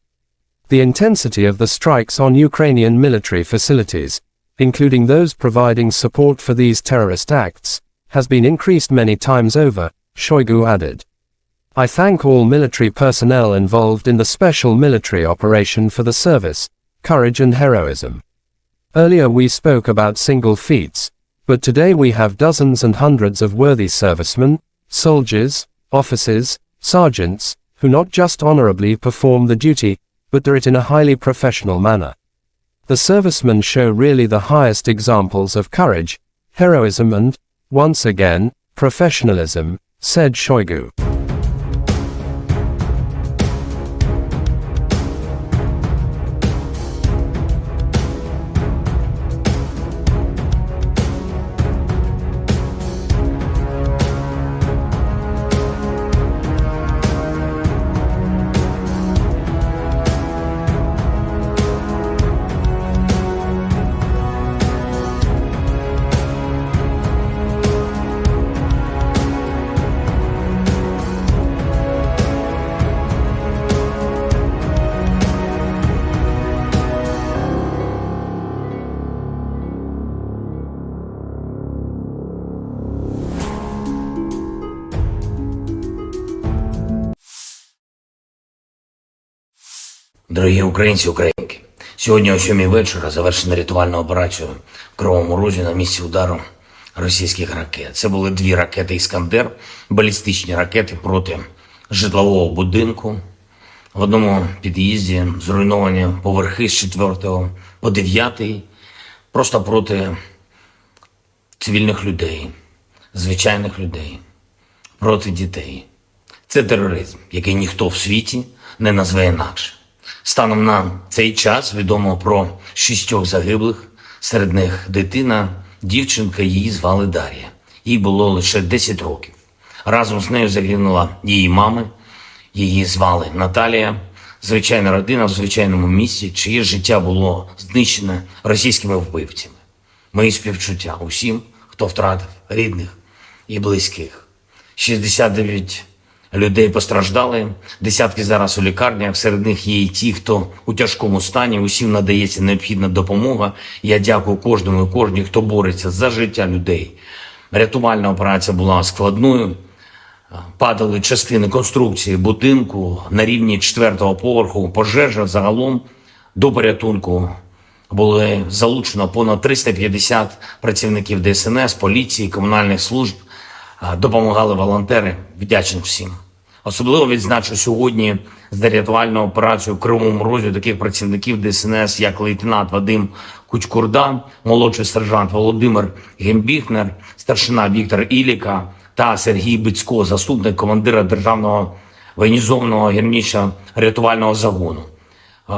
The intensity of the strikes on Ukrainian military facilities, including those providing support for these terrorist acts, has been increased many times over, Shoigu added. "I thank all military personnel involved in the special military operation for the service, courage and heroism. Earlier we spoke about single feats, but today we have dozens and hundreds of worthy servicemen, soldiers, officers, sergeants, who not just honorably perform the duty, but do it in a highly professional manner. The servicemen show really the highest examples of courage, heroism and, once again, professionalism," said Shoigu. Дорогі українці, українки, сьогодні о 7 вечора завершена рятувальна операція в Кривому Розі на місці удару російських ракет. Це були 2 ракети «Іскандер», балістичні ракети проти житлового будинку. В одному під'їзді зруйновані поверхи з 4 по 9, просто проти цивільних людей, звичайних людей, проти дітей. Це тероризм, який ніхто в світі не назве інакше. Станом на цей час відомо про 6 загиблих, серед них дитина, дівчинка, її звали Дар'я. Їй було лише 10 років. Разом з нею загинула її мама, її звали Наталія. Звичайна родина в звичайному місці, чиє життя було знищене російськими вбивцями. Мої співчуття усім, хто втратив рідних і близьких. 69 людей постраждали, десятки зараз у лікарнях, серед них є і ті, хто у тяжкому стані, усім надається необхідна допомога. Я дякую кожному і кожній, хто бореться за життя людей. Рятувальна операція була складною, падали частини конструкції будинку на рівні 4-го поверху, пожежа загалом до порятунку. Були залучено понад 350 працівників ДСНС, поліції, комунальних служб. Допомагали волонтери. Вдячний всім. Особливо відзначу сьогодні за рятувальну операцію в Кривому Розі таких працівників ДСНС, як лейтенант Вадим Кучкурда, молодший сержант Володимир Гембіхнер, старшина Віктор Іліка та Сергій Бицько, заступник командира Державного воєнізованого гірничо-рятувального загону.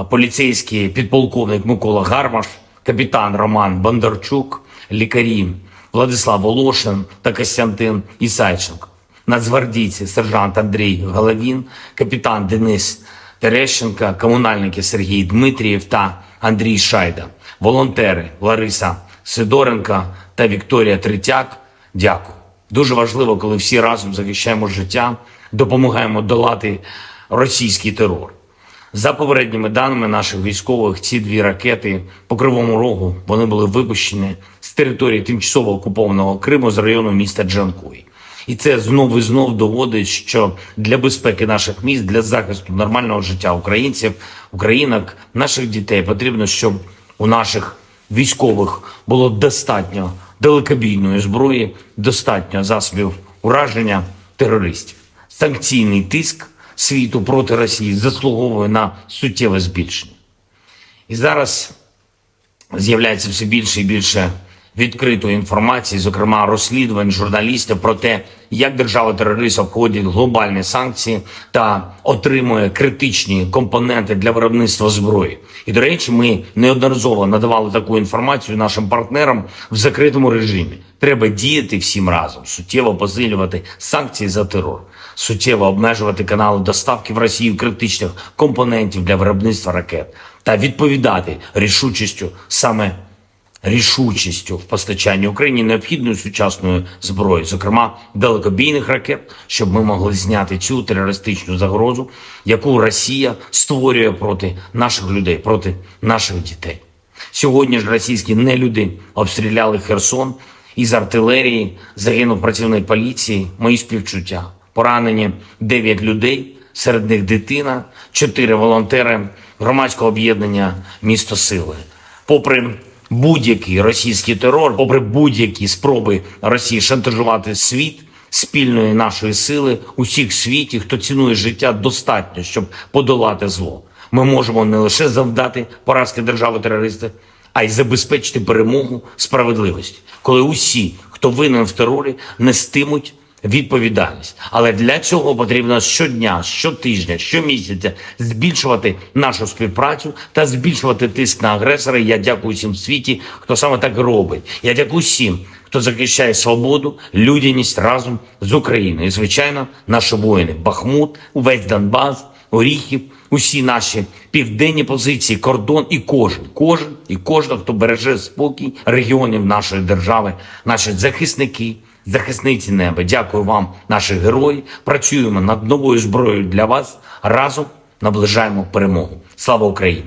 Поліцейський підполковник Микола Гармаш, капітан Роман Бондарчук, лікарі Владислав Волошин та Костянтин Ісайченко. Нацгвардійці сержант Андрій Головін, капітан Денис Терещенко, комунальники Сергій Дмитрієв та Андрій Шайда, волонтери Лариса Сидоренко та Вікторія Третяк. Дякую. Дуже важливо, коли всі разом захищаємо життя, допомагаємо долати російський терор. За попередніми даними наших військових, ці 2 ракети по Кривому Рогу, вони були випущені з території тимчасово окупованого Криму з району міста Джанкой. І це знов і знов доводить, що для безпеки наших міст, для захисту нормального життя українців, українок, наших дітей потрібно, щоб у наших військових було достатньо далекобійної зброї, достатньо засобів ураження терористів. Санкційний тиск світу проти Росії заслуговує на суттєве збільшення. І зараз з'являється все більше і більше відкритої інформації, зокрема розслідувань журналістів про те, як держава-терорист обходить глобальні санкції та отримує критичні компоненти для виробництва зброї. І, до речі, ми неодноразово надавали таку інформацію нашим партнерам в закритому режимі. Треба діяти всім разом, суттєво посилювати санкції за терор, суттєво обмежувати канали доставки в Росію критичних компонентів для виробництва ракет та відповідати рішучістю в постачанні Україні необхідної сучасної зброї, зокрема далекобійних ракет, щоб ми могли зняти цю терористичну загрозу, яку Росія створює проти наших людей, проти наших дітей. Сьогодні ж російські нелюди обстріляли Херсон, із артилерії загинув працівник поліції, мої співчуття. Поранені 9 людей, серед них дитина, 4 волонтери громадського об'єднання «Місто Сили». Попри будь-який російський терор, попри будь-які спроби Росії шантажувати світ, спільної нашої сили, усіх в світі, хто цінує життя, достатньо, щоб подолати зло. Ми можемо не лише завдати поразки держави-терориста, а й забезпечити перемогу справедливості, коли усі, хто винен в терорі, нестимуть відповідальність. Але для цього потрібно щодня, щотижня, щомісяця збільшувати нашу співпрацю та збільшувати тиск на агресора. Я дякую всім в світі, хто саме так робить. Я дякую всім, хто захищає свободу, людяність разом з Україною. І, звичайно, наші воїни. Бахмут, увесь Донбас, Оріхів, усі наші південні позиції, кордон і кожен, хто береже спокій регіонів нашої держави, наші захисники, захисниці неба. Дякую вам, наші герої. Працюємо над новою зброєю для вас. Разом наближаємо перемогу. Слава Україні!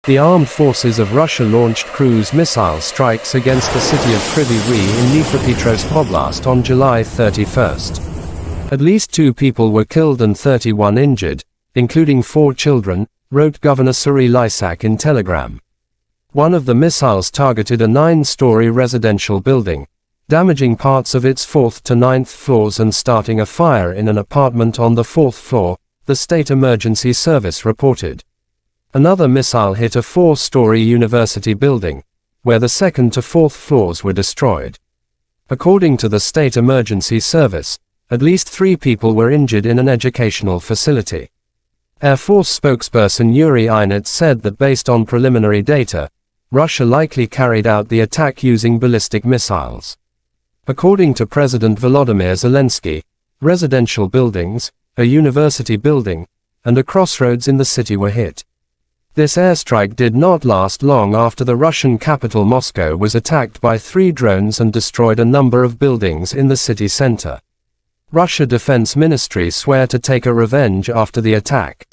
The armed forces of Russia launched cruise missile strikes against the city of Kryvyi Rih in Dnipropetrovsk Oblast on July 31st. At least 2 people were killed and 31 injured, including 4 children, wrote Governor Serhiy Lysak in Telegram. One of the missiles targeted a 9-story residential building, damaging parts of its 4th to 9th floors and starting a fire in an apartment on the 4th floor, the State Emergency Service reported. Another missile hit a 4-story university building, where the 2nd to 4th floors were destroyed. According to the State Emergency Service, at least 3 people were injured in an educational facility. Air Force spokesperson Yuri Ihnat said that based on preliminary data, Russia likely carried out the attack using ballistic missiles. According to President Volodymyr Zelensky, residential buildings, a university building, and a crossroads in the city were hit. This airstrike did not last long after the Russian capital Moscow was attacked by 3 drones and destroyed a number of buildings in the city center. Russia Defense Ministry swear to take a revenge after the attack.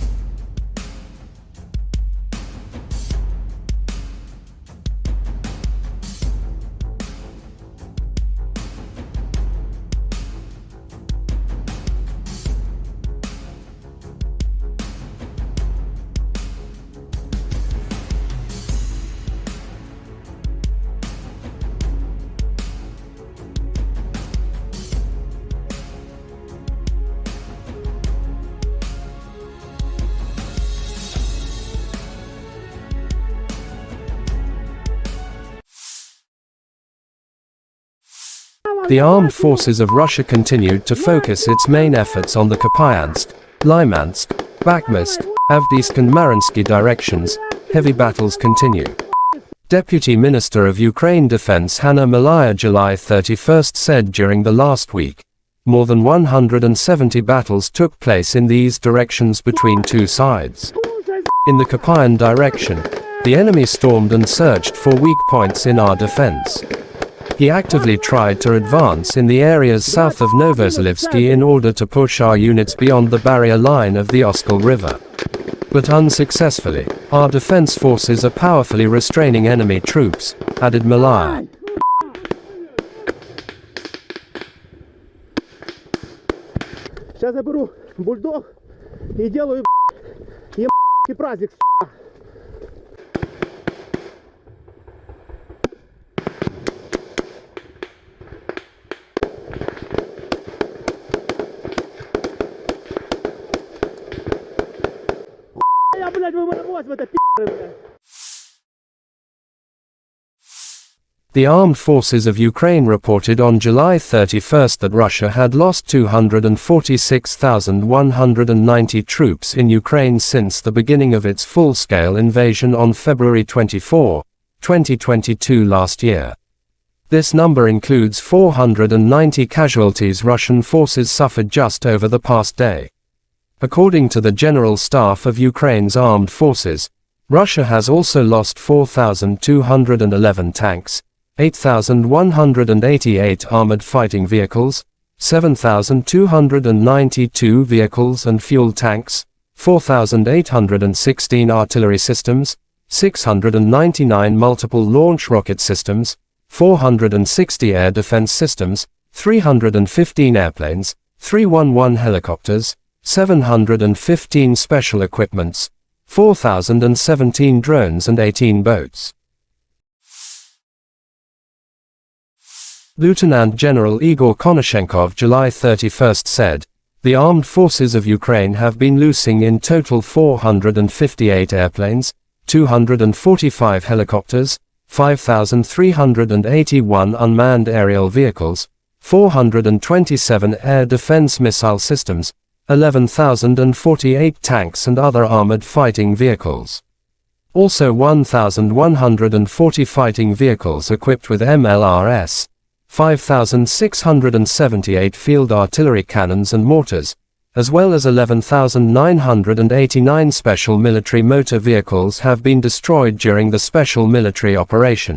The armed forces of Russia continued to focus its main efforts on the Kupyansk, Lymansk, Bakhmut, Avdiivka and Mariinsky directions. Heavy battles continue. Deputy Minister of Ukraine Defense Hanna Maliar July 31st said during the last week, more than 170 battles took place in these directions between 2 sides. In the Kupyan direction, the enemy stormed and searched for weak points in our defense. He actively tried to advance in the areas south of Novoselivsky in order to push our units beyond the barrier line of the Oskol River. But unsuccessfully, our defense forces are powerfully restraining enemy troops, added Maliar. Сейчас я беру бульдог и делаю праздник. The armed forces of Ukraine reported on July 31st that Russia had lost 246,190 troops in Ukraine since the beginning of its full-scale invasion on February 24, 2022 last year. This number includes 490 casualties Russian forces suffered just over the past day. According to the General Staff of Ukraine's armed forces, Russia has also lost 4,211 tanks, 8,188 armored fighting vehicles, 7,292 vehicles and fuel tanks, 4,816 artillery systems, 699 multiple launch rocket systems, 460 air defense systems, 315 airplanes, 311 helicopters, 715 special equipments, 4,017 drones and 18 boats. Lieutenant General Igor Konashenkov July 31st said, "The armed forces of Ukraine have been losing in total 458 airplanes, 245 helicopters, 5,381 unmanned aerial vehicles, 427 air defense missile systems, 11,048 tanks and other armored fighting vehicles. Also 1,140 fighting vehicles equipped with MLRS, 5,678 field artillery cannons and mortars, as well as 11,989 special military motor vehicles have been destroyed during the special military operation."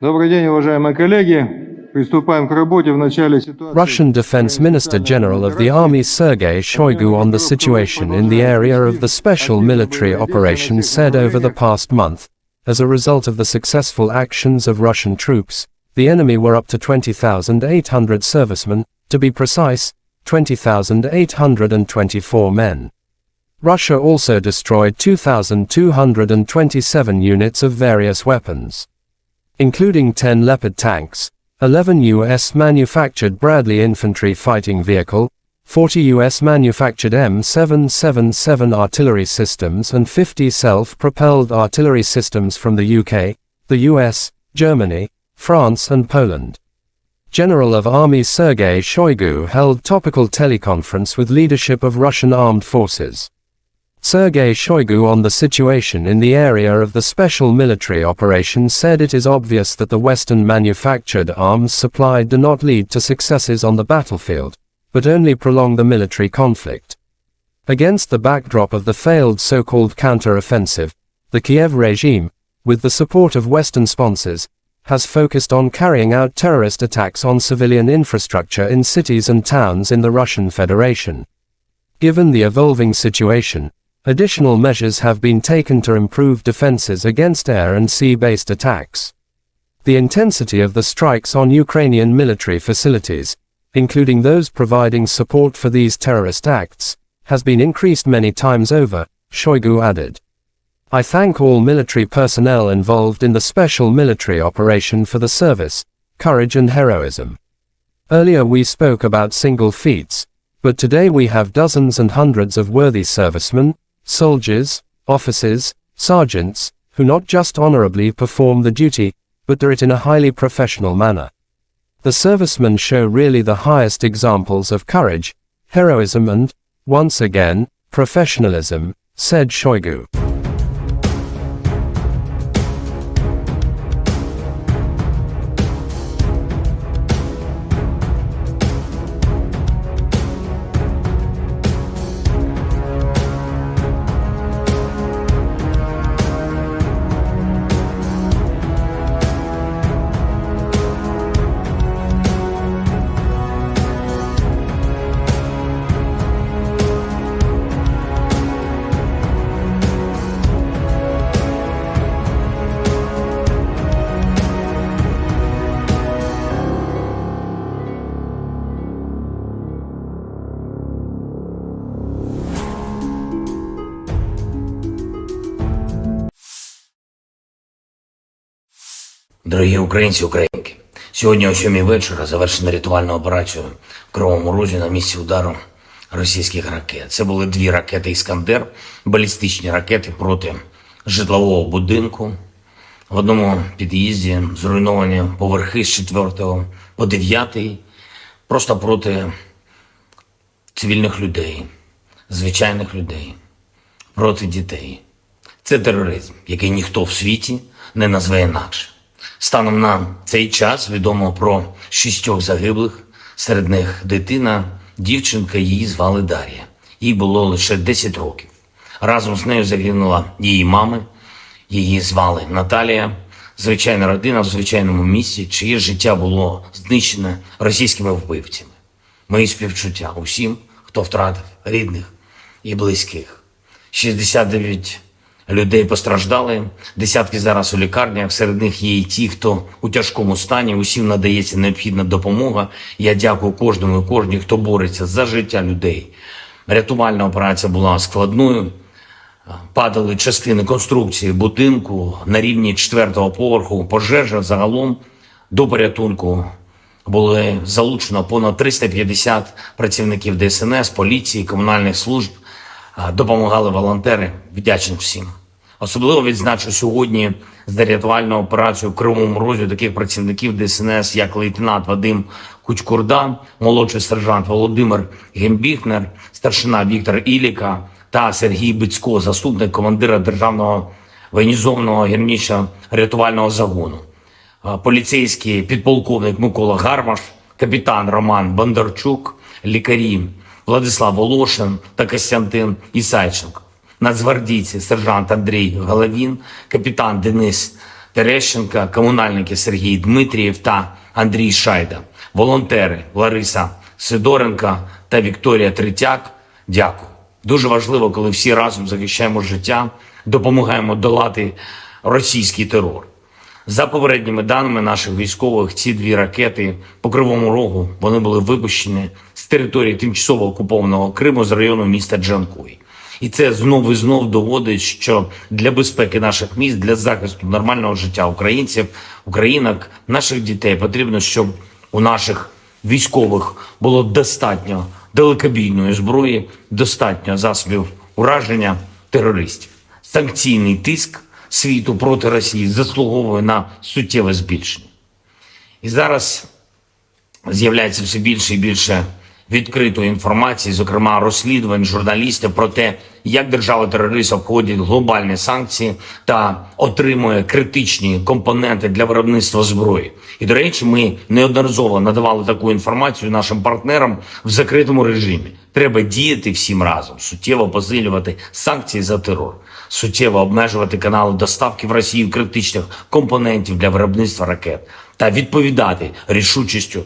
Добрый день, уважаемые коллеги. Приступаем к работе в начале ситуации. Russian Defense Minister General of the Army Sergei Shoigu on the situation in the area of the special military operation said over the past month, as a result of the successful actions of Russian troops, the enemy were up to 20,800 servicemen, to be precise, 20,824 men. Russia also destroyed 2,227 units of various weapons, including 10 Leopard tanks, 11 U.S.-manufactured Bradley infantry fighting vehicle, 40 U.S.-manufactured M777 artillery systems and 50 self-propelled artillery systems from the UK, the US, Germany, France and Poland. General of Army Sergei Shoigu held topical teleconference with leadership of Russian armed forces. Sergei Shoigu on the situation in the area of the special military operation said it is obvious that the Western-manufactured arms supplied do not lead to successes on the battlefield, but only prolong the military conflict. Against the backdrop of the failed so-called counter-offensive, the Kiev regime, with the support of Western sponsors, has focused on carrying out terrorist attacks on civilian infrastructure in cities and towns in the Russian Federation. Given the evolving situation, additional measures have been taken to improve defenses against air and sea-based attacks. The intensity of the strikes on Ukrainian military facilities, including those providing support for these terrorist acts, has been increased many times over, Shoigu added. I thank all military personnel involved in the special military operation for the service, courage and heroism. Earlier we spoke about single feats, but today we have dozens and hundreds of worthy servicemen, soldiers, officers, sergeants, who not just honorably perform the duty, but do it in a highly professional manner. The servicemen show really the highest examples of courage, heroism and, once again, professionalism, said Shoigu. Дорогі українці, українки, сьогодні о 7 вечора завершена рятувальна операція в Кривому Розі на місці удару російських ракет. Це були 2 ракети «Іскандер», балістичні ракети проти житлового будинку. В одному під'їзді зруйновані поверхи з 4 по 9, просто проти цивільних людей, звичайних людей, проти дітей. Це тероризм, який ніхто в світі не назве інакше. Станом на цей час відомо про 6 загиблих, серед них дитина, дівчинка, її звали Дар'я. Їй було лише 10 років. Разом з нею загинула її мама, її звали Наталія. Звичайна родина в звичайному місці, чиє життя було знищене російськими вбивцями. Мої співчуття усім, хто втратив рідних і близьких. 69 людей постраждали, десятки зараз у лікарнях, серед них є і ті, хто у тяжкому стані, усім надається необхідна допомога. Я дякую кожному і кожній, хто бореться за життя людей. Рятувальна операція була складною, падали частини конструкції будинку на рівні 4-го поверху, пожежа загалом до порятунку. Були залучено понад 350 працівників ДСНС, поліції, комунальних служб. Допомагали волонтери, вдячний всім. Особливо відзначу сьогодні за рятувальну операцію в Кривому Розі таких працівників ДСНС, як лейтенант Вадим Кучкурда, молодший сержант Володимир Гембіхнер, старшина Віктор Іліка та Сергій Бицько, заступник командира Державного воєнізованого гірничо-рятувального загону. Поліцейський підполковник Микола Гармаш, капітан Роман Бондарчук, лікарі Владислав Волошин та Костянтин Ісайченко. Нацгвардійці сержант Андрій Головін, капітан Денис Терещенка, комунальники Сергій Дмитрієв та Андрій Шайда, волонтери Лариса Сидоренка та Вікторія Третяк. Дякую. Дуже важливо, коли всі разом захищаємо життя, допомагаємо долати російський терор. За попередніми даними наших військових, ці 2 ракети по Кривому Рогу, вони були випущені з території тимчасово окупованого Криму з району міста Джанкой. І це знов і знов доводить, що для безпеки наших міст, для захисту нормального життя українців, українок, наших дітей потрібно, щоб у наших військових було достатньо далекобійної зброї, достатньо засобів ураження терористів. Санкційний тиск світу проти Росії заслуговує на суттєве збільшення. І зараз з'являється все більше і більше відкритої інформації, зокрема розслідувань журналістів про те, як держава-терорист обходить глобальні санкції та отримує критичні компоненти для виробництва зброї. І, до речі, ми неодноразово надавали таку інформацію нашим партнерам в закритому режимі. Треба діяти всім разом, суттєво посилювати санкції за терор, суттєво обмежувати канали доставки в Росію критичних компонентів для виробництва ракет та відповідати рішучістю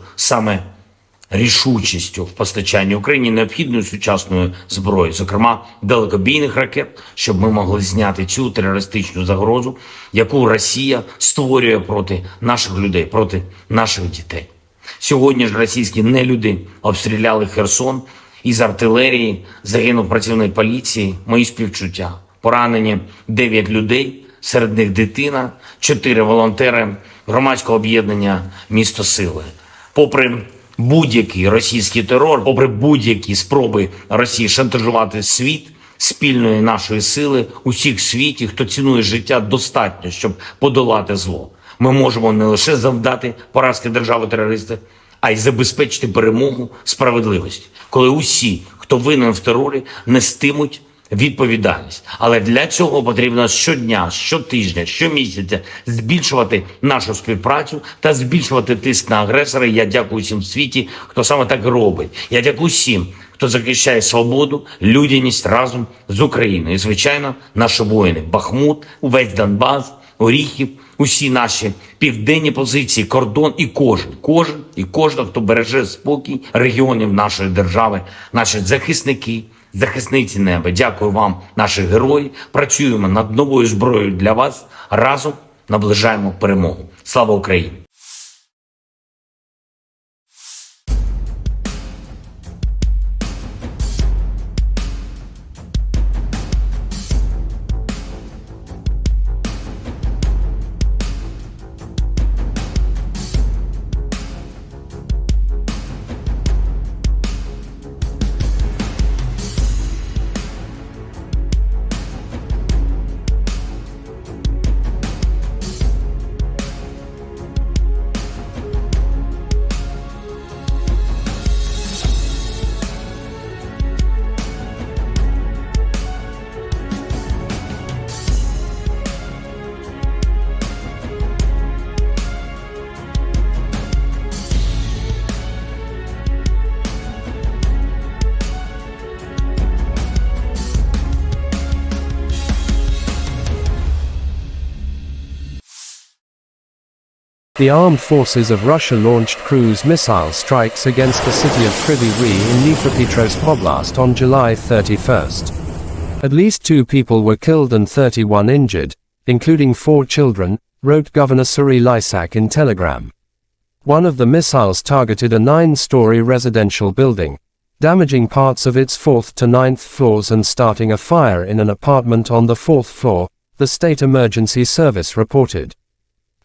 в постачанні Україні необхідної сучасної зброї, зокрема далекобійних ракет, щоб ми могли зняти цю терористичну загрозу, яку Росія створює проти наших людей, проти наших дітей. Сьогодні ж російські нелюди обстріляли Херсон, із артилерії загинув працівник поліції, мої співчуття. Поранені 9 людей, серед них дитина, 4 волонтери громадського об'єднання «Місто Сили». Попри будь-який російський терор, попри будь-які спроби Росії шантажувати світ, спільної нашої сили, усіх в світі, хто цінує життя, достатньо, щоб подолати зло. Ми можемо не лише завдати поразки держави-терориста, а й забезпечити перемогу справедливості, коли усі, хто винен в терорі, нестимуть відповідальність. Але для цього потрібно щодня, щотижня, щомісяця збільшувати нашу співпрацю та збільшувати тиск на агресора. Я дякую всім в світі, хто саме так робить. Я дякую всім, хто захищає свободу, людяність разом з Україною. І, звичайно, наші воїни. Бахмут, увесь Донбас, Оріхів, усі наші південні позиції, кордон і кожен, хто береже спокій регіонів нашої держави, наші захисники, захисниці неба. Дякую вам, наші герої. Працюємо над новою зброєю для вас. Разом наближаємо перемогу. Слава Україні! The armed forces of Russia launched cruise missile strikes against the city of Kryvyi Rih in Dnipropetrovsk Oblast on July 31st. At least 2 people were killed and 31 injured, including 4 children, wrote Governor Serhiy Lysak in Telegram. One of the missiles targeted a 9-story residential building, damaging parts of its 4th to 9th floors and starting a fire in an apartment on the 4th floor, the State Emergency Service reported.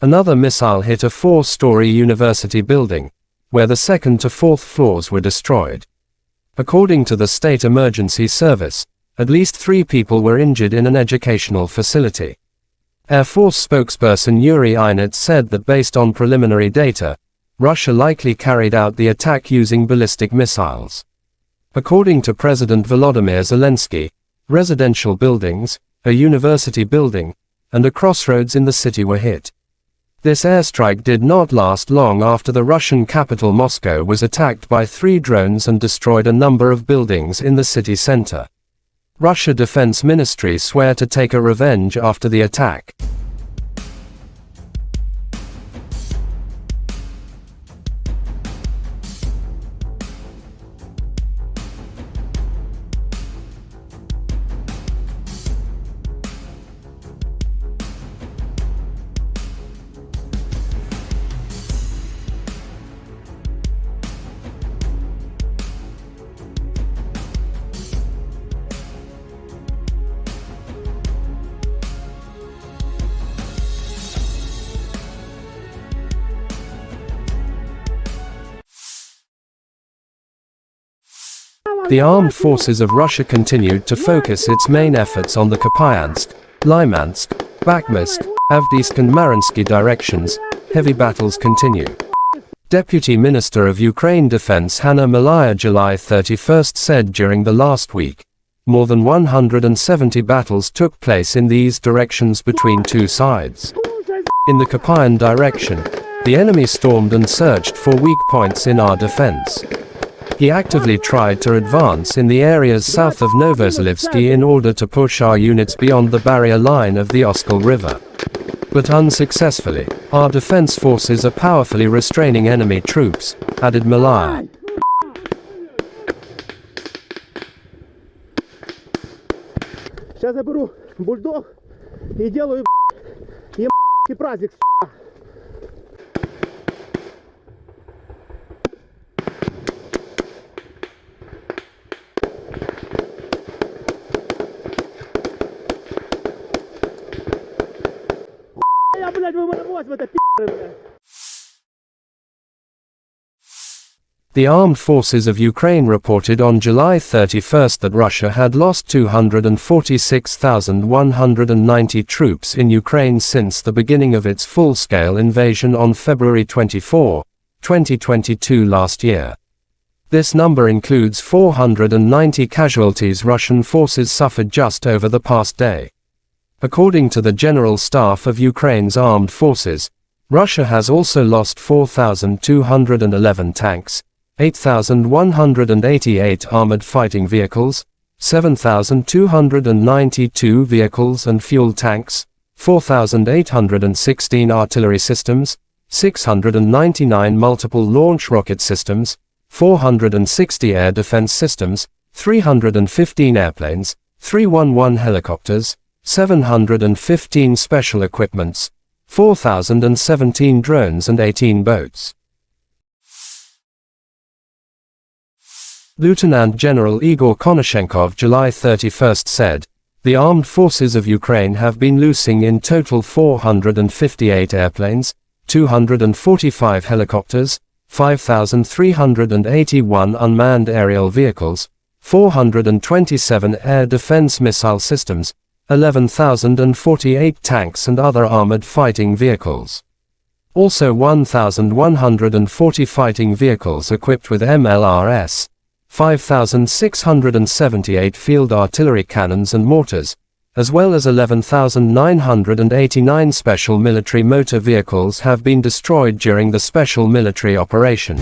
Another missile hit a 4-story university building, where the 2nd to 4th floors were destroyed. According to the State Emergency Service, at least 3 people were injured in an educational facility. Air Force spokesperson Yuri Inet said that based on preliminary data, Russia likely carried out the attack using ballistic missiles. According to President Volodymyr Zelensky, residential buildings, a university building, and a crossroads in the city were hit. This airstrike did not last long after the Russian capital Moscow was attacked by 3 drones and destroyed a number of buildings in the city center. Russia Defense Ministry swear to take a revenge after the attack. The armed forces of Russia continued to focus its main efforts on the Kupyansk, Lymansk, Bakhmutsk, Avdiivka and Mariinsky directions. Heavy battles continue. Deputy Minister of Ukraine Defense Hanna Malaya July 31 said during the last week, more than 170 battles took place in these directions between two sides. In the Kupyan direction, the enemy stormed and searched for weak points in our defense. He actively tried to advance in the areas south of Novozelensky in order to push our units beyond the barrier line of the Oskol River. But unsuccessfully, our defense forces are powerfully restraining enemy troops, added Malaya. Сейчас я беру бульдог и делаю праздник. Я, блядь, вы в это блядь. The armed forces of Ukraine reported on July 31 that Russia had lost 246,190 troops in Ukraine since the beginning of its full-scale invasion on February 24, 2022 last year. This number includes 490 casualties Russian forces suffered just over the past day. According to the General Staff of Ukraine's armed forces, Russia has also lost 4,211 tanks, 8,188 armored fighting vehicles, 7,292 vehicles and fuel tanks, 4,816 artillery systems, 699 multiple launch rocket systems, 460 air defense systems, 315 airplanes, 311 helicopters, 715 special equipments, 4,017 drones and 18 boats. Lieutenant General Igor Konashenkov July 31 said, the armed forces of Ukraine have been losing in total 458 airplanes, 245 helicopters, 5,381 unmanned aerial vehicles, 427 air defense missile systems, 11,048 tanks and other armored fighting vehicles. Also 1,140 fighting vehicles equipped with MLRS, 5,678 field artillery cannons and mortars, as well as 11,989 special military motor vehicles have been destroyed during the special military operation.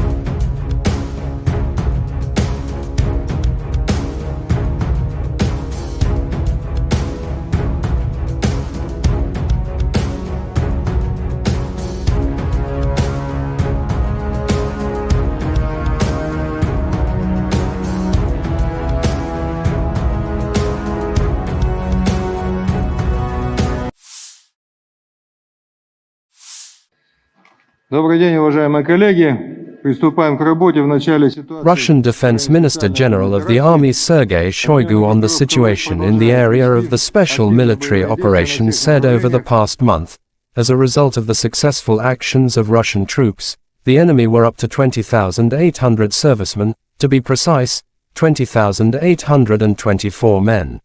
Добрый день, уважаемые коллеги. Приступаем к работе в начале ситуации. Russian Defense Minister General of the Army Sergei Shoigu on the situation in the area of the special military operation said over the past month, as a result of the successful actions of Russian troops, the enemy were up to 20,800 servicemen, to be precise, 20,824 men.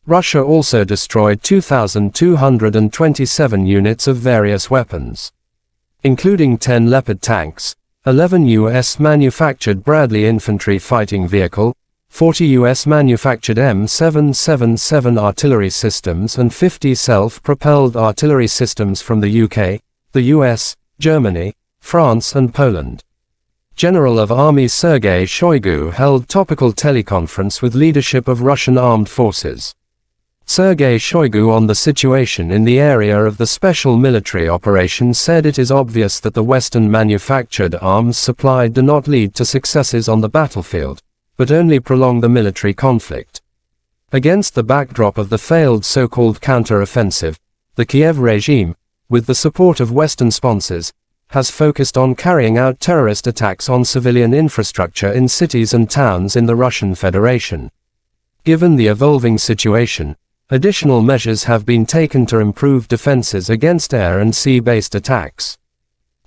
Russia also destroyed 2,227 units of various weapons, including 10 Leopard tanks, 11 U.S.-manufactured Bradley infantry fighting vehicle, 40 U.S.-manufactured M777 artillery systems and 50 self-propelled artillery systems from the UK, the US, Germany, France and Poland. General of Army Sergei Shoigu held topical teleconference with leadership of Russian armed forces. Sergei Shoigu on the situation in the area of the special military operation said it is obvious that the Western-manufactured arms supplied do not lead to successes on the battlefield, but only prolong the military conflict. Against the backdrop of the failed so-called counter-offensive, the Kiev regime, with the support of Western sponsors, has focused on carrying out terrorist attacks on civilian infrastructure in cities and towns in the Russian Federation. Given the evolving situation, additional measures have been taken to improve defenses against air and sea-based attacks.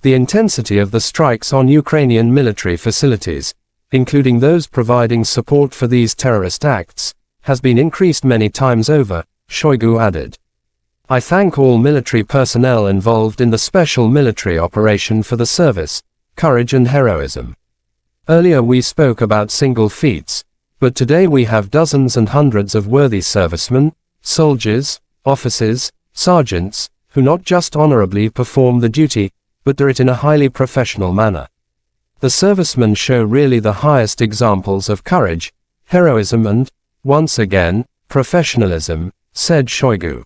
The intensity of the strikes on Ukrainian military facilities, including those providing support for these terrorist acts, has been increased many times over, Shoigu added. I thank all military personnel involved in the special military operation for the service, courage and heroism. Earlier we spoke about single feats, but today we have dozens and hundreds of worthy servicemen, soldiers, officers, sergeants, who not just honorably perform the duty, but do it in a highly professional manner. The servicemen show really the highest examples of courage, heroism and, once again, professionalism, said Shoigu.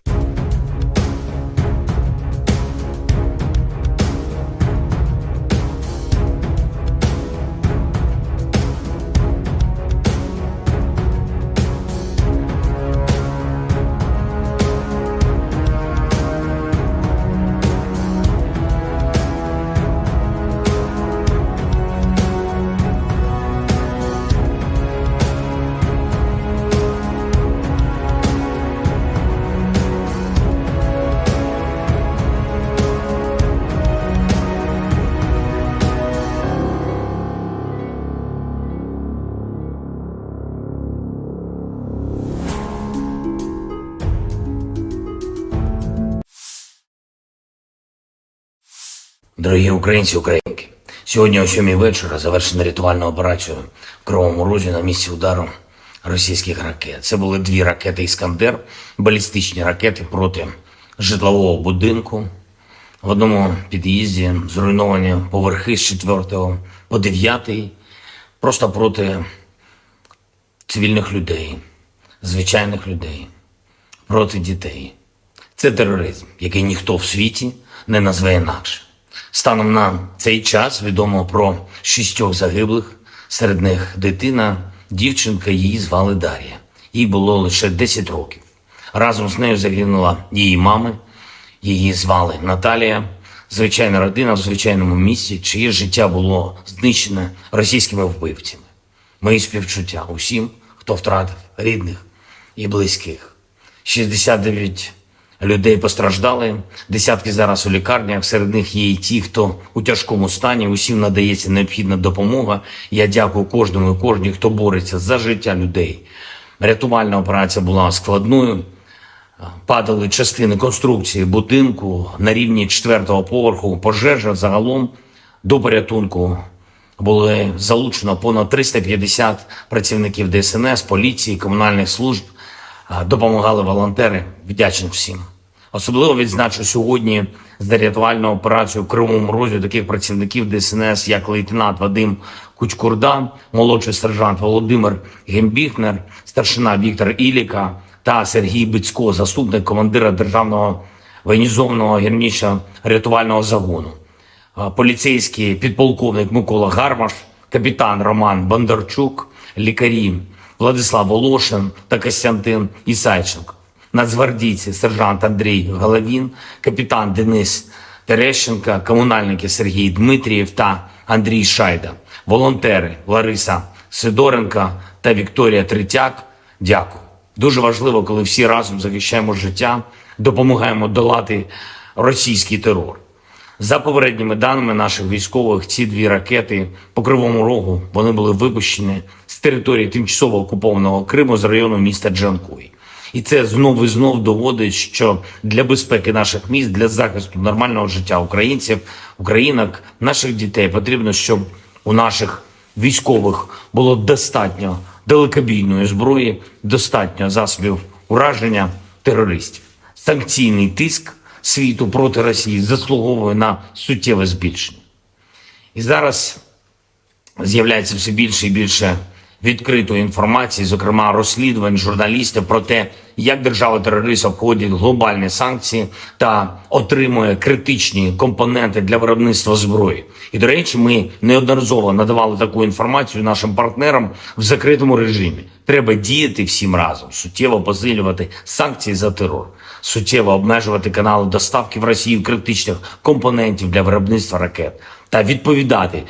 Дорогі українці, українки, сьогодні о 7 вечора завершена рятувальна операція в Кривому Розі на місці удару російських ракет. Це були 2 ракети «Іскандер», балістичні ракети проти житлового будинку. В одному під'їзді зруйновані поверхи з 4 по 9, просто проти цивільних людей, звичайних людей, проти дітей. Це тероризм, який ніхто в світі не назве інакше. Станом на цей час відомо про 6 загиблих, серед них дитина, дівчинка, її звали Дар'я. Їй було лише 10 років. Разом з нею загинула її мама, її звали Наталія. Звичайна родина в звичайному місті, чиє життя було знищене російськими вбивцями. Мої співчуття усім, хто втратив рідних і близьких. 69 людей постраждали, десятки зараз у лікарнях, серед них є і ті, хто у тяжкому стані, усім надається необхідна допомога. Я дякую кожному і кожній, хто бореться за життя людей. Рятувальна операція була складною, падали частини конструкції будинку на рівні 4-го поверху, пожежа загалом до порятунку. Було залучено понад 350 працівників ДСНС, поліції, комунальних служб. Допомагали волонтери, вдячний всім. Особливо відзначу сьогодні за рятувальну операцію в Кривому Розі таких працівників ДСНС, як лейтенант Вадим Кучкурда, молодший сержант Володимир Гембіхнер, старшина Віктор Іліка та Сергій Бицько, заступник командира Державного воєнізованого гірничо-рятувального загону, поліцейський підполковник Микола Гармаш, капітан Роман Бондарчук, лікарі Владислав Волошин та Костянтин Ісайченко, нацгвардійці сержант Андрій Головін, капітан Денис Терещенко, комунальники Сергій Дмитрієв та Андрій Шайда, волонтери Лариса Сидоренко та Вікторія Третяк. Дякую. Дуже важливо, коли всі разом захищаємо життя, допомагаємо долати російський терор. За попередніми даними наших військових, ці 2 ракети по Кривому Рогу, вони були випущені з території тимчасово окупованого Криму з району міста Джанкой. І це знов і знов доводить, що для безпеки наших міст, для захисту нормального життя українців, українок, наших дітей потрібно, щоб у наших військових було достатньо далекобійної зброї, достатньо засобів ураження терористів. Санкційний тиск світу проти Росії заслуговує на суттєве збільшення. І зараз з'являється все більше і більше відкритої інформації, зокрема розслідувань журналістів про те, як держава-терорист обходить глобальні санкції та отримує критичні компоненти для виробництва зброї. І, до речі, ми неодноразово надавали таку інформацію нашим партнерам в закритому режимі. Треба діяти всім разом, суттєво посилювати санкції за терор, суттєво обмежувати канали доставки в Росію критичних компонентів для виробництва ракет та відповідати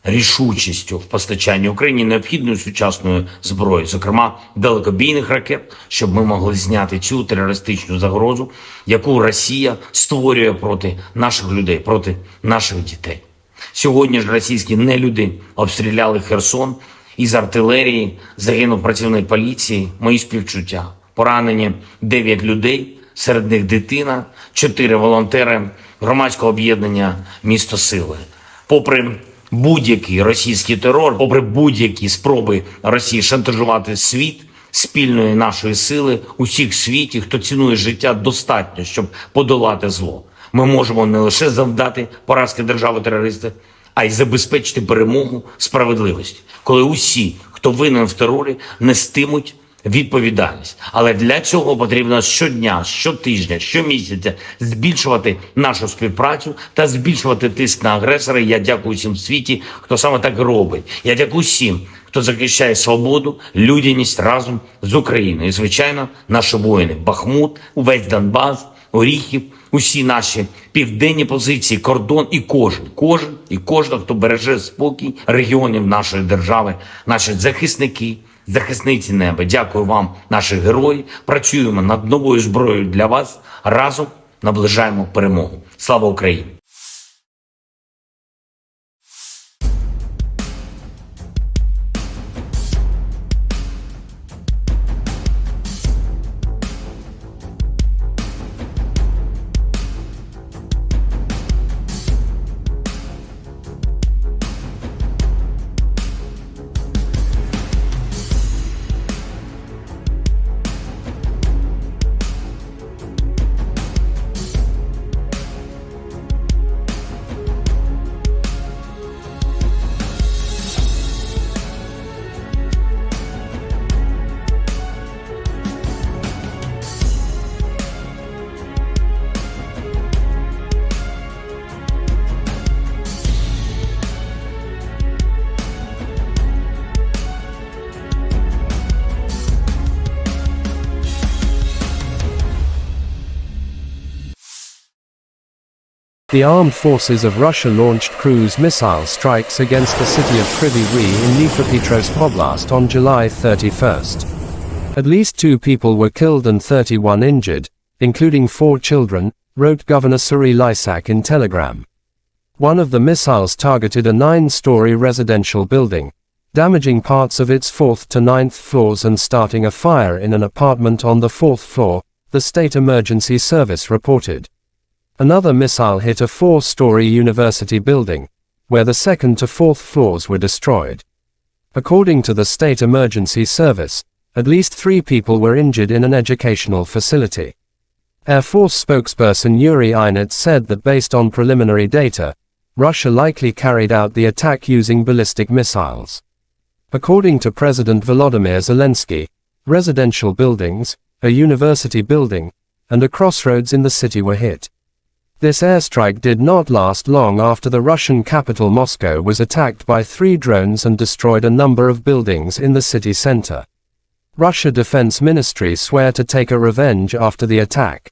рішучістю в постачанні Україні необхідної сучасної зброї, зокрема далекобійних ракет, щоб ми могли зняти цю терористичну загрозу, яку Росія створює проти наших людей, проти наших дітей. Сьогодні ж російські нелюди обстріляли Херсон. Із артилерії загинув працівник поліції. Мої співчуття. Поранені 9 людей, серед них дитина, 4 волонтери громадського об'єднання «Місто Сили». Попри будь-який російський терор, попри будь-які спроби Росії шантажувати світ, спільної нашої сили, усіх в світі, хто цінує життя, достатньо, щоб подолати зло. Ми можемо не лише завдати поразки держави-терориста, а й забезпечити перемогу справедливості, коли усі, хто винен в терорі, нестимуть відповідальність. Але для цього потрібно щодня, щотижня, щомісяця збільшувати нашу співпрацю та збільшувати тиск на агресора. Я дякую всім в світі, хто саме так робить. Я дякую всім, хто захищає свободу, людяність разом з Україною. І, звичайно, наші воїни. Бахмут, увесь Донбас, Оріхів, усі наші південні позиції, кордон і кожен, хто береже спокій регіонів нашої держави, наші захисники, захисниці неба. Дякую вам, наші герої. Працюємо над новою зброєю для вас. Разом наближаємо перемогу. Слава Україні! The armed forces of Russia launched cruise missile strikes against the city of Kryvyi Rih in Dnipropetrovsk Oblast on July 31st. At least 2 people were killed and 31 injured, including 4 children, wrote Governor Serhiy Lysak in Telegram. One of the missiles targeted a 9-story residential building, damaging parts of its 4th to 9th floors and starting a fire in an apartment on the 4th floor, the State Emergency Service reported. Another missile hit a 4-story university building, where the 2nd to 4th floors were destroyed. According to the State Emergency Service, at least 3 people were injured in an educational facility. Air Force spokesperson Yuri Inet said that based on preliminary data, Russia likely carried out the attack using ballistic missiles. According to President Volodymyr Zelensky, residential buildings, a university building, and a crossroads in the city were hit. This airstrike did not last long after the Russian capital Moscow was attacked by 3 drones and destroyed a number of buildings in the city center. Russia Defense Ministry swear to take a revenge after the attack.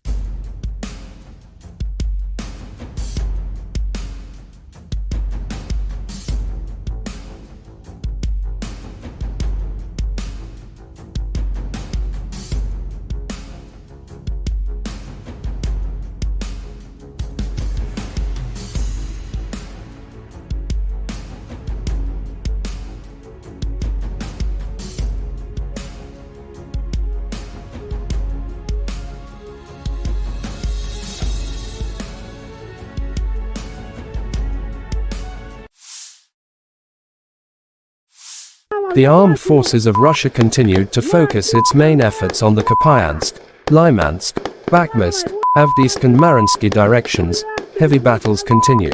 The armed forces of Russia continued to focus its main efforts on the Kupyansk, Lymansk, Bakhmutsk, Avdiivka and Mariinsky directions. Heavy battles continue.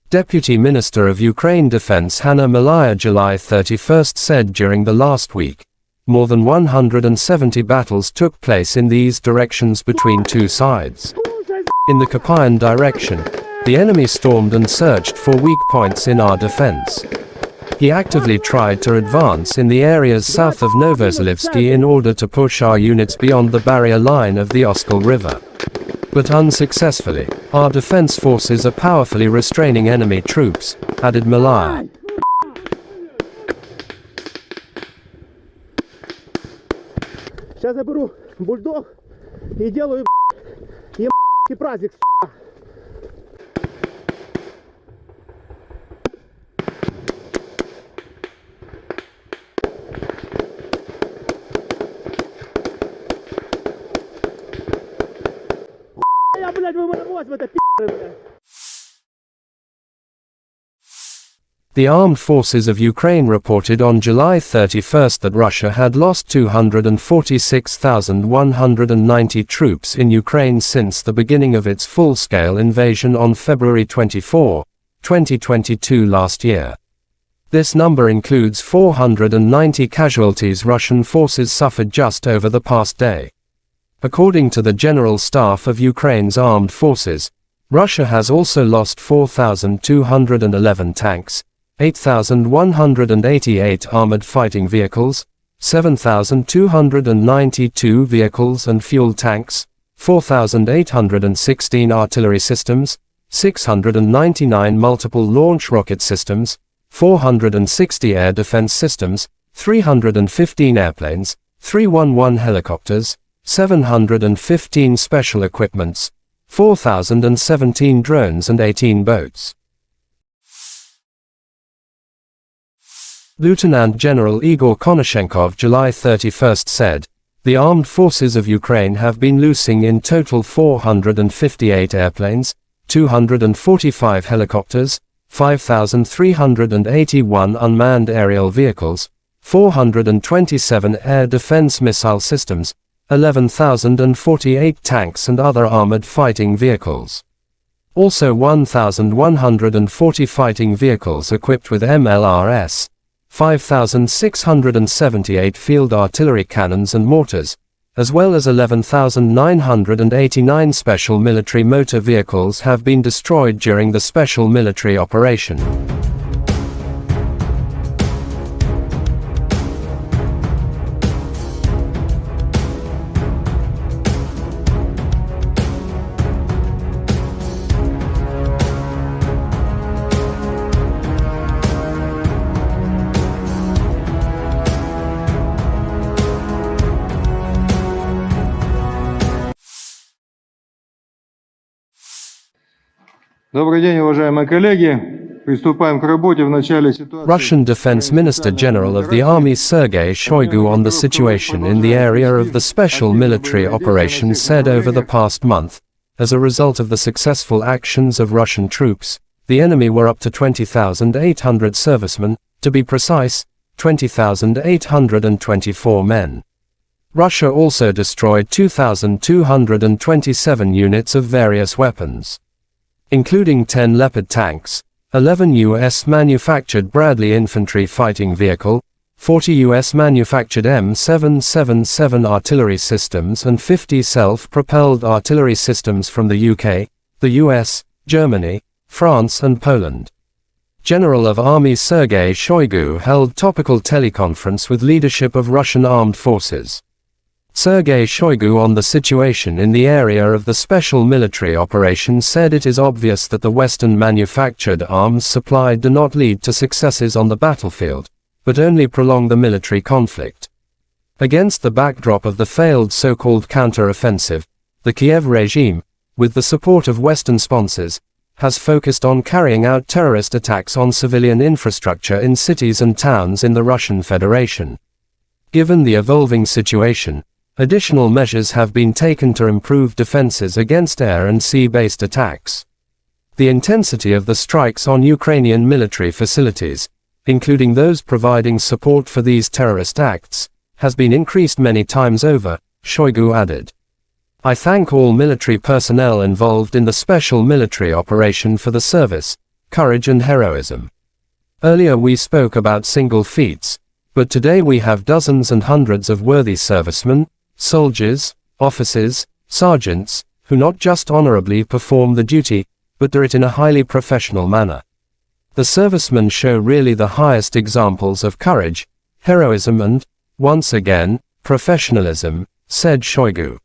Deputy Minister of Ukraine Defense Hanna Maliar July 31st said during the last week, more than 170 battles took place in these directions between 2 sides. In the Kupyan direction, the enemy stormed and searched for weak points in our defense. He actively tried to advance in the areas south of Novozalivsky in order to push our units beyond the barrier line of the Oskol River. But unsuccessfully, our defense forces are powerfully restraining enemy troops, added Maliar. Сейчас я беру бульдог и делаю праздник. началось в это пи***ы, бля. The armed forces of Ukraine reported on July 31 that Russia had lost 246,190 troops in Ukraine since the beginning of its full-scale invasion on February 24, 2022 last year. This number includes 490 casualties Russian forces suffered just over the past day. According to the General Staff of Ukraine's armed forces, Russia has also lost 4,211 tanks, 8,188 armored fighting vehicles, 7,292 vehicles and fuel tanks, 4,816 artillery systems, 699 multiple launch rocket systems, 460 air defense systems, 315 airplanes, 311 helicopters, 715 special equipments, 4,017 drones and 18 boats. Lieutenant General Igor Konashenkov July 31 said, "The armed forces of Ukraine have been losing in total 458 airplanes, 245 helicopters, 5,381 unmanned aerial vehicles, 427 air defense missile systems, 11,048 tanks and other armored fighting vehicles. Also 1,140 fighting vehicles equipped with MLRS, 5,678 field artillery cannons and mortars, as well as 11,989 special military motor vehicles have been destroyed during the special military operation." Добрый день, уважаемые коллеги. Приступаем к работе в начале ситуации. Russian Defense Minister General of the Army Sergei Shoigu on the situation in the area of the special military operation said over the past month, as a result of the successful actions of Russian troops, the enemy were up to 20,800 servicemen, to be precise, 20,824 men. Russia also destroyed 2,227 units of various weapons, including 10 Leopard tanks, 11 U.S.-manufactured Bradley infantry fighting vehicle, 40 U.S.-manufactured M777 artillery systems and 50 self-propelled artillery systems from the UK, the US, Germany, France and Poland. General of Army Sergei Shoigu held topical teleconference with leadership of Russian armed forces. Sergei Shoigu on the situation in the area of the special military operation said it is obvious that the Western-manufactured arms supplied do not lead to successes on the battlefield, but only prolong the military conflict. Against the backdrop of the failed so-called counter-offensive, the Kiev regime, with the support of Western sponsors, has focused on carrying out terrorist attacks on civilian infrastructure in cities and towns in the Russian Federation. Given the evolving situation, additional measures have been taken to improve defenses against air and sea-based attacks. The intensity of the strikes on Ukrainian military facilities, including those providing support for these terrorist acts, has been increased many times over, Shoigu added. "I thank all military personnel involved in the special military operation for the service, courage and heroism. Earlier we spoke about single feats, but today we have dozens and hundreds of worthy servicemen, soldiers, officers, sergeants, who not just honorably perform the duty, but do it in a highly professional manner. The servicemen show really the highest examples of courage, heroism and, once again, professionalism," said Shoigu.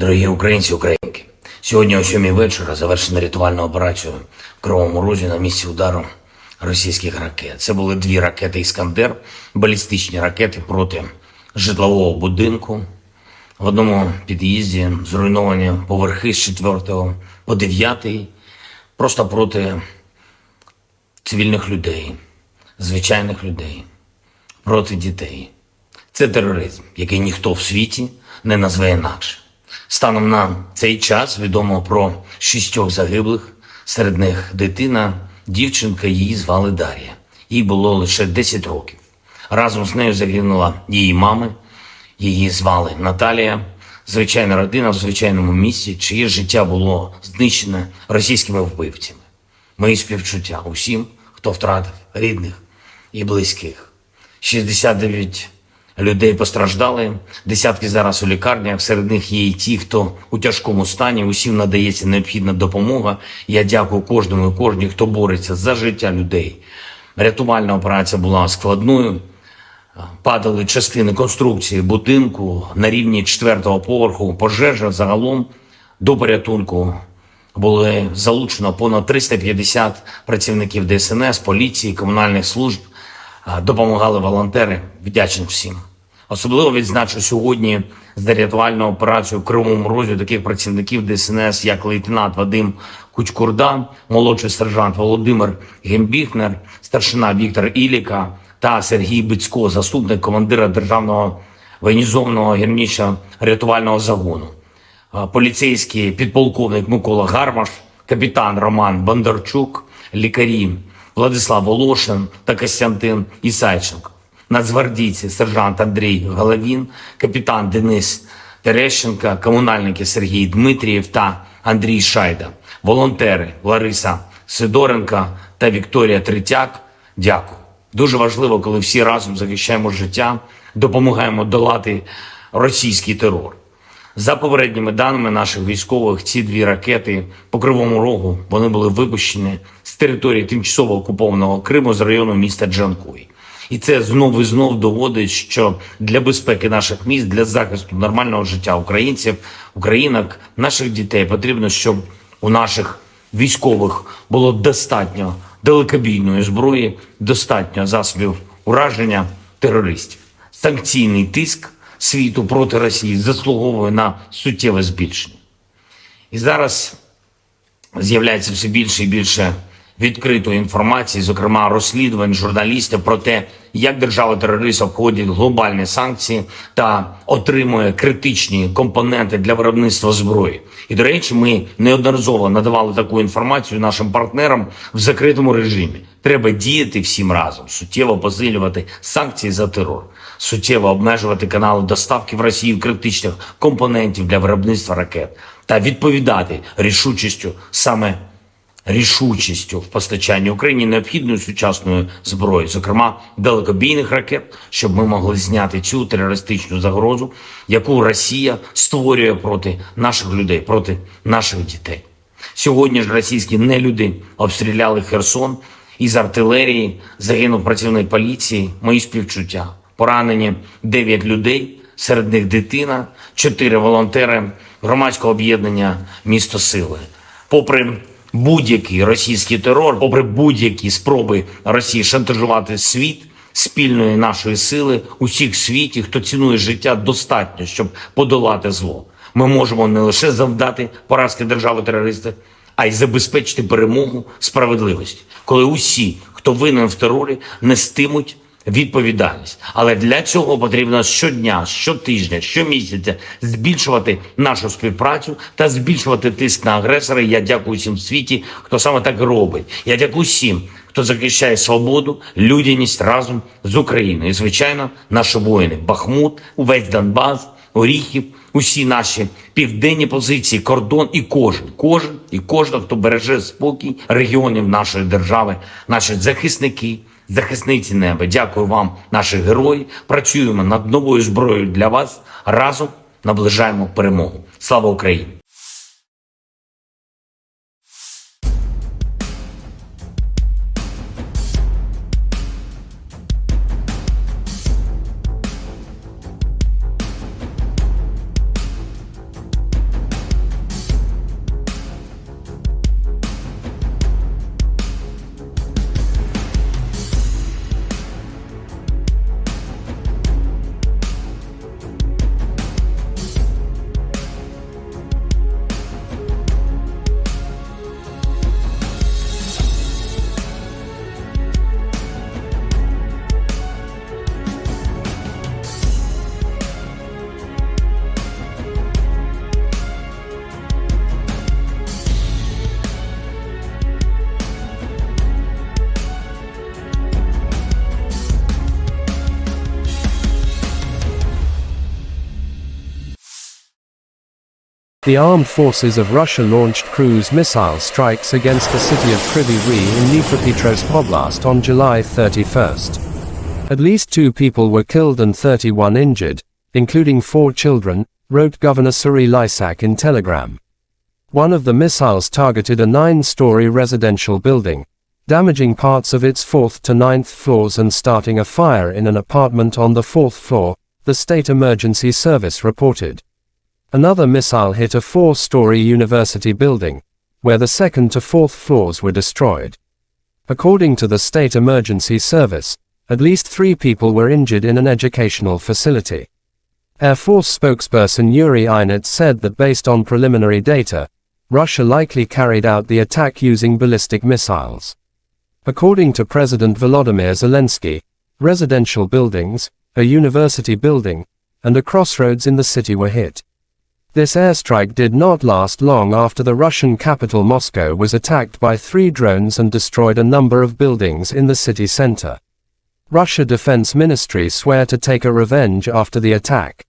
Дорогі українці, українки, сьогодні о 7 вечора завершена рятувальна операція в Кривому Розі на місці удару російських ракет. Це були 2 ракети «Іскандер», балістичні ракети проти житлового будинку. В одному під'їзді зруйновані поверхи з 4 по 9, просто проти цивільних людей, звичайних людей, проти дітей. Це тероризм, який ніхто в світі не назве інакше. Станом на цей час відомо про 6 загиблих, серед них дитина, дівчинка, її звали Дар'я. Їй було лише 10 років. Разом з нею загинула її мама, її звали Наталія. Звичайна родина в звичайному місті, чиє життя було знищене російськими вбивцями. Мої співчуття усім, хто втратив рідних і близьких. 69 людей постраждали, десятки зараз у лікарнях, серед них є і ті, хто у тяжкому стані, усім надається необхідна допомога. Я дякую кожному і кожній, хто бореться за життя людей. Рятувальна операція була складною. Падали частини конструкції будинку на рівні 4-го поверху. Пожежа загалом до порятунку були залучено понад 350 працівників ДСНС, поліції, комунальних служб. Допомагали волонтери. Вдячний всім. Особливо відзначу сьогодні за рятувальну операцію в Кривому Розі таких працівників ДСНС, як лейтенант Вадим Кучкурда, молодший сержант Володимир Гембіхнер, старшина Віктор Іліка та Сергій Бицько, заступник командира Державного воєнізованого гірничо-рятувального загону, поліцейський підполковник Микола Гармаш, капітан Роман Бондарчук, лікарі Владислав Волошин та Костянтин Ісайченко, нацгвардійці сержант Андрій Головін, капітан Денис Терещенко, комунальники Сергій Дмитрієв та Андрій Шайда, волонтери Лариса Сидоренко та Вікторія Третяк. Дякую. Дуже важливо, коли всі разом захищаємо життя, допомагаємо долати російський терор. За попередніми даними наших військових, ці 2 ракети по Кривому Рогу, вони були випущені з території тимчасово окупованого Криму з району міста Джанкой. І це знов і знов доводить, що для безпеки наших міст, для захисту нормального життя українців, українок, наших дітей потрібно, щоб у наших військових було достатньо далекобійної зброї, достатньо засобів ураження терористів. Санкційний тиск світу проти Росії заслуговує на суттєве збільшення. І зараз з'являється все більше і більше відкритої інформації, зокрема розслідувань журналістів про те, як держава-терорист обходить глобальні санкції та отримує критичні компоненти для виробництва зброї. І, до речі, ми неодноразово надавали таку інформацію нашим партнерам в закритому режимі. Треба діяти всім разом, суттєво посилювати санкції за терор, суттєво обмежувати канали доставки в Росію критичних компонентів для виробництва ракет та відповідати рішучістю в постачанні Україні необхідної сучасної зброї, зокрема далекобійних ракет, щоб ми могли зняти цю терористичну загрозу, яку Росія створює проти наших людей, проти наших дітей. Сьогодні ж російські нелюди обстріляли Херсон, із артилерії загинув працівник поліції, мої співчуття. Поранені 9 людей, серед них дитина, 4 волонтери громадського об'єднання «Місто Сили». Попри будь-який російський терор, попри будь-які спроби Росії шантажувати світ, спільної нашої сили, усіх в світі, хто цінує життя, достатньо, щоб подолати зло. Ми можемо не лише завдати поразки держави-терориста, а й забезпечити перемогу справедливості, коли усі, хто винен в терорі, нестимуть відповідальність. Але для цього потрібно щодня, щотижня, щомісяця збільшувати нашу співпрацю та збільшувати тиск на агресора. Я дякую всім в світі, хто саме так робить. Я дякую всім, хто захищає свободу, людяність разом з Україною. І, звичайно, наші воїни. Бахмут, увесь Донбас, Оріхів, усі наші південні позиції, кордон і кожен, хто береже спокій регіонів нашої держави, наші захисники, захисниці неба. Дякую вам, наші герої. Працюємо над новою зброєю для вас. Разом наближаємо перемогу. Слава Україні! The armed forces of Russia launched cruise missile strikes against the city of Kryvyi Rih in Dnipropetrovsk Oblast on July 31st. At least 2 people were killed and 31 injured, including 4 children, wrote Governor Serhiy Lysak in Telegram. One of the missiles targeted a 9-story residential building, damaging parts of its 4th to 9th floors and starting a fire in an apartment on the 4th floor, the State Emergency Service reported. Another missile hit a 4-story university building, where the 2nd to 4th floors were destroyed. According to the State Emergency Service, at least 3 people were injured in an educational facility. Air Force spokesperson Yuri Inets said that based on preliminary data, Russia likely carried out the attack using ballistic missiles. According to President Volodymyr Zelensky, residential buildings, a university building, and a crossroads in the city were hit. This airstrike did not last long after the Russian capital Moscow was attacked by 3 drones and destroyed a number of buildings in the city center. Russia Defense Ministry swear to take a revenge after the attack.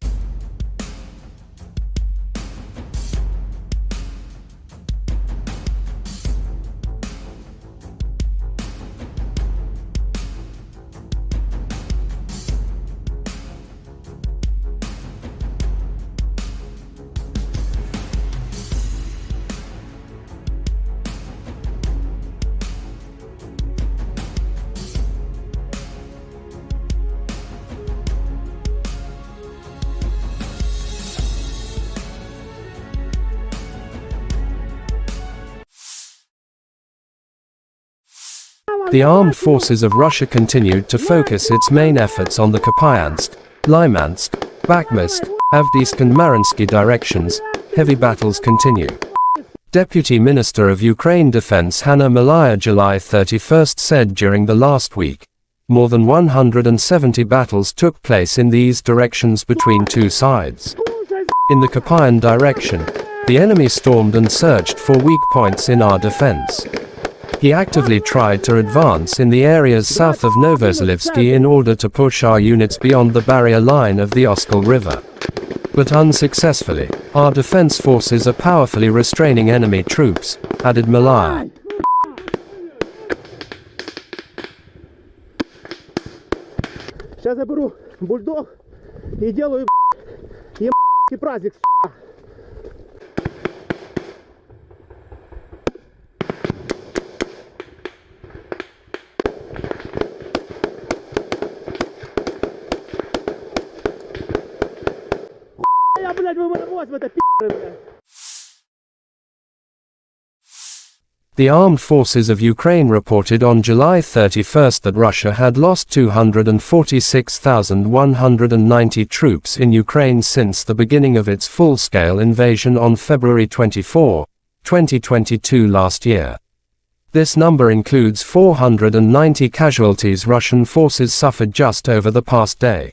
The armed forces of Russia continued to focus its main efforts on the Kupyansk, Lymansk, Bakhmutsk, Avdiivka and Mariinsky directions. Heavy battles continue. Deputy Minister of Ukraine Defense Hanna Maliar July 31st said during the last week, more than 170 battles took place in these directions between 2 sides. In the Kupyan direction, the enemy stormed and searched for weak points in our defense. He actively tried to advance in the areas south of Novozalivsky in order to push our units beyond the barrier line of the Oskol River. But unsuccessfully, our defense forces are powerfully restraining enemy troops, added Maliar. Сейчас я беру бульдог и делаю праздник. The armed forces of Ukraine reported on July 31st that Russia had lost 246,190 troops in Ukraine since the beginning of its full-scale invasion on February 24, 2022 last year. This number includes 490 casualties Russian forces suffered just over the past day.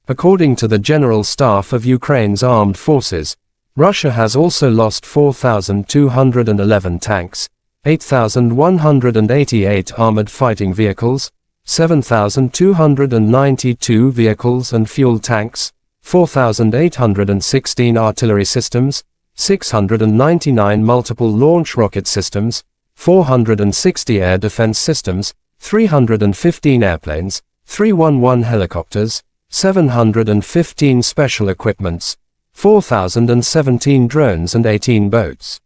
According to the General Staff of Ukraine's armed forces, Russia has also lost 4,211 tanks, 8,188 armored fighting vehicles, 7,292 vehicles and fuel tanks, 4,816 artillery systems, 699 multiple launch rocket systems, 460 air defense systems, 315 airplanes, 311 helicopters, 715 special equipments, 4,017 drones and 18 boats.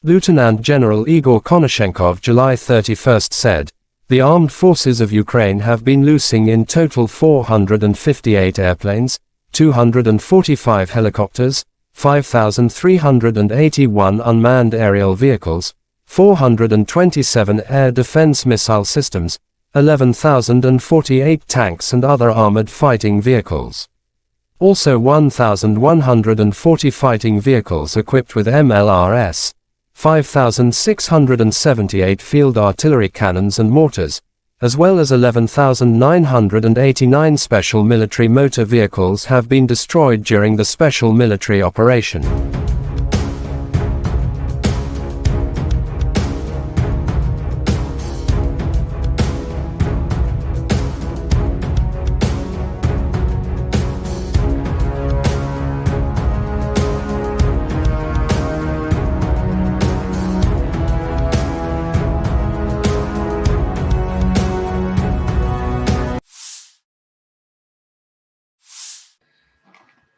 Lieutenant General Igor Konashenkov July 31st said, the armed forces of Ukraine have been losing in total 458 airplanes, 245 helicopters, 5,381 unmanned aerial vehicles, 427 air defense missile systems, 11,048 tanks and other armored fighting vehicles. Also 1,140 fighting vehicles equipped with MLRS, 5,678 field artillery cannons and mortars, as well as 11,989 special military motor vehicles have been destroyed during the special military operation.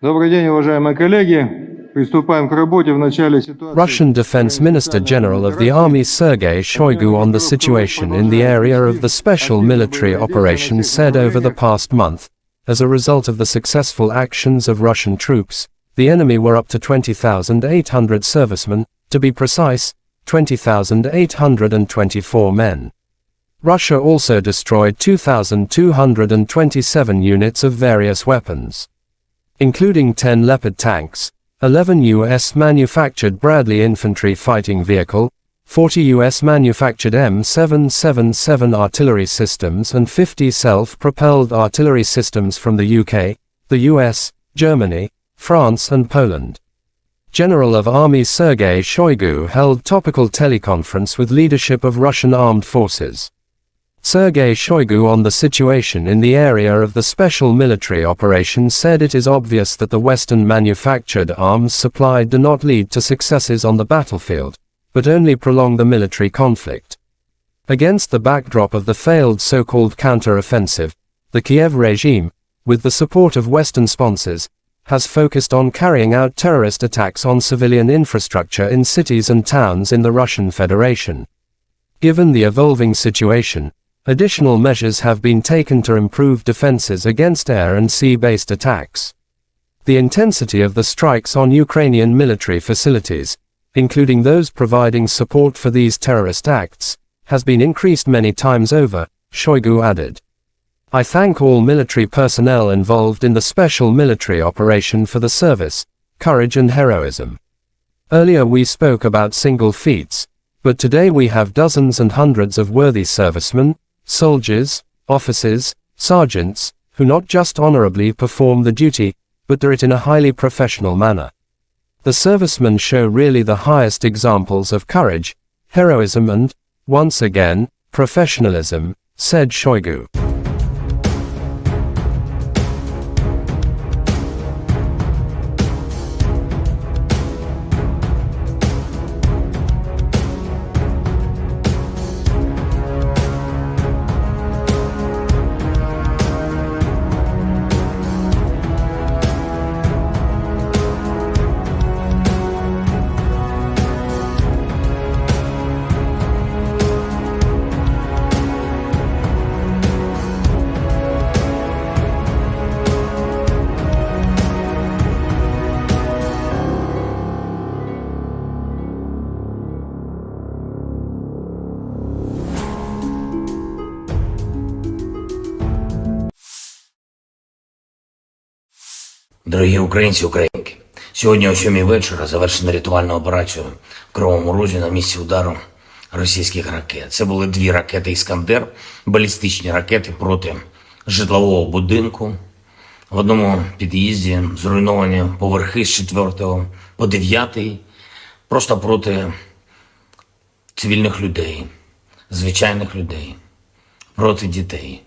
Добрый день, уважаемые коллеги. Приступаем к работе в начале ситуации. Russian Defense Minister General of the Army Sergei Shoigu on the situation in the area of the special military operation said over the past month, as a result of the successful actions of Russian troops, the enemy were up to 20,800 servicemen, to be precise, 20,824 men. Russia also destroyed 2,227 units of various weapons, including 10 Leopard tanks, 11 U.S.-manufactured Bradley infantry fighting vehicle, 40 U.S.-manufactured M777 artillery systems and 50 self-propelled artillery systems from the UK, the US, Germany, France and Poland. General of Army Sergei Shoigu held topical teleconference with leadership of Russian armed forces. Sergei Shoigu on the situation in the area of the special military operation said it is obvious that the Western-manufactured arms supplied do not lead to successes on the battlefield, but only prolong the military conflict. Against the backdrop of the failed so-called counter-offensive, the Kiev regime, with the support of Western sponsors, has focused on carrying out terrorist attacks on civilian infrastructure in cities and towns in the Russian Federation. Given the evolving situation, additional measures have been taken to improve defenses against air and sea-based attacks. The intensity of the strikes on Ukrainian military facilities, including those providing support for these terrorist acts, has been increased many times over, Shoigu added. I thank all military personnel involved in the special military operation for the service, courage and heroism. Earlier we spoke about single feats, but today we have dozens and hundreds of worthy servicemen, soldiers, officers, sergeants, who not just honorably perform the duty, but do it in a highly professional manner. The servicemen show really the highest examples of courage, heroism and, once again, professionalism, said Shoigu. Дорогі українці, українки, сьогодні о 7 вечора завершена рятувальна операція в Кривому Розі на місці удару російських ракет. Це були 2 ракети «Іскандер», балістичні ракети проти житлового будинку. В одному під'їзді зруйновані поверхи з 4 по 9, просто проти цивільних людей, звичайних людей, проти дітей.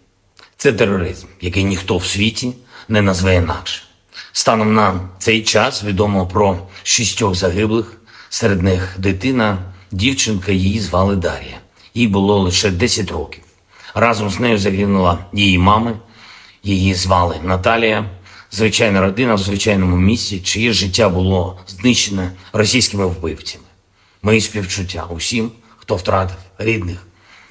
Це тероризм, який ніхто в світі не назве інакше. Станом на цей час відомо про 6 загиблих, серед них дитина, дівчинка, її звали Дар'я. Їй було лише 10 років. Разом з нею загинула її мама, її звали Наталія. Звичайна родина в звичайному місці, чиє життя було знищене російськими вбивцями. Мої співчуття усім, хто втратив рідних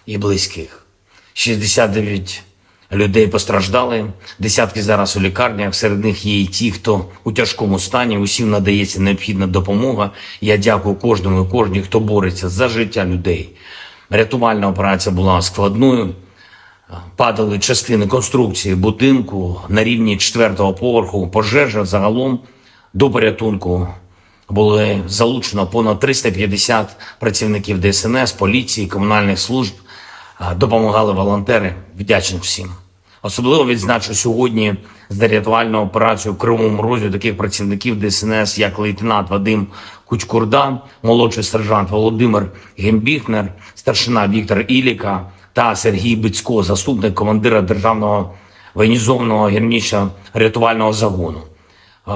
і близьких. 69 людей постраждали, десятки зараз у лікарнях, серед них є і ті, хто у тяжкому стані, усім надається необхідна допомога. Я дякую кожному і кожній, хто бореться за життя людей. Рятувальна операція була складною, падали частини конструкції будинку на рівні 4-го поверху, пожежа загалом до порятунку були залучено понад 350 працівників ДСНС, поліції, комунальних служб. Допомагали волонтери, вдячний всім. Особливо відзначу сьогодні за рятувальну операцію в Кривому Розі таких працівників ДСНС, як лейтенант Вадим Кучкурда, молодший сержант Володимир Гембіхнер, старшина Віктор Іліка та Сергій Бицько, заступник командира Державного воєнізованого гірничо-рятувального загону.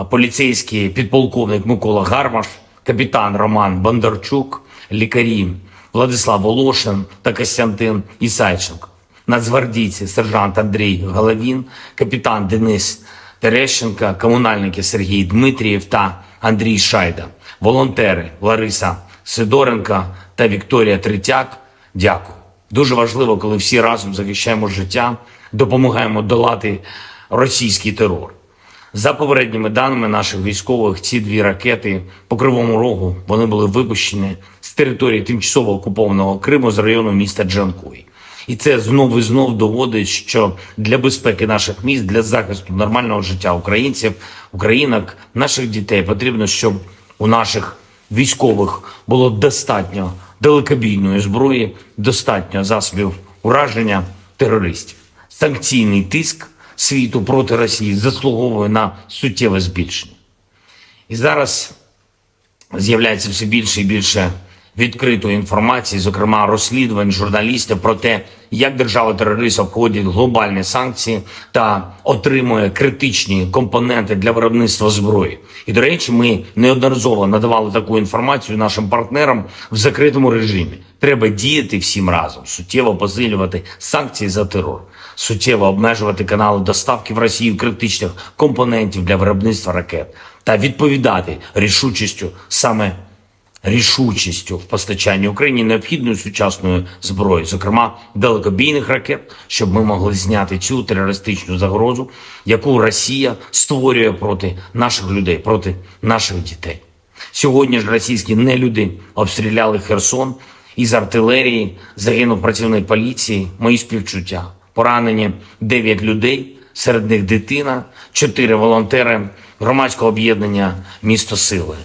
Поліцейський підполковник Микола Гармаш, капітан Роман Бондарчук, лікарі Владислав Волошин та Костянтин Ісайченко. Нацгвардійці сержант Андрій Головін, капітан Денис Терещенка, комунальники Сергій Дмитрієв та Андрій Шайда, волонтери Лариса Сидоренка та Вікторія Третяк. Дякую. Дуже важливо, коли всі разом захищаємо життя, допомагаємо долати російський терор. За попередніми даними наших військових, ці дві ракети по Кривому Рогу, вони були випущені з території тимчасово окупованого Криму з району міста Джанкой. І це знову і знов доводить, що для безпеки наших міст, для захисту нормального життя українців, українок, наших дітей потрібно, щоб у наших військових було достатньо далекобійної зброї, достатньо засобів ураження терористів. Санкційний тиск світу проти Росії заслуговує на суттєве збільшення. І зараз з'являється все більше і більше відкритої інформації, зокрема розслідувань журналістів про те, як держава-терорист обходить глобальні санкції та отримує критичні компоненти для виробництва зброї. І, до речі, ми неодноразово надавали таку інформацію нашим партнерам в закритому режимі. Треба діяти всім разом, суттєво посилювати санкції за терор, суттєво обмежувати канали доставки в Росію критичних компонентів для виробництва ракет та відповідати рішучістю в постачанні Україні необхідної сучасної зброї, зокрема далекобійних ракет, щоб ми могли зняти цю терористичну загрозу, яку Росія створює проти наших людей, проти наших дітей. Сьогодні ж російські нелюди обстріляли Херсон, із артилерії загинув працівник поліції, мої співчуття. Поранені 9 людей, серед них дитина, 4 волонтери громадського об'єднання «Місто Сили».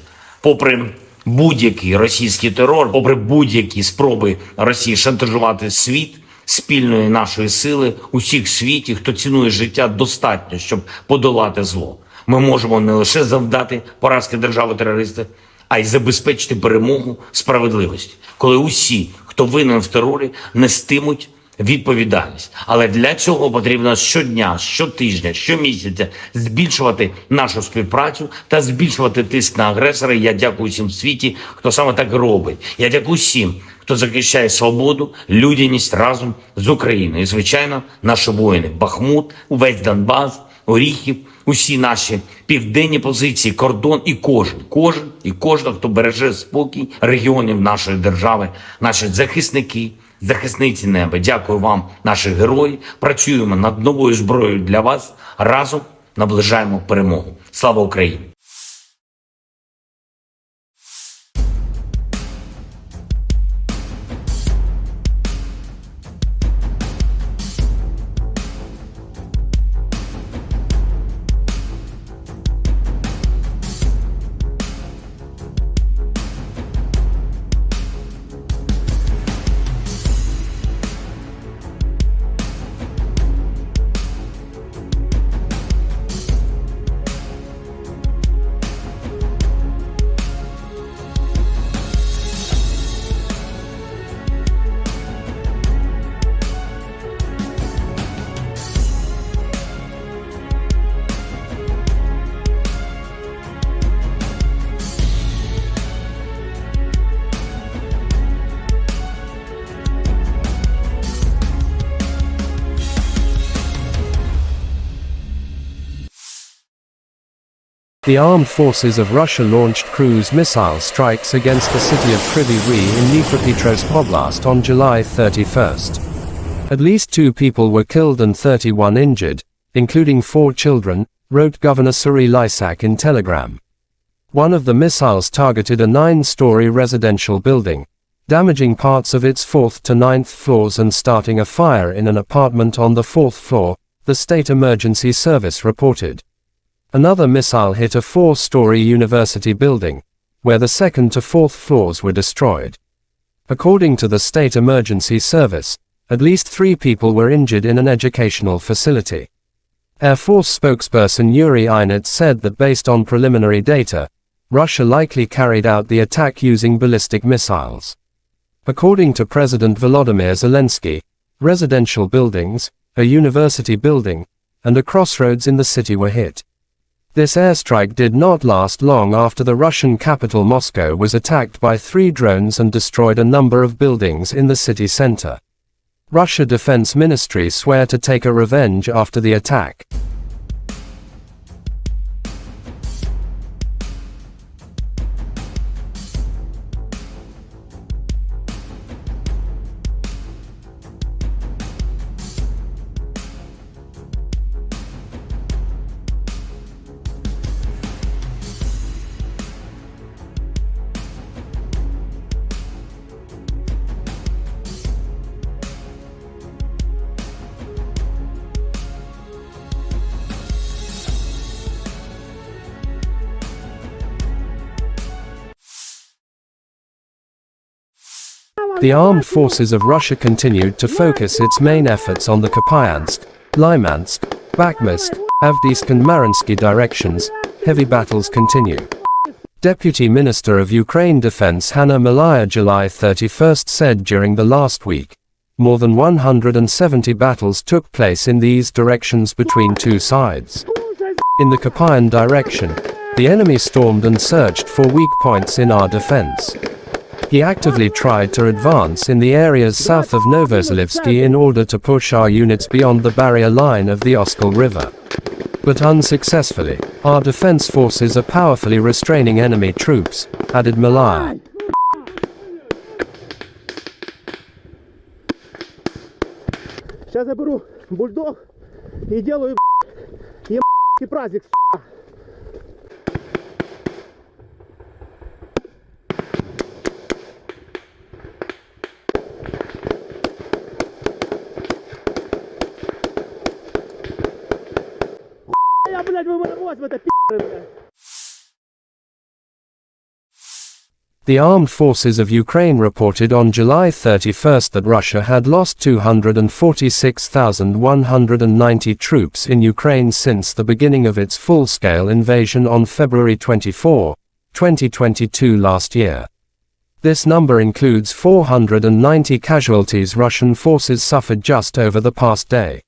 Попри будь-який російський терор, попри будь-які спроби Росії шантажувати світ, спільної нашої сили, усіх в світі, хто цінує життя, достатньо, щоб подолати зло. Ми можемо не лише завдати поразки держави-терориста, а й забезпечити перемогу справедливості, коли усі, хто винен в терорі, нестимуть відповідальність. Але для цього потрібно щодня, щотижня, щомісяця збільшувати нашу співпрацю та збільшувати тиск на агресора. Я дякую всім в світі, хто саме так робить. Я дякую всім, хто захищає свободу, людяність разом з Україною. І, звичайно, наші воїни. Бахмут, увесь Донбас, Оріхів, усі наші південні позиції, кордон і кожен, хто береже спокій регіонів нашої держави, наші захисники, захисниці неба. Дякую вам, наші герої. Працюємо над новою зброєю для вас. Разом наближаємо перемогу. Слава Україні! The armed forces of Russia launched cruise missile strikes against the city of Kryvyi Rih in Dnipropetrovsk Oblast on July 31st. At least 2 people were killed and 31 injured, including 4 children, wrote Governor Serhiy Lysak in Telegram. One of the missiles targeted a 9-story residential building, damaging parts of its 4th to 9th floors and starting a fire in an apartment on the 4th floor, the State Emergency Service reported. Another missile hit a 4-story university building, where the 2nd to 4th floors were destroyed. According to the State Emergency Service, at least 3 people were injured in an educational facility. Air Force spokesperson Yuri Inet said that based on preliminary data, Russia likely carried out the attack using ballistic missiles. According to President Volodymyr Zelensky, residential buildings, a university building, and a crossroads in the city were hit. This airstrike did not last long after the Russian capital Moscow was attacked by 3 drones and destroyed a number of buildings in the city center. Russia Defense Ministry swear to take a revenge after the attack. The armed forces of Russia continued to focus its main efforts on the Kupyansk, Lymansk, Bakhmut, Avdiivka and Mariinsky directions. Heavy battles continue. Deputy Minister of Ukraine Defense Hanna Malaya July 31st said during the last week, more than 170 battles took place in these directions between two sides. In the Kupyan direction, the enemy stormed and searched for weak points in our defense. He actively tried to advance in the areas south of Novozelivsky in order to push our units beyond the barrier line of the Oskol River. But unsuccessfully, our defense forces are powerfully restraining enemy troops, added Malaya. Сейчас я беру бульдог и делаю праздник. Я, блядь, вы морозь в это пи***ы. The armed forces of Ukraine reported on July 31st that Russia had lost 246,190 troops in Ukraine since the beginning of its full-scale invasion on February 24, 2022 last year. This number includes 490 casualties Russian forces suffered just over the past day.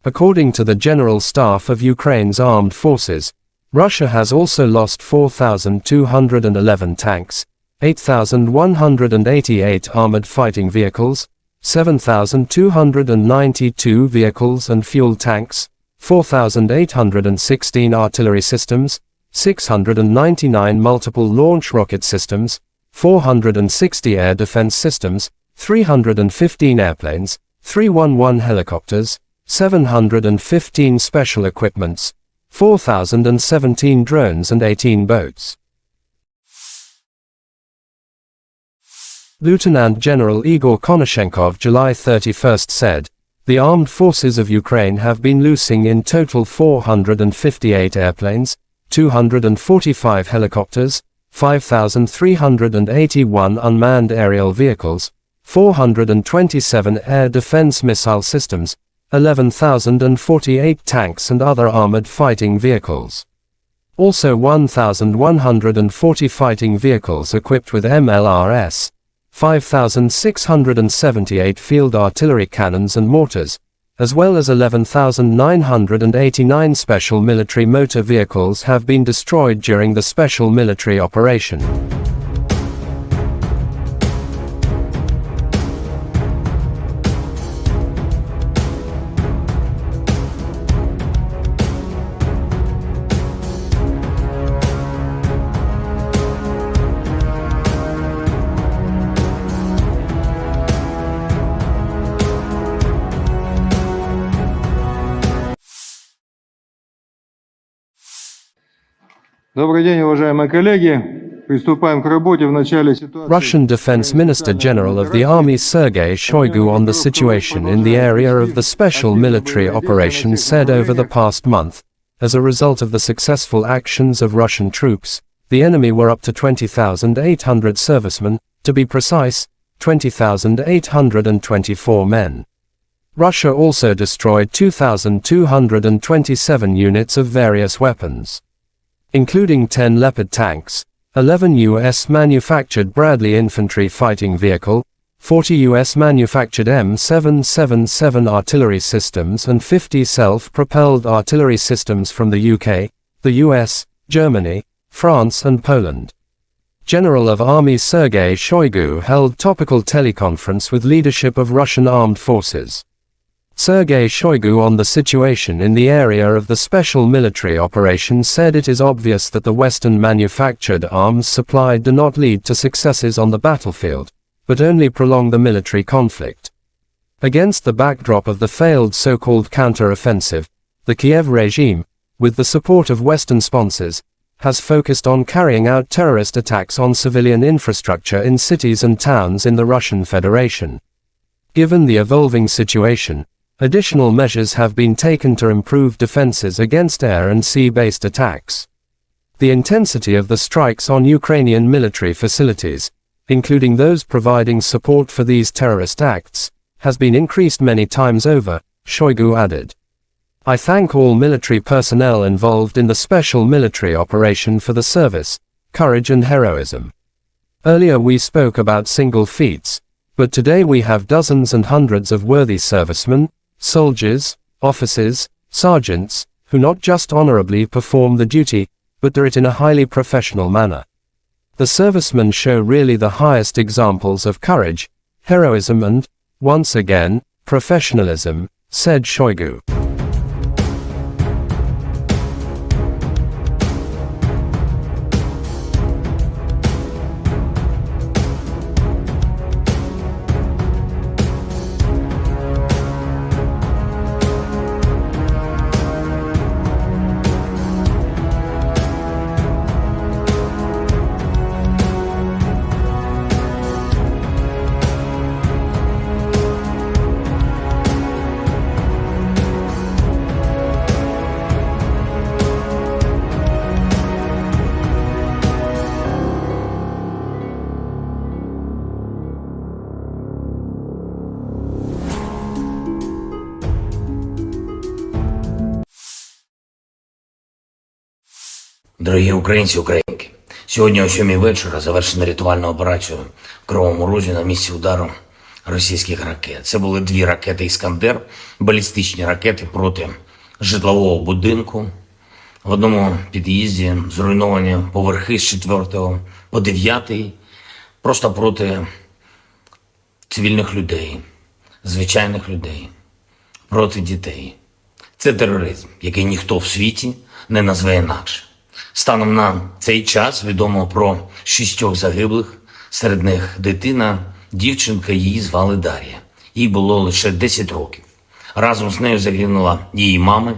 According to the General Staff of Ukraine's armed forces, Russia has also lost 4,211 tanks, 8,188 armored fighting vehicles, 7,292 vehicles and fuel tanks, 4,816 artillery systems, 699 multiple launch rocket systems, 460 air defense systems, 315 airplanes, 311 helicopters, 715 special equipments, 4,017 drones and 18 boats. Lieutenant General Igor Konashenkov July 31st said, the armed forces of Ukraine have been losing in total 458 airplanes, 245 helicopters, 5,381 unmanned aerial vehicles, 427 air defense missile systems, 11,048 tanks and other armored fighting vehicles. Also 1,140 fighting vehicles equipped with MLRS, 5,678 field artillery cannons and mortars, as well as 11,989 special military motor vehicles have been destroyed during the special military operation. Добрый день, уважаемые коллеги. Приступаем к работе в начале ситуации. Russian Defense Minister General of the Army Sergei Shoigu on the situation in the area of the special military operation said over the past month, as a result of the successful actions of Russian troops, the enemy were up to 20,800 servicemen, to be precise, 20,824 men. Russia also destroyed 2,227 units of various weapons, including 10 Leopard tanks, 11 U.S.-manufactured Bradley infantry fighting vehicle, 40 U.S.-manufactured M777 artillery systems and 50 self-propelled artillery systems from the UK, the US, Germany, France and Poland. General of Army Sergei Shoigu held topical teleconference with leadership of Russian armed forces. Sergei Shoigu on the situation in the area of the special military operation said it is obvious that the Western-manufactured arms supplied do not lead to successes on the battlefield, but only prolong the military conflict. Against the backdrop of the failed so-called counter-offensive, the Kiev regime, with the support of Western sponsors, has focused on carrying out terrorist attacks on civilian infrastructure in cities and towns in the Russian Federation. Given the evolving situation, additional measures have been taken to improve defenses against air and sea-based attacks. The intensity of the strikes on Ukrainian military facilities, including those providing support for these terrorist acts, has been increased many times over, Shoigu added. I thank all military personnel involved in the special military operation for the service, courage and heroism. Earlier we spoke about single feats, but today we have dozens and hundreds of worthy servicemen, soldiers, officers, sergeants, who not just honorably perform the duty, but do it in a highly professional manner. The servicemen show really the highest examples of courage, heroism and, once again, professionalism, said Shoigu. Дорогі українці, українки, сьогодні о 7 вечора завершена рятувальна операція в Кривому Розі на місці удару російських ракет. Це були 2 ракети «Іскандер», балістичні ракети проти житлового будинку. В одному під'їзді зруйновані поверхи з 4 по 9, просто проти цивільних людей, звичайних людей, проти дітей. Це тероризм, який ніхто в світі не назве інакше. Станом на цей час відомо про 6 загиблих, серед них дитина, дівчинка, її звали Дар'я. Їй було лише 10 років. Разом з нею загинула її мама,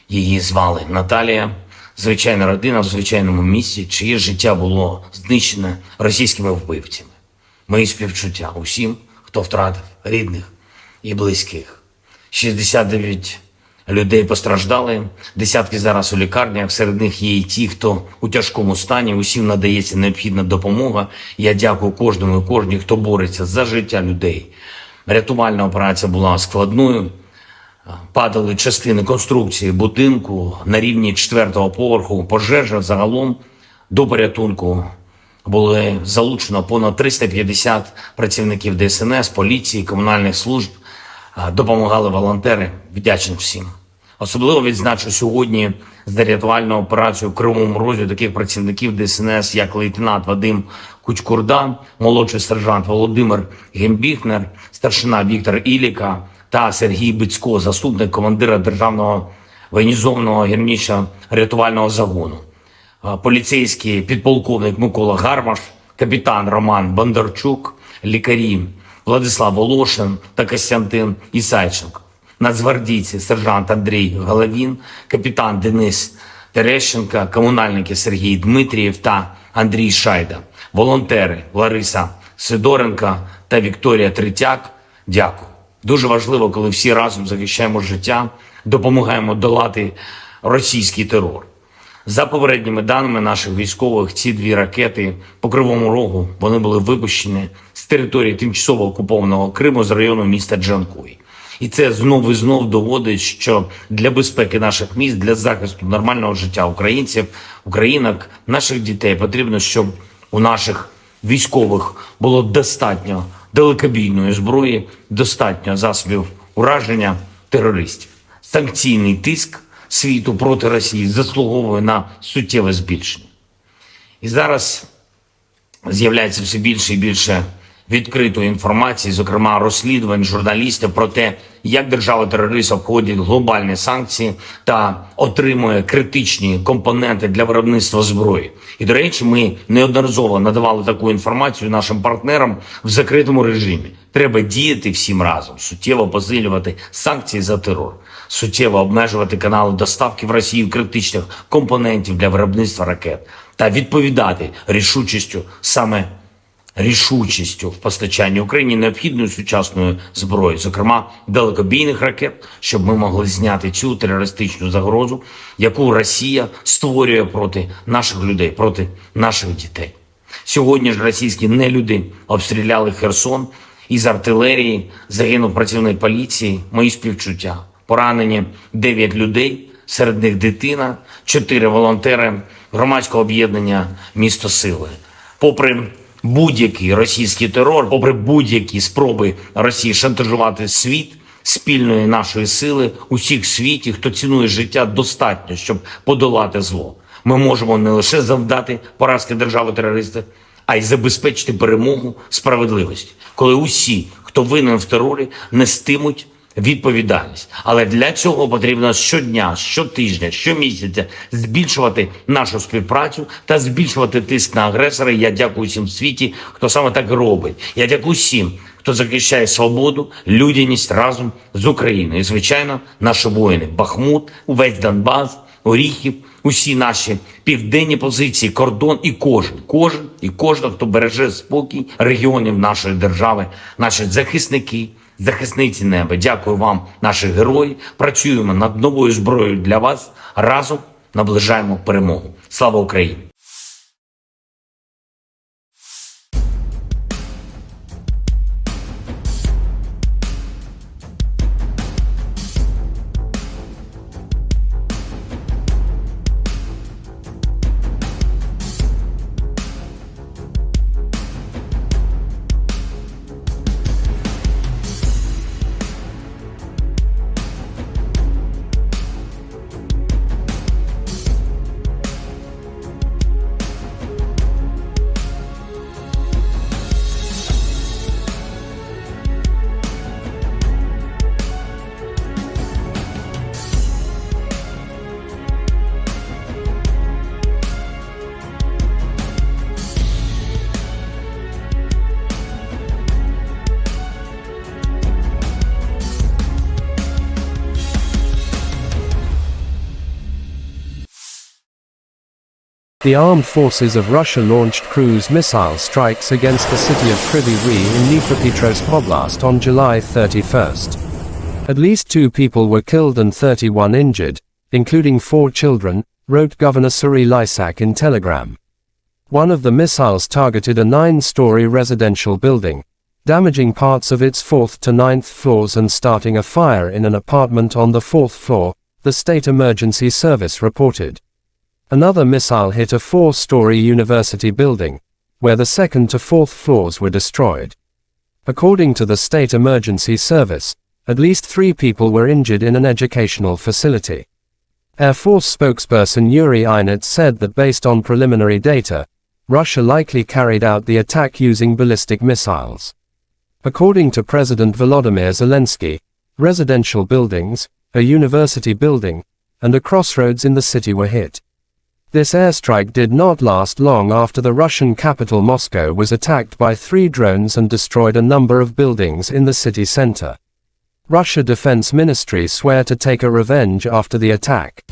її звали Наталія. Звичайна родина в звичайному місці, чиє життя було знищене російськими вбивцями. Мої співчуття усім, хто втратив рідних і близьких. 69 людей постраждали, десятки зараз у лікарнях, серед них є і ті, хто у тяжкому стані, усім надається необхідна допомога. Я дякую кожному і кожній, хто бореться за життя людей. Рятувальна операція була складною, падали частини конструкції будинку на рівні 4-го поверху, пожежа загалом до порятунку. Були залучено понад 350 працівників ДСНС, поліції, комунальних служб. Допомагали волонтери, вдячний всім. Особливо відзначу сьогодні за рятувальну операцію в Кривому Розі таких працівників ДСНС, як лейтенант Вадим Кучкурда, молодший сержант Володимир Гембіхнер, старшина Віктор Іліка та Сергій Бицько, заступник командира Державного воєнізованого гірничо-рятувального загону, поліцейський підполковник Микола Гармаш, капітан Роман Бондарчук, лікарі Владислав Волошин та Костянтин Ісайченко, нацгвардійці сержант Андрій Головін, капітан Денис Терещенко, комунальники Сергій Дмитрієв та Андрій Шайда, волонтери Лариса Сидоренко та Вікторія Третяк. Дякую. Дуже важливо, коли всі разом захищаємо життя, допомагаємо долати російський терор. За попередніми даними наших військових, ці 2 ракети по Кривому Рогу, вони були випущені з території тимчасово окупованого Криму з району міста Джанкой. І це знов і знов доводить, що для безпеки наших міст, для захисту нормального життя українців, українок, наших дітей потрібно, щоб у наших військових було достатньо далекобійної зброї, достатньо засобів ураження терористів. Санкційний тиск світу проти Росії заслуговує на суттєве збільшення. І зараз з'являється все більше і більше відкритої інформації, зокрема розслідувань журналістів про те, як держава-терорист обходить глобальні санкції та отримує критичні компоненти для виробництва зброї. І, до речі, ми неодноразово надавали таку інформацію нашим партнерам в закритому режимі. Треба діяти всім разом, суттєво посилювати санкції за терор, суттєво обмежувати канали доставки в Росію критичних компонентів для виробництва ракет та відповідати рішучістю в постачанні Україні необхідної сучасної зброї, зокрема далекобійних ракет, щоб ми могли зняти цю терористичну загрозу, яку Росія створює проти наших людей, проти наших дітей. Сьогодні ж російські нелюди обстріляли Херсон із артилерії, загинув працівник поліції, мої співчуття. Поранені 9 людей, серед них дитина, 4 волонтери громадського об'єднання «Місто Сили». Попри будь-який російський терор, попри будь-які спроби Росії шантажувати світ, спільної нашої сили, усіх в світі, хто цінує життя, достатньо, щоб подолати зло. Ми можемо не лише завдати поразки держави-терориста, а й забезпечити перемогу справедливості, коли усі, хто винен в терорі, нестимуть відповідальність. Але для цього потрібно щодня, щотижня, щомісяця збільшувати нашу співпрацю та збільшувати тиск на агресора. Я дякую всім в світі, хто саме так робить. Я дякую всім, хто захищає свободу, людяність разом з Україною. І, звичайно, наші воїни. Бахмут, увесь Донбас, Оріхів, усі наші південні позиції, кордон і кожен, хто береже спокій регіонів нашої держави, наші захисники, захисниці неба. Дякую вам, наші герої. Працюємо над новою зброєю для вас. Разом наближаємо перемогу. Слава Україні! The armed forces of Russia launched cruise missile strikes against the city of Kryvyi Rih in Dnipropetrovsk Oblast on July 31st. At least 2 people were killed and 31 injured, including 4 children, wrote Governor Serhiy Lysak in Telegram. One of the missiles targeted a 9-story residential building, damaging parts of its 4th to 9th floors and starting a fire in an apartment on the 4th floor, the State Emergency Service reported. Another missile hit a 4-story university building, where the 2nd to 4th floors were destroyed. According to the State Emergency Service, at least 3 people were injured in an educational facility. Air Force spokesperson Yuri Inet said that based on preliminary data, Russia likely carried out the attack using ballistic missiles. According to President Volodymyr Zelensky, residential buildings, a university building, and a crossroads in the city were hit. This airstrike did not last long after the Russian capital Moscow was attacked by 3 drones and destroyed a number of buildings in the city center. Russia Defense Ministry swear to take a revenge after the attack.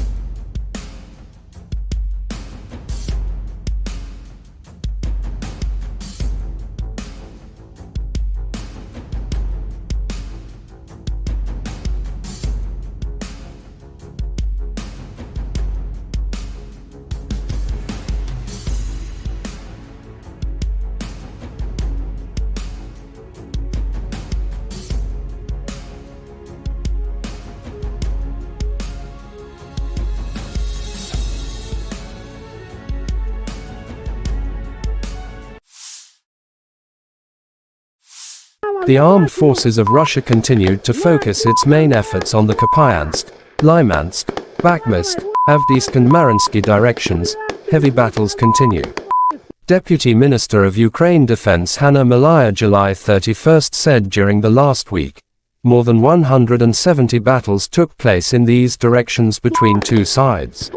The armed forces of Russia continued to focus its main efforts on the Kupyansk, Lymansk, Bakhmutsk, Avdiivka and Mariinsky directions. Heavy battles continue. Deputy Minister of Ukraine Defense Hanna Maliar July 31st said during the last week, more than 170 battles took place in these directions between 2 sides.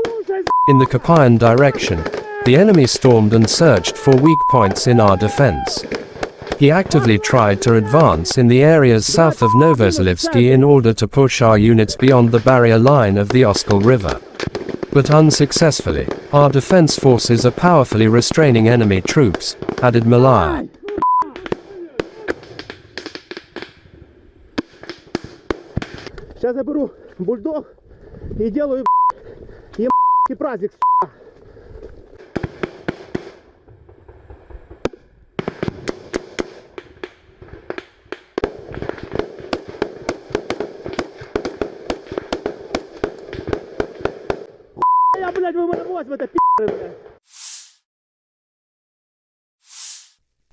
In the Kupyan direction, the enemy stormed and searched for weak points in our defense. He actively tried to advance in the areas south of Novozalivsky in order to push our units beyond the barrier line of the Oskol River. But unsuccessfully, our defense forces are powerfully restraining enemy troops, added Maliar. Сейчас я беру бульдог и делаю праздник.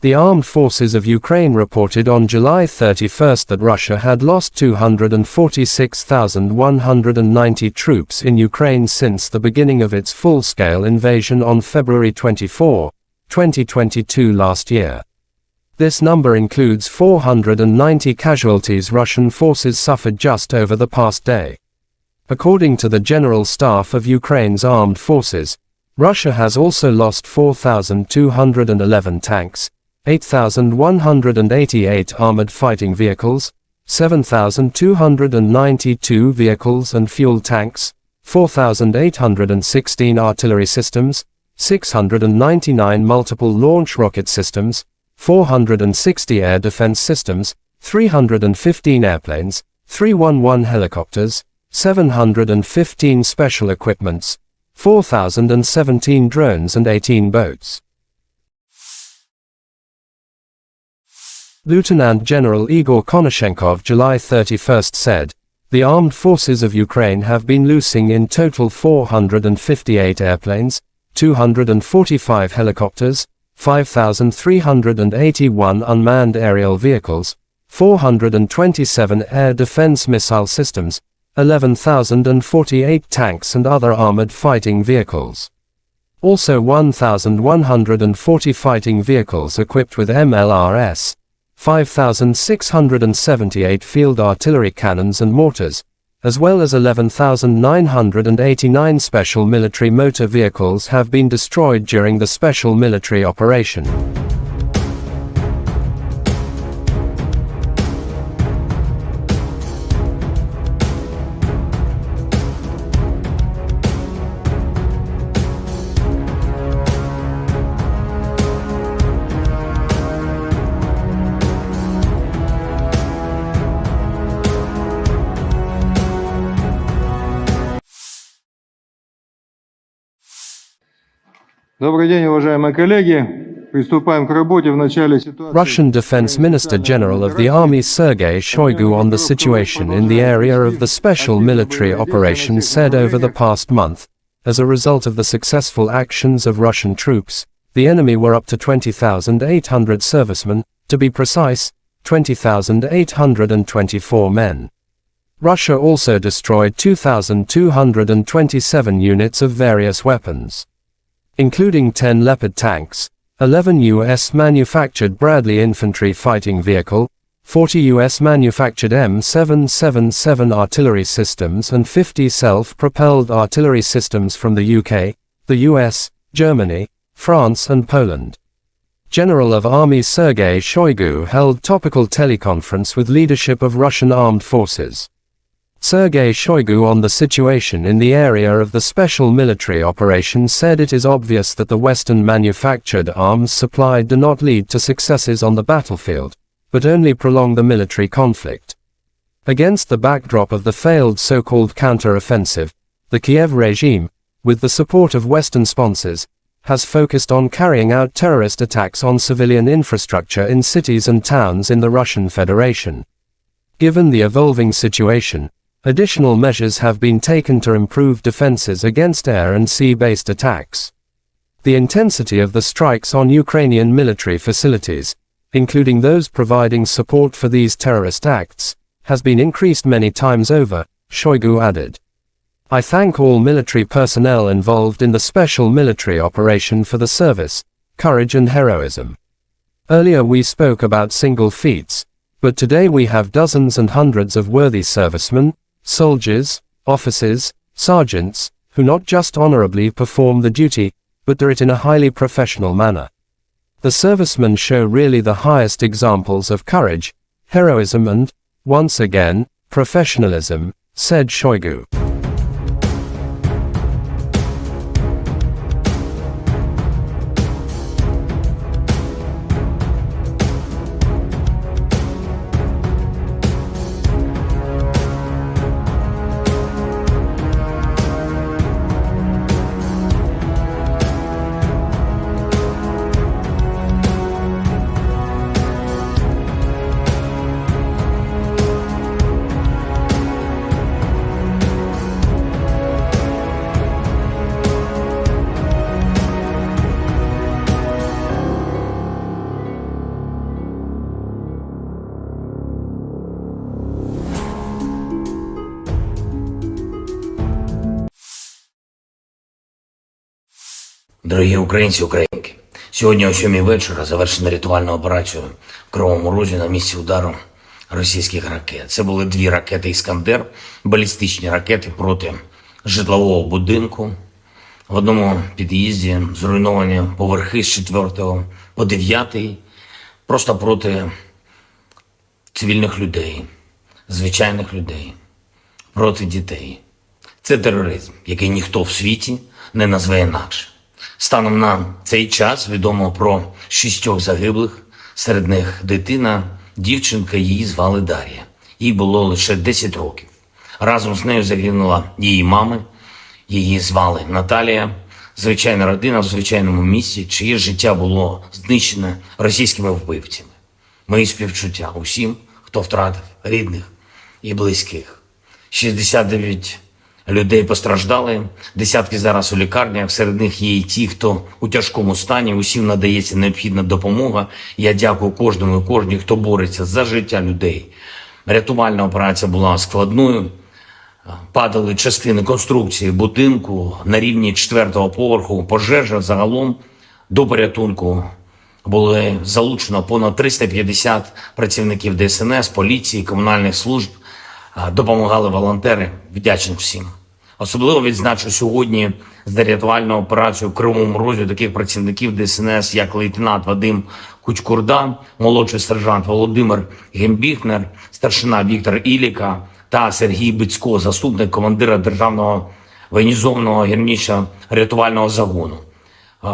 The armed forces of Ukraine reported on July 31 that Russia had lost 246,190 troops in Ukraine since the beginning of its full-scale invasion on February 24, 2022 last year. This number includes 490 casualties Russian forces suffered just over the past day. According to the General Staff of Ukraine's armed forces, Russia has also lost 4,211 tanks, 8,188 armored fighting vehicles, 7,292 vehicles and fuel tanks, 4,816 artillery systems, 699 multiple launch rocket systems, 460 air defense systems, 315 airplanes, 311 helicopters, 715 special equipments, 4,017 drones and 18 boats. Lieutenant General Igor Konashenkov July 31 said, "The armed forces of Ukraine have been losing in total 458 airplanes, 245 helicopters, 5,381 unmanned aerial vehicles, 427 air defense missile systems, 11,048 tanks and other armored fighting vehicles. Also 1,140 fighting vehicles equipped with MLRS, 5,678 field artillery cannons and mortars, as well as 11,989 special military motor vehicles have been destroyed during the special military operation." Добрый день, уважаемые коллеги. Приступаем к работе в начале ситуации. Russian Defense Minister General of the Army Sergei Shoigu on the situation in the area of the special military operation said over the past month, as a result of the successful actions of Russian troops, the enemy were up to 20,800 servicemen, to be precise, 20,824 men. Russia also destroyed 2,227 units of various weapons, including 10 Leopard tanks, 11 U.S.-manufactured Bradley infantry fighting vehicle, 40 U.S.-manufactured M777 artillery systems and 50 self-propelled artillery systems from the UK, the US, Germany, France and Poland. General of Army Sergei Shoigu held topical teleconference with leadership of Russian armed forces. Sergei Shoigu on the situation in the area of the special military operation said it is obvious that the Western-manufactured arms supplied do not lead to successes on the battlefield, but only prolong the military conflict. Against the backdrop of the failed so-called counter-offensive, the Kiev regime, with the support of Western sponsors, has focused on carrying out terrorist attacks on civilian infrastructure in cities and towns in the Russian Federation. Given the evolving situation, additional measures have been taken to improve defenses against air and sea-based attacks. The intensity of the strikes on Ukrainian military facilities, including those providing support for these terrorist acts, has been increased many times over, Shoigu added. "I thank all military personnel involved in the special military operation for the service, courage and heroism. Earlier we spoke about single feats, but today we have dozens and hundreds of worthy servicemen, soldiers, officers, sergeants, who not just honorably perform the duty, but do it in a highly professional manner. The servicemen show really the highest examples of courage, heroism and, once again, professionalism," said Shoigu. Дорогі українці, українки, сьогодні о 7 вечора завершена рятувальна операція в Кривому Розі на місці удару російських ракет. Це були 2 ракети «Іскандер», балістичні ракети проти житлового будинку. В одному під'їзді зруйновані поверхи з 4 по 9, просто проти цивільних людей, звичайних людей, проти дітей. Це тероризм, який ніхто в світі не назве інакше. Станом на цей час відомо про 6 загиблих, серед них дитина, дівчинка, її звали Дар'я. Їй було лише 10 років. Разом з нею загинула її мама, її звали Наталія. Звичайна родина в звичайному місці, чиє життя було знищене російськими вбивцями. Мої співчуття усім, хто втратив рідних і близьких. 69 людей постраждали, десятки зараз у лікарнях, серед них є і ті, хто у тяжкому стані, усім надається необхідна допомога. Я дякую кожному і кожній, хто бореться за життя людей. Рятувальна операція була складною. Падали частини конструкції будинку на рівні 4-го поверху. Пожежа загалом до порятунку були залучено понад 350 працівників ДСНС, поліції, комунальних служб. Допомагали волонтери. Вдячний всім. Особливо відзначу сьогодні за рятувальну операцію в Кривому Розі таких працівників ДСНС, як лейтенант Вадим Кучкурда, молодший сержант Володимир Гембіхнер, старшина Віктор Іліка та Сергій Бицько, заступник командира Державного воєнізованого гірничо-рятувального загону,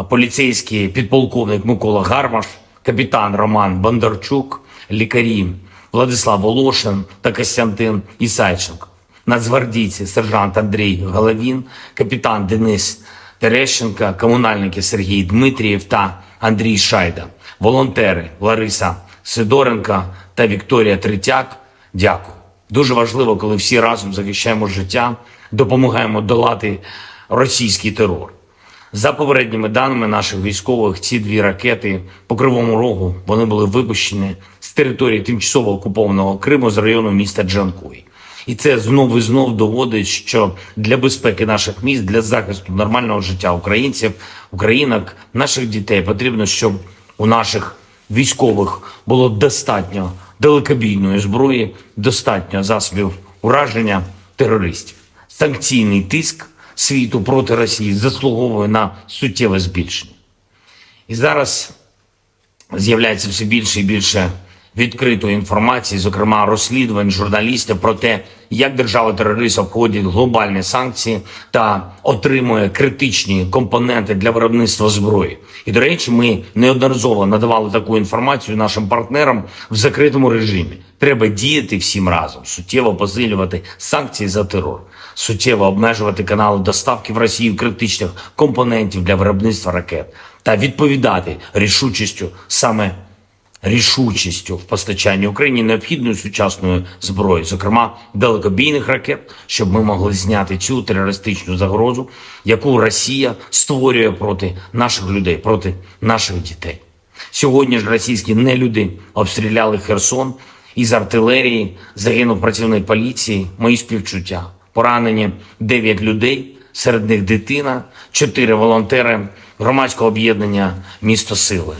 поліцейський підполковник Микола Гармаш, капітан Роман Бондарчук, лікарі Владислав Волошин та Костянтин Ісайченко, нацгвардійці сержант Андрій Головін, капітан Денис Терещенко, комунальники Сергій Дмитрієв та Андрій Шайда, волонтери Лариса Сидоренко та Вікторія Третяк. Дякую. Дуже важливо, коли всі разом захищаємо життя, допомагаємо долати російський терор. За попередніми даними наших військових, ці 2 ракети по Кривому Рогу, вони були випущені з території тимчасово окупованого Криму з району міста Джанкой. І це знов і знов доводить, що для безпеки наших міст, для захисту нормального життя українців, українок, наших дітей потрібно, щоб у наших військових було достатньо далекобійної зброї, достатньо засобів ураження терористів. Санкційний тиск світу проти Росії заслуговує на суттєве збільшення. І зараз з'являється все більше і більше відкритої інформації, зокрема розслідувань журналістів про те, як держава-терорист обходить глобальні санкції та отримує критичні компоненти для виробництва зброї. І, до речі, ми неодноразово надавали таку інформацію нашим партнерам в закритому режимі. Треба діяти всім разом, суттєво посилювати санкції за терор, суттєво обмежувати канали доставки в Росію критичних компонентів для виробництва ракет та відповідати рішучістю в постачанні Україні необхідної сучасної зброї, зокрема далекобійних ракет, щоб ми могли зняти цю терористичну загрозу, яку Росія створює проти наших людей, проти наших дітей. Сьогодні ж російські нелюди обстріляли Херсон, із артилерії загинув працівник поліції, мої співчуття. Поранені 9 людей, серед них дитина, 4 волонтери громадського об'єднання «Місто Сили».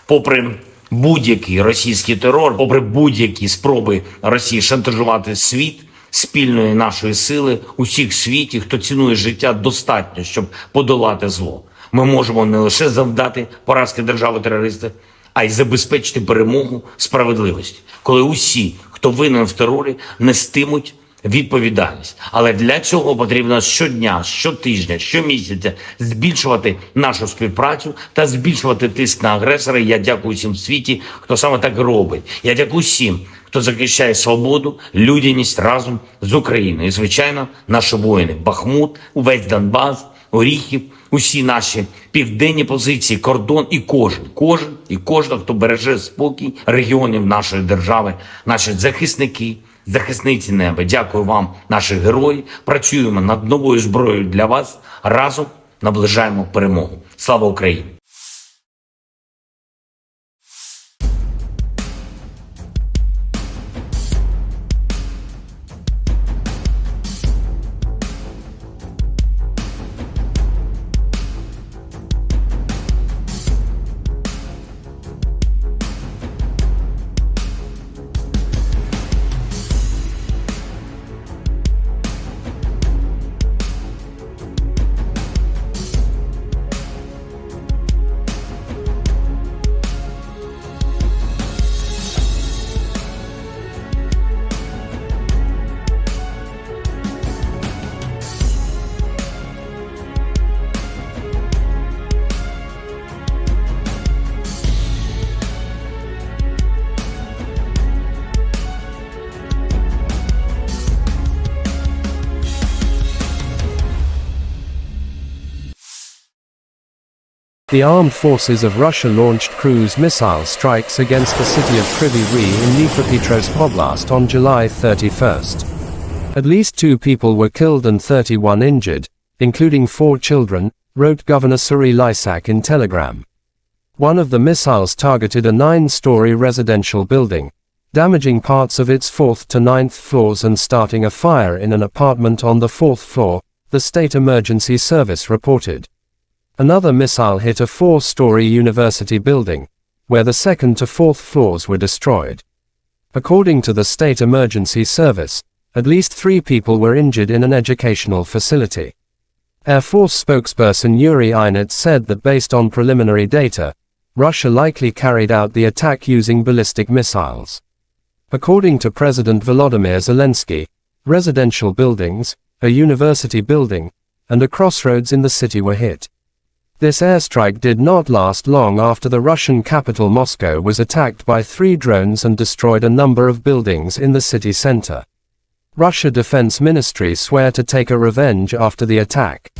Попри будь-який російський терор, попри будь-які спроби Росії шантажувати світ, спільної нашої сили, усіх в світі, хто цінує життя, достатньо, щоб подолати зло. Ми можемо не лише завдати поразки держави-терориста, а й забезпечити перемогу справедливості, коли усі, хто винен в терорі, нестимуть відповідальність. Але для цього потрібно щодня, щотижня, щомісяця збільшувати нашу співпрацю та збільшувати тиск на агресора. Я дякую всім в світі, хто саме так робить. Я дякую всім, хто захищає свободу, людяність разом з Україною. І, звичайно, наші воїни. Бахмут, увесь Донбас, Оріхів, усі наші південні позиції, кордон і кожен, хто береже спокій регіонів нашої держави, наші захисники, захисниці неба. Дякую вам, наші герої. Працюємо над новою зброєю для вас. Разом наближаємо перемогу. Слава Україні! The armed forces of Russia launched cruise missile strikes against the city of Kryvyi Rih in Dnipropetrovsk Oblast on July 31st. At least 2 people were killed and 31 injured, including 4 children, wrote Governor Kryvyi Rih in Telegram. One of the missiles targeted a 9-story residential building, damaging parts of its 4th to 9th floors and starting a fire in an apartment on the 4th floor, the State Emergency Service reported. Another missile hit a 4-story university building, where the 2nd to 4th floors were destroyed. According to the State Emergency Service, at least 3 people were injured in an educational facility. Air Force spokesperson Yuri Ihnat said that based on preliminary data, Russia likely carried out the attack using ballistic missiles. According to President Volodymyr Zelensky, residential buildings, a university building, and a crossroads in the city were hit. This airstrike did not last long after the Russian capital Moscow was attacked by 3 drones and destroyed a number of buildings in the city center. Russia Defense Ministry swear to take a revenge after the attack.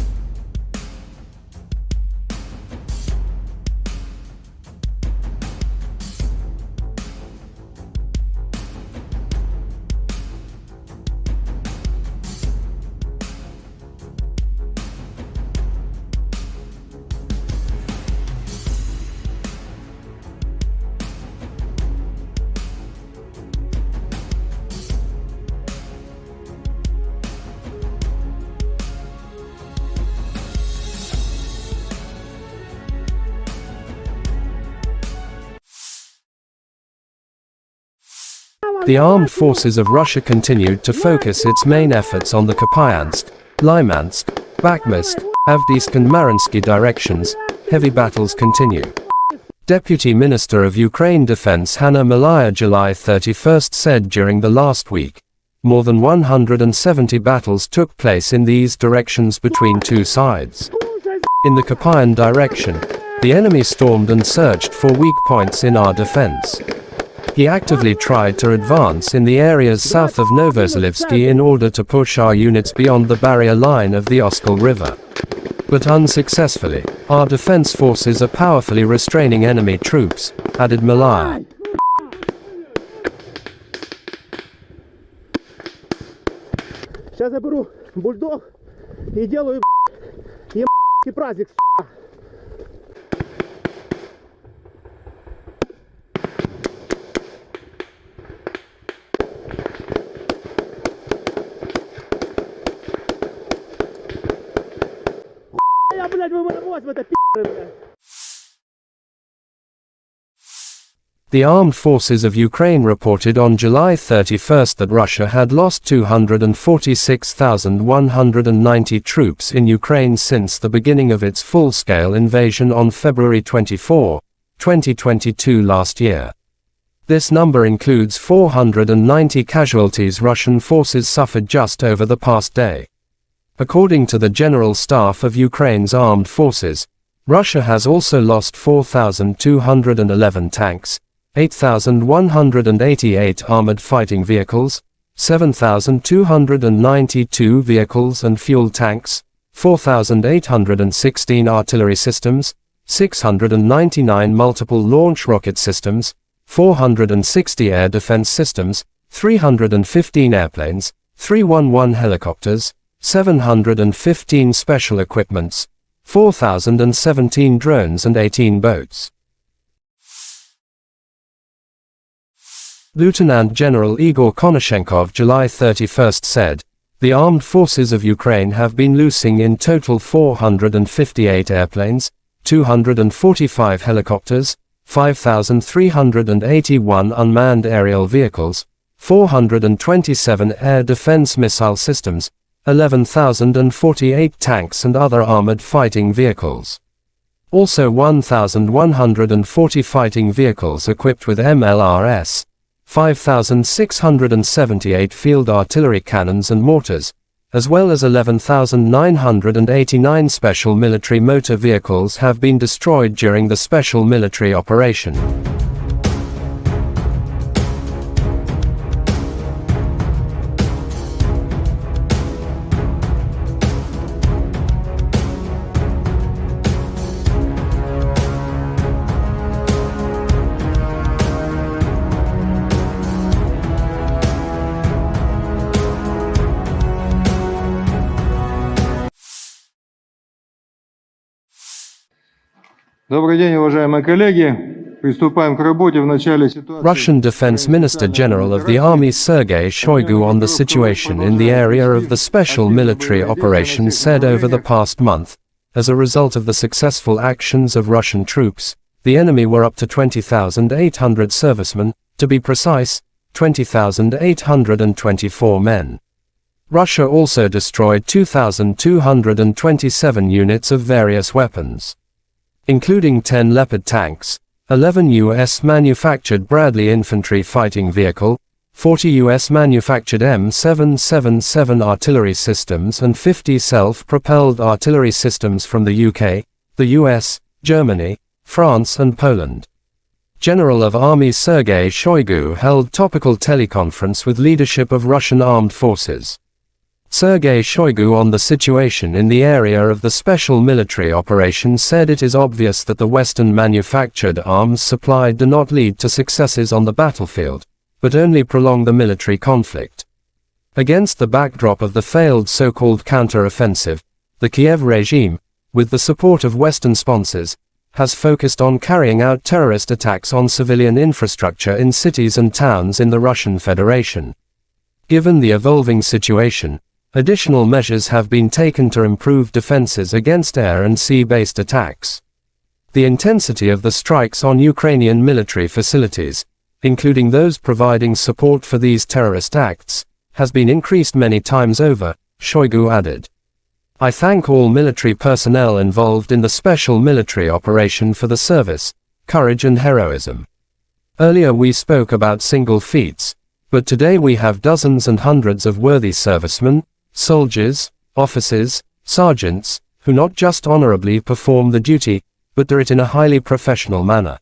The armed forces of Russia continued to focus its main efforts on the Kupyansk, Lymansk, Bakhmut, Avdiivka and Mariinsky directions. Heavy battles continue. Deputy Minister of Ukraine Defense Hanna Maliar July 31st said during the last week, more than 170 battles took place in these directions between 2 sides. In the Kupyan direction, the enemy stormed and searched for weak points in our defense. He actively tried to advance in the areas south of Novozalivsky in order to push our units beyond the barrier line of the Oskol River. But unsuccessfully, our defense forces are powerfully restraining enemy troops, added Maliar. Сейчас я беру бульдог и делаю праздник. The armed forces of Ukraine reported on July 31st that Russia had lost 246,190 troops in Ukraine since the beginning of its full-scale invasion on February 24, 2022 last year. This number includes 490 casualties Russian forces suffered just over the past day. According to the General Staff of Ukraine's armed forces, Russia has also lost 4,211 tanks, 8,188 armored fighting vehicles, 7,292 vehicles and fuel tanks, 4,816 artillery systems, 699 multiple launch rocket systems, 460 air defense systems, 315 airplanes, 311 helicopters, 715 special equipments, 4,017 drones and 18 boats. Lieutenant General Igor Konashenkov July 31st said, the armed forces of Ukraine have been losing in total 458 airplanes, 245 helicopters, 5,381 unmanned aerial vehicles, 427 air defense missile systems, 11,048 tanks and other armored fighting vehicles. Also 1,140 fighting vehicles equipped with MLRS, 5,678 field artillery cannons and mortars, as well as 11,989 special military motor vehicles have been destroyed during the special military operation. Добрый день, уважаемые коллеги. Приступаем к работе в начале ситуации. Russian Defense Minister General of the Army Sergei Shoigu on the situation in the area of the special military operation said over the past month, as a result of the successful actions of Russian troops, the enemy were up to 20,800 servicemen, to be precise, 20,824 men. Russia also destroyed 2,227 units of various weapons, including 10 Leopard tanks, 11 U.S.-manufactured Bradley infantry fighting vehicle, 40 U.S.-manufactured M777 artillery systems and 50 self-propelled artillery systems from the UK, the US, Germany, France and Poland. General of Army Sergei Shoigu held topical teleconference with leadership of Russian armed forces. Sergei Shoigu on the situation in the area of the special military operation said it is obvious that the Western-manufactured arms supplied do not lead to successes on the battlefield, but only prolong the military conflict. Against the backdrop of the failed so-called counter-offensive, the Kiev regime, with the support of Western sponsors, has focused on carrying out terrorist attacks on civilian infrastructure in cities and towns in the Russian Federation. Given the evolving situation, additional measures have been taken to improve defenses against air and sea-based attacks. The intensity of the strikes on Ukrainian military facilities, including those providing support for these terrorist acts, has been increased many times over, Shoigu added. I thank all military personnel involved in the special military operation for the service, courage and heroism. Earlier we spoke about single feats, but today we have dozens and hundreds of worthy servicemen, soldiers, officers, sergeants, who not just honorably perform the duty, but do it in a highly professional manner.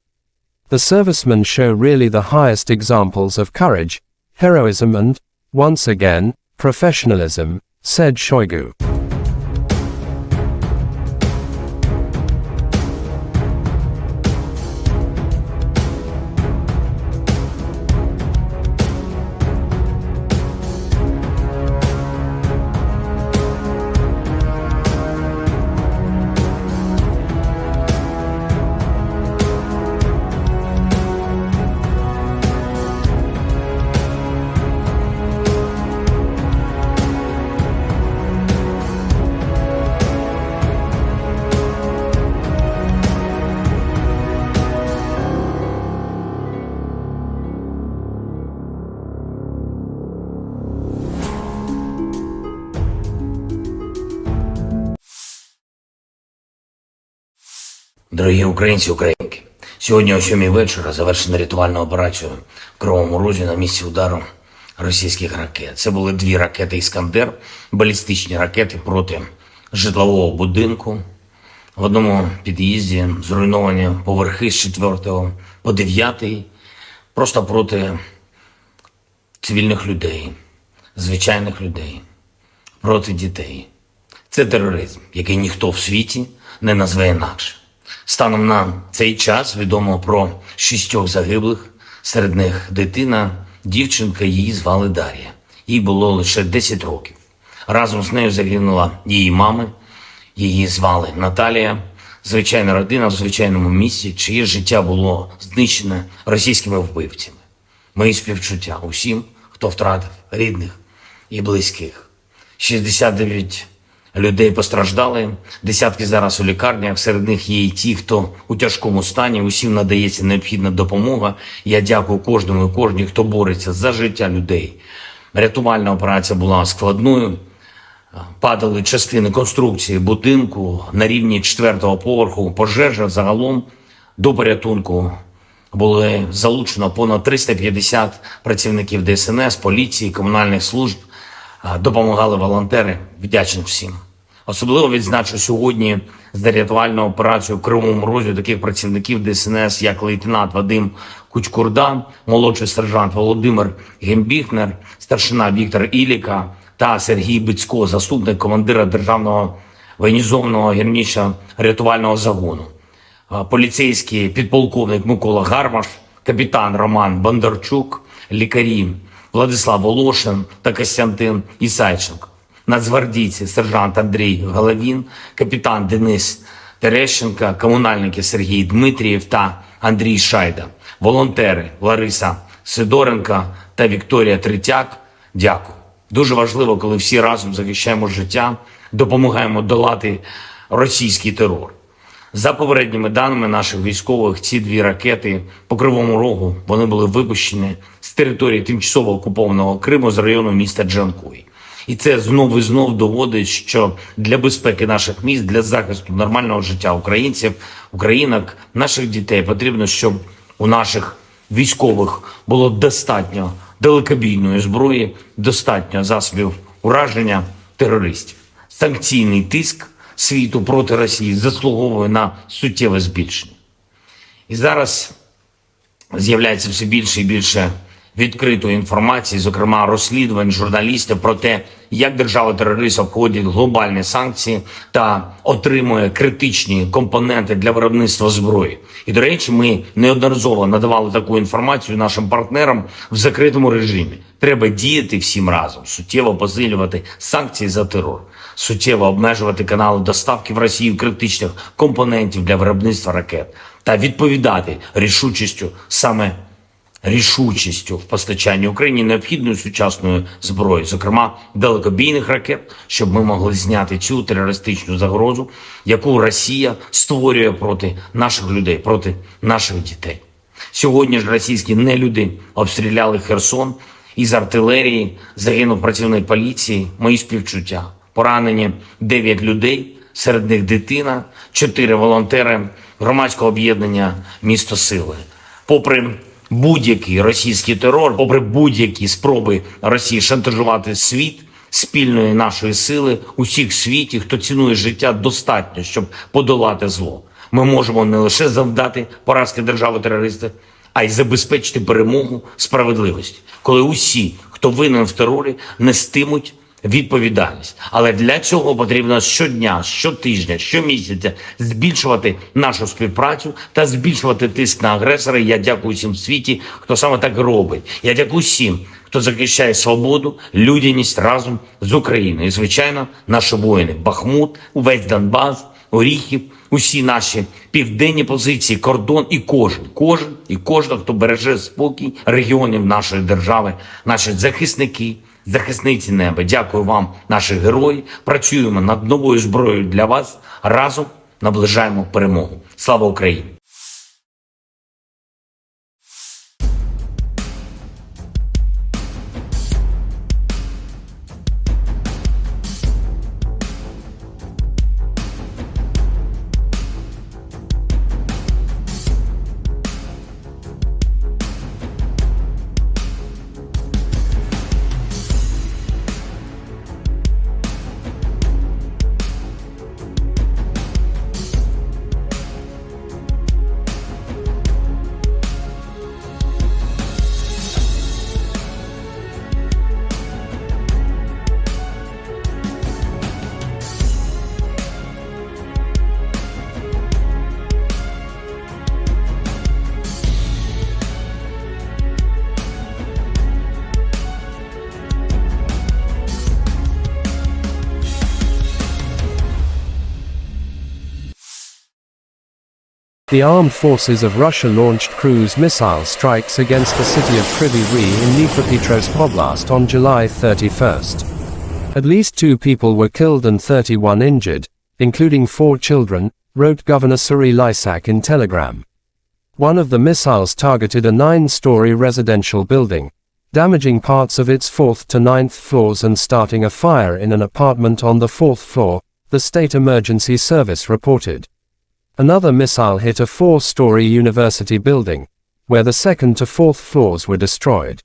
The servicemen show really the highest examples of courage, heroism and, once again, professionalism, said Shoigu. Дорогі українці, українки, сьогодні о 7 вечора завершена рятувальна операція в Кривому Розі на місці удару російських ракет. Це були 2 ракети «Іскандер», балістичні ракети проти житлового будинку. В одному під'їзді зруйновані поверхи з 4 по 9, просто проти цивільних людей, звичайних людей, проти дітей. Це тероризм, який ніхто в світі не назве інакше. Станом на цей час відомо про 6 загиблих, серед них дитина, дівчинка, її звали Дар'я. Їй було лише 10 років. Разом з нею загинула її мама, її звали Наталія. Звичайна родина в звичайному місті, чиє життя було знищене російськими вбивцями. Мої співчуття усім, хто втратив рідних і близьких. 69 людей постраждали, десятки зараз у лікарнях, серед них є і ті, хто у тяжкому стані, усім надається необхідна допомога. Я дякую кожному і кожній, хто бореться за життя людей. Рятувальна операція була складною, падали частини конструкції будинку на рівні 4-го поверху, пожежа загалом до порятунку. Було залучено понад 350 працівників ДСНС, поліції, комунальних служб, допомагали волонтери, вдячний всім. Особливо відзначу сьогодні за рятувальну операцію в Кривому Розі таких працівників ДСНС, як лейтенант Вадим Кучкурда, молодший сержант Володимир Гембіхнер, старшина Віктор Іліка та Сергій Бицько, заступник командира Державного воєнізованого гірничо-рятувального загону. Поліцейський підполковник Микола Гармаш, капітан Роман Бондарчук, лікарі Владислав Волошин та Костянтин Ісайченко. Нацгвардійці сержант Андрій Головін, капітан Денис Терещенка, комунальники Сергій Дмитрієв та Андрій Шайда, волонтери Лариса Сидоренка та Вікторія Третяк. Дякую. Дуже важливо, коли всі разом захищаємо життя, допомагаємо долати російський терор. За попередніми даними наших військових, ці дві ракети по Кривому Рогу, вони були випущені з території тимчасово окупованого Криму з району міста Джанкой. І це знов і знов доводить, що для безпеки наших міст, для захисту нормального життя українців, українок, наших дітей потрібно, щоб у наших військових було достатньо далекобійної зброї, достатньо засобів ураження терористів. Санкційний тиск світу проти Росії заслуговує на суттєве збільшення. І зараз з'являється все більше і більше відкритої інформації, зокрема розслідувань журналістів про те, як держава-терорист обходить глобальні санкції та отримує критичні компоненти для виробництва зброї. І, до речі, ми неодноразово надавали таку інформацію нашим партнерам в закритому режимі. Треба діяти всім разом, суттєво посилювати санкції за терор, суттєво обмежувати канали доставки в Росію критичних компонентів для виробництва ракет та відповідати рішучістю в постачанні Україні необхідної сучасної зброї, зокрема далекобійних ракет, щоб ми могли зняти цю терористичну загрозу, яку Росія створює проти наших людей, проти наших дітей. Сьогодні ж російські нелюди обстріляли Херсон, із артилерії загинув працівник поліції, мої співчуття. Поранені 9 людей, серед них дитина, 4 волонтери громадського об'єднання «Місто Сили». Попри будь-який російський терор, попри будь-які спроби Росії шантажувати світ, спільної нашої сили, усіх в світі, хто цінує життя, достатньо, щоб подолати зло. Ми можемо не лише завдати поразки держави-терориста, а й забезпечити перемогу справедливості, коли усі, хто винен в терорі, нестимуть відповідальність. Але для цього потрібно щодня, щотижня, щомісяця збільшувати нашу співпрацю та збільшувати тиск на агресора. Я дякую всім в світі, хто саме так робить. Я дякую всім, хто захищає свободу, людяність разом з Україною. І, звичайно, наші воїни. Бахмут, увесь Донбас, Оріхів, усі наші південні позиції, кордон і кожен, хто береже спокій регіонів нашої держави, наші захисники, захисниці неба. Дякую вам, наші герої. Працюємо над новою зброєю для вас. Разом наближаємо перемогу. Слава Україні! The armed forces of Russia launched cruise missile strikes against the city of Kryvyi Rih in Dnipropetrovsk Oblast on July 31st. At least 2 people were killed and 31 injured, including 4 children, wrote Governor Suri Lysak in Telegram. One of the missiles targeted a 9-story residential building, damaging parts of its 4th to 9th floors and starting a fire in an apartment on the 4th floor, the State Emergency Service reported. Another missile hit a 4-story university building, where the 2nd to 4th floors were destroyed.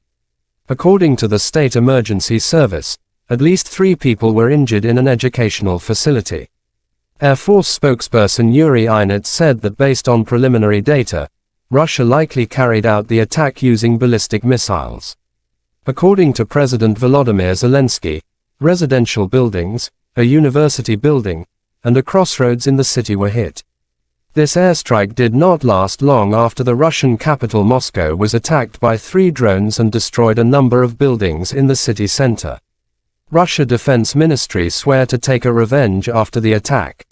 According to the State Emergency Service, at least 3 people were injured in an educational facility. Air Force spokesperson Yuri Inet said that based on preliminary data, Russia likely carried out the attack using ballistic missiles. According to President Volodymyr Zelensky, residential buildings, a university building, and a crossroads in the city were hit. This airstrike did not last long after the Russian capital Moscow was attacked by 3 drones and destroyed a number of buildings in the city center. Russia Defense Ministry swear to take a revenge after the attack.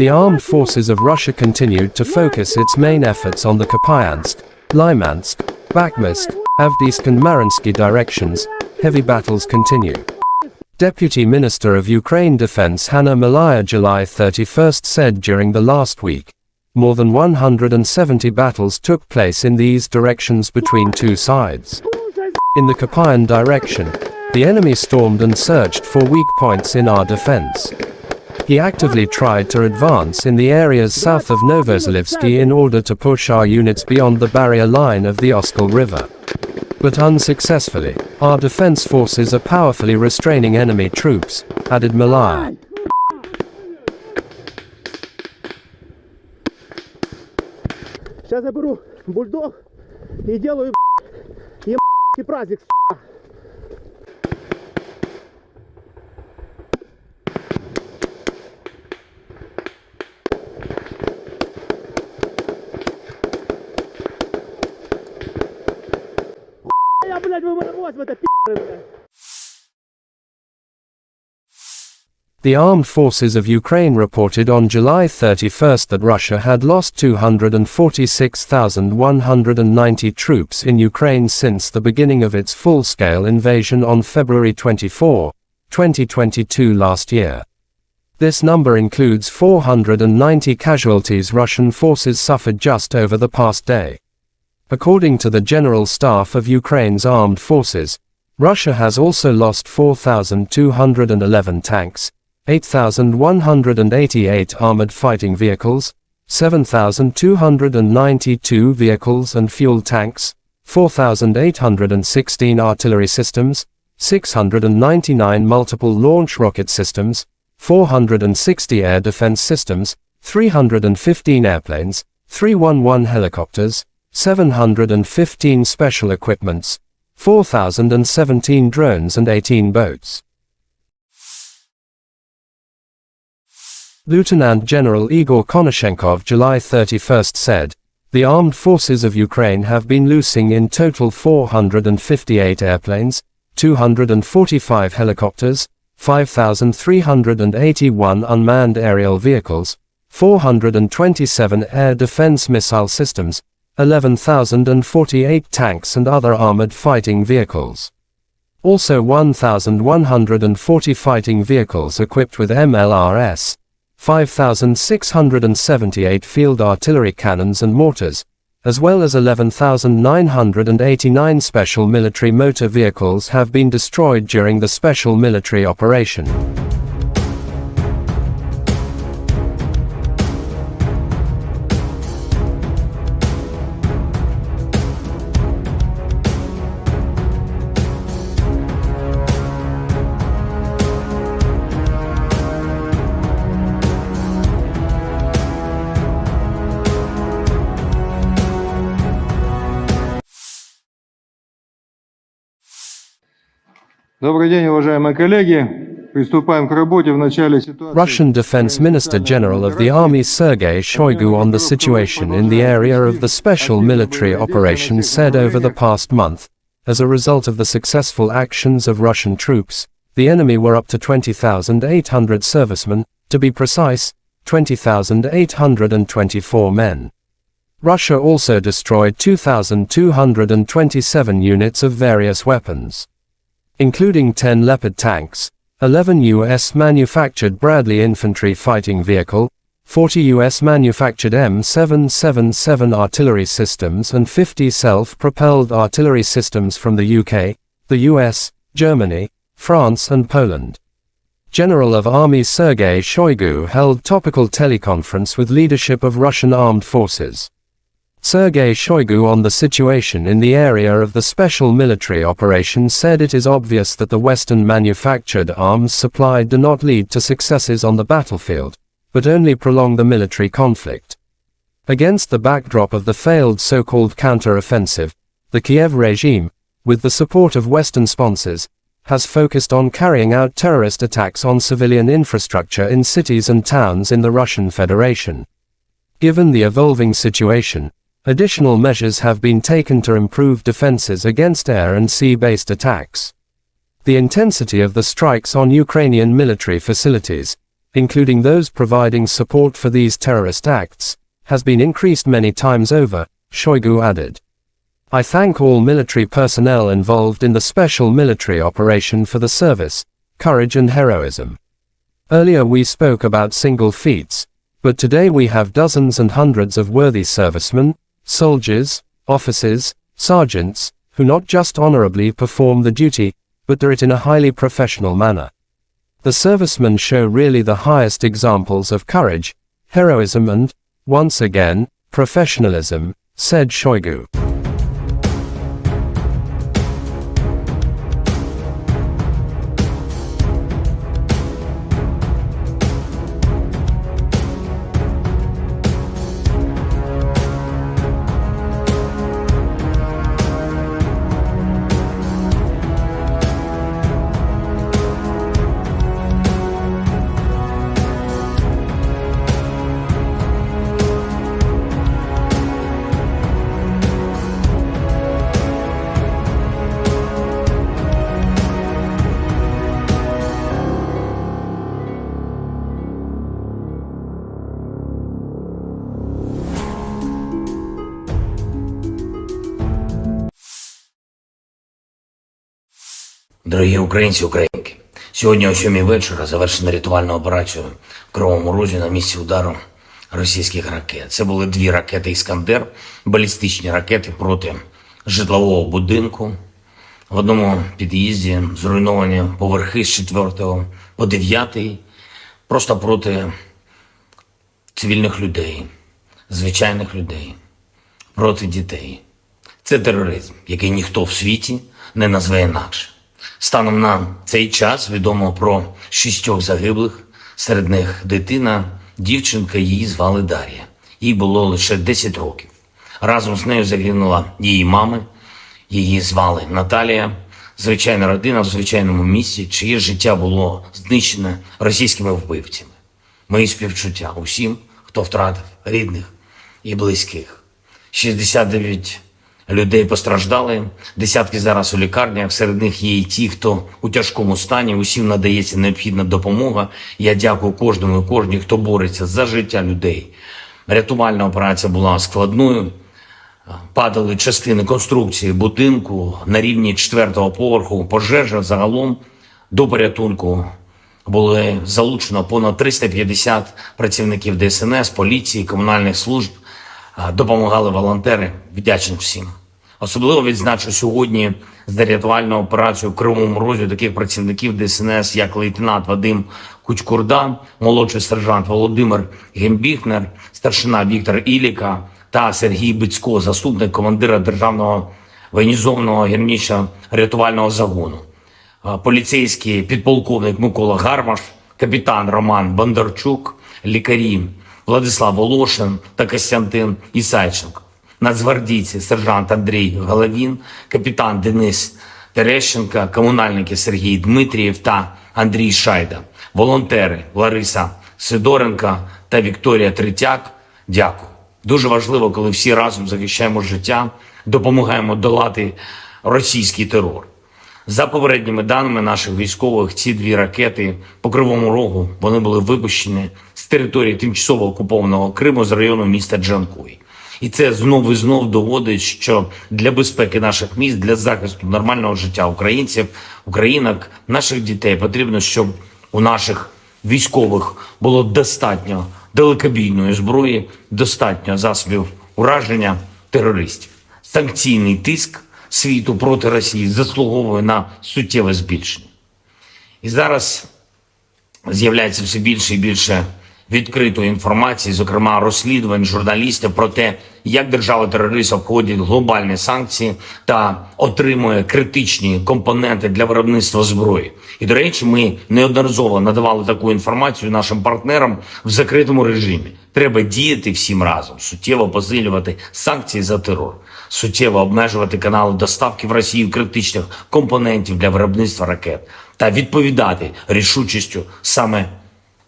The armed forces of Russia continued to focus its main efforts on the Kupyansk, Lymansk, Bakhmut, Avdiivka and Mariinsky directions. Heavy battles continue. Deputy Minister of Ukraine Defense Hanna Malaya July 31 said during the last week, more than 170 battles took place in these directions between two sides. In the Kupyan direction, the enemy stormed and searched for weak points in our defense. He actively tried to advance in the areas south of Novozelivsky in order to push our units beyond the barrier line of the Oskol River. But unsuccessfully, our defense forces are powerfully restraining enemy troops, added Malaya. Сейчас я беру бульдог и делаю праздник. The armed forces of Ukraine reported on July 31 that Russia had lost 246,190 troops in Ukraine since the beginning of its full-scale invasion on February 24, 2022 last year. This number includes 490 casualties Russian forces suffered just over the past day. According to the General Staff of Ukraine's armed forces, Russia has also lost 4,211 tanks, 8,188 armored fighting vehicles, 7,292 vehicles and fuel tanks, 4,816 artillery systems, 699 multiple launch rocket systems, 460 air defense systems, 315 airplanes, 311 helicopters, 715 special equipments, 4,017 drones and 18 boats. Lieutenant General Igor Konashenkov July 31 said, the armed forces of Ukraine have been losing in total 458 airplanes, 245 helicopters, 5,381 unmanned aerial vehicles, 427 air defense missile systems, 11,048 tanks and other armored fighting vehicles. Also 1,140 fighting vehicles equipped with MLRS, 5,678 field artillery cannons and mortars, as well as 11,989 special military motor vehicles have been destroyed during the special military operation. Добрый день, уважаемые коллеги. Приступаем к работе в начале ситуации. Russian Defense Minister General of the Army Sergei Shoigu on the situation in the area of the special military operation said over the past month, as a result of the successful actions of Russian troops, the enemy were up to 20,800 servicemen, to be precise, 20,824 men. Russia also destroyed 2,227 units of various weapons, including 10 Leopard tanks, 11 U.S.-manufactured Bradley infantry fighting vehicle, 40 U.S.-manufactured M777 artillery systems and 50 self-propelled artillery systems from the UK, the US, Germany, France and Poland. General of Army Sergei Shoigu held topical teleconference with leadership of Russian armed forces. Sergei Shoigu on the situation in the area of the special military operation said it is obvious that the Western-manufactured arms supply do not lead to successes on the battlefield, but only prolong the military conflict. Against the backdrop of the failed so-called counter-offensive, the Kiev regime, with the support of Western sponsors, has focused on carrying out terrorist attacks on civilian infrastructure in cities and towns in the Russian Federation. Given the evolving situation, additional measures have been taken to improve defenses against air and sea-based attacks. The intensity of the strikes on Ukrainian military facilities, including those providing support for these terrorist acts, has been increased many times over, Shoigu added. I thank all military personnel involved in the special military operation for the service, courage and heroism. Earlier we spoke about single feats, but today we have dozens and hundreds of worthy servicemen, soldiers, officers, sergeants, who not just honorably perform the duty, but do it in a highly professional manner. The servicemen show really the highest examples of courage, heroism and, once again, professionalism, said Shoigu. Дорогі українці, українки, сьогодні о 7 вечора завершена рятувальна операція в Кривому Розі на місці удару російських ракет. Це були 2 ракети «Іскандер», балістичні ракети проти житлового будинку. В одному під'їзді зруйновані поверхи з 4 по 9, просто проти цивільних людей, звичайних людей, проти дітей. Це тероризм, який ніхто в світі не назве інакше. Станом на цей час відомо про 6 загиблих, серед них дитина, дівчинка, її звали Дар'я. Їй було лише 10 років. Разом з нею загинула її мама, її звали Наталія. Звичайна родина в звичайному місті, чиє життя було знищене російськими вбивцями. Мої співчуття усім, хто втратив рідних і близьких. 69 людей постраждали, десятки зараз у лікарнях, серед них є і ті, хто у тяжкому стані, усім надається необхідна допомога. Я дякую кожному і кожній, хто бореться за життя людей. Рятувальна операція була складною, падали частини конструкції будинку на рівні 4-го поверху, пожежа загалом до порятунку були залучено понад 350 працівників ДСНС, поліції, комунальних служб, допомагали волонтери, вдячний всім. Особливо відзначу сьогодні за рятувальну операцію в Кривому Розі таких працівників ДСНС, як лейтенант Вадим Кучкурда, молодший сержант Володимир Гембіхнер, старшина Віктор Іліка та Сергій Бицько, заступник командира Державного воєнізованого гірничо-рятувального загону, поліцейський підполковник Микола Гармаш, капітан Роман Бондарчук, лікарі Владислав Волошин та Костянтин Ісайченко, нацгвардійці сержант Андрій Головін, капітан Денис Терещенко, комунальники Сергій Дмитрієв та Андрій Шайда, волонтери Лариса Сидоренко та Вікторія Третяк. Дякую. Дуже важливо, коли всі разом захищаємо життя, допомагаємо долати російський терор. За попередніми даними наших військових, ці 2 ракети по Кривому Рогу, вони були випущені з території тимчасово окупованого Криму з району міста Джанкой. І це знов і знов доводить, що для безпеки наших міст, для захисту нормального життя українців, українок, наших дітей потрібно, щоб у наших військових було достатньо далекобійної зброї, достатньо засобів ураження терористів. Санкційний тиск світу проти Росії заслуговує на суттєве збільшення. І зараз з'являється все більше і більше відкритої інформації, зокрема розслідувань журналістів про те, як держава-терорист обходить глобальні санкції та отримує критичні компоненти для виробництва зброї. І, до речі, ми неодноразово надавали таку інформацію нашим партнерам в закритому режимі. Треба діяти всім разом, суттєво посилювати санкції за терор, суттєво обмежувати канали доставки в Росію критичних компонентів для виробництва ракет та відповідати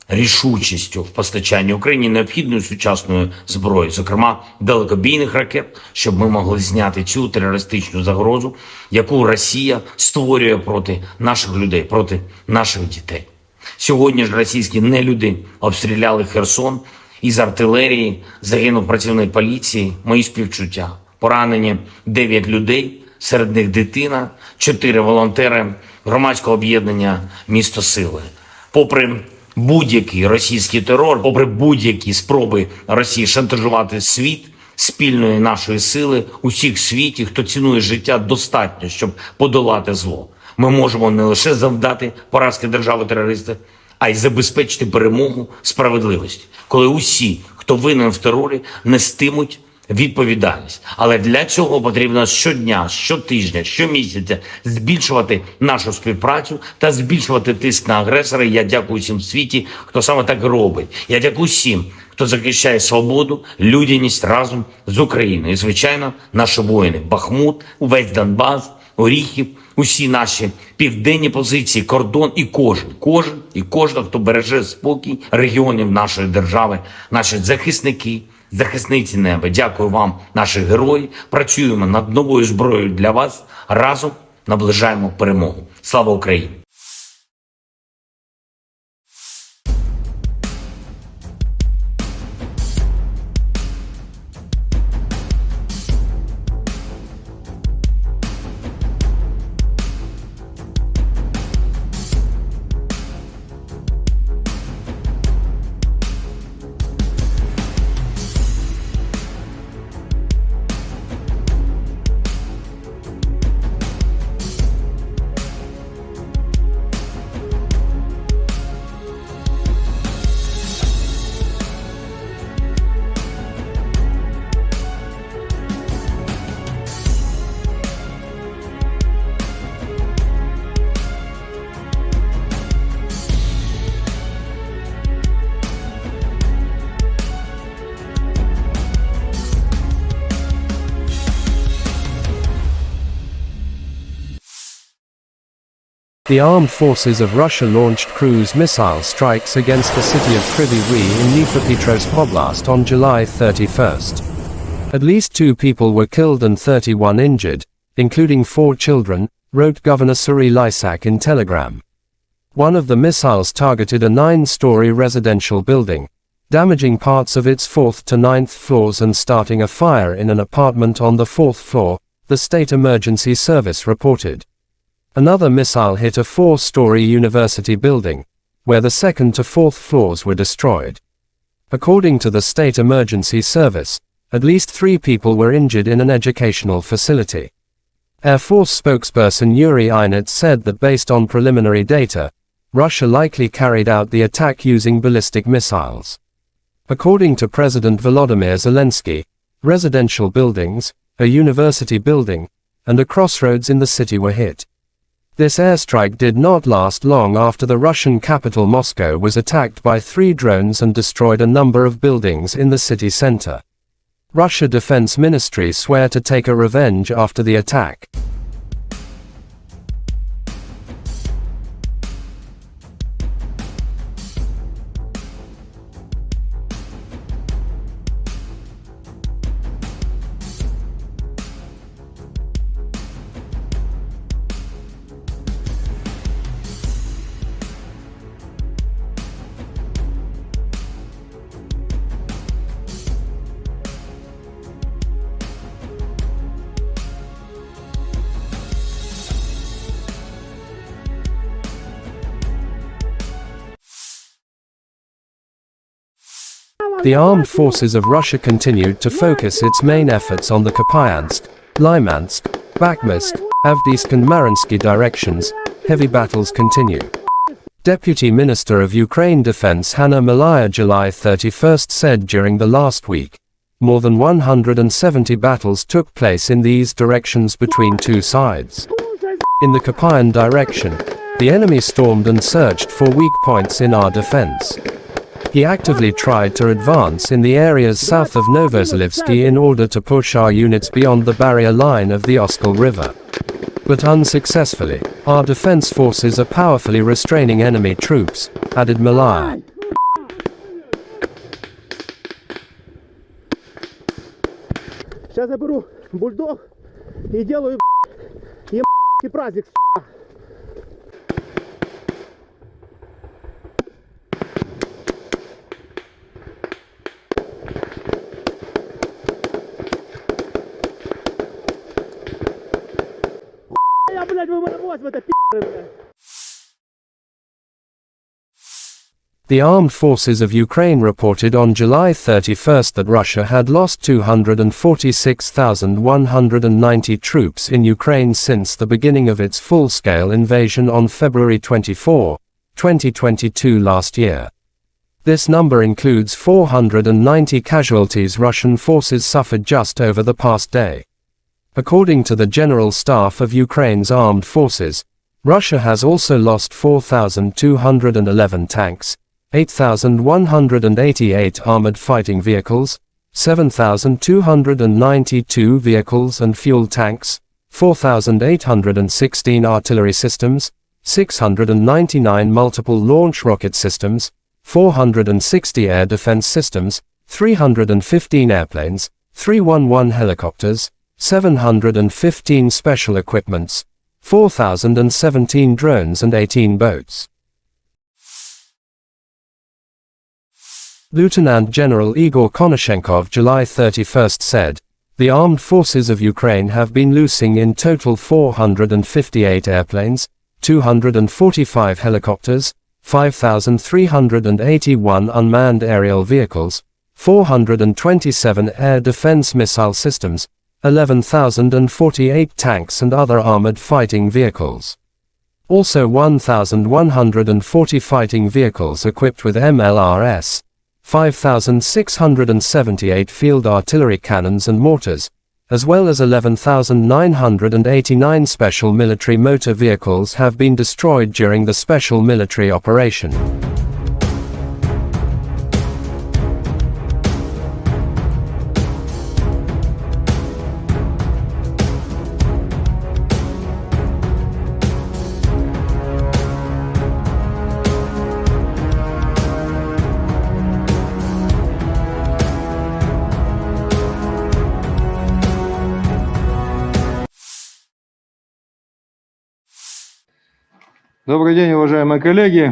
рішучістю в постачанні Україні необхідної сучасної зброї, зокрема далекобійних ракет, щоб ми могли зняти цю терористичну загрозу, яку Росія створює проти наших людей, проти наших дітей. Сьогодні ж російські нелюди обстріляли Херсон із артилерії, загинув працівник поліції, мої співчуття. Поранені 9 людей, серед них дитина, 4 волонтери громадського об'єднання «Місто Сили». Попри будь-який російський терор, попри будь-які спроби Росії шантажувати світ, спільної нашої сили, усіх в світі, хто цінує життя, достатньо, щоб подолати зло. Ми можемо не лише завдати поразки держави-терориста, а й забезпечити перемогу справедливості, коли усі, хто винен в терорі, нестимуть відповідальність. Але для цього потрібно щодня, щотижня, щомісяця збільшувати нашу співпрацю та збільшувати тиск на агресора. Я дякую всім в світі, хто саме так робить. Я дякую всім, хто захищає свободу, людяність разом з Україною. І, звичайно, наші воїни. Бахмут, увесь Донбас, Оріхів, усі наші південні позиції, кордон і кожен, хто береже спокій регіонів нашої держави, наші захисники, захисниці неба. Дякую вам, наші герої. Працюємо над новою зброєю для вас. Разом наближаємо перемогу. Слава Україні! The armed forces of Russia launched cruise missile strikes against the city of Kryvyi Rih in Dnipropetrovsk Oblast on July 31st. At least 2 people were killed and 31 injured, including 4 children, wrote Governor Kryvyi Rih in Telegram. One of the missiles targeted a 9-story residential building, damaging parts of its 4th to 9th floors and starting a fire in an apartment on the 4th floor, the State Emergency Service reported. Another missile hit a 4-story university building, where the 2nd to 4th floors were destroyed. According to the State Emergency Service, at least 3 people were injured in an educational facility. Air Force spokesperson Yuri Inet said that based on preliminary data, Russia likely carried out the attack using ballistic missiles. According to President Volodymyr Zelensky, residential buildings, a university building, and a crossroads in the city were hit. This airstrike did not last long after the Russian capital Moscow was attacked by 3 drones and destroyed a number of buildings in the city center. Russia Defense Ministry swear to take a revenge after the attack. The armed forces of Russia continued to focus its main efforts on the Kupyansk, Lymansk, Bakhmut, Avdiivka and Mariinsky directions. Heavy battles continue. Deputy Minister of Ukraine Defense Hanna Maliar July 31st said during the last week, more than 170 battles took place in these directions between 2 sides. In the Kupyan direction, the enemy stormed and searched for weak points in our defense. He actively tried to advance in the areas south of Novozalivsky in order to push our units beyond the barrier line of the Oskol River. But unsuccessfully, our defense forces are powerfully restraining enemy troops, added Maliar. Сейчас я беру бульдог и делаю праздник. Брось в это, пи***ы, бля. The armed forces of Ukraine reported on July 31 that Russia had lost 246,190 troops in Ukraine since the beginning of its full-scale invasion on February 24, 2022 last year. This number includes 490 casualties Russian forces suffered just over the past day. According to the General Staff of Ukraine's armed forces, Russia has also lost 4,211 tanks, 8,188 armored fighting vehicles, 7,292 vehicles and fuel tanks, 4,816 artillery systems, 699 multiple launch rocket systems, 460 air defense systems, 315 airplanes, 311 helicopters, 715 special equipments, 4,017 drones and 18 boats. Lieutenant General Igor Konashenkov July 31 said, "The armed forces of Ukraine have been losing in total 458 airplanes, 245 helicopters, 5,381 unmanned aerial vehicles, 427 air defense missile systems, 11,048 tanks and other armored fighting vehicles. Also 1,140 fighting vehicles equipped with MLRS, 5,678 field artillery cannons and mortars, as well as 11,989 special military motor vehicles have been destroyed during the special military operation." Добрый день, уважаемые коллеги.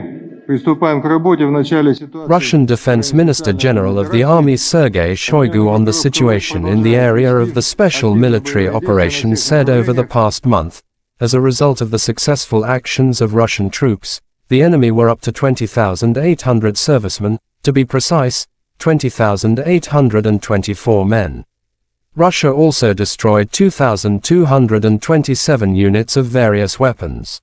Приступаем к работе в начале ситуации. Russian Defense Minister General of the Army Sergei Shoigu on the situation in the area of the special military operation said over the past month, as a result of the successful actions of Russian troops, the enemy were up to 20,800 servicemen, to be precise, 20,824 men. Russia also destroyed 2,227 units of various weapons,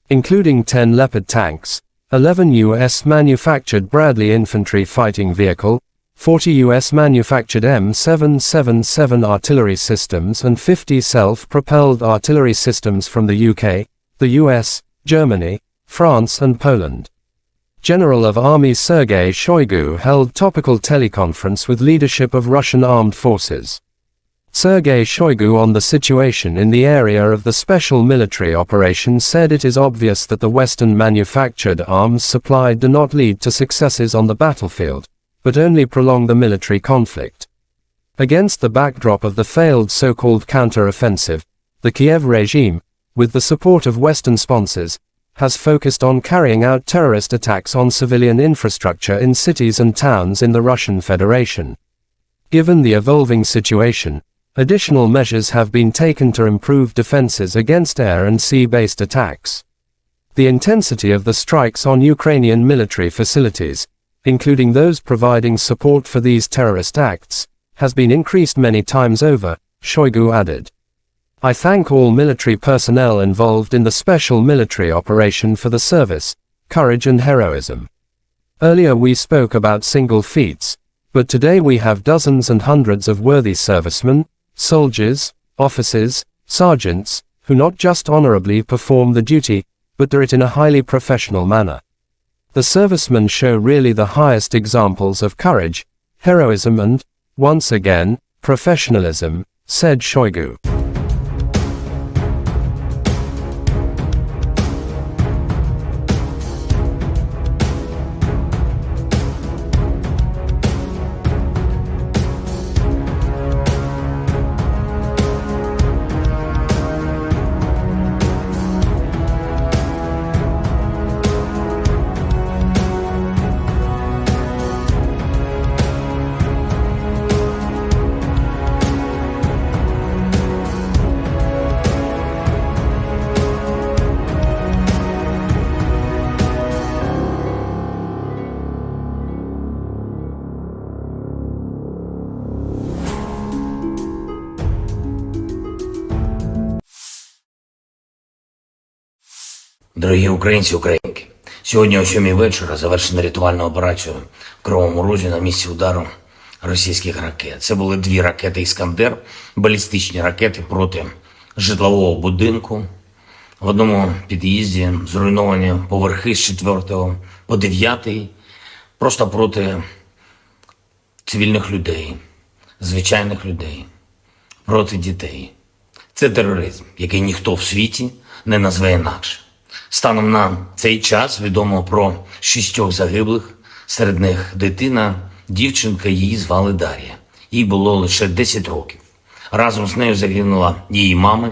including 10 Leopard tanks, 11 U.S.-manufactured Bradley infantry fighting vehicle, 40 U.S.-manufactured M777 artillery systems and 50 self-propelled artillery systems from the UK, the US, Germany, France and Poland. General of Army Sergei Shoigu held topical teleconference with leadership of Russian armed forces. Sergei Shoigu on the situation in the area of the special military operation said it is obvious that the Western-manufactured arms supplied do not lead to successes on the battlefield, but only prolong the military conflict. Against the backdrop of the failed so-called counter-offensive, the Kiev regime, with the support of Western sponsors, has focused on carrying out terrorist attacks on civilian infrastructure in cities and towns in the Russian Federation. Given the evolving situation, additional measures have been taken to improve defenses against air and sea-based attacks. The intensity of the strikes on Ukrainian military facilities, including those providing support for these terrorist acts, has been increased many times over, Shoigu added. "I thank all military personnel involved in the special military operation for the service, courage and heroism. Earlier we spoke about single feats, but today we have dozens and hundreds of worthy servicemen, soldiers, officers, sergeants, who not just honorably perform the duty, but do it in a highly professional manner. The servicemen show really the highest examples of courage, heroism and, once again, professionalism," said Shoigu. Дорогі українці, українки, сьогодні о 7 вечора завершена рятувальна операція в Кривому Розі на місці удару російських ракет. Це були 2 ракети «Іскандер», балістичні ракети проти житлового будинку. В одному під'їзді зруйновані поверхи з 4 по 9, просто проти цивільних людей, звичайних людей, проти дітей. Це тероризм, який ніхто в світі не назве інакше. Станом на цей час відомо про 6 загиблих, серед них дитина, дівчинка, її звали Дар'я. Їй було лише 10 років. Разом з нею загинула її мама,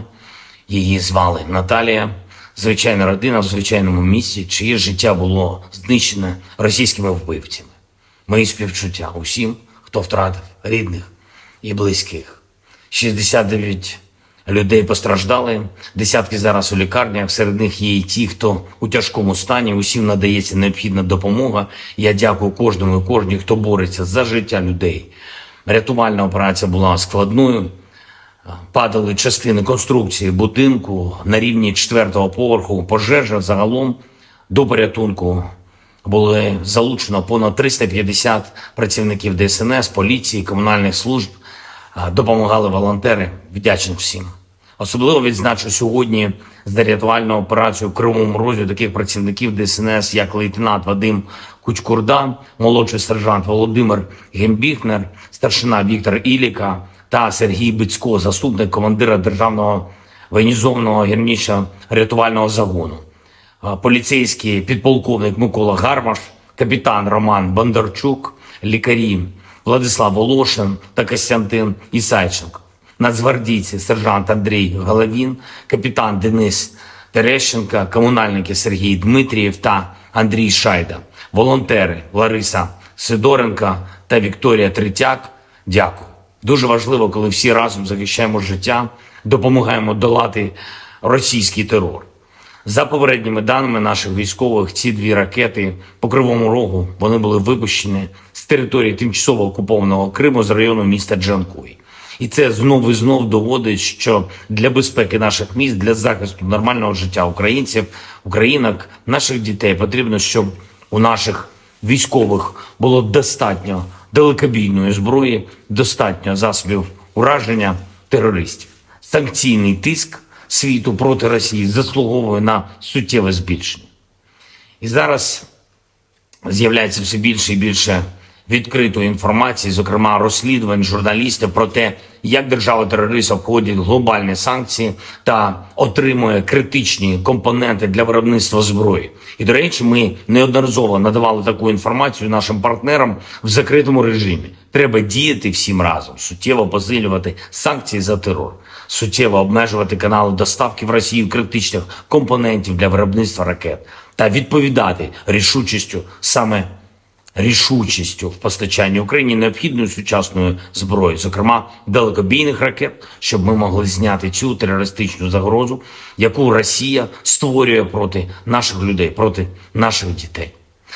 її звали Наталія. Звичайна родина в звичайному місці, чиє життя було знищене російськими вбивцями. Мої співчуття усім, хто втратив рідних і близьких. 69 людей постраждали, десятки зараз у лікарнях, серед них є і ті, хто у тяжкому стані, усім надається необхідна допомога. Я дякую кожному і кожній, хто бореться за життя людей. Рятувальна операція була складною, падали частини конструкції будинку на рівні 4-го поверху, пожежа загалом до порятунку. Було залучено понад 350 працівників ДСНС, поліції, комунальних служб. Допомагали волонтери. Вдячний всім. Особливо відзначу сьогодні за рятувальну операцію в Кривому Розі таких працівників ДСНС, як лейтенант Вадим Кучкурда, молодший сержант Володимир Гембіхнер, старшина Віктор Іліка та Сергій Бицько, заступник командира Державного воєнізованого гірничо-рятувального загону. Поліцейський підполковник Микола Гармаш, капітан Роман Бондарчук, лікарі Владислав Волошин та Костянтин Ісайченко. Нацгвардійці сержант Андрій Головін, капітан Денис Терещенко, комунальники Сергій Дмитрієв та Андрій Шайда, волонтери Лариса Сидоренко та Вікторія Третяк. Дякую. Дуже важливо, коли всі разом захищаємо життя, допомагаємо долати російський терор. За попередніми даними наших військових, ці 2 ракети по Кривому Рогу, вони були випущені з території тимчасово окупованого Криму з району міста Джанкой. І це знову і знов доводить, що для безпеки наших міст, для захисту нормального життя українців, українок, наших дітей потрібно, щоб у наших військових було достатньо далекобійної зброї, достатньо засобів ураження терористів. Санкційний тиск світу проти Росії заслуговує на суттєве збільшення. І зараз з'являється все більше і більше відкритої інформації, зокрема розслідувань журналістів про те, як держава-терорист обходить глобальні санкції та отримує критичні компоненти для виробництва зброї. І, до речі, ми неодноразово надавали таку інформацію нашим партнерам в закритому режимі. Треба діяти всім разом, суттєво посилювати санкції за терор, суттєво обмежувати канали доставки в Росію критичних компонентів для виробництва ракет та відповідати рішучістю в постачанні Україні необхідної сучасної зброї, зокрема далекобійних ракет, щоб ми могли зняти цю терористичну загрозу, яку Росія створює проти наших людей, проти наших дітей.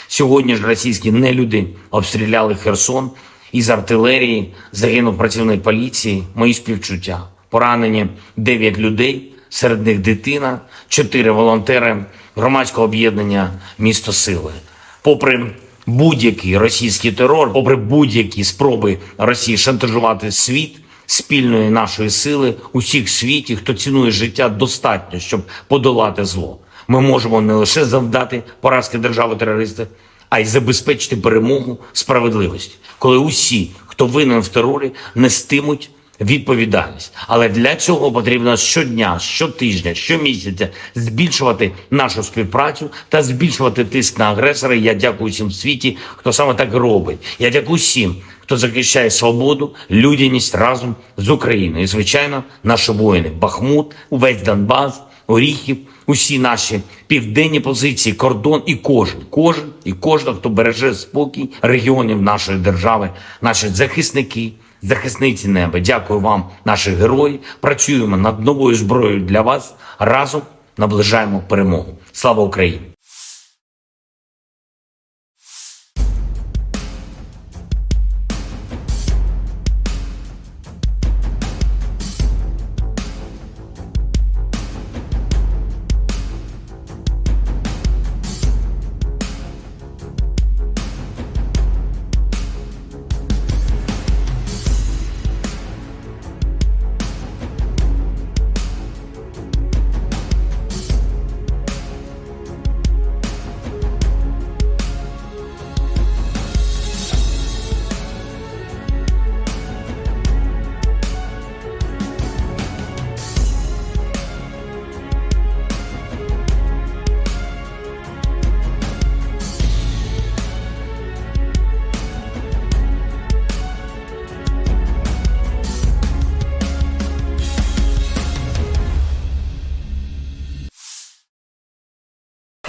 Сьогодні ж російські нелюди обстріляли Херсон, із артилерії загинув працівник поліції, мої співчуття. Поранені 9 людей, серед них дитина, 4 волонтери громадського об'єднання «Місто Сили». Попри будь-який російський терор, попри будь-які спроби Росії шантажувати світ, спільної нашої сили, усіх в світі, хто цінує життя, достатньо, щоб подолати зло. Ми можемо не лише завдати поразки держави-терориста, а й забезпечити перемогу справедливості, коли усі, хто винен в терорі, нестимуть відповідальність. Але для цього потрібно щодня, щотижня, щомісяця збільшувати нашу співпрацю та збільшувати тиск на агресора. Я дякую всім в світі, хто саме так робить. Я дякую всім, хто захищає свободу, людяність разом з Україною. І, звичайно, наші воїни. Бахмут, увесь Донбас, Оріхів, усі наші південні позиції, кордон і кожен, хто береже спокій регіонів нашої держави, наші захисники, захисниці неба. Дякую вам, наші герої. Працюємо над новою зброєю для вас. Разом наближаємо перемогу. Слава Україні!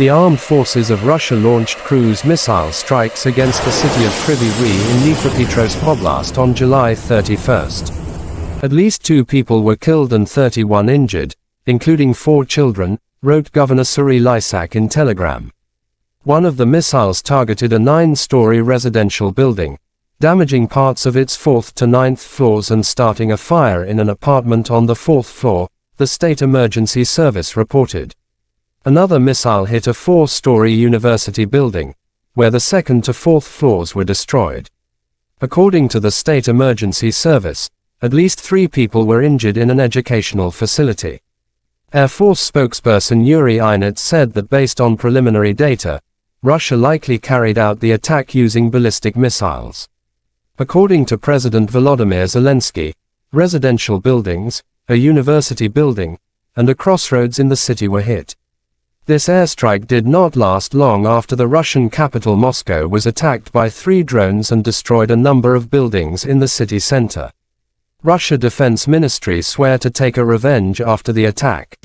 The armed forces of Russia launched cruise missile strikes against the city of Kryvyi Rih in Dnipropetrovsk Oblast on July 31st. At least 2 people were killed and 31 injured, including 4 children, wrote Governor Serhiy Lysak in Telegram. One of the missiles targeted a 9-story residential building, damaging parts of its 4th to 9th floors and starting a fire in an apartment on the 4th floor, the State Emergency Service reported. Another missile hit a 4-story university building, where the 2nd to 4th floors were destroyed. According to the State Emergency Service, at least 3 people were injured in an educational facility. Air Force spokesperson Yuri Inet said that based on preliminary data, Russia likely carried out the attack using ballistic missiles. According to President Volodymyr Zelensky, residential buildings, a university building, and a crossroads in the city were hit. This airstrike did not last long after the Russian capital Moscow was attacked by 3 drones and destroyed a number of buildings in the city center. Russia Defense Ministry swear to take a revenge after the attack.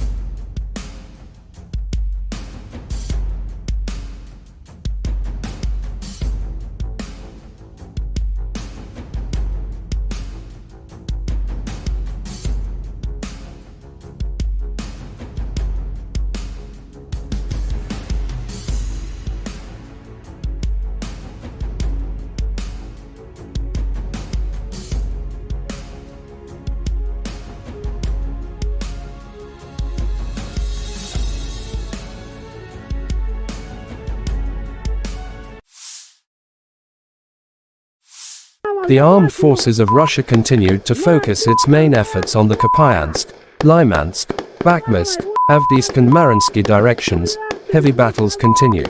The armed forces of Russia continued to focus its main efforts on the Kupyansk, Lymansk, Bakhmutsk, Avdiivka and Mariinsky directions. Heavy battles continue.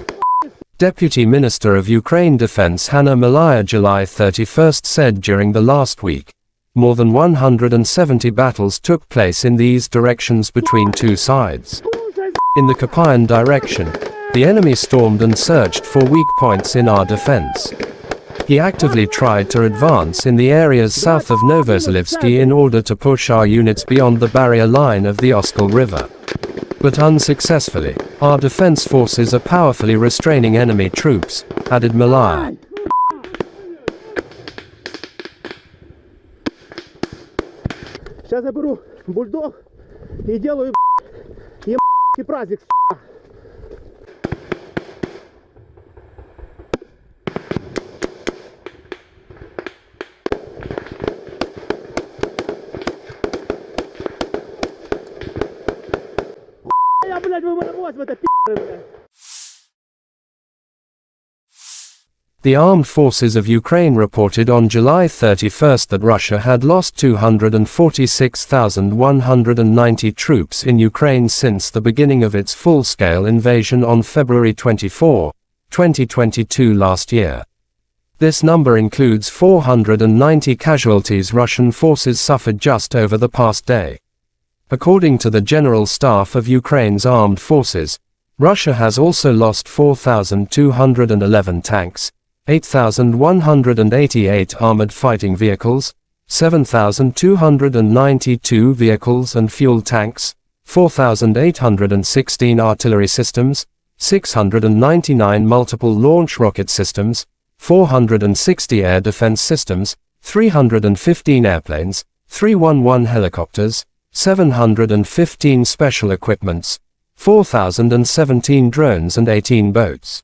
Deputy Minister of Ukraine Defense Hanna Malaya July 31st said during the last week, more than 170 battles took place in these directions between 2 sides. In the Kupyan direction, the enemy stormed and searched for weak points in our defense. He actively tried to advance in the areas south of Novoselivsky in order to push our units beyond the barrier line of the Oskol River. But unsuccessfully, our defense forces are powerfully restraining enemy troops, added Malaya. Сейчас заберу бульдог и делаю праздник. The armed forces of Ukraine reported on July 31st that Russia had lost 246,190 troops in Ukraine since the beginning of its full-scale invasion on February 24, 2022 last year. This number includes 490 casualties Russian forces suffered just over the past day. According to the General Staff of Ukraine's armed forces, Russia has also lost 4,211 tanks, 8,188 armored fighting vehicles, 7,292 vehicles and fuel tanks, 4,816 artillery systems, 699 multiple launch rocket systems, 460 air defense systems, 315 airplanes, 311 helicopters, 715 special equipments, 4,017 drones and 18 boats.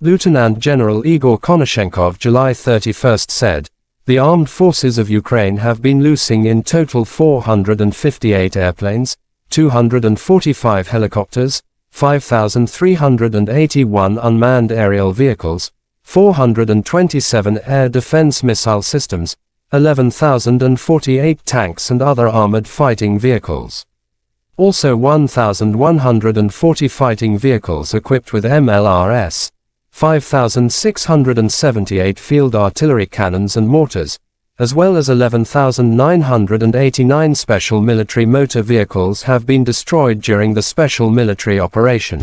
Lieutenant General Igor Konashenkov July 31st said, "The armed forces of Ukraine have been losing in total 458 airplanes, 245 helicopters, 5,381 unmanned aerial vehicles, 427 air defense missile systems, 11,048 tanks and other armored fighting vehicles. Also 1,140 fighting vehicles equipped with MLRS, 5,678 field artillery cannons and mortars, as well as 11,989 special military motor vehicles have been destroyed during the special military operation."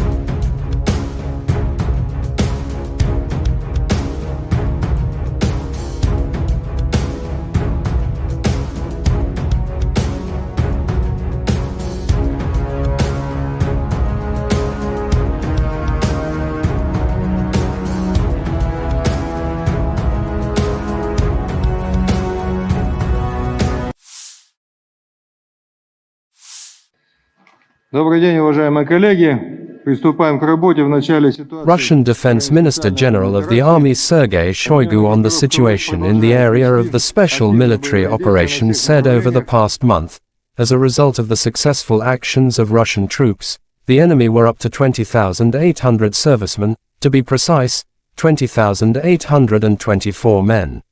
Добрый день, уважаемые коллеги. Приступаем к работе в начале ситуации. Russian Defense Minister General of the Army Sergei Shoigu on the situation in the area of the special military operation said over the past month, as a result of the successful actions of Russian troops, the enemy were up to 20,800 servicemen, to be precise, 20,824 men.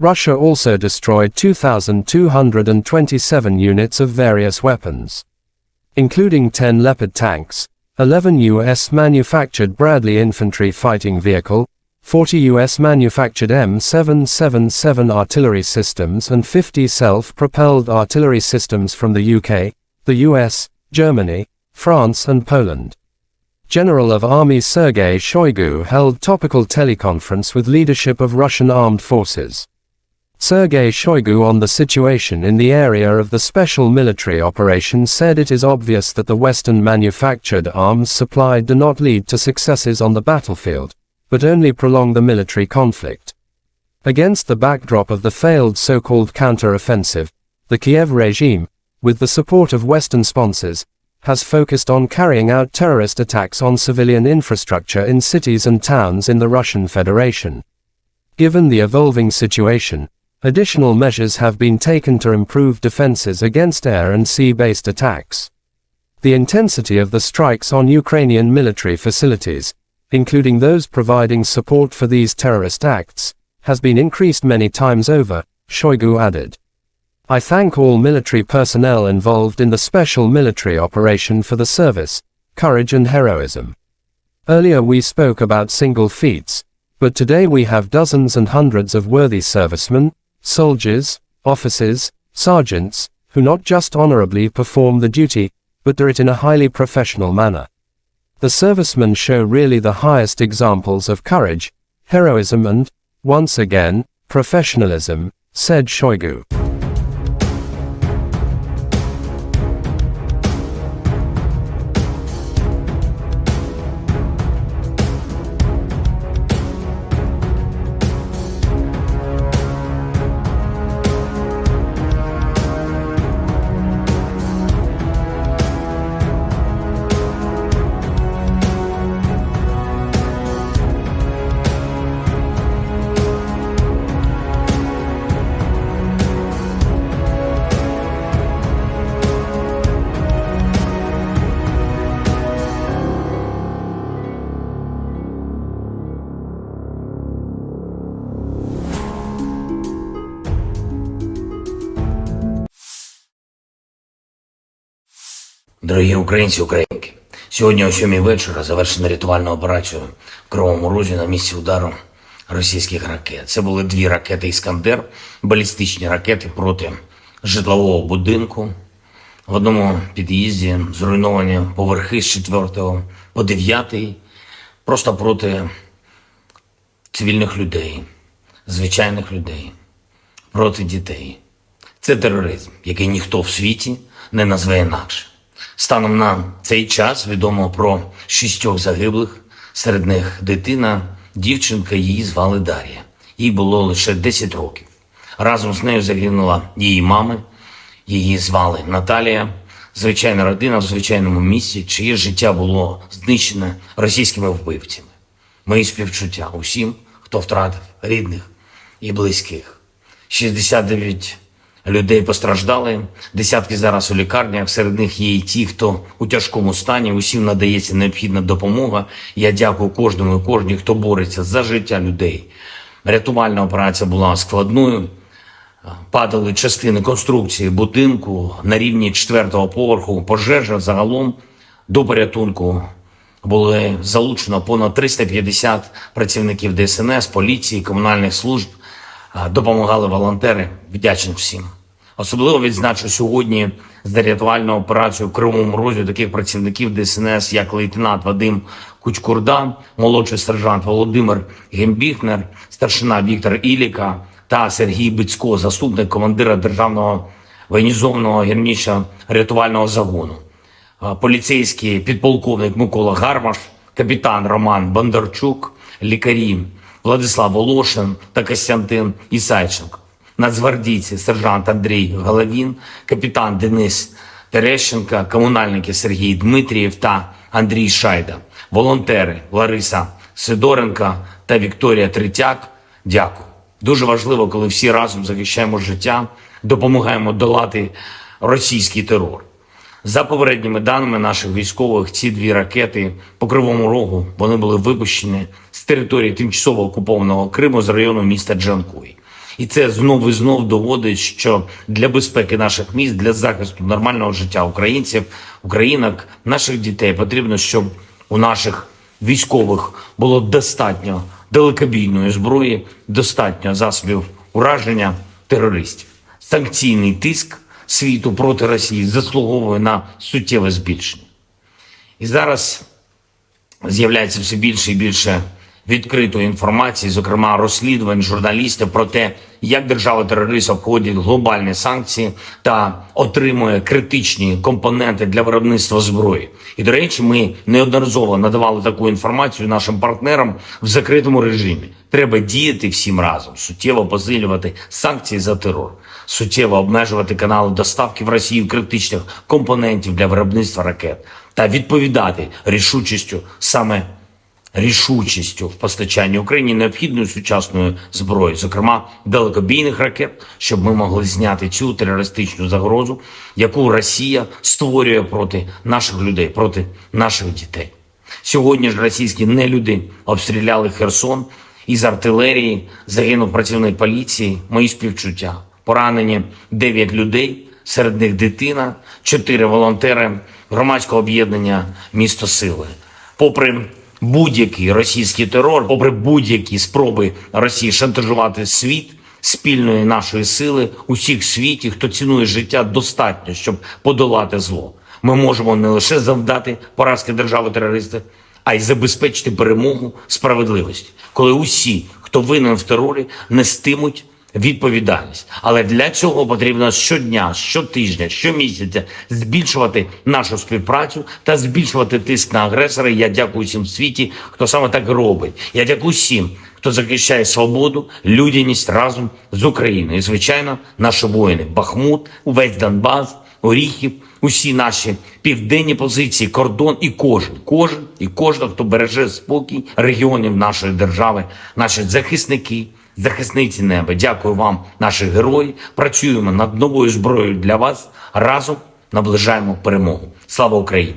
Russia also destroyed 2,227 units of various weapons, including 10 Leopard tanks, 11 U.S.-manufactured Bradley infantry fighting vehicle, 40 U.S.-manufactured M777 artillery systems and 50 self-propelled artillery systems from the UK, the US, Germany, France and Poland. General of Army Sergei Shoigu held topical teleconference with leadership of Russian armed forces. Sergei Shoigu on the situation in the area of the special military operation said it is obvious that the Western-manufactured arms supplied do not lead to successes on the battlefield, but only prolong the military conflict. Against the backdrop of the failed so-called counter-offensive, the Kiev regime, with the support of Western sponsors, has focused on carrying out terrorist attacks on civilian infrastructure in cities and towns in the Russian Federation. Given the evolving situation, additional measures have been taken to improve defenses against air and sea-based attacks. The intensity of the strikes on Ukrainian military facilities, including those providing support for these terrorist acts, has been increased many times over, Shoigu added. I thank all military personnel involved in the special military operation for the service, courage and heroism. Earlier we spoke about single feats, but today we have dozens and hundreds of worthy servicemen, soldiers, officers, sergeants, who not just honorably perform the duty, but do it in a highly professional manner. The servicemen show really the highest examples of courage, heroism and, once again, professionalism, said Shoigu. Дорогі українці, українки, сьогодні о 7 вечора завершена рятувальна операція в Кривому Розі на місці удару російських ракет. Це були 2 ракети «Іскандер», балістичні ракети проти житлового будинку. В одному під'їзді зруйновані поверхи з 4 по 9, просто проти цивільних людей, звичайних людей, проти дітей. Це тероризм, який ніхто в світі не назве інакше. Станом на цей час відомо про 6 загиблих, серед них дитина, дівчинка, її звали Дар'я. Їй було лише 10 років. Разом з нею загинула її мама, її звали Наталія. Звичайна родина в звичайному місці, чиє життя було знищене російськими вбивцями. Мої співчуття усім, хто втратив рідних і близьких. 69 людей постраждали, десятки зараз у лікарнях, серед них є і ті, хто у тяжкому стані, усім надається необхідна допомога. Я дякую кожному і кожній, хто бореться за життя людей. Рятувальна операція була складною, падали частини конструкції будинку на рівні 4-го поверху, пожежа загалом до порятунку. Були залучено понад 350 працівників ДСНС, поліції, комунальних служб. Допомагали волонтери, вдячний всім. Особливо відзначу сьогодні за рятувальну операцію в Кривому Розі таких працівників ДСНС, як лейтенант Вадим Кучкурда, молодший сержант Володимир Гембіхнер, старшина Віктор Іліка та Сергій Бицько, заступник командира Державного воєнізованого гірничо-рятувального загону. Поліцейський підполковник Микола Гармаш, капітан Роман Бондарчук, лікарі Владислав Волошин та Костянтин Ісайченко. Нацгвардійці сержант Андрій Головін, капітан Денис Терещенка, комунальники Сергій Дмитрієв та Андрій Шайда, волонтери Лариса Сидоренка та Вікторія Третяк. Дякую. Дуже важливо, коли всі разом захищаємо життя, допомагаємо долати російський терор. За попередніми даними наших військових, ці дві ракети по Кривому Рогу, вони були випущені з території тимчасово окупованого Криму з району міста Джанкой. І це знов і знов доводить, що для безпеки наших міст, для захисту нормального життя українців, українок, наших дітей потрібно, щоб у наших військових було достатньо далекобійної зброї, достатньо засобів ураження терористів. Санкційний тиск світу проти Росії заслуговує на суттєве збільшення. І зараз з'являється все більше і більше відкритої інформації, зокрема розслідувань журналістів про те, як держава-терорист обходить глобальні санкції та отримує критичні компоненти для виробництва зброї. І, до речі, ми неодноразово надавали таку інформацію нашим партнерам в закритому режимі. Треба діяти всім разом, суттєво посилювати санкції за терор, суттєво обмежувати канали доставки в Росію критичних компонентів для виробництва ракет та відповідати рішучістю в постачанні Україні необхідної сучасної зброї, зокрема далекобійних ракет, щоб ми могли зняти цю терористичну загрозу, яку Росія створює проти наших людей, проти наших дітей. Сьогодні ж російські нелюди обстріляли Херсон, із артилерії загинув працівник поліції, мої співчуття. Поранені 9 людей, серед них дитина, 4 волонтери громадського об'єднання «Місто Сили». Попри будь-який російський терор, попри будь-які спроби Росії шантажувати світ, спільної нашої сили, усіх в світі, хто цінує життя, достатньо, щоб подолати зло. Ми можемо не лише завдати поразки держави-терориста, а й забезпечити перемогу справедливості, коли усі, хто винен в терорі, нестимуть відповідальність. Але для цього потрібно щодня, щотижня, щомісяця збільшувати нашу співпрацю та збільшувати тиск на агресора. Я дякую всім в світі, хто саме так робить. Я дякую всім, хто захищає свободу, людяність разом з Україною. І, звичайно, наші воїни. Бахмут, увесь Донбас, Оріхів, усі наші південні позиції, кордон і кожен, хто береже спокій регіонів нашої держави, наші захисники, захисниці неба. Дякую вам, наші герої. Працюємо над новою зброєю для вас. Разом наближаємо перемогу. Слава Україні!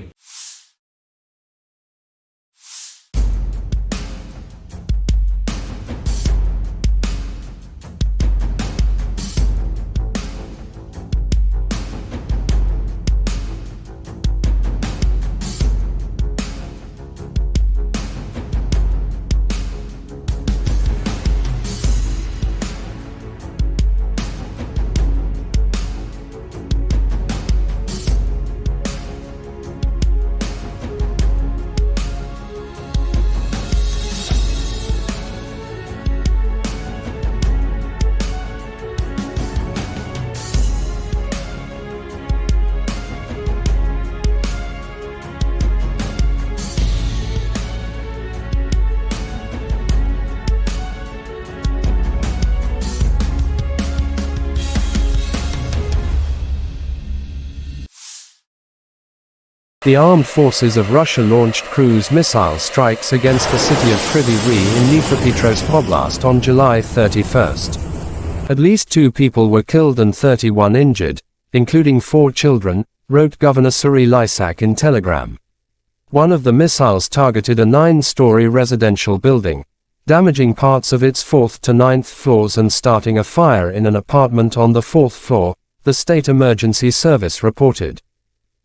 The armed forces of Russia launched cruise missile strikes against the city of Kryvyi Rih in Dnipropetrovsk Oblast on July 31st. At least 2 people were killed and 31 injured, including 4 children, wrote Governor Serhiy Lysak in Telegram. One of the missiles targeted a 9-story residential building, damaging parts of its 4th to 9th floors and starting a fire in an apartment on the 4th floor, the State Emergency Service reported.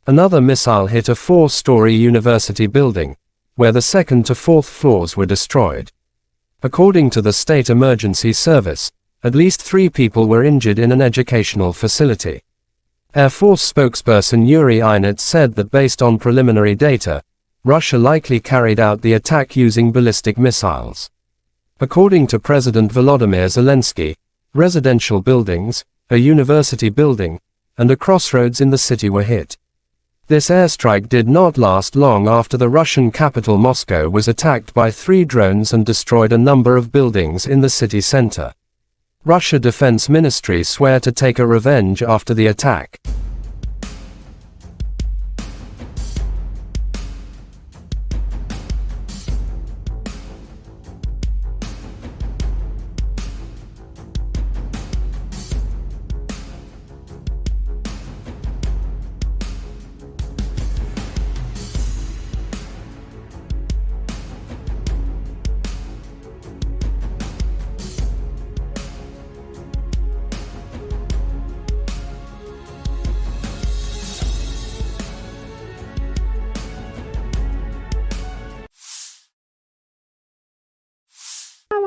Another missile hit a 4-story university building, where the 2nd to 4th floors were destroyed. According to the State Emergency Service, at least 3 people were injured in an educational facility. Air Force spokesperson Yuri Inet said that based on preliminary data, Russia likely carried out the attack using ballistic missiles. According to President Volodymyr Zelensky, residential buildings, a university building, and a crossroads in the city were hit. This airstrike did not last long after the Russian capital Moscow was attacked by 3 drones and destroyed a number of buildings in the city center. Russia Defense Ministry swear to take a revenge after the attack.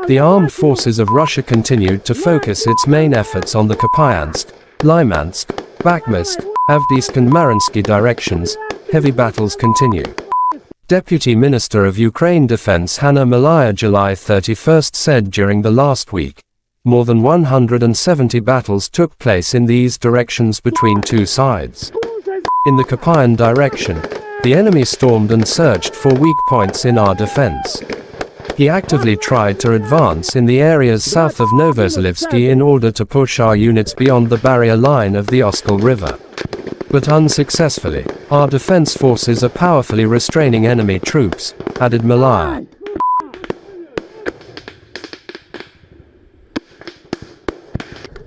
The armed forces of Russia continued to focus its main efforts on the Kupyansk, Lymansk, Bakhmutsk, Avdiivka and Mariinsky directions. Heavy battles continue. Deputy Minister of Ukraine Defense Hanna Malaya July 31 said during the last week, more than 170 battles took place in these directions between two sides. In the Kupyan direction, the enemy stormed and searched for weak points in our defense. He actively tried to advance in the areas south of Novozelensky in order to push our units beyond the barrier line of the Oskol River. But unsuccessfully, our defense forces are powerfully restraining enemy troops, added Malaya.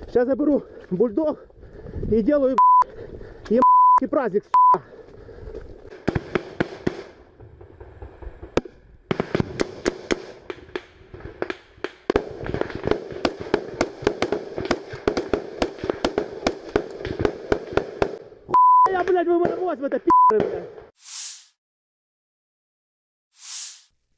Сейчас я беру бульдог и делаю праздник. Я, блядь, вы в это блядь.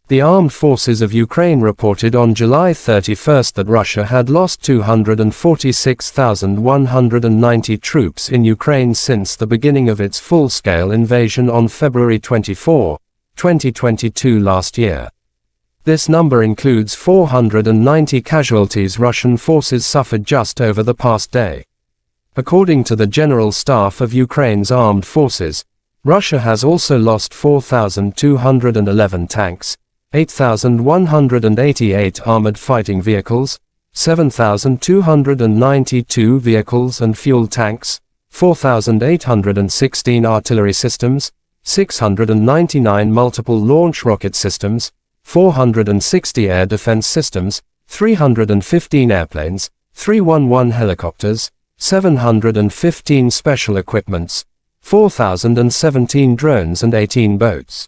The armed forces of Ukraine reported on July 31 that Russia had lost 246,190 troops in Ukraine since the beginning of its full-scale invasion on February 24, 2022 last year. This number includes 490 casualties Russian forces suffered just over the past day. According to the General Staff of Ukraine's armed forces, Russia has also lost 4,211 tanks, 8,188 armored fighting vehicles, 7,292 vehicles and fuel tanks, 4,816 artillery systems, 699 multiple launch rocket systems, 460 air defense systems, 315 airplanes, 311 helicopters, 715 special equipments, 4,017 drones and 18 boats.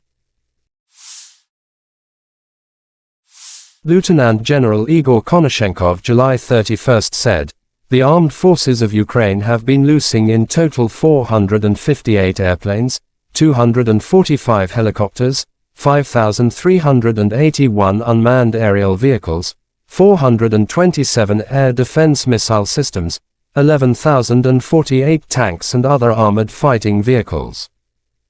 Lieutenant General Igor Konashenkov July 31 said, the armed forces of Ukraine have been losing in total 458 airplanes, 245 helicopters, 5,381 unmanned aerial vehicles, 427 air defense missile systems, 11,048 tanks and other armored fighting vehicles.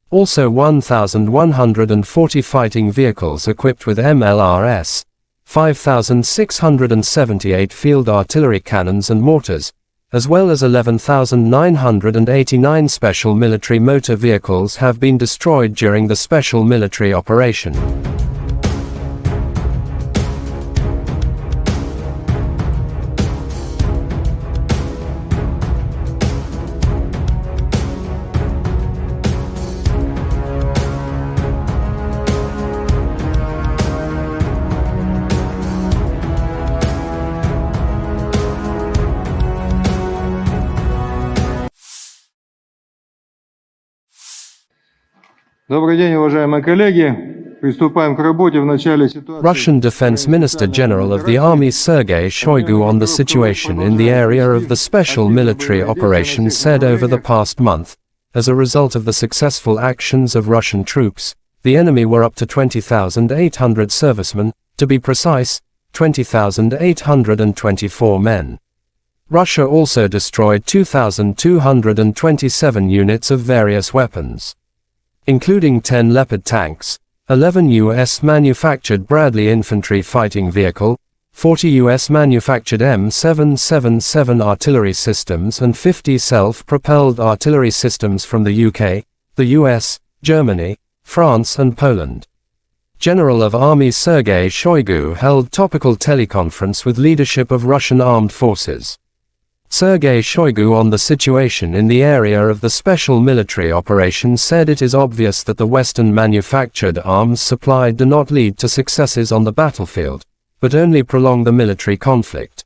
Also 1,140 fighting vehicles equipped with MLRS, 5,678 field artillery cannons and mortars, as well as 11,989 special military motor vehicles have been destroyed during the special military operation. Добрый день, уважаемые коллеги. Приступаем к работе в начале ситуации. Russian Defense Minister General of the Army Sergei Shoigu on the situation in the area of the special military operation said over the past month, as a result of the successful actions of Russian troops, the enemy were up to 20,800 servicemen, to be precise, 20,824 men. Russia also destroyed 2,227 units of various weapons, including 10 Leopard tanks, 11 U.S.-manufactured Bradley infantry fighting vehicle, 40 U.S.-manufactured M777 artillery systems and 50 self-propelled artillery systems from the UK, the US, Germany, France and Poland. General of Army Sergei Shoigu held topical teleconference with leadership of Russian armed forces. Sergei Shoigu on the situation in the area of the special military operation said it is obvious that the Western-manufactured arms supplied do not lead to successes on the battlefield, but only prolong the military conflict.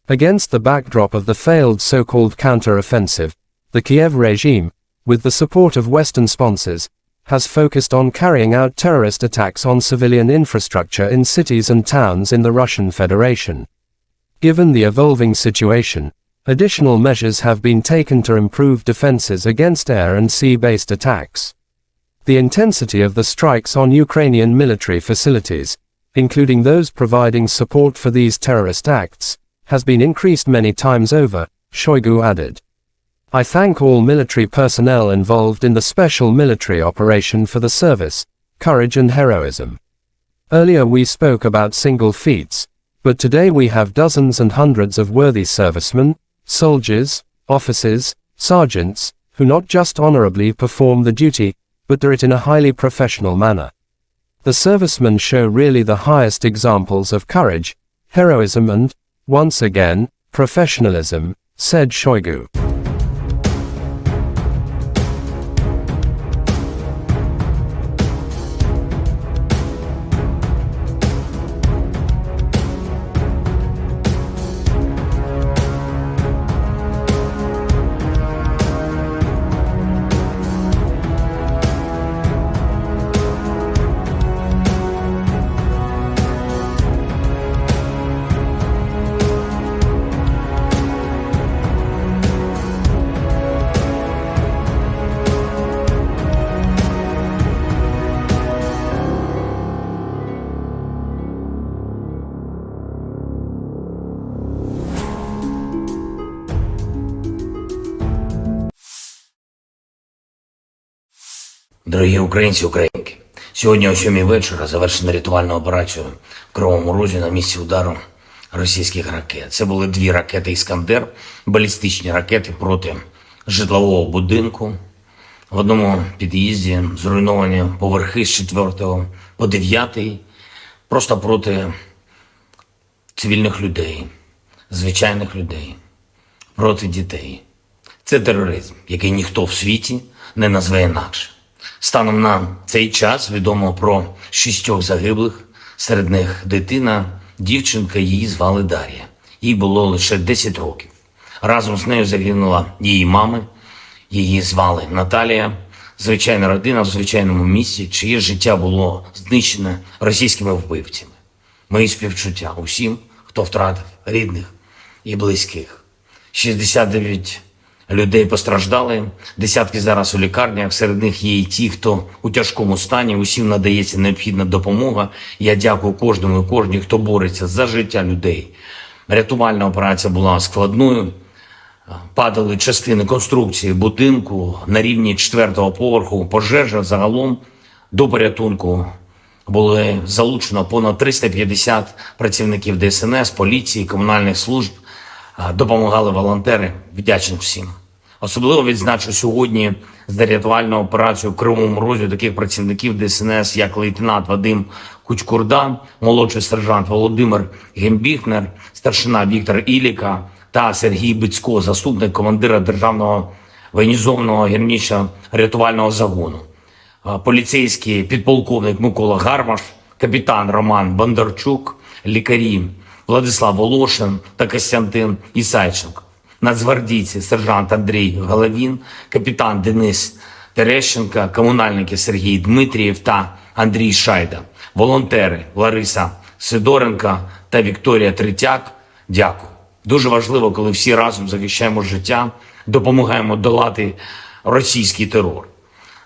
Against the backdrop of the failed so-called counter-offensive, the Kiev regime, with the support of Western sponsors, has focused on carrying out terrorist attacks on civilian infrastructure in cities and towns in the Russian Federation. Given the evolving situation, additional measures have been taken to improve defenses against air and sea-based attacks. The intensity of the strikes on Ukrainian military facilities, including those providing support for these terrorist acts, has been increased many times over, Shoigu added. I thank all military personnel involved in the special military operation for the service, courage and heroism. Earlier we spoke about single feats, but today we have dozens and hundreds of worthy servicemen, soldiers, officers, sergeants, who not just honorably perform the duty, but do it in a highly professional manner. The servicemen show really the highest examples of courage, heroism and, once again, professionalism, said Shoigu. Дорогі українці, українки, сьогодні о 7 вечора завершена рятувальна операція в Кривому Розі на місці удару російських ракет. Це були 2 ракети «Іскандер», балістичні ракети проти житлового будинку. В одному під'їзді зруйновані поверхи з 4 по 9, просто проти цивільних людей, звичайних людей, проти дітей. Це тероризм, який ніхто в світі не назве інакше. Станом на цей час відомо про 6 загиблих, серед них дитина, дівчинка, її звали Дар'я. Їй було лише 10 років. Разом з нею загинула її мама, її звали Наталія. Звичайна родина в звичайному місці, чиє життя було знищене російськими вбивцями. Мої співчуття усім, хто втратив рідних і близьких. 69 людей постраждали, десятки зараз у лікарнях, серед них є і ті, хто у тяжкому стані, усім надається необхідна допомога. Я дякую кожному і кожній, хто бореться за життя людей. Рятувальна операція була складною, падали частини конструкції будинку на рівні 4-го поверху, пожежа загалом до порятунку. Було залучено понад 350 працівників ДСНС, поліції, комунальних служб. Допомагали волонтери, вдячний всім. Особливо відзначу сьогодні за рятувальну операцію в Кривому Розі таких працівників ДСНС, як лейтенант Вадим Кучкурда, молодший сержант Володимир Гембіхнер, старшина Віктор Іліка та Сергій Бицько, заступник командира Державного воєнізованого гірничо-рятувального загону, поліцейський підполковник Микола Гармаш, капітан Роман Бондарчук, лікарі Владислав Волошин та Костянтин Ісайченко, нацгвардійці сержант Андрій Головін, капітан Денис Терещенко, комунальники Сергій Дмитрієв та Андрій Шайда, волонтери Лариса Сидоренко та Вікторія Третяк. Дякую. Дуже важливо, коли всі разом захищаємо життя, допомагаємо долати російський терор.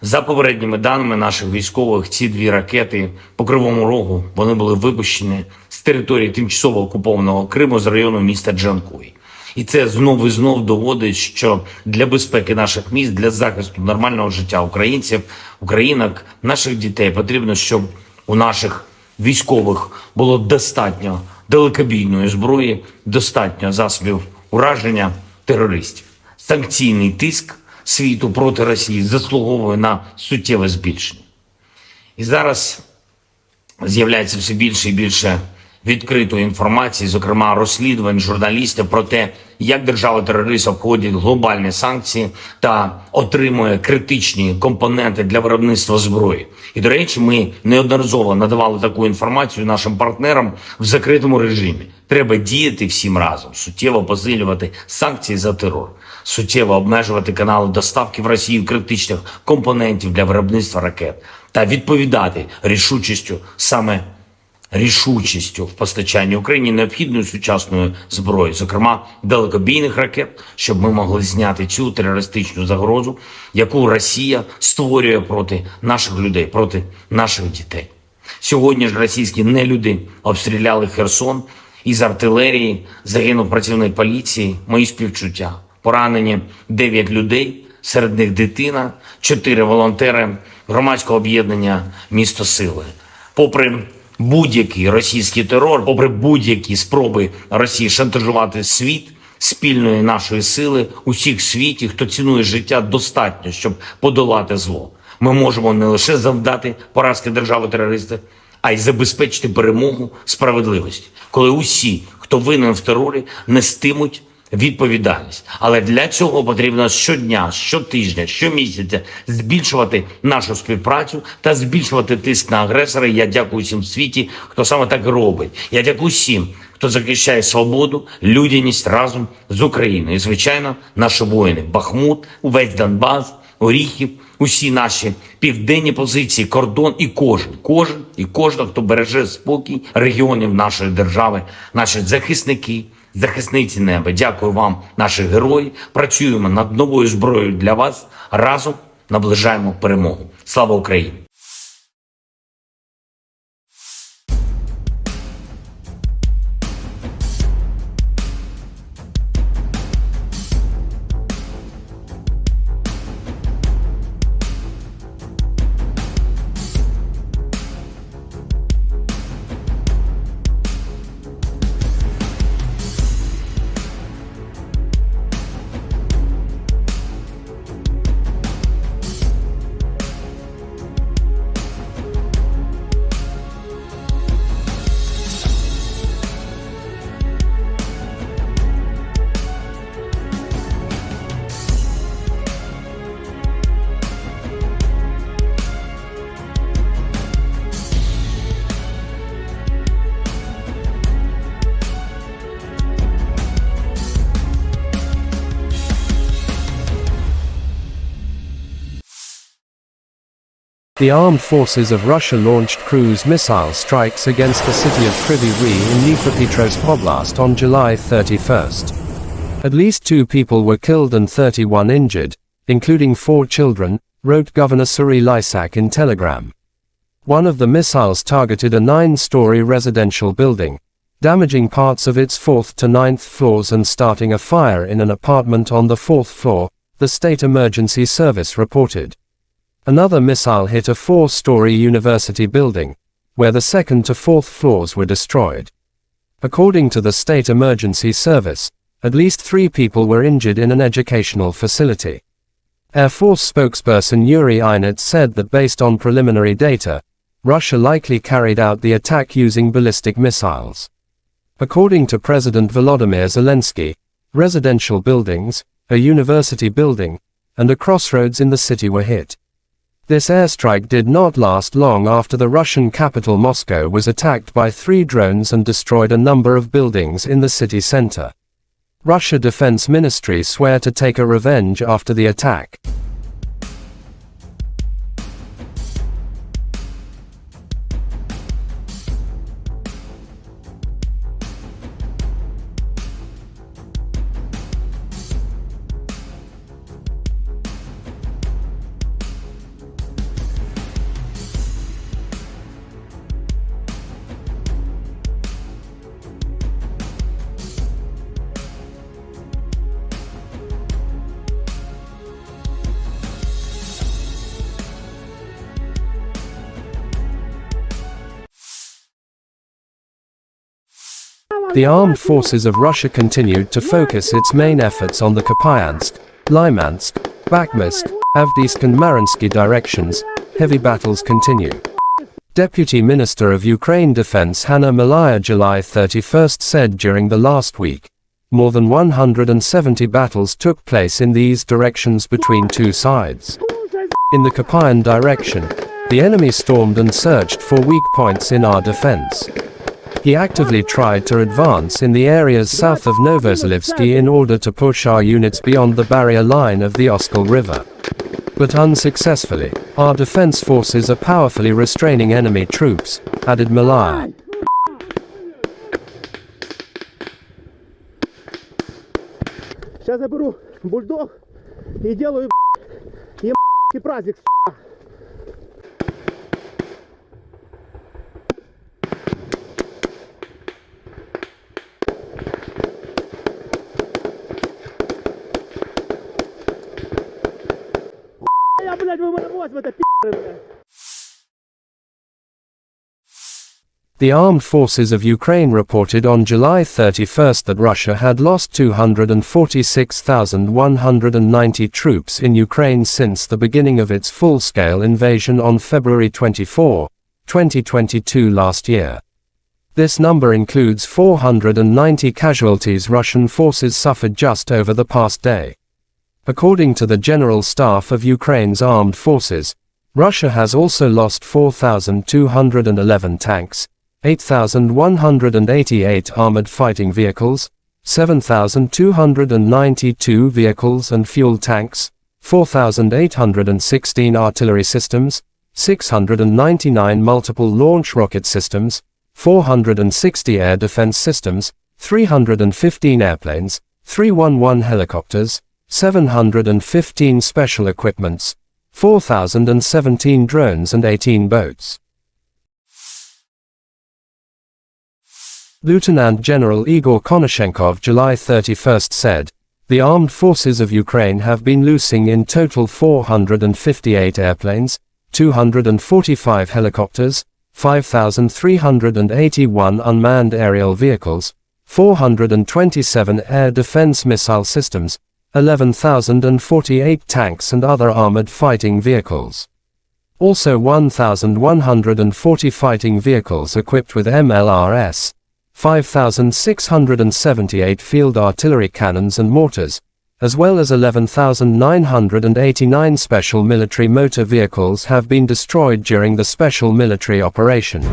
За попередніми даними наших військових, ці 2 ракети по Кривому Рогу, вони були випущені з території тимчасово окупованого Криму з району міста Джанкой. І це знов і знов доводить, що для безпеки наших міст, для захисту нормального життя українців, українок, наших дітей потрібно, щоб у наших військових було достатньо далекобійної зброї, достатньо засобів ураження терористів. Санкційний тиск світу проти Росії заслуговує на суттєве збільшення. І зараз з'являється все більше і більше відкритої інформації, зокрема розслідувань журналістів про те, як держава-терорист обходить глобальні санкції та отримує критичні компоненти для виробництва зброї. І, до речі, ми неодноразово надавали таку інформацію нашим партнерам в закритому режимі. Треба діяти всім разом, суттєво посилювати санкції за терор, суттєво обмежувати канали доставки в Росію критичних компонентів для виробництва ракет та відповідати рішучістю в постачанні Україні необхідної сучасної зброї, зокрема далекобійних ракет, щоб ми могли зняти цю терористичну загрозу, яку Росія створює проти наших людей, проти наших дітей. Сьогодні ж російські нелюди обстріляли Херсон. Із артилерії загинув працівник поліції. Мої співчуття. Поранені 9 людей, серед них дитина, 4 волонтери громадського об'єднання «Місто Сили». Попри будь-який російський терор, попри будь-які спроби Росії шантажувати світ, спільної нашої сили, усіх в світі, хто цінує життя, достатньо, щоб подолати зло. Ми можемо не лише завдати поразки держави-терориста, а й забезпечити перемогу справедливості, коли усі, хто винен в терорі, нестимуть відповідальність. Але для цього потрібно щодня, щотижня, щомісяця збільшувати нашу співпрацю та збільшувати тиск на агресора. Я дякую всім в світі, хто саме так робить. Я дякую всім, хто захищає свободу, людяність разом з Україною. І, звичайно, наші воїни. Бахмут, увесь Донбас, Оріхів, усі наші південні позиції, кордон і кожен, хто береже спокій регіонів нашої держави, наші захисники, захисниці неба. Дякую вам, наші герої. Працюємо над новою зброєю для вас. Разом наближаємо перемогу. Слава Україні! The armed forces of Russia launched cruise missile strikes against the city of Kryvyi Rih in Dnipropetrovsk Oblast on July 31st. At least 2 people were killed and 31 injured, including 4 children, wrote Governor Serhiy Lysak in Telegram. One of the missiles targeted a 9-story residential building, damaging parts of its 4th to 9th floors and starting a fire in an apartment on the 4th floor, the State Emergency Service reported. Another missile hit a 4-story university building, where the 2nd to 4th floors were destroyed. According to the State Emergency Service, at least 3 people were injured in an educational facility. Air Force spokesperson Yuri Inet said that based on preliminary data, Russia likely carried out the attack using ballistic missiles. According to President Volodymyr Zelensky, residential buildings, a university building, and a crossroads in the city were hit. This airstrike did not last long after the Russian capital Moscow was attacked by 3 drones and destroyed a number of buildings in the city center. Russia Defense Ministry swear to take a revenge after the attack. The armed forces of Russia continued to focus its main efforts on the Kupyansk, Lymansk, Bakhmutsk, Avdiivka and Mariinsky directions. Heavy battles continue. Deputy Minister of Ukraine Defense Hanna Maliar July 31st said during the last week, more than 170 battles took place in these directions between 2 sides. In the Kupyan direction, the enemy stormed and searched for weak points in our defense. He actively tried to advance in the areas south of Novozalivsky in order to push our units beyond the barrier line of the Oskol River. But unsuccessfully, our defense forces are powerfully restraining enemy troops, added Maliar. Сейчас я беру бульдог и делаю праздник. The armed forces of Ukraine reported on July 31 that Russia had lost 246,190 troops in Ukraine since the beginning of its full-scale invasion on February 24, 2022 last year. This number includes 490 casualties Russian forces suffered just over the past day. According to the General Staff of Ukraine's armed forces, Russia has also lost 4,211 tanks, 8,188 armored fighting vehicles, 7,292 vehicles and fuel tanks, 4,816 artillery systems, 699 multiple launch rocket systems, 460 air defense systems, 315 airplanes, 311 helicopters, 715 special equipments, 4,017 drones and 18 boats. Lieutenant General Igor Konashenkov July 31 said, "The armed forces of Ukraine have been losing in total 458 airplanes, 245 helicopters, 5,381 unmanned aerial vehicles, 427 air defense missile systems, 11,048 tanks and other armored fighting vehicles. Also 1,140 fighting vehicles equipped with MLRS, 5,678 field artillery cannons and mortars, as well as 11,989 special military motor vehicles have been destroyed during the special military operation."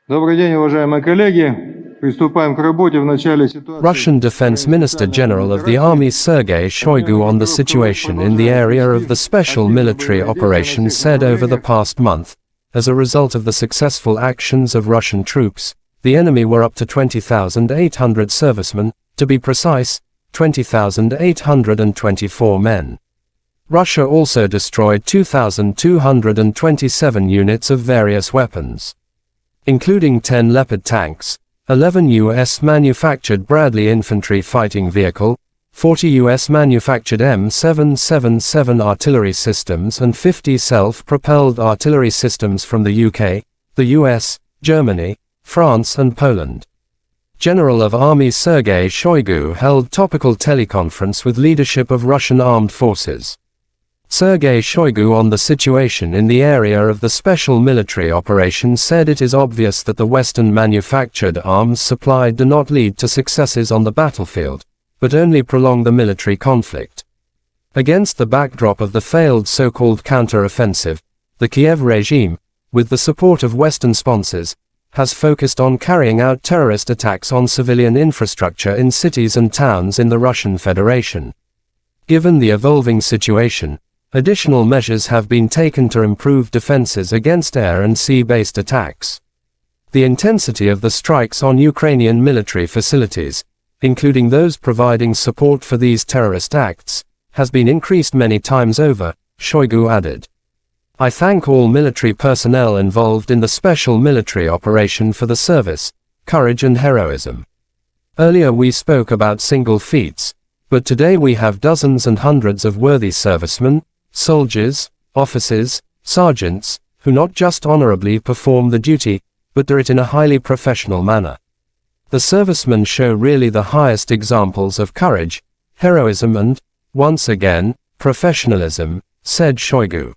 Добрый день, уважаемые коллеги. Приступаем к работе в начале ситуации. Russian Defense Minister General of the Army Sergei Shoigu on the situation in the area of the special military operation said over the past month, as a result of the successful actions of Russian troops, the enemy were up to 20,800 servicemen, to be precise, 20,824 men. Russia also destroyed 2,227 units of various weapons, including 10 Leopard tanks, 11 U.S.-manufactured Bradley infantry fighting vehicle, 40 U.S.-manufactured M777 artillery systems and 50 self-propelled artillery systems from the UK, the US, Germany, France and Poland. General of Army Sergei Shoigu held topical teleconference with leadership of Russian armed forces. Sergei Shoigu on the situation in the area of the special military operation said it is obvious that the Western-manufactured arms supplied do not lead to successes on the battlefield, but only prolong the military conflict. Against the backdrop of the failed so-called counter-offensive, the Kiev regime, with the support of Western sponsors, has focused on carrying out terrorist attacks on civilian infrastructure in cities and towns in the Russian Federation. Given the evolving situation, additional measures have been taken to improve defenses against air and sea-based attacks. The intensity of the strikes on Ukrainian military facilities, including those providing support for these terrorist acts, has been increased many times over, Shoigu added. "I thank all military personnel involved in the special military operation for the service, courage and heroism. Earlier we spoke about single feats, but today we have dozens and hundreds of worthy servicemen, soldiers, officers, sergeants, who not just honorably perform the duty, but do it in a highly professional manner. The servicemen show really the highest examples of courage, heroism and, once again, professionalism," said Shoigu.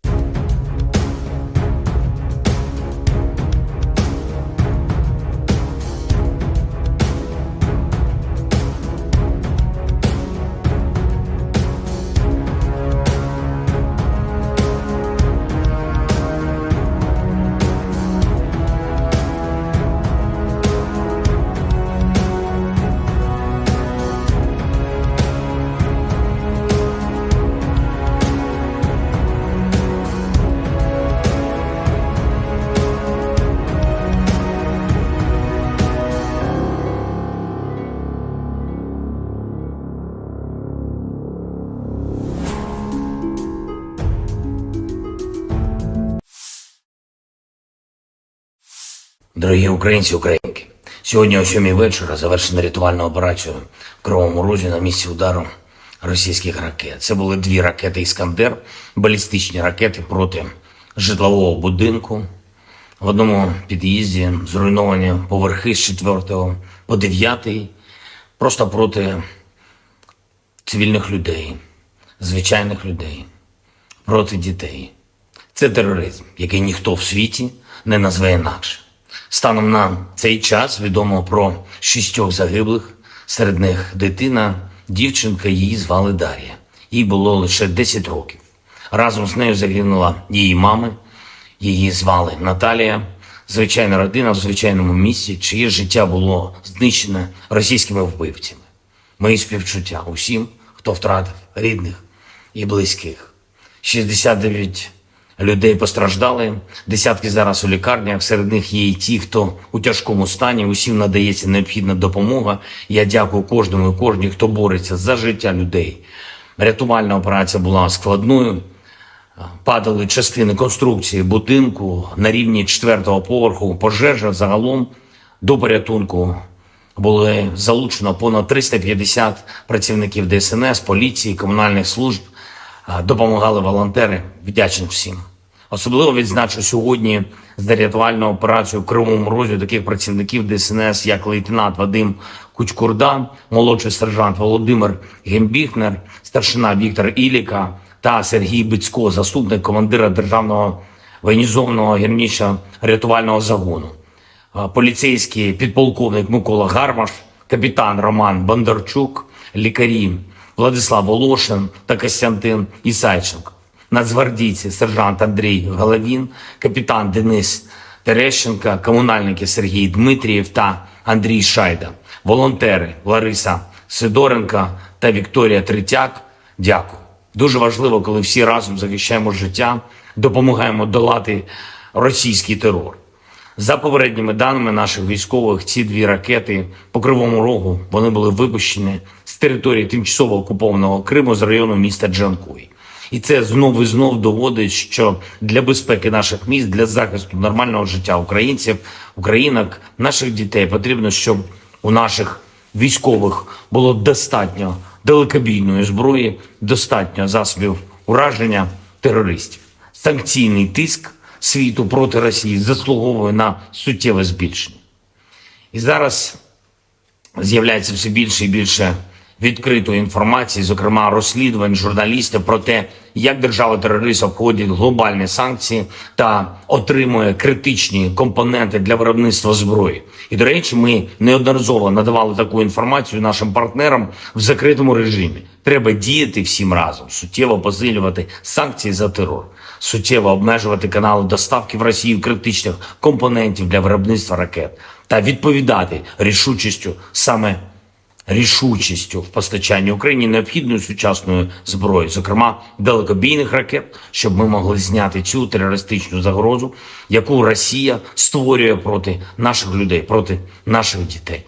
Дорогі українці, українки, сьогодні о 7 вечора завершена рятувальна операція в Кривому Розі на місці удару російських ракет. Це були 2 ракети «Іскандер», балістичні ракети проти житлового будинку. В одному під'їзді зруйновані поверхи з 4 по 9, просто проти цивільних людей, звичайних людей, проти дітей. Це тероризм, який ніхто в світі не назве інакше. Станом на цей час відомо про 6 загиблих, серед них дитина, дівчинка, її звали Дар'я. Їй було лише 10 років. Разом з нею загинула її мама, її звали Наталія. Звичайна родина в звичайному місті, чиє життя було знищене російськими вбивцями. Мої співчуття усім, хто втратив рідних і близьких. 69 людей постраждали, десятки зараз у лікарнях, серед них є і ті, хто у тяжкому стані, усім надається необхідна допомога. Я дякую кожному і кожній, хто бореться за життя людей. Рятувальна операція була складною. Падали частини конструкції будинку на рівні 4-го поверху. Пожежа загалом до порятунку було залучено понад 350 працівників ДСНС, поліції, комунальних служб. Допомагали волонтери. Вдячний всім. Особливо відзначу сьогодні за рятувальну операцію в Кривому Розі таких працівників ДСНС, як лейтенант Вадим Кучкурда, молодший сержант Володимир Гембіхнер, старшина Віктор Іліка та Сергій Бицько, заступник командира Державного воєнізованого гірничо-рятувального загону, поліцейський підполковник Микола Гармаш, капітан Роман Бондарчук, лікарі Владислав Волошин та Костянтин Ісайченко, нацгвардійці сержант Андрій Головін, капітан Денис Терещенко, комунальники Сергій Дмитрієв та Андрій Шайда, волонтери Лариса Сидоренко та Вікторія Третяк. Дякую. Дуже важливо, коли всі разом захищаємо життя, допомагаємо долати російський терор. За попередніми даними наших військових, ці 2 ракети по Кривому Рогу, вони були випущені з території тимчасово окупованого Криму з району міста Джанкой. І це знов і знов доводить, що для безпеки наших міст, для захисту нормального життя українців, українок, наших дітей потрібно, щоб у наших військових було достатньо далекобійної зброї, достатньо засобів ураження терористів. Санкційний тиск світу проти Росії заслуговує на суттєве збільшення. І зараз з'являється все більше і більше відкритої інформації, зокрема розслідувань журналістів про те, як держава-терорист обходить глобальні санкції та отримує критичні компоненти для виробництва зброї. І, до речі, ми неодноразово надавали таку інформацію нашим партнерам в закритому режимі. Треба діяти всім разом, суттєво посилювати санкції за терор, суттєво обмежувати канали доставки в Росію критичних компонентів для виробництва ракет та відповідати рішучістю в постачанні Україні необхідної сучасної зброї, зокрема далекобійних ракет, щоб ми могли зняти цю терористичну загрозу, яку Росія створює проти наших людей, проти наших дітей.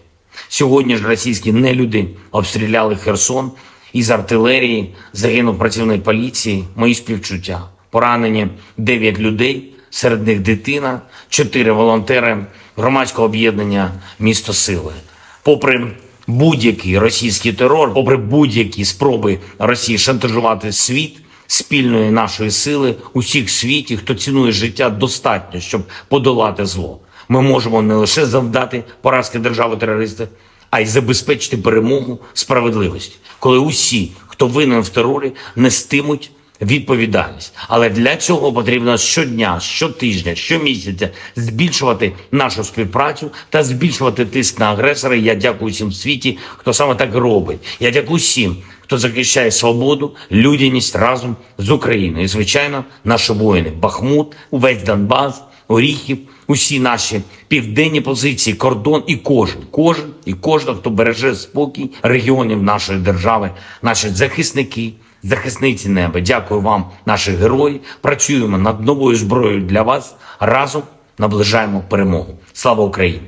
Сьогодні ж російські нелюди обстріляли Херсон, із артилерії загинув працівник поліції, мої співчуття. Поранені 9 людей, серед них дитина, 4 волонтери громадського об'єднання «Місто Сили». Попри будь-який російський терор, попри будь-які спроби Росії шантажувати світ, спільної нашої сили, усіх в світі, хто цінує життя, достатньо, щоб подолати зло. Ми можемо не лише завдати поразки держави-терориста, а й забезпечити перемогу справедливості, коли усі, хто винен в терорі, нестимуть відповідальність. Але для цього потрібно щодня, щотижня, щомісяця збільшувати нашу співпрацю та збільшувати тиск на агресора. Я дякую всім в світі, хто саме так робить. Я дякую всім, хто захищає свободу, людяність разом з Україною. І, звичайно, наші воїни. Бахмут, увесь Донбас, Оріхів, усі наші південні позиції, кордон і кожен, хто береже спокій регіонів нашої держави, наші захисники, захисниці неба. Дякую вам, наші герої. Працюємо над новою зброєю для вас. Разом наближаємо перемогу. Слава Україні!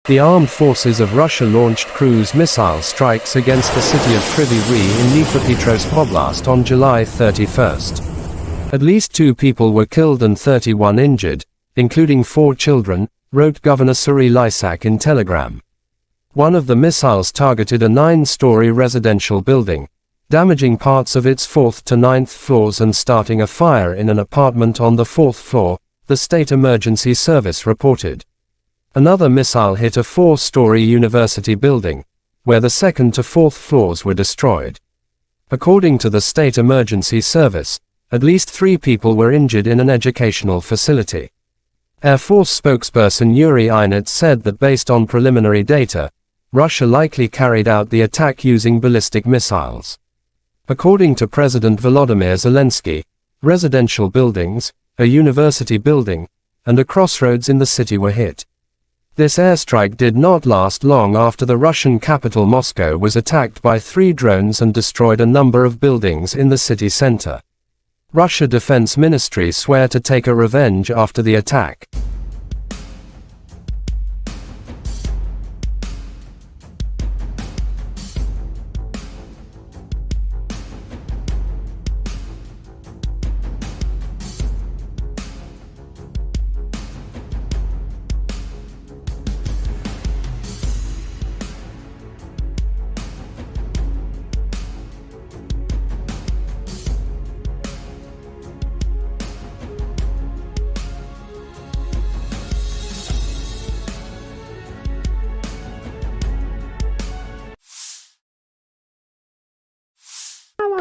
The armed forces of Russia launched cruise missile strikes against the city of Kryvyi Rih in Dnipropetrovsk Oblast on July 31st. At least 2 people were killed and 31 injured, including 4 children, wrote Governor Kryvyi Rih in Telegram. One of the missiles targeted a 9-story residential building, damaging parts of its 4th to 9th floors and starting a fire in an apartment on the 4th floor, the State Emergency Service reported. Another missile hit a 4-story university building, where the 2nd to 4th floors were destroyed. According to the State Emergency Service, at least 3 people were injured in an educational facility. Air Force spokesperson Yuri Inet said that based on preliminary data, Russia likely carried out the attack using ballistic missiles. According to President Volodymyr Zelensky, residential buildings, a university building, and a crossroads in the city were hit. This airstrike did not last long after the Russian capital Moscow was attacked by 3 drones and destroyed a number of buildings in the city center. Russia Defense Ministry swear to take a revenge after the attack.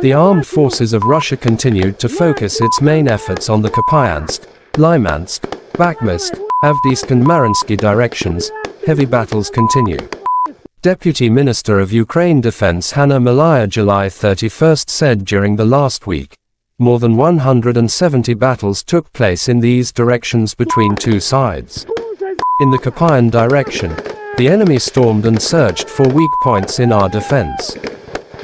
The armed forces of Russia continued to focus its main efforts on the Kupyansk, Lymansk, Bakhmutsk, Avdiivka and Mariinsky directions. Heavy battles continue. Deputy Minister of Ukraine Defense Hasma Qadri July 31st said during the last week, more than 170 battles took place in these directions between 2 sides. In the Kupyansk direction, the enemy stormed and searched for weak points in our defense.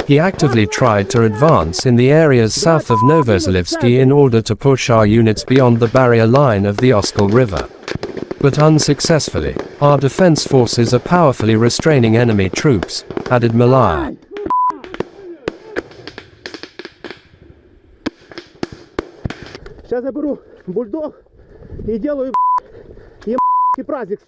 He actively tried to advance in the areas south of Zelenskiy in order to push our units beyond the barrier line of the Oskol River. But unsuccessfully, our defense forces are powerfully restraining enemy troops, added Malaya. Сейчас я беру бульдог и делаю праздник.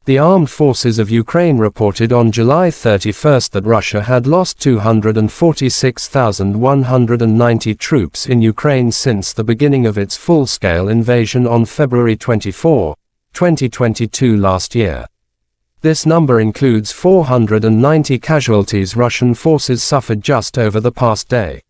The armed forces of Ukraine reported on July 31st that Russia had lost 246,190 troops in Ukraine since the beginning of its full-scale invasion on February 24, 2022 last year. This number includes 490 casualties Russian forces suffered just over the past day.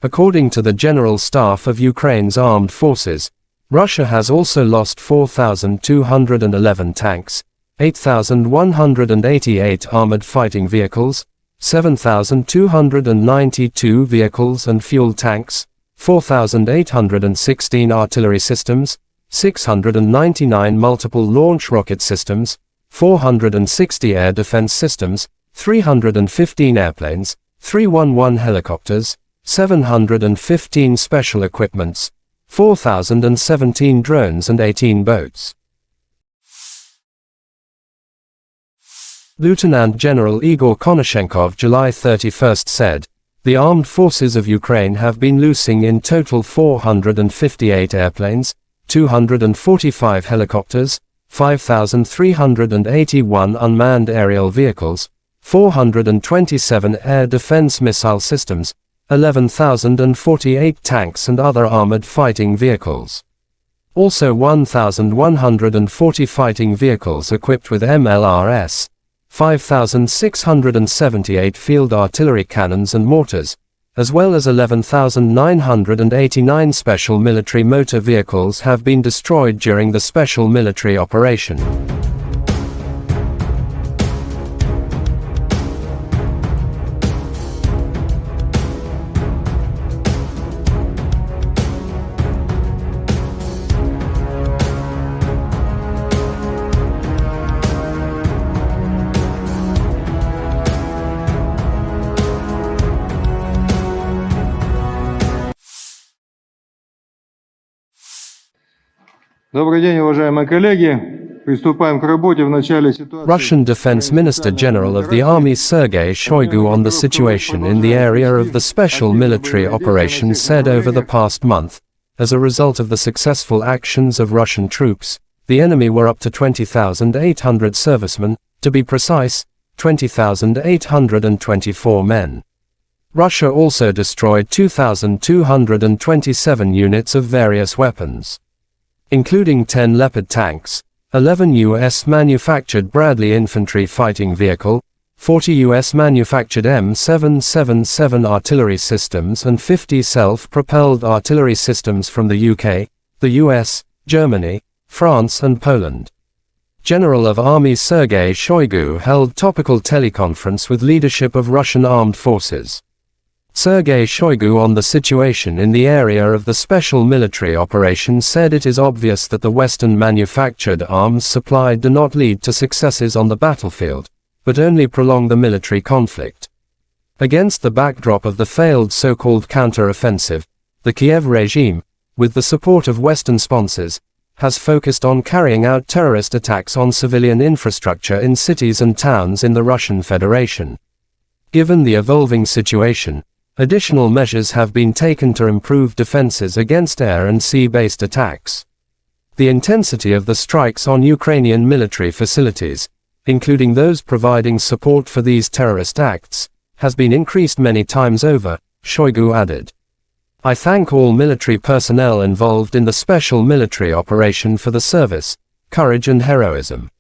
According to the General Staff of Ukraine's armed forces, Russia has also lost 4,211 tanks, 8,188 armored fighting vehicles, 7,292 vehicles and fuel tanks, 4,816 artillery systems, 699 multiple launch rocket systems, 460 air defense systems, 315 airplanes, 311 helicopters, 715 special equipments, 4,017 drones and 18 boats. Lieutenant General Igor Konashenkov July 31st said, the armed forces of Ukraine have been losing in total 458 airplanes, 245 helicopters, 5,381 unmanned aerial vehicles, 427 air defense missile systems, 11,048 tanks and other armored fighting vehicles. Also 1,140 fighting vehicles equipped with MLRS, 5,678 field artillery cannons and mortars, as well as 11,989 special military motor vehicles have been destroyed during the special military operation. Добрый день, уважаемые коллеги. Приступаем к работе в начале ситуации. Russian Defense Minister General of the Army Sergei Shoigu on the situation in the area of the special military operation said over the past month, as a result of the successful actions of Russian troops, the enemy were up to 20,800 servicemen, to be precise, 20,824 men. Russia also destroyed 2,227 units of various weapons, including 10 Leopard tanks, 11 U.S.-manufactured Bradley infantry fighting vehicle, 40 U.S.-manufactured M777 artillery systems and 50 self-propelled artillery systems from the UK, the US, Germany, France and Poland. General of Army Sergei Shoigu held topical teleconference with leadership of Russian armed forces. Sergei Shoigu on the situation in the area of the special military operation said it is obvious that the Western-manufactured arms supplied do not lead to successes on the battlefield, but only prolong the military conflict. Against the backdrop of the failed so-called counter-offensive, the Kiev regime, with the support of Western sponsors, has focused on carrying out terrorist attacks on civilian infrastructure in cities and towns in the Russian Federation. Given the evolving situation, additional measures have been taken to improve defenses against air and sea-based attacks. The intensity of the strikes on Ukrainian military facilities, including those providing support for these terrorist acts, has been increased many times over, Shoigu added. I thank all military personnel involved in the special military operation for the service, courage and heroism.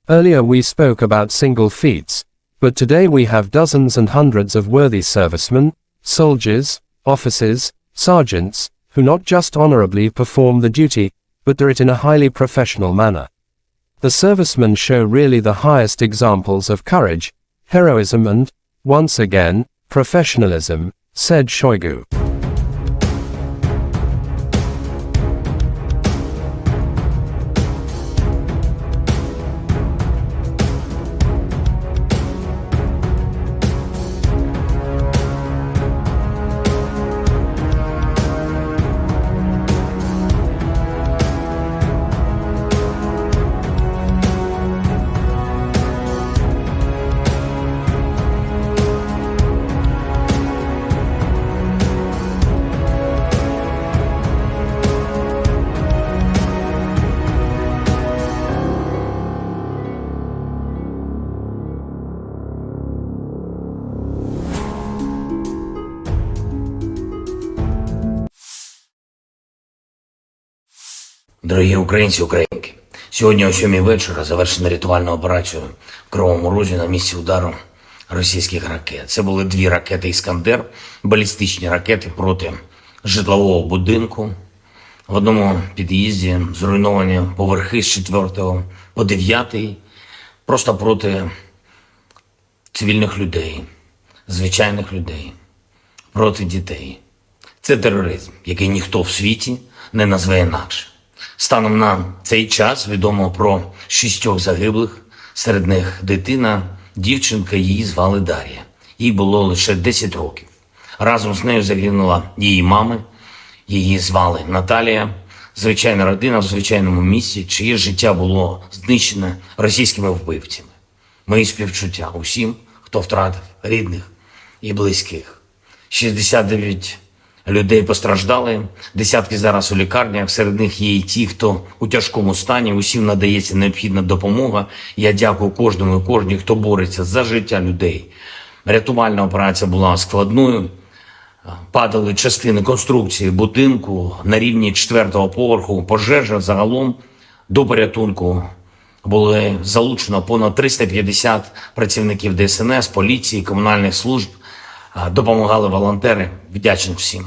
Earlier we spoke about single feats, but today we have dozens and hundreds of worthy servicemen, soldiers, officers, sergeants, who not just honorably perform the duty, but do it in a highly professional manner. The servicemen show really the highest examples of courage, heroism and, once again, professionalism, said Shoigu. Дорогі українці, українки, сьогодні о 7 вечора завершена рятувальна операція в Кривому Розі на місці удару російських ракет. Це були 2 ракети «Іскандер», балістичні ракети проти житлового будинку. В одному під'їзді зруйновані поверхи з 4 по 9, просто проти цивільних людей, звичайних людей, проти дітей. Це тероризм, який ніхто в світі не назве інакше. Станом на цей час відомо про 6 загиблих, серед них дитина, дівчинка, її звали Дар'я. Їй було лише 10 років. Разом з нею загинула її мама, її звали Наталія. Звичайна родина в звичайному місці, чиє життя було знищене російськими вбивцями. Мої співчуття усім, хто втратив рідних і близьких. 69 людей постраждали, десятки зараз у лікарнях, серед них є і ті, хто у тяжкому стані, усім надається необхідна допомога. Я дякую кожному і кожній, хто бореться за життя людей. Рятувальна операція була складною, падали частини конструкції будинку на рівні 4-го поверху, пожежа загалом до порятунку. Були залучено понад 350 працівників ДСНС, поліції, комунальних служб, допомагали волонтери, вдячний всім.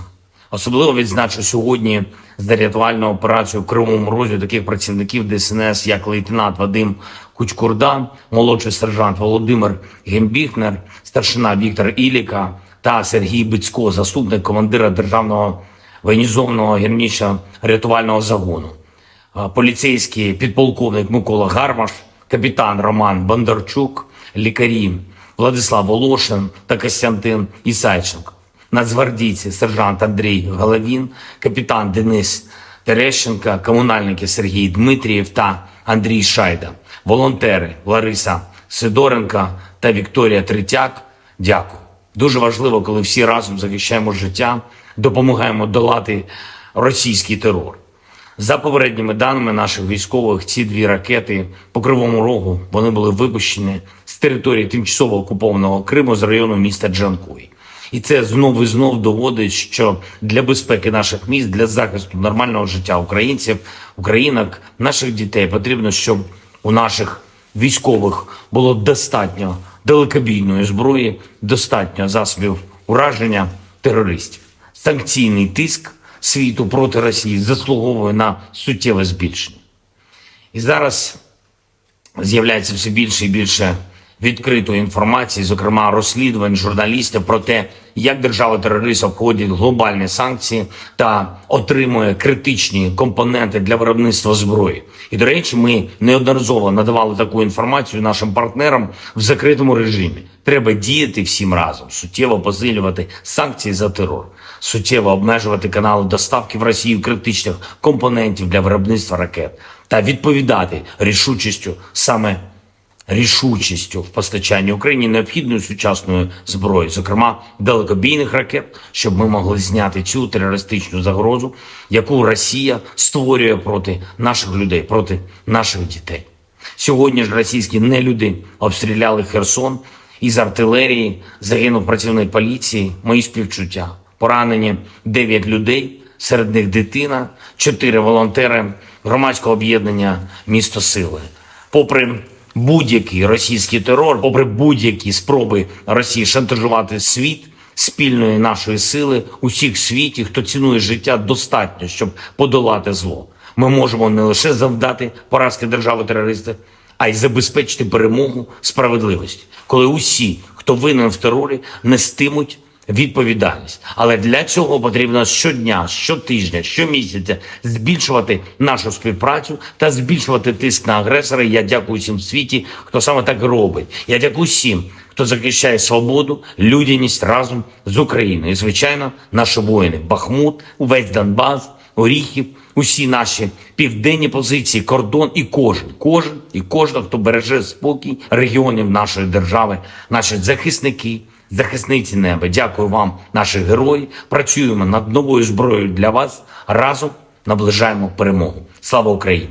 Особливо відзначу сьогодні за рятувальну операцію в Кривому Розі таких працівників ДСНС, як лейтенант Вадим Кучкурда, молодший сержант Володимир Гембіхнер, старшина Віктор Іліка та Сергій Бицько, заступник командира Державного воєнізованого гірничо-рятувального загону, поліцейський підполковник Микола Гармаш, капітан Роман Бондарчук, лікарі Владислав Волошин та Костянтин Ісайченко, нацгвардійці сержант Андрій Головін, капітан Денис Терещенка, комунальники Сергій Дмитрієв та Андрій Шайда, волонтери Лариса Сидоренка та Вікторія Третяк. Дякую. Дуже важливо, коли всі разом захищаємо життя, допомагаємо долати російський терор. За попередніми даними наших військових, ці дві ракети по Кривому Рогу, вони були випущені з території тимчасово окупованого Криму з району міста Джанкой. І це знов і знов доводить, що для безпеки наших міст, для захисту нормального життя українців, українок, наших дітей потрібно, щоб у наших військових було достатньо далекобійної зброї, достатньо засобів ураження терористів. Санкційний тиск світу проти Росії заслуговує на суттєве збільшення. І зараз з'являється все більше і більше відкритої інформації, зокрема розслідувань журналістів про те, як держава-терорист обходить глобальні санкції та отримує критичні компоненти для виробництва зброї. І, до речі, ми неодноразово надавали таку інформацію нашим партнерам в закритому режимі. Треба діяти всім разом, суттєво посилювати санкції за терор, суттєво обмежувати канали доставки в Росію критичних компонентів для виробництва ракет та відповідати рішучістю в постачанні Україні необхідної сучасної зброї, зокрема далекобійних ракет, щоб ми могли зняти цю терористичну загрозу, яку Росія створює проти наших людей, проти наших дітей. Сьогодні ж російські нелюди обстріляли Херсон, із артилерії загинув працівник поліції, мої співчуття. Поранені 9 людей, серед них дитина, 4 волонтери громадського об'єднання «Місто Сили». Попри будь-який російський терор, попри будь-які спроби Росії шантажувати світ, спільної нашої сили, усіх в світі, хто цінує життя, достатньо, щоб подолати зло. Ми можемо не лише завдати поразки держави-терориста, а й забезпечити перемогу справедливості, коли усі, хто винен в терорі, нестимуть відповідальність. Але для цього потрібно щодня, щотижня, щомісяця збільшувати нашу співпрацю та збільшувати тиск на агресора. Я дякую всім в світі, хто саме так робить. Я дякую всім, хто захищає свободу, людяність разом з Україною. І, звичайно, наші воїни. Бахмут, увесь Донбас, Оріхів, усі наші південні позиції, кордон і кожен, хто береже спокій регіонів нашої держави, наші захисники, захисниці неба. Дякую вам, наші герої. Працюємо над новою зброєю для вас. Разом наближаємо перемогу. Слава Україні!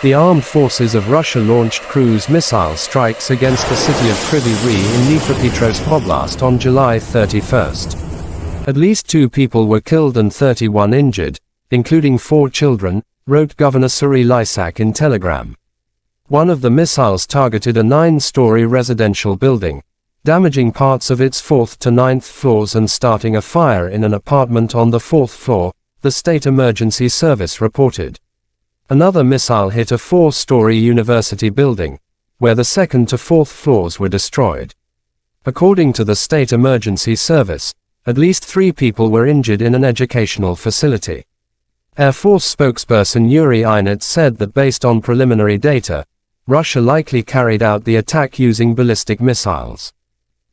The armed forces of Russia launched cruise missile strikes against the city of Kryvyi Rih in Dnipropetrovsk Oblast on July 31st. At least 2 people were killed and 31 injured, including 4 children, wrote Governor Serhiy Lysak in Telegram. One of the missiles targeted a 9-story residential building, damaging parts of its 4th to 9th floors and starting a fire in an apartment on the 4th floor, the State Emergency Service reported. Another missile hit a 4-story university building, where the 2nd to 4th floors were destroyed. According to the State Emergency Service, at least 3 people were injured in an educational facility. Air Force spokesperson Yuri Inet said that based on preliminary data, Russia likely carried out the attack using ballistic missiles.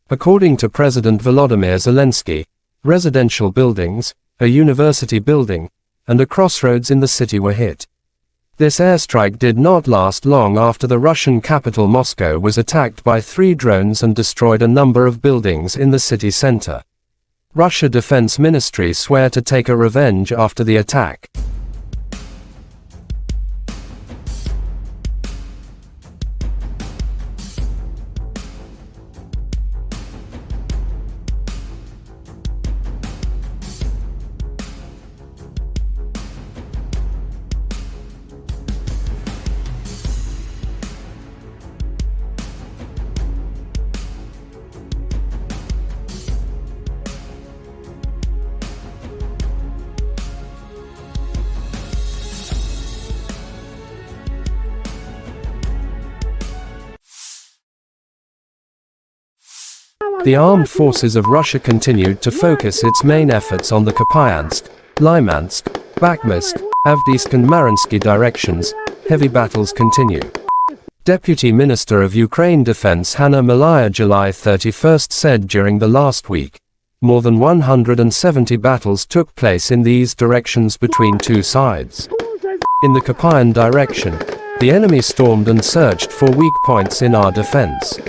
According to President Volodymyr Zelensky, residential buildings, a university building, and a crossroads in the city were hit. This airstrike did not last long after the Russian capital Moscow was attacked by 3 drones and destroyed a number of buildings in the city center. Russia Defense Ministry swear to take a revenge after the attack. The armed forces of Russia continued to focus its main efforts on the Kupyansk, Lymansk, Bakhmut, Avdiivka and Mariinsky directions. Heavy battles continue. Deputy Minister of Ukraine Defense Hanna Malaya July 31 said during the last week, more than 170 battles took place in these directions between two sides. In the Kupyan direction, the enemy stormed and searched for weak points in our defense.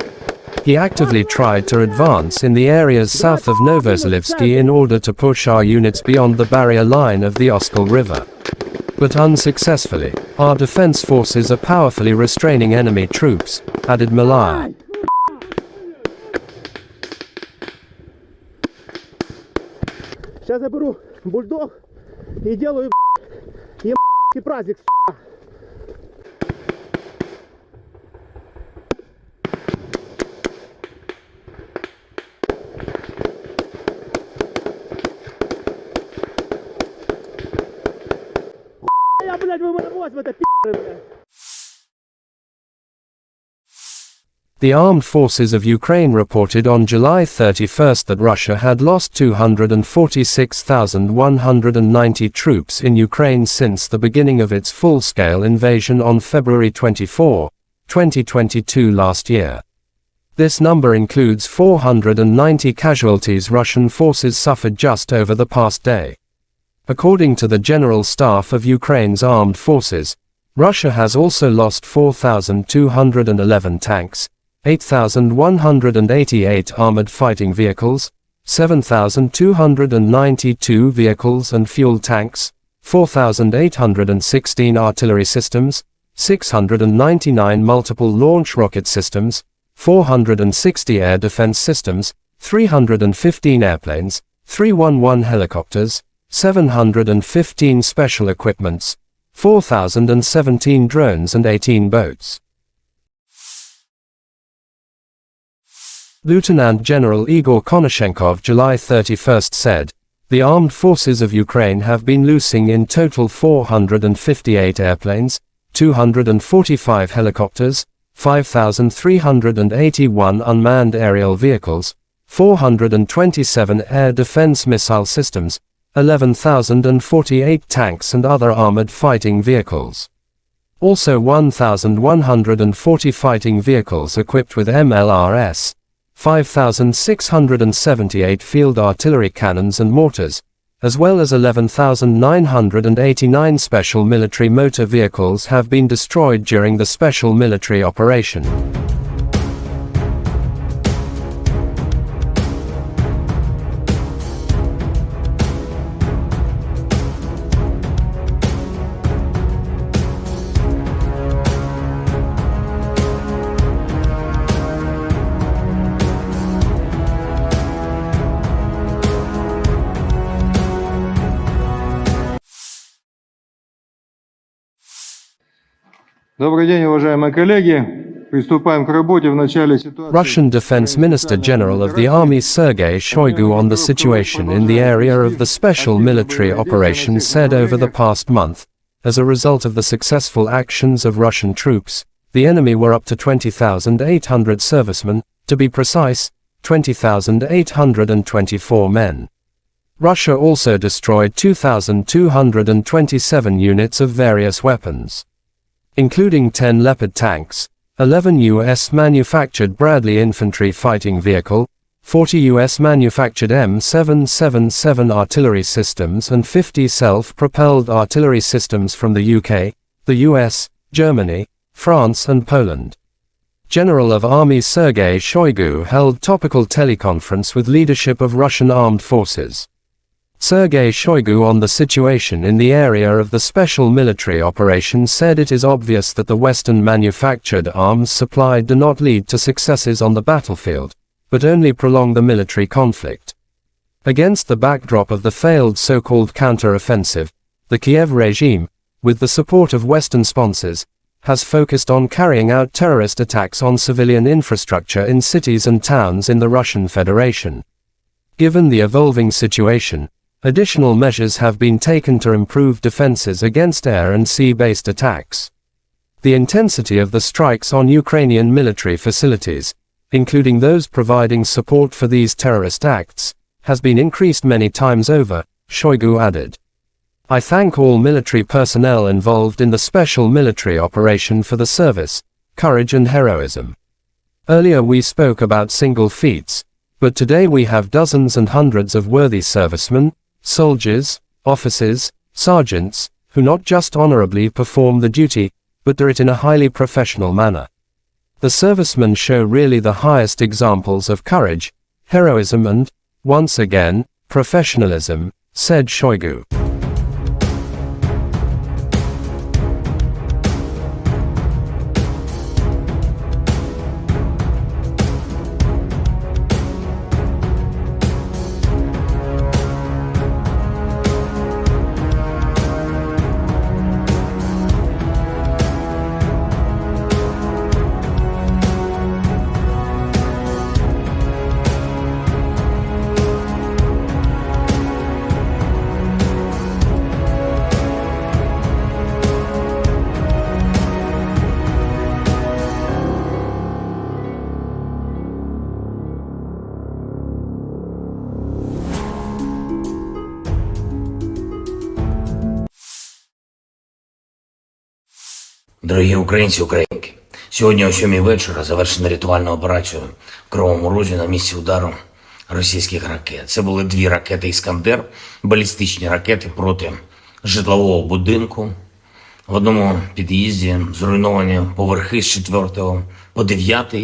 He actively tried to advance in the areas south of Novozelivsky in order to push our units beyond the barrier line of the Oskol River. But unsuccessfully, our defense forces are powerfully restraining enemy troops, added Malaya. Сейчас я беру бульдог и делаю праздник. Я, блядь, вы в это блядь. The armed forces of Ukraine reported on July 31 that Russia had lost 246,190 troops in Ukraine since the beginning of its full-scale invasion on February 24, 2022 last year. This number includes 490 casualties Russian forces suffered just over the past day. According to the General Staff of Ukraine's armed forces, Russia has also lost 4,211 tanks, 8,188 armored fighting vehicles, 7,292 vehicles and fuel tanks, 4,816 artillery systems, 699 multiple launch rocket systems, 460 air defense systems, 315 airplanes, 311 helicopters, 715 special equipments, 4,017 drones and 18 boats. Lieutenant General Igor Konashenkov July 31 said, the armed forces of Ukraine have been losing in total 458 airplanes, 245 helicopters, 5,381 unmanned aerial vehicles, 427 air defense missile systems, 11,048 tanks and other armored fighting vehicles. Also 1,140 fighting vehicles equipped with MLRS, 5,678 field artillery cannons and mortars, as well as 11,989 special military motor vehicles have been destroyed during the special military operation. Добрый день, уважаемые коллеги. Приступаем к работе в начале ситуации. Russian Defense Minister General of the Army Sergei Shoigu on the situation in the area of the special military operation said over the past month, as a result of the successful actions of Russian troops, the enemy were up to 20,800 servicemen, to be precise, 20,824 men. Russia also destroyed 2,227 units of various weapons, including 10 Leopard tanks, 11 U.S.-manufactured Bradley infantry fighting vehicle, 40 U.S.-manufactured M777 artillery systems and 50 self-propelled artillery systems from the UK, the US, Germany, France and Poland. General of Army Sergei Shoigu held topical teleconference with leadership of Russian armed forces. Sergei Shoigu on the situation in the area of the special military operation said it is obvious that the Western-manufactured arms supplied do not lead to successes on the battlefield, but only prolong the military conflict. Against the backdrop of the failed so-called counter-offensive, the Kiev regime, with the support of Western sponsors, has focused on carrying out terrorist attacks on civilian infrastructure in cities and towns in the Russian Federation. Given the evolving situation, additional measures have been taken to improve defenses against air and sea-based attacks. The intensity of the strikes on Ukrainian military facilities, including those providing support for these terrorist acts, has been increased many times over, Shoigu added. I thank all military personnel involved in the special military operation for the service, courage and heroism. Earlier we spoke about single feats, but today we have dozens and hundreds of worthy servicemen, soldiers, officers, sergeants, who not just honorably perform the duty, but do it in a highly professional manner. The servicemen show really the highest examples of courage, heroism and, once again, professionalism, said Shoigu. Дорогі українці, українки, сьогодні о 7 вечора завершена рятувальна операція в Кривому Розі на місці удару російських ракет. Це були 2 ракети «Іскандер», балістичні ракети проти житлового будинку. В одному під'їзді зруйновані поверхи з 4 по 9,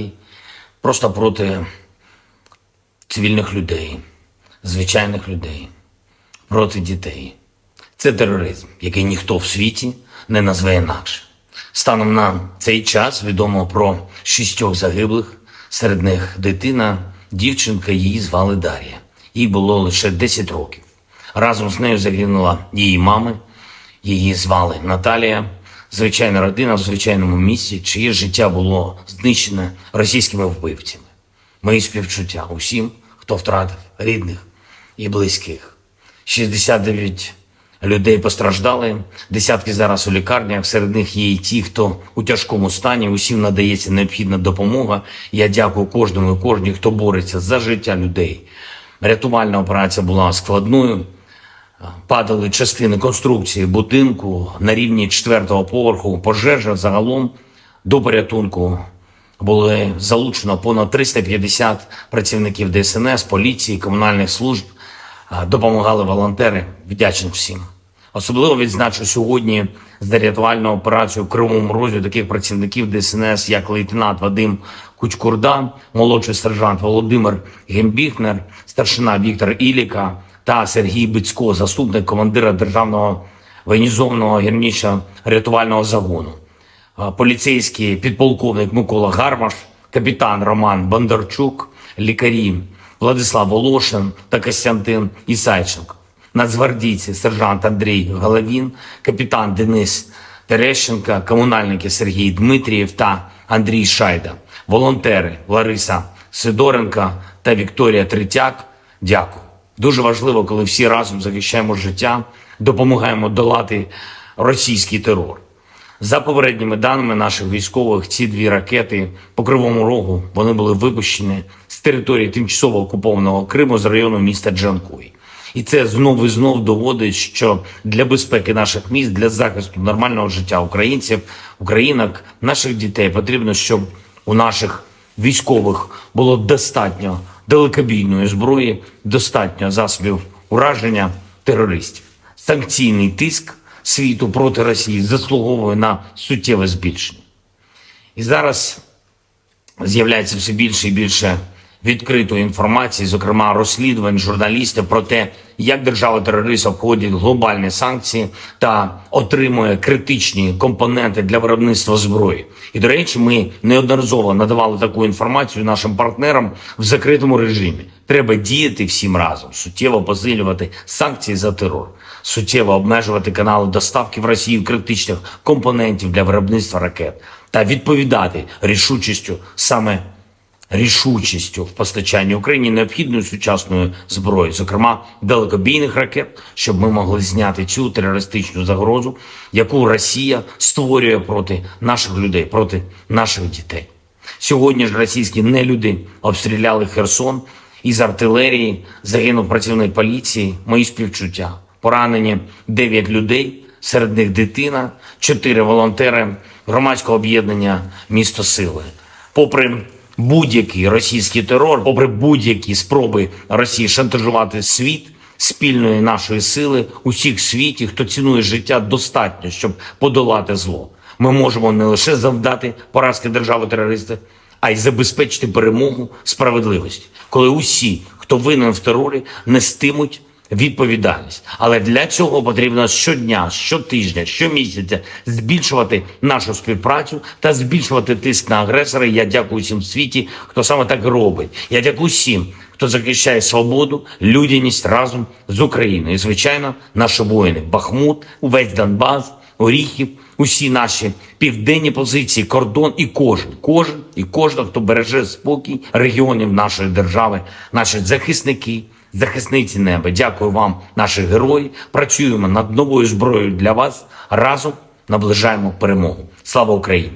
просто проти цивільних людей, звичайних людей, проти дітей. Це тероризм, який ніхто в світі не назве інакше. Станом на цей час відомо про 6 загиблих, серед них дитина, дівчинка, її звали Дар'я. Їй було лише 10 років. Разом з нею загинула її мама, її звали Наталія. Звичайна родина в звичайному місці, чиє життя було знищене російськими вбивцями. Мої співчуття усім, хто втратив рідних і близьких. 69 людей постраждали, десятки зараз у лікарнях, серед них є і ті, хто у тяжкому стані, усім надається необхідна допомога. Я дякую кожному і кожній, хто бореться за життя людей. Рятувальна операція була складною, падали частини конструкції будинку на рівні 4-го поверху, пожежа загалом до порятунку. Було залучено понад 350 працівників ДСНС, поліції, комунальних служб. Допомагали волонтери, вдячний всім. Особливо відзначу сьогодні за рятувальну операцію в Кривому Розі таких працівників ДСНС, як лейтенант Вадим Кучкурда, молодший сержант Володимир Гембіхнер, старшина Віктор Іліка та Сергій Бицько, заступник командира Державного воєнізованого гірничо-рятувального загону, поліцейський підполковник Микола Гармаш, капітан Роман Бондарчук, лікарі Владислав Волошин та Костянтин Ісайченко, нацгвардійці сержант Андрій Головін, капітан Денис Терещенко, комунальники Сергій Дмитрієв та Андрій Шайда, волонтери Лариса Сидоренко та Вікторія Третяк. Дякую. Дуже важливо, коли всі разом захищаємо життя, допомагаємо долати російський терор. За попередніми даними наших військових, ці 2 ракети по Кривому Рогу, вони були випущені з території тимчасово окупованого Криму з району міста Джанкой. І це знову і знов доводить, що для безпеки наших міст, для захисту нормального життя українців, українок, наших дітей потрібно, щоб у наших військових було достатньо далекобійної зброї, достатньо засобів ураження терористів. Санкційний тиск світу проти Росії заслуговує на суттєве збільшення. І зараз з'являється все більше і більше відкритої інформації, зокрема розслідувань журналістів про те, як держава-терорист обходить глобальні санкції та отримує критичні компоненти для виробництва зброї. І, до речі, ми неодноразово надавали таку інформацію нашим партнерам в закритому режимі. Треба діяти всім разом, суттєво посилювати санкції за терор, суттєво обмежувати канали доставки в Росію критичних компонентів для виробництва ракет та відповідати рішучістю в постачанні Україні необхідної сучасної зброї, зокрема далекобійних ракет, щоб ми могли зняти цю терористичну загрозу, яку Росія створює проти наших людей, проти наших дітей. Сьогодні ж російські нелюди обстріляли Херсон із артилерії, загинув працівник поліції, мої співчуття. Поранені 9 людей, серед них дитина, 4 волонтери громадського об'єднання «Місто Сили». Попри будь-який російський терор, попри будь-які спроби Росії шантажувати світ, спільної нашої сили, усіх в світі, хто цінує життя, достатньо, щоб подолати зло. Ми можемо не лише завдати поразки держави-терориста, а й забезпечити перемогу справедливості, коли усі, хто винен в терорі, нестимуть відповідальність. Але для цього потрібно щодня, щотижня, щомісяця збільшувати нашу співпрацю та збільшувати тиск на агресора. Я дякую всім в світі, хто саме так робить. Я дякую всім, хто захищає свободу, людяність разом з Україною. І, звичайно, наші воїни. Бахмут, увесь Донбас, Оріхів, усі наші південні позиції, кордон і кожен, хто береже спокій регіонів нашої держави, наші захисники, захисниці неба. Дякую вам, наші герої. Працюємо над новою зброєю для вас. Разом наближаємо перемогу. Слава Україні!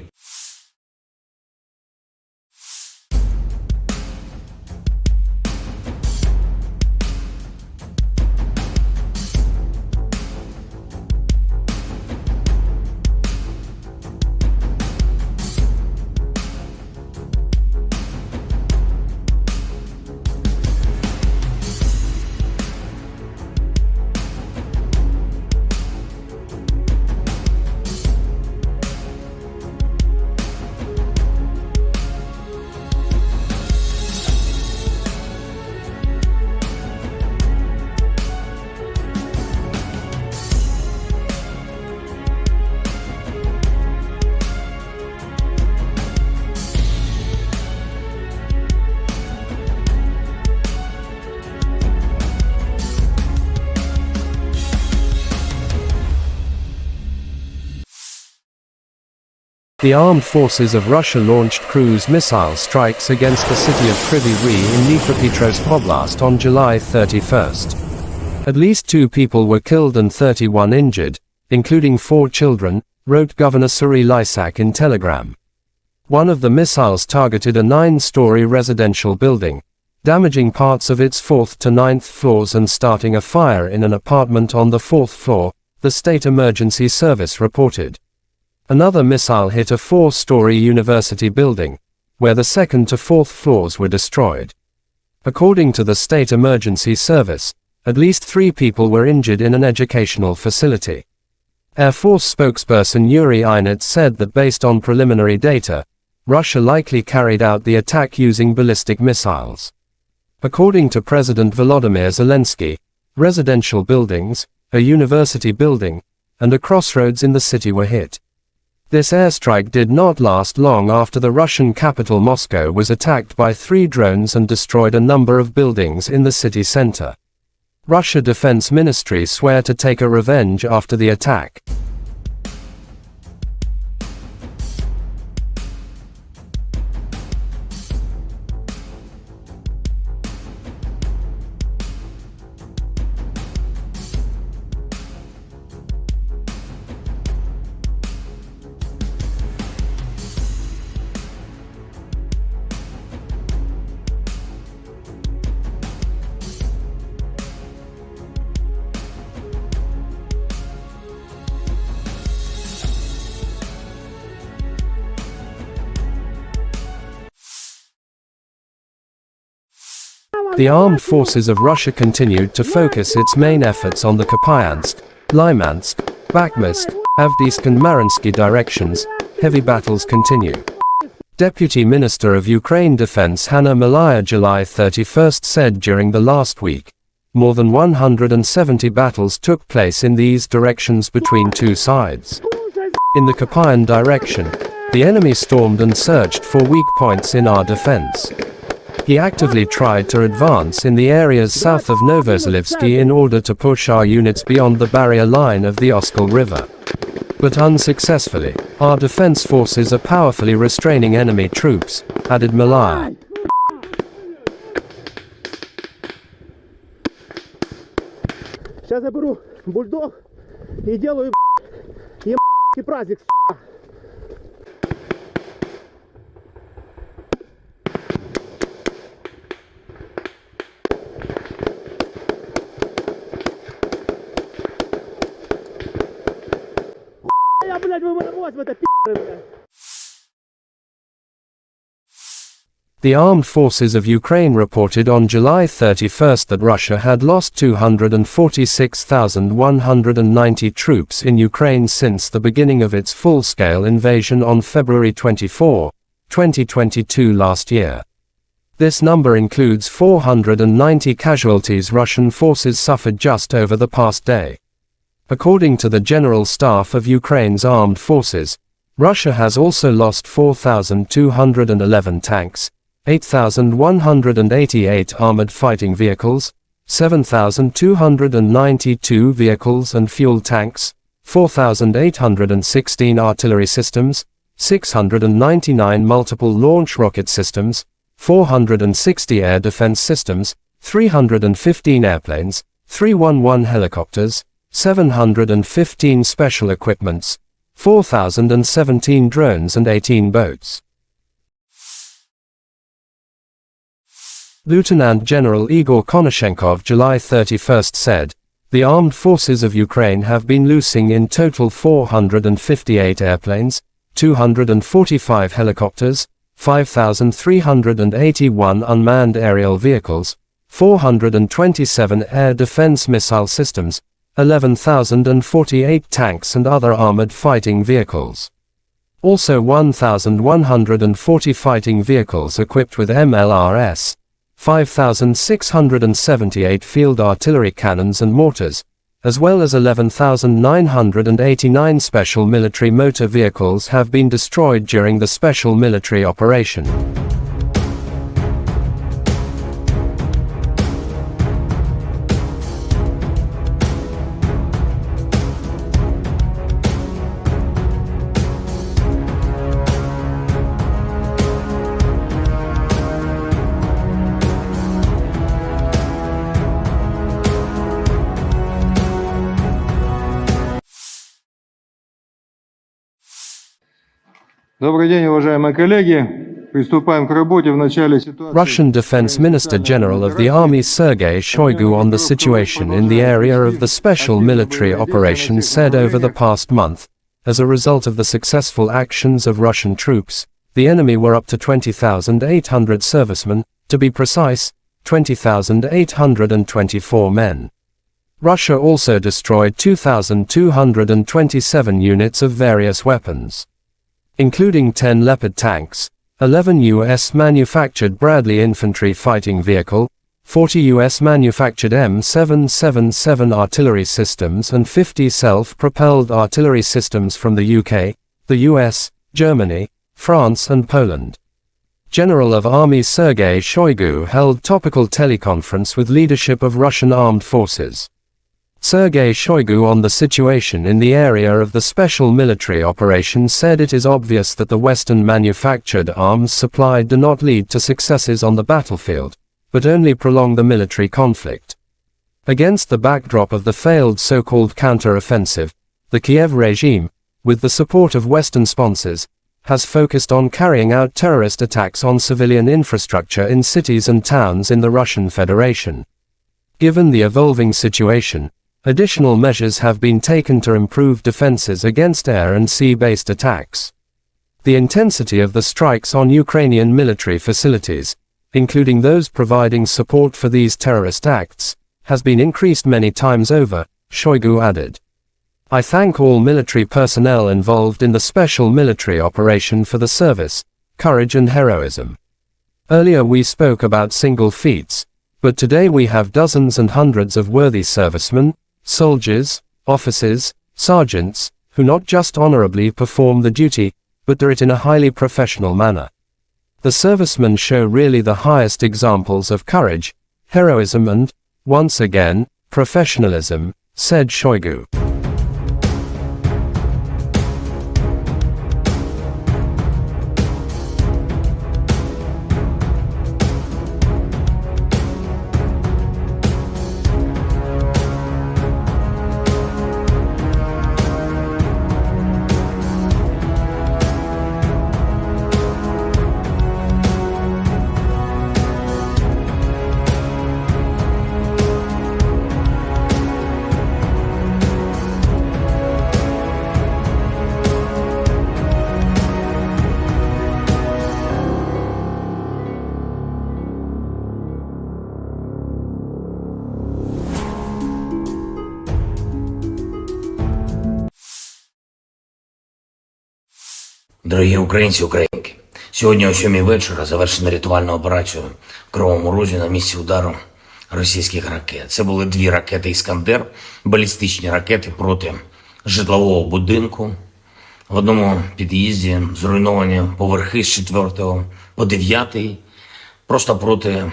The armed forces of Russia launched cruise missile strikes against the city of Kryvyi Rih in Dnipropetrovsk Oblast on July 31st. At least 2 people were killed and 31 injured, including 4 children, wrote Governor Serhiy Lysak in Telegram. One of the missiles targeted a 9-story residential building, damaging parts of its 4th to 9th floors and starting a fire in an apartment on the 4th floor, the State Emergency Service reported. Another missile hit a 4-story university building, where the 2nd to 4th floors were destroyed. According to the State Emergency Service, at least 3 people were injured in an educational facility. Air Force spokesperson Yuri Inet said that based on preliminary data, Russia likely carried out the attack using ballistic missiles. According to President Volodymyr Zelensky, residential buildings, a university building, and a crossroads in the city were hit. This airstrike did not last long after the Russian capital Moscow was attacked by 3 drones and destroyed a number of buildings in the city center. Russia Defense Ministry swear to take a revenge after the attack. The armed forces of Russia continued to focus its main efforts on the Kupyansk, Lymansk, Bakhmut, Avdiivka and Mariinsky directions. Heavy battles continue. Deputy Minister of Ukraine Defense Hanna Maliar July 31st said during the last week, more than 170 battles took place in these directions between 2 sides. In the Kupyan direction, the enemy stormed and searched for weak points in our defense. He actively tried to advance in the areas south of Novozalivsky in order to push our units beyond the barrier line of the Oskol River. But unsuccessfully, our defense forces are powerfully restraining enemy troops, added Maliar. Сейчас заберу бульдог и делаю праздник. брось в это, пи***ы, блядь. The armed forces of Ukraine reported on July 31 that Russia had lost 246,190 troops in Ukraine since the beginning of its full-scale invasion on February 24, 2022 last year. This number includes 490 casualties Russian forces suffered just over the past day. According to the General Staff of Ukraine's armed forces, Russia has also lost 4,211 tanks, 8,188 armored fighting vehicles, 7,292 vehicles and fuel tanks, 4,816 artillery systems, 699 multiple launch rocket systems, 460 air defense systems, 315 airplanes, 311 helicopters, 715 special equipments, 4,017 drones and 18 boats. Lieutenant General Igor Konashenkov July 31 said, "The armed forces of Ukraine have been losing in total 458 airplanes, 245 helicopters, 5,381 unmanned aerial vehicles, 427 air defense missile systems, 11,048 tanks and other armored fighting vehicles. Also 1,140 fighting vehicles equipped with MLRS, 5,678 field artillery cannons and mortars, as well as 11,989 special military motor vehicles have been destroyed during the special military operation." Добрый день, уважаемые коллеги. Приступаем к работе в начале ситуации. Russian Defense Minister General of the Army Sergei Shoigu on the situation in the area of the special military operation said over the past month, as a result of the successful actions of Russian troops, the enemy were up to 20,800 servicemen, to be precise, 20,824 men. Russia also destroyed 2,227 units of various weapons, including 10 Leopard tanks, 11 U.S.-manufactured Bradley infantry fighting vehicle, 40 U.S.-manufactured M777 artillery systems and 50 self-propelled artillery systems from the UK, the US, Germany, France and Poland. General of Army Sergei Shoigu held topical teleconference with leadership of Russian armed forces. Sergei Shoigu on the situation in the area of the special military operation said it is obvious that the Western-manufactured arms supplied do not lead to successes on the battlefield, but only prolong the military conflict. Against the backdrop of the failed so-called counter-offensive, the Kiev regime, with the support of Western sponsors, has focused on carrying out terrorist attacks on civilian infrastructure in cities and towns in the Russian Federation. Given the evolving situation, additional measures have been taken to improve defenses against air and sea-based attacks. The intensity of the strikes on Ukrainian military facilities, including those providing support for these terrorist acts, has been increased many times over, Shoigu added. "I thank all military personnel involved in the special military operation for the service, courage and heroism. Earlier we spoke about single feats, but today we have dozens and hundreds of worthy servicemen, soldiers, officers, sergeants, who not just honorably perform the duty, but do it in a highly professional manner. The servicemen show really the highest examples of courage, heroism and, once again, professionalism," said Shoigu. Дорогі українці, українки, сьогодні о 7 вечора завершена рятувальна операція в Кривому Розі на місці удару російських ракет. Це були 2 ракети «Іскандер», балістичні ракети проти житлового будинку. В одному під'їзді зруйновані поверхи з 4 по 9, просто проти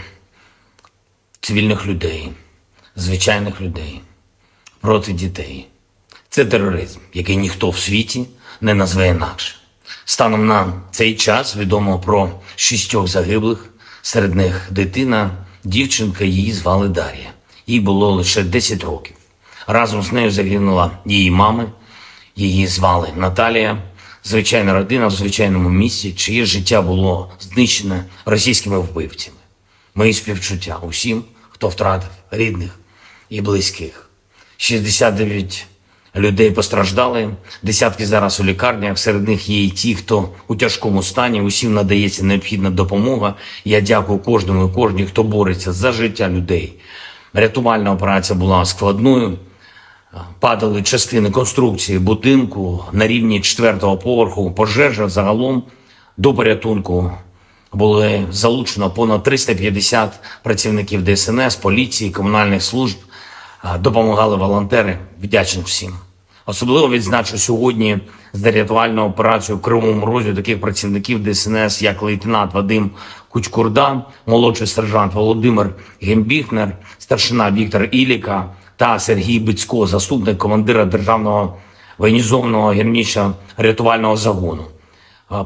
цивільних людей, звичайних людей, проти дітей. Це тероризм, який ніхто в світі не назве інакше. Станом на цей час відомо про 6 загиблих, серед них дитина, дівчинка, її звали Дар'я. Їй було лише 10 років. Разом з нею загинула її мама, її звали Наталія. Звичайна родина в звичайному місці, чиє життя було знищене російськими вбивцями. Мої співчуття усім, хто втратив рідних і близьких. 69 людей постраждали, десятки зараз у лікарнях, серед них є і ті, хто у тяжкому стані, усім надається необхідна допомога. Я дякую кожному і кожній, хто бореться за життя людей. Рятувальна операція була складною, падали частини конструкції будинку на рівні 4-го поверху, пожежа загалом до порятунку. Було залучено понад 350 працівників ДСНС, поліції, комунальних служб. Допомагали волонтери, вдячний всім. Особливо відзначу сьогодні за рятувальну операцію в Кривому Розі таких працівників ДСНС, як лейтенант Вадим Кучкурда, молодший сержант Володимир Гембіхнер, старшина Віктор Іліка та Сергій Бицько, заступник командира Державного воєнізованого гірничо-рятувального загону,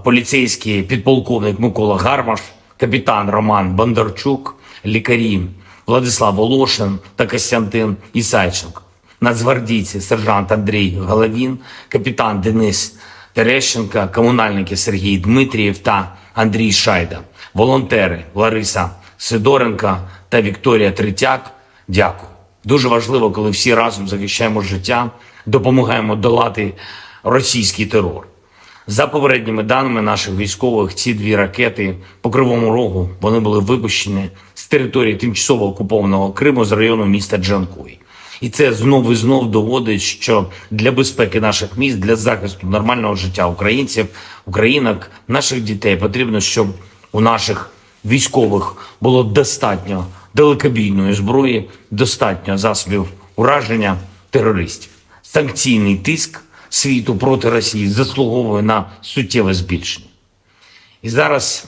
поліцейський підполковник Микола Гармаш, капітан Роман Бондарчук, лікарі Владислав Волошин та Костянтин Ісайченко, нацгвардійці сержант Андрій Головін, капітан Денис Терещенко, комунальники Сергій Дмитрієв та Андрій Шайда, волонтери Лариса Сидоренко та Вікторія Третяк. Дякую. Дуже важливо, коли всі разом захищаємо життя, допомагаємо долати російський терор. За попередніми даними наших військових, ці 2 ракети по Кривому Рогу, вони були випущені з території тимчасово окупованого Криму з району міста Джанкой. І це знов і знов доводить, що для безпеки наших міст, для захисту нормального життя українців, українок, наших дітей потрібно, щоб у наших військових було достатньо далекобійної зброї, достатньо засобів ураження терористів. Санкційний тиск світу проти Росії заслуговує на суттєве збільшення. І зараз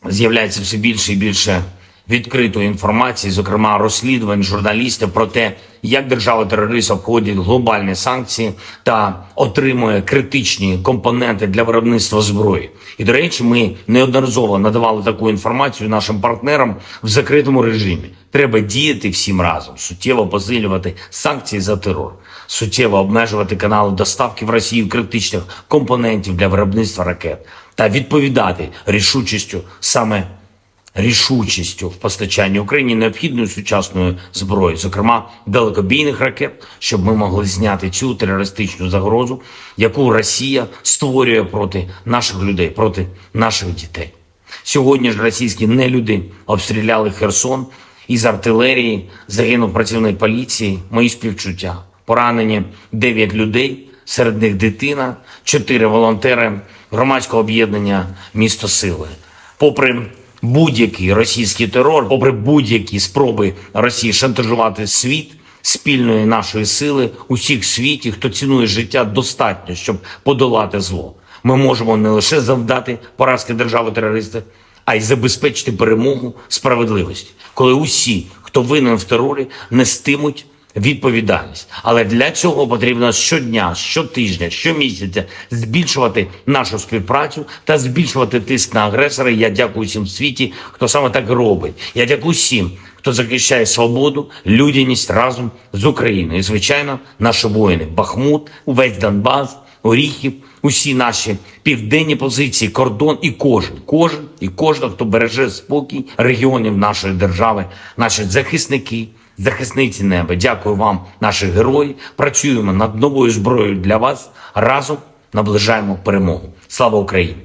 з'являється все більше і більше відкритої інформації, зокрема розслідувань журналістів про те, як держава-терорист обходить глобальні санкції та отримує критичні компоненти для виробництва зброї. І, до речі, ми неодноразово надавали таку інформацію нашим партнерам в закритому режимі. Треба діяти всім разом, суттєво посилювати санкції за терор, суттєво обмежувати канали доставки в Росію критичних компонентів для виробництва ракет та відповідати рішучістю в постачанні Україні необхідної сучасної зброї, зокрема далекобійних ракет, щоб ми могли зняти цю терористичну загрозу, яку Росія створює проти наших людей, проти наших дітей. Сьогодні ж російські нелюди обстріляли Херсон, із артилерії загинув працівник поліції, мої співчуття. Поранені 9 людей, серед них дитина, 4 волонтери громадського об'єднання «Місто Сили». Попри будь-який російський терор, попри будь-які спроби Росії шантажувати світ, спільної нашої сили, усіх в світі, хто цінує життя, достатньо, щоб подолати зло. Ми можемо не лише завдати поразки держави-терориста, а й забезпечити перемогу справедливості, коли усі, хто винен в терорі, нестимуть відповідальність. Але для цього потрібно щодня, щотижня, щомісяця збільшувати нашу співпрацю та збільшувати тиск на агресора. Я дякую всім в світі, хто саме так робить. Я дякую всім, хто захищає свободу, людяність разом з Україною. І, звичайно, наші воїни. Бахмут, увесь Донбас, Оріхів, усі наші південні позиції, кордон і кожен, хто береже спокій регіонів нашої держави, наші захисники, захисниці неба. Дякую вам, наші герої. Працюємо над новою зброєю для вас. Разом наближаємо перемогу. Слава Україні!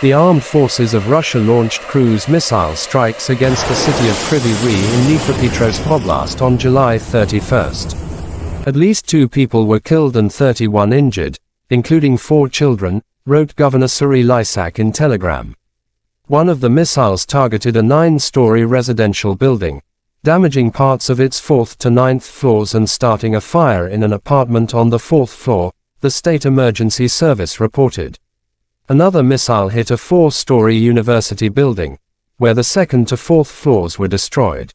The armed forces of Russia launched cruise missile strikes against the city of Kryvyi Rih in Dnipropetrovsk Oblast on July 31st. At least 2 people were killed and 31 injured, including 4 children, wrote Governor Serhiy Lysak in Telegram. One of the missiles targeted a 9-story residential building, damaging parts of its 4th to 9th floors and starting a fire in an apartment on the 4th floor, the State Emergency Service reported. Another missile hit a 4-story university building, where the 2nd to 4th floors were destroyed.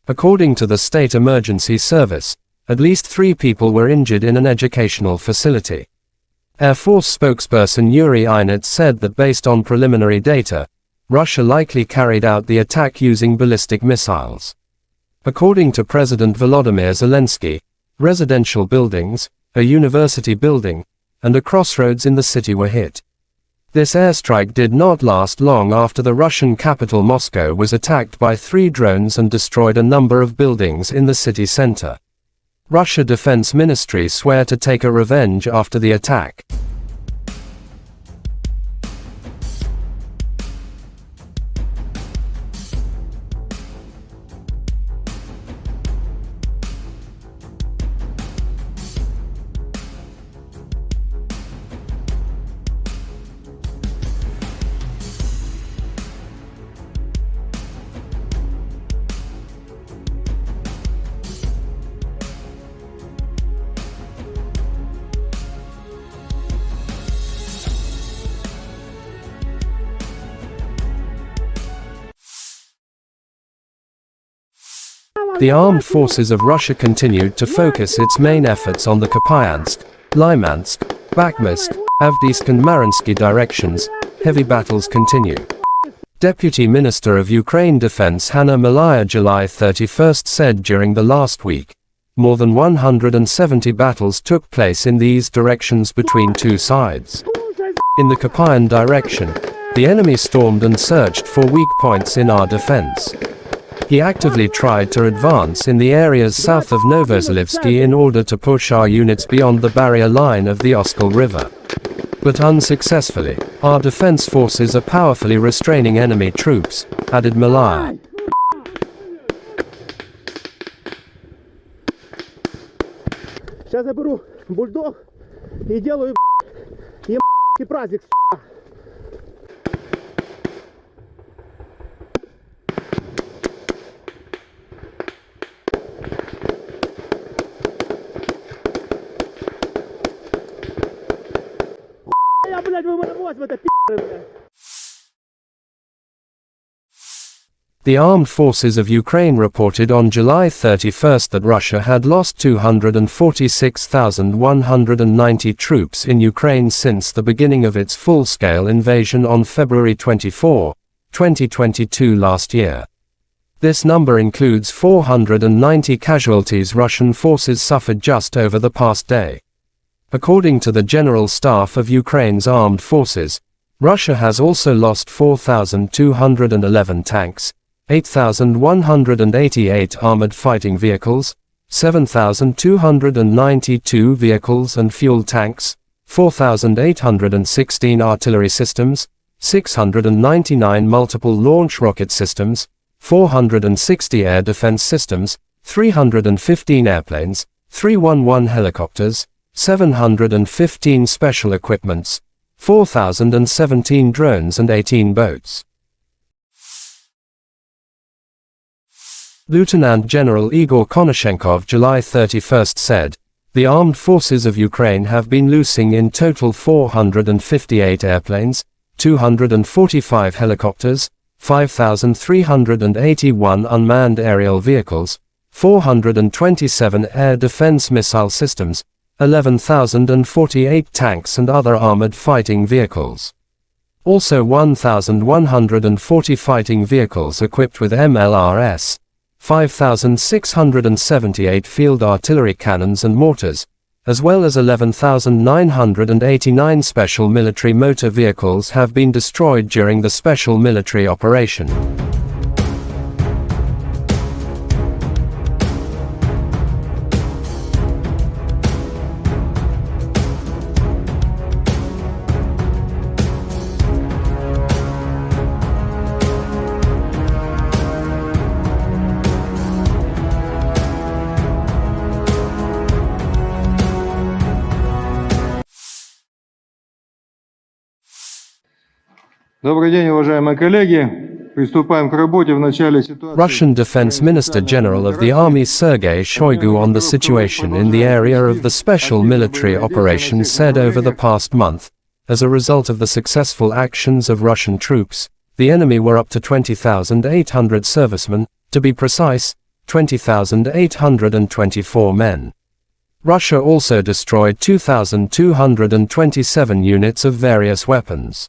According to the State Emergency Service, at least 3 people were injured in an educational facility. Air Force spokesperson Yuri Inet said that based on preliminary data, Russia likely carried out the attack using ballistic missiles. According to President Volodymyr Zelensky, residential buildings, a university building, and a crossroads in the city were hit. This airstrike did not last long after the Russian capital Moscow was attacked by 3 drones and destroyed a number of buildings in the city center. Russia Defense Ministry swear to take a revenge after the attack. The armed forces of Russia continued to focus its main efforts on the Kupyansk, Lymansk, Bakhmutsk, Avdiivka and Mariinsky directions. Heavy battles continue. Deputy Minister of Ukraine Defense Hanna Maliar July 31st said during the last week, more than 170 battles took place in these directions between 2 sides. In the Kupyan direction, the enemy stormed and searched for weak points in our defense. He actively tried to advance in the areas south of Novozelensky in order to push our units beyond the barrier line of the Oskol River. But unsuccessfully, our defense forces are powerfully restraining enemy troops, added Maliar. Сейчас я беру бульдог и делаю праздник. The armed forces of Ukraine reported on July 31st that Russia had lost 246,190 troops in Ukraine since the beginning of its full-scale invasion on February 24, 2022 last year. This number includes 490 casualties Russian forces suffered just over the past day. According to the General Staff of Ukraine's armed forces, Russia has also lost 4,211 tanks, 8,188 armored fighting vehicles, 7,292 vehicles and fuel tanks, 4,816 artillery systems, 699 multiple launch rocket systems, 460 air defense systems, 315 airplanes, 311 helicopters, 715 special equipments, 4,017 drones and 18 boats. Lieutenant General Igor Konashenkov July 31st said, the armed forces of Ukraine have been losing in total 458 airplanes, 245 helicopters, 5,381 unmanned aerial vehicles, 427 air defense missile systems, 11,048 tanks and other armored fighting vehicles. Also 1,140 fighting vehicles equipped with MLRS, 5,678 field artillery cannons and mortars, as well as 11,989 special military motor vehicles have been destroyed during the special military operation. Добрый день, уважаемые коллеги. Приступаем к работе в начале ситуации. Russian Defense Minister General of the Army Sergei Shoigu on the situation in the area of the special military operation said over the past month, as a result of the successful actions of Russian troops, the enemy were up to 20,800 servicemen, to be precise, 20,824 men. Russia also destroyed 2,227 units of various weapons,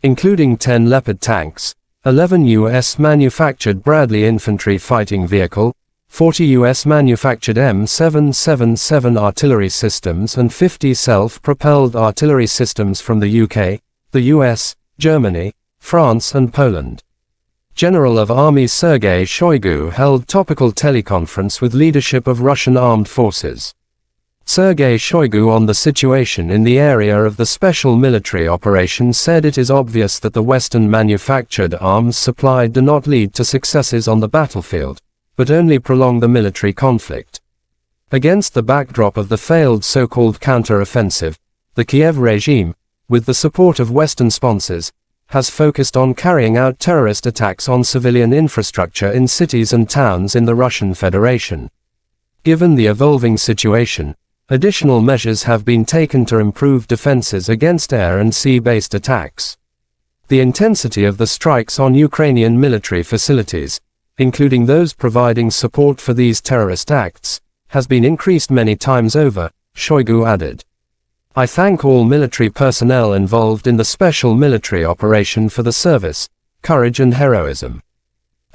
including 10 Leopard tanks, 11 U.S.-manufactured Bradley infantry fighting vehicle, 40 U.S.-manufactured M777 artillery systems and 50 self-propelled artillery systems from the UK, the US, Germany, France and Poland. General of Army Sergei Shoigu held topical teleconference with leadership of Russian armed forces. Sergei Shoigu on the situation in the area of the special military operation said it is obvious that the Western-manufactured arms supplied do not lead to successes on the battlefield, but only prolong the military conflict. Against the backdrop of the failed so-called counter-offensive, the Kiev regime, with the support of Western sponsors, has focused on carrying out terrorist attacks on civilian infrastructure in cities and towns in the Russian Federation. Given the evolving situation, additional measures have been taken to improve defenses against air and sea-based attacks. The intensity of the strikes on Ukrainian military facilities, including those providing support for these terrorist acts, has been increased many times over, Shoigu added. I thank all military personnel involved in the special military operation for the service, courage and heroism.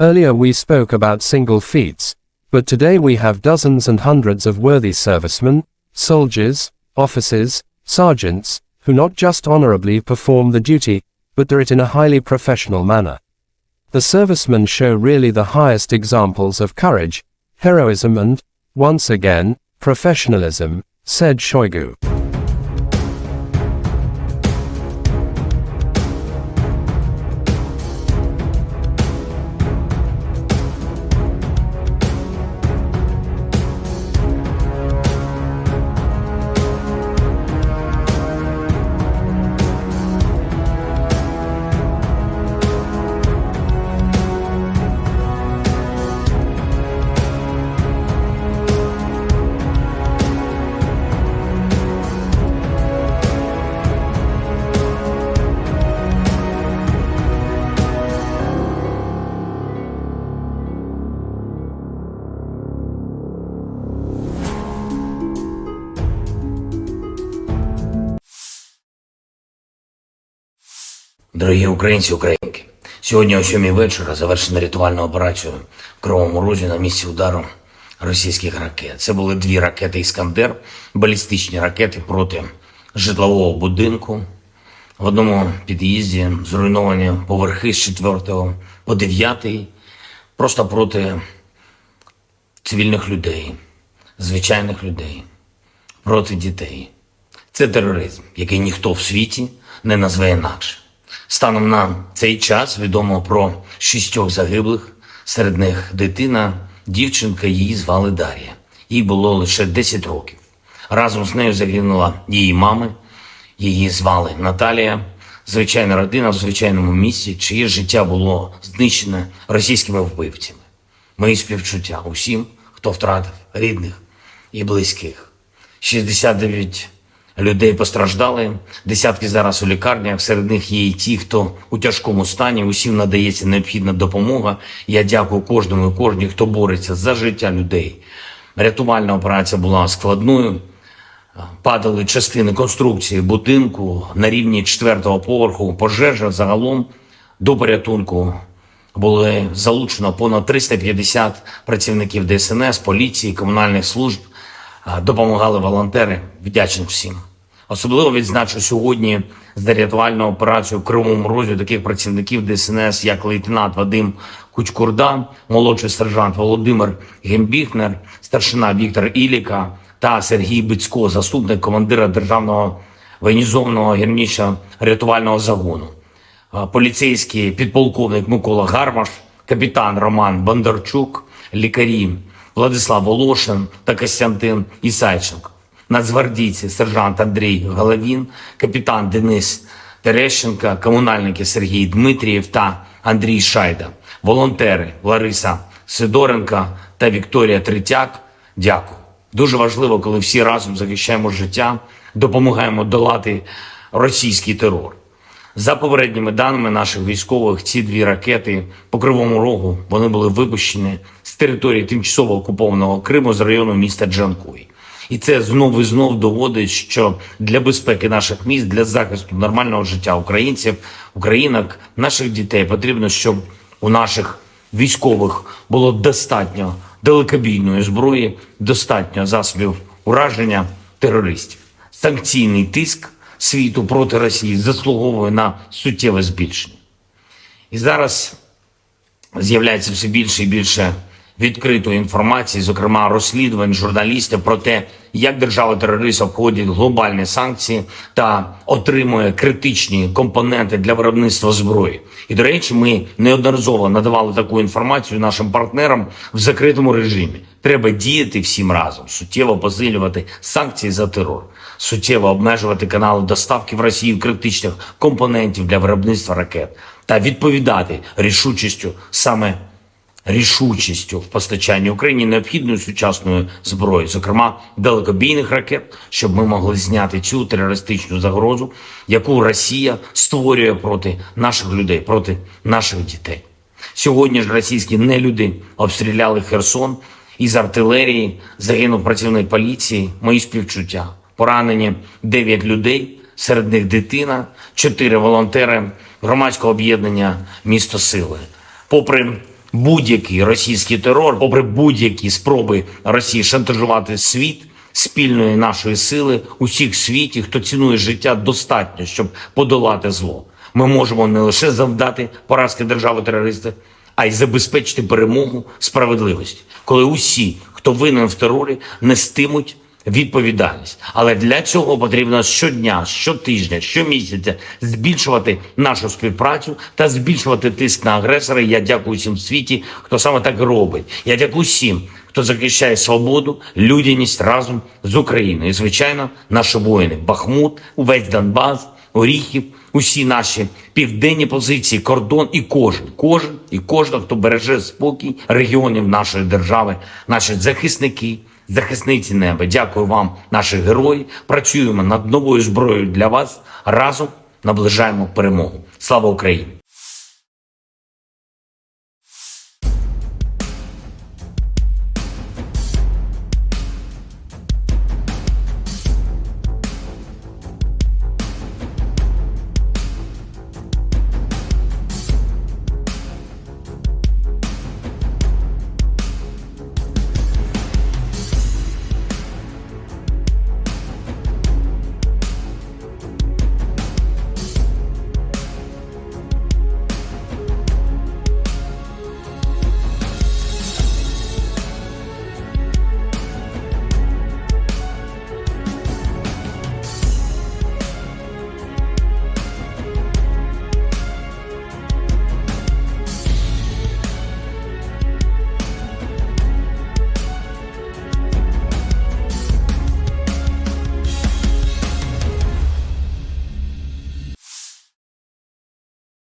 Earlier we spoke about single feats, but today we have dozens and hundreds of worthy servicemen, soldiers, officers, sergeants, who not just honorably perform the duty, but do it in a highly professional manner. The servicemen show really the highest examples of courage, heroism and, once again, professionalism, said Shoigu. Дорогі українці, українки, сьогодні о 7 вечора завершена рятувальна операція в Кривому Розі на місці удару російських ракет. Це були 2 ракети «Іскандер», балістичні ракети проти житлового будинку. В одному під'їзді зруйновані поверхи з 4 по 9, просто проти цивільних людей, звичайних людей, проти дітей. Це тероризм, який ніхто в світі не назве інакше. Станом на цей час відомо про 6 загиблих, серед них дитина, дівчинка, її звали Дар'я. Їй було лише 10 років. Разом з нею загинула її мама, її звали Наталія. Звичайна родина в звичайному місці, чиє життя було знищене російськими вбивцями. Мої співчуття усім, хто втратив рідних і близьких. 69 людей постраждали, десятки зараз у лікарнях, серед них є і ті, хто у тяжкому стані, усім надається необхідна допомога. Я дякую кожному і кожній, хто бореться за життя людей. Рятувальна операція була складною, падали частини конструкції будинку на рівні 4-го поверху, пожежа загалом до порятунку. Було залучено понад 350 працівників ДСНС, поліції, комунальних служб. Допомагали волонтери, вдячний всім. Особливо відзначу сьогодні за рятувальну операцію в Кривому Розі таких працівників ДСНС, як лейтенант Вадим Кучкурда, молодший сержант Володимир Гембіхнер, старшина Віктор Іліка та Сергій Бицько, заступник командира Державного воєнізованого гірничо-рятувального загону. Поліцейський підполковник Микола Гармаш, капітан Роман Бондарчук, лікарі Владислав Волошин та Костянтин Ісайченко. Нацгвардійці сержант Андрій Головін, капітан Денис Терещенка, комунальники Сергій Дмитрієв та Андрій Шайда, волонтери Лариса Сидоренка та Вікторія Третяк. Дякую. Дуже важливо, коли всі разом захищаємо життя, допомагаємо долати російський терор. За попередніми даними наших військових, ці дві ракети по Кривому Рогу, вони були випущені з території тимчасово окупованого Криму з району міста Джанкой. І це знов і знов доводить, що для безпеки наших міст, для захисту нормального життя українців, українок, наших дітей потрібно, щоб у наших військових було достатньо далекобійної зброї, достатньо засобів ураження терористів. Санкційний тиск світу проти Росії заслуговує на суттєве збільшення. І зараз з'являється все більше і більше відкритої інформації, зокрема розслідувань журналістів про те, як держава-терорист обходить глобальні санкції та отримує критичні компоненти для виробництва зброї. І, до речі, ми неодноразово надавали таку інформацію нашим партнерам в закритому режимі. Треба діяти всім разом, суттєво посилювати санкції за терор, суттєво обмежувати канали доставки в Росію критичних компонентів для виробництва ракет та відповідати рішучістю в постачанні Україні необхідної сучасної зброї, зокрема далекобійних ракет, щоб ми могли зняти цю терористичну загрозу, яку Росія створює проти наших людей, проти наших дітей. Сьогодні ж російські нелюди обстріляли Херсон, із артилерії загинув працівник поліції, мої співчуття. Поранені 9 людей, серед них дитина, 4 волонтери громадського об'єднання «Місто Сили». Попри будь-який російський терор, попри будь-які спроби Росії шантажувати світ, спільної нашої сили, усіх в світі, хто цінує життя, достатньо, щоб подолати зло. Ми можемо не лише завдати поразки держави-терориста, а й забезпечити перемогу справедливості, коли усі, хто винен в терорі, нестимуть відповідальність. Але для цього потрібно щодня, щотижня, щомісяця збільшувати нашу співпрацю та збільшувати тиск на агресора. Я дякую всім в світі, хто саме так робить. Я дякую всім, хто захищає свободу, людяність разом з Україною. І, звичайно, наші воїни. Бахмут, увесь Донбас, Оріхів, усі наші південні позиції, кордон і кожен, хто береже спокій регіонів нашої держави, наші захисники, захисниці неба. Дякую вам, наші герої. Працюємо над новою зброєю для вас. Разом наближаємо перемогу. Слава Україні!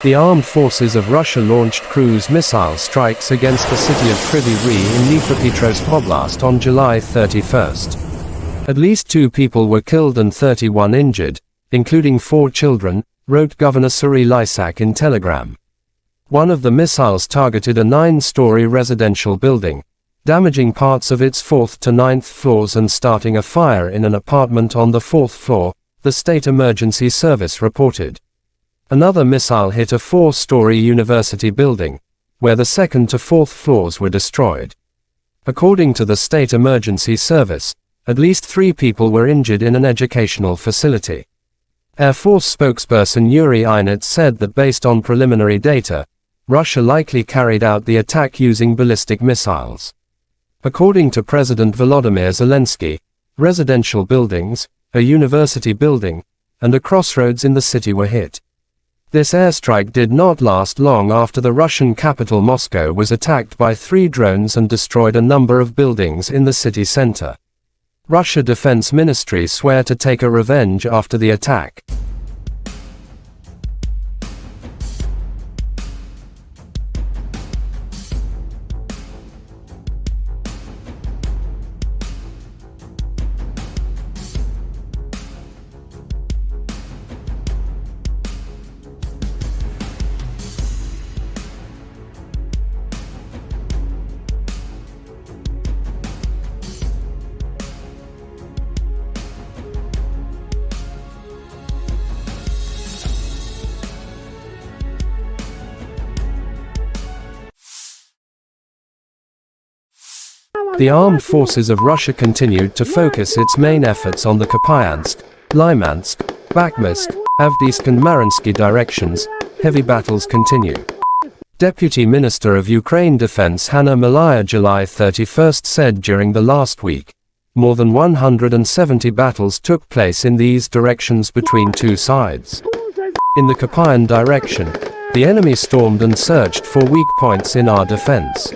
The armed forces of Russia launched cruise missile strikes against the city of Kryvyi Rih in Dnipropetrovsk Oblast on July 31st. At least 2 people were killed and 31 injured, including 4 children, wrote Governor Serhiy Lysak in Telegram. One of the missiles targeted a 9-story residential building, damaging parts of its 4th to 9th floors and starting a fire in an apartment on the 4th floor, the State Emergency Service reported. Another missile hit a 4-story university building, where the 2nd to 4th floors were destroyed. According to the State Emergency Service, at least 3 people were injured in an educational facility. Air Force spokesperson Yuri Inet said that based on preliminary data, Russia likely carried out the attack using ballistic missiles. According to President Volodymyr Zelensky, residential buildings, a university building, and a crossroads in the city were hit. This airstrike did not last long after the Russian capital Moscow was attacked by 3 drones and destroyed a number of buildings in the city center. Russia Defense Ministry swear to take a revenge after the attack. The armed forces of Russia continued to focus its main efforts on the Kupyansk, Lymansk, Bakhmut, Avdiivka and Mariinsky directions. Heavy battles continue. Deputy Minister of Ukraine Defense Hanna Malaya July 31 said during the last week, more than 170 battles took place in these directions between two sides. In the Kupyan direction, the enemy stormed and searched for weak points in our defense.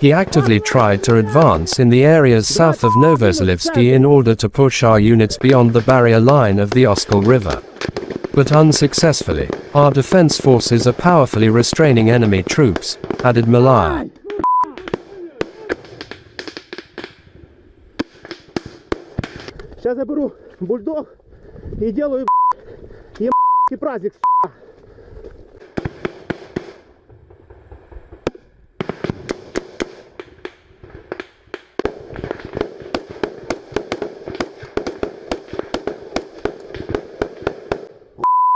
He actively tried to advance in the areas south of Novozalivsky in order to push our units beyond the barrier line of the Oskol River. But unsuccessfully, our defense forces are powerfully restraining enemy troops, added Malaya. Сейчас я беру бульдог и делаю праздник.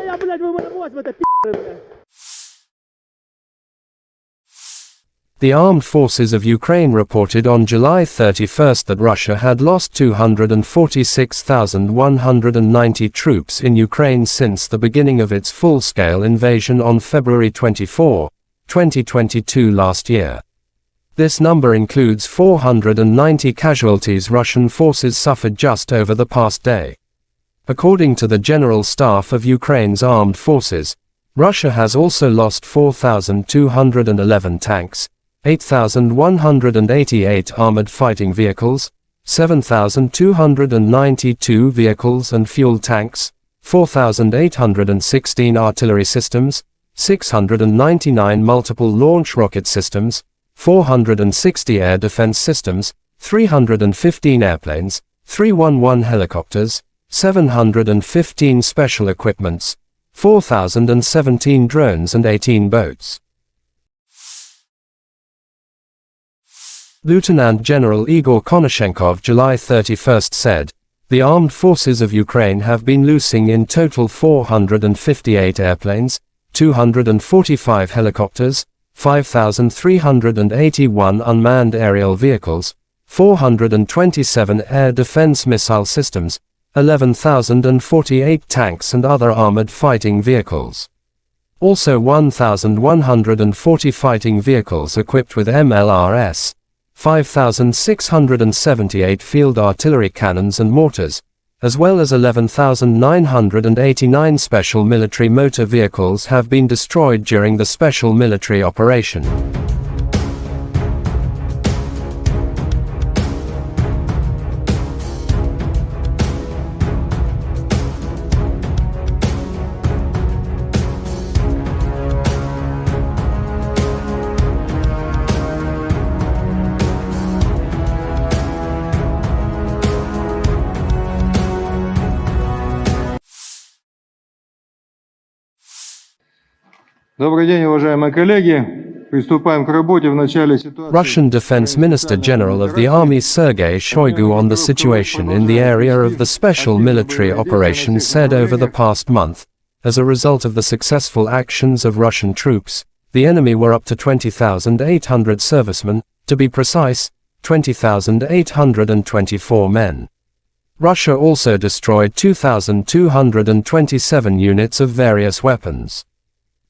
Я, блядь, выморозь в это блядь. The armed forces of Ukraine reported on July 31 that Russia had lost 246,190 troops in Ukraine since the beginning of its full-scale invasion on February 24, 2022 last year. This number includes 490 casualties Russian forces suffered just over the past day. According to the General Staff of Ukraine's armed forces, Russia has also lost 4,211 tanks, 8,188 armored fighting vehicles, 7,292 vehicles and fuel tanks, 4,816 artillery systems, 699 multiple launch rocket systems, 460 air defense systems, 315 airplanes, 311 helicopters, 715 special equipments, 4,017 drones and 18 boats. Lieutenant General Igor Konashenkov July 31 said, the armed forces of Ukraine have been losing in total 458 airplanes, 245 helicopters, 5,381 unmanned aerial vehicles, 427 air defense missile systems, 11,048 tanks and other armored fighting vehicles. Also 1,140 fighting vehicles equipped with MLRS, 5,678 field artillery cannons and mortars, as well as 11,989 special military motor vehicles have been destroyed during the special military operation. Добрый день, уважаемые коллеги. Приступаем к работе в начале ситуации. Russian Defense Minister General of the Army Sergei Shoigu on the situation in the area of the special military operation said over the past month, as a result of the successful actions of Russian troops, the enemy were up to 20,800 servicemen, to be precise, 20,824 men. Russia also destroyed 2,227 units of various weapons,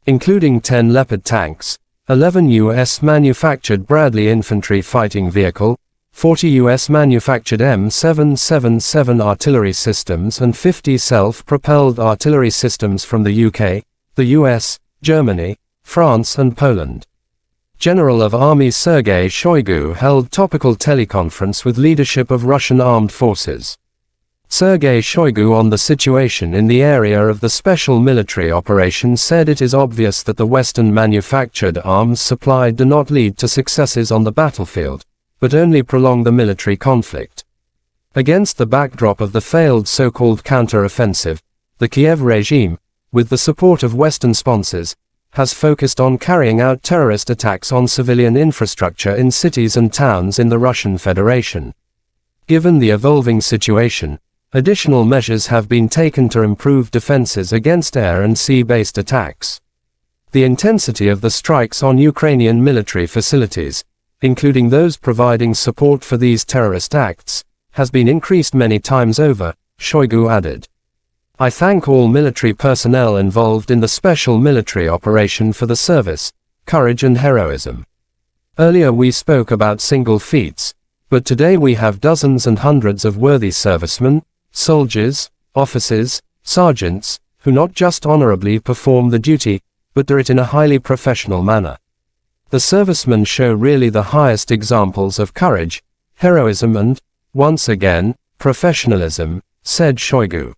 including 10 Leopard tanks, 11 U.S.-manufactured Bradley infantry fighting vehicle, 40 U.S.-manufactured M777 artillery systems and 50 self-propelled artillery systems from the UK, the US, Germany, France and Poland. General of Army Sergei Shoigu held topical teleconference with leadership of Russian armed forces. Sergei Shoigu on the situation in the area of the special military operation said it is obvious that the Western-manufactured arms supplied do not lead to successes on the battlefield, but only prolong the military conflict. Against the backdrop of the failed so-called counter-offensive, the Kiev regime, with the support of Western sponsors, has focused on carrying out terrorist attacks on civilian infrastructure in cities and towns in the Russian Federation. Given the evolving situation, additional measures have been taken to improve defenses against air and sea-based attacks. The intensity of the strikes on Ukrainian military facilities, including those providing support for these terrorist acts, has been increased many times over, Shoigu added. I thank all military personnel involved in the special military operation for the service, courage and heroism. Earlier we spoke about single feats, but today we have dozens and hundreds of worthy servicemen, soldiers, officers, sergeants, who not just honorably perform the duty, but do it in a highly professional manner. The servicemen show really the highest examples of courage, heroism and, once again, professionalism, said Shoigu.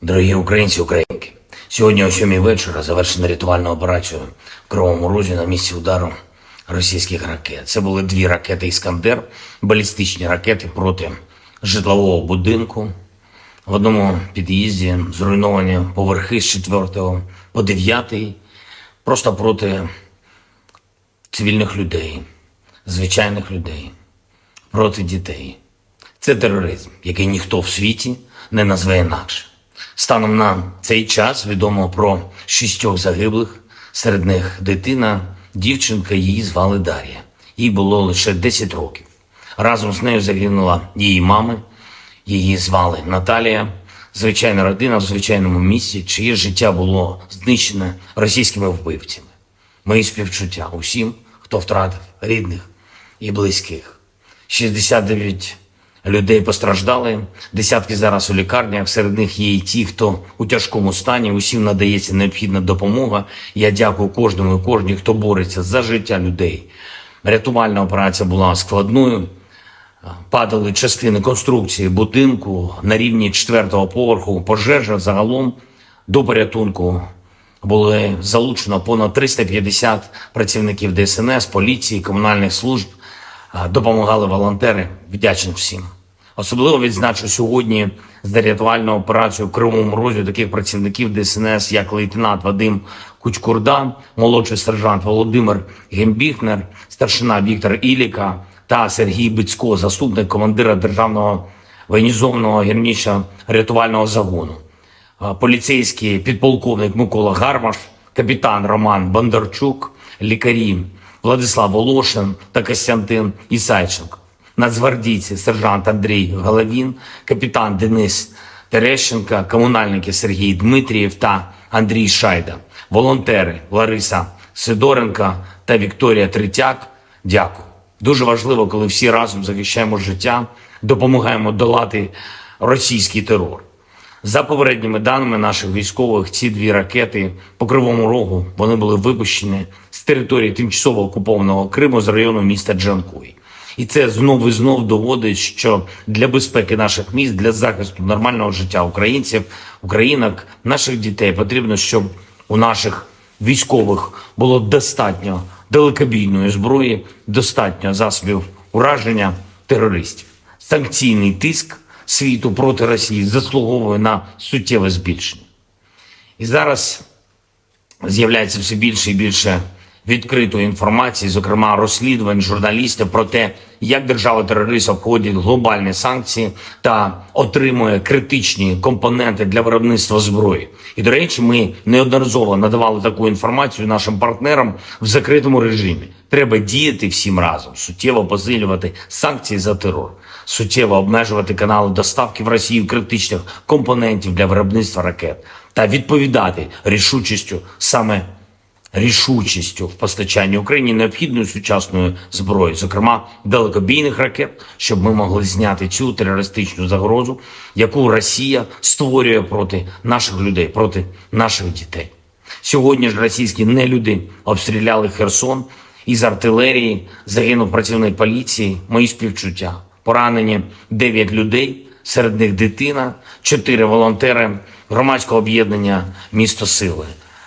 Дорогі українці, українки, сьогодні о 7 вечора завершена рятувальна операція в Кривому Розі на місці удару російських ракет. Це були 2 ракети «Іскандер», балістичні ракети проти житлового будинку. В одному під'їзді зруйновані поверхи з 4 по 9, просто проти цивільних людей, звичайних людей, проти дітей. Це тероризм, який ніхто в світі не назве інакше. Станом на цей час відомо про 6 загиблих, серед них дитина, дівчинка, її звали Дар'я. Їй було лише 10 років. Разом з нею загинула її мама, її звали Наталія. Звичайна родина в звичайному місці, чиє життя було знищене російськими вбивцями. Мої співчуття усім, хто втратив рідних і близьких. 69 людей постраждали, десятки зараз у лікарнях, серед них є і ті, хто у тяжкому стані, усім надається необхідна допомога. Я дякую кожному і кожній, хто бореться за життя людей. Рятувальна операція була складною, падали частини конструкції будинку на рівні 4-го поверху, пожежа загалом до порятунку. Було залучено понад 350 працівників ДСНС, поліції, комунальних служб, допомагали волонтери, вдячний всім. Особливо відзначу сьогодні за рятувальну операцію в Кривому Розі таких працівників ДСНС, як лейтенант Вадим Кучкурда, молодший сержант Володимир Гембіхнер, старшина Віктор Іліка та Сергій Бицько, заступник командира Державного воєнізованого гірничо-рятувального загону, поліцейський підполковник Микола Гармаш, капітан Роман Бондарчук, лікарі Владислав Волошин та Костянтин Ісайченко, нацгвардійці сержант Андрій Головін, капітан Денис Терещенко, комунальники Сергій Дмитрієв та Андрій Шайда, волонтери Лариса Сидоренко та Вікторія Третяк. Дякую. Дуже важливо, коли всі разом захищаємо життя, допомагаємо долати російський терор. За попередніми даними наших військових, ці 2 ракети по Кривому Рогу, вони були випущені з території тимчасово окупованого Криму з району міста Джанкой. І це знов і знов доводить, що для безпеки наших міст, для захисту нормального життя українців, українок, наших дітей потрібно, щоб у наших військових було достатньо далекобійної зброї, достатньо засобів ураження терористів. Санкційний тиск світу проти Росії заслуговує на суттєве збільшення. І зараз з'являється все більше і більше відкритої інформації, зокрема розслідувань журналістів про те, як держава-терорист обходить глобальні санкції та отримує критичні компоненти для виробництва зброї. І, до речі, ми неодноразово надавали таку інформацію нашим партнерам в закритому режимі. Треба діяти всім разом, суттєво посилювати санкції за терор, суттєво обмежувати канали доставки в Росію критичних компонентів для виробництва ракет та відповідати рішучістю в постачанні Україні необхідної сучасної зброї, зокрема далекобійних ракет, щоб ми могли зняти цю терористичну загрозу, яку Росія створює проти наших людей, проти наших дітей. Сьогодні ж російські нелюди обстріляли Херсон. Із артилерії загинув працівник поліції. Мої співчуття. Поранені 9 людей, серед них дитина, 4 волонтери громадського об'єднання «Місто Сили».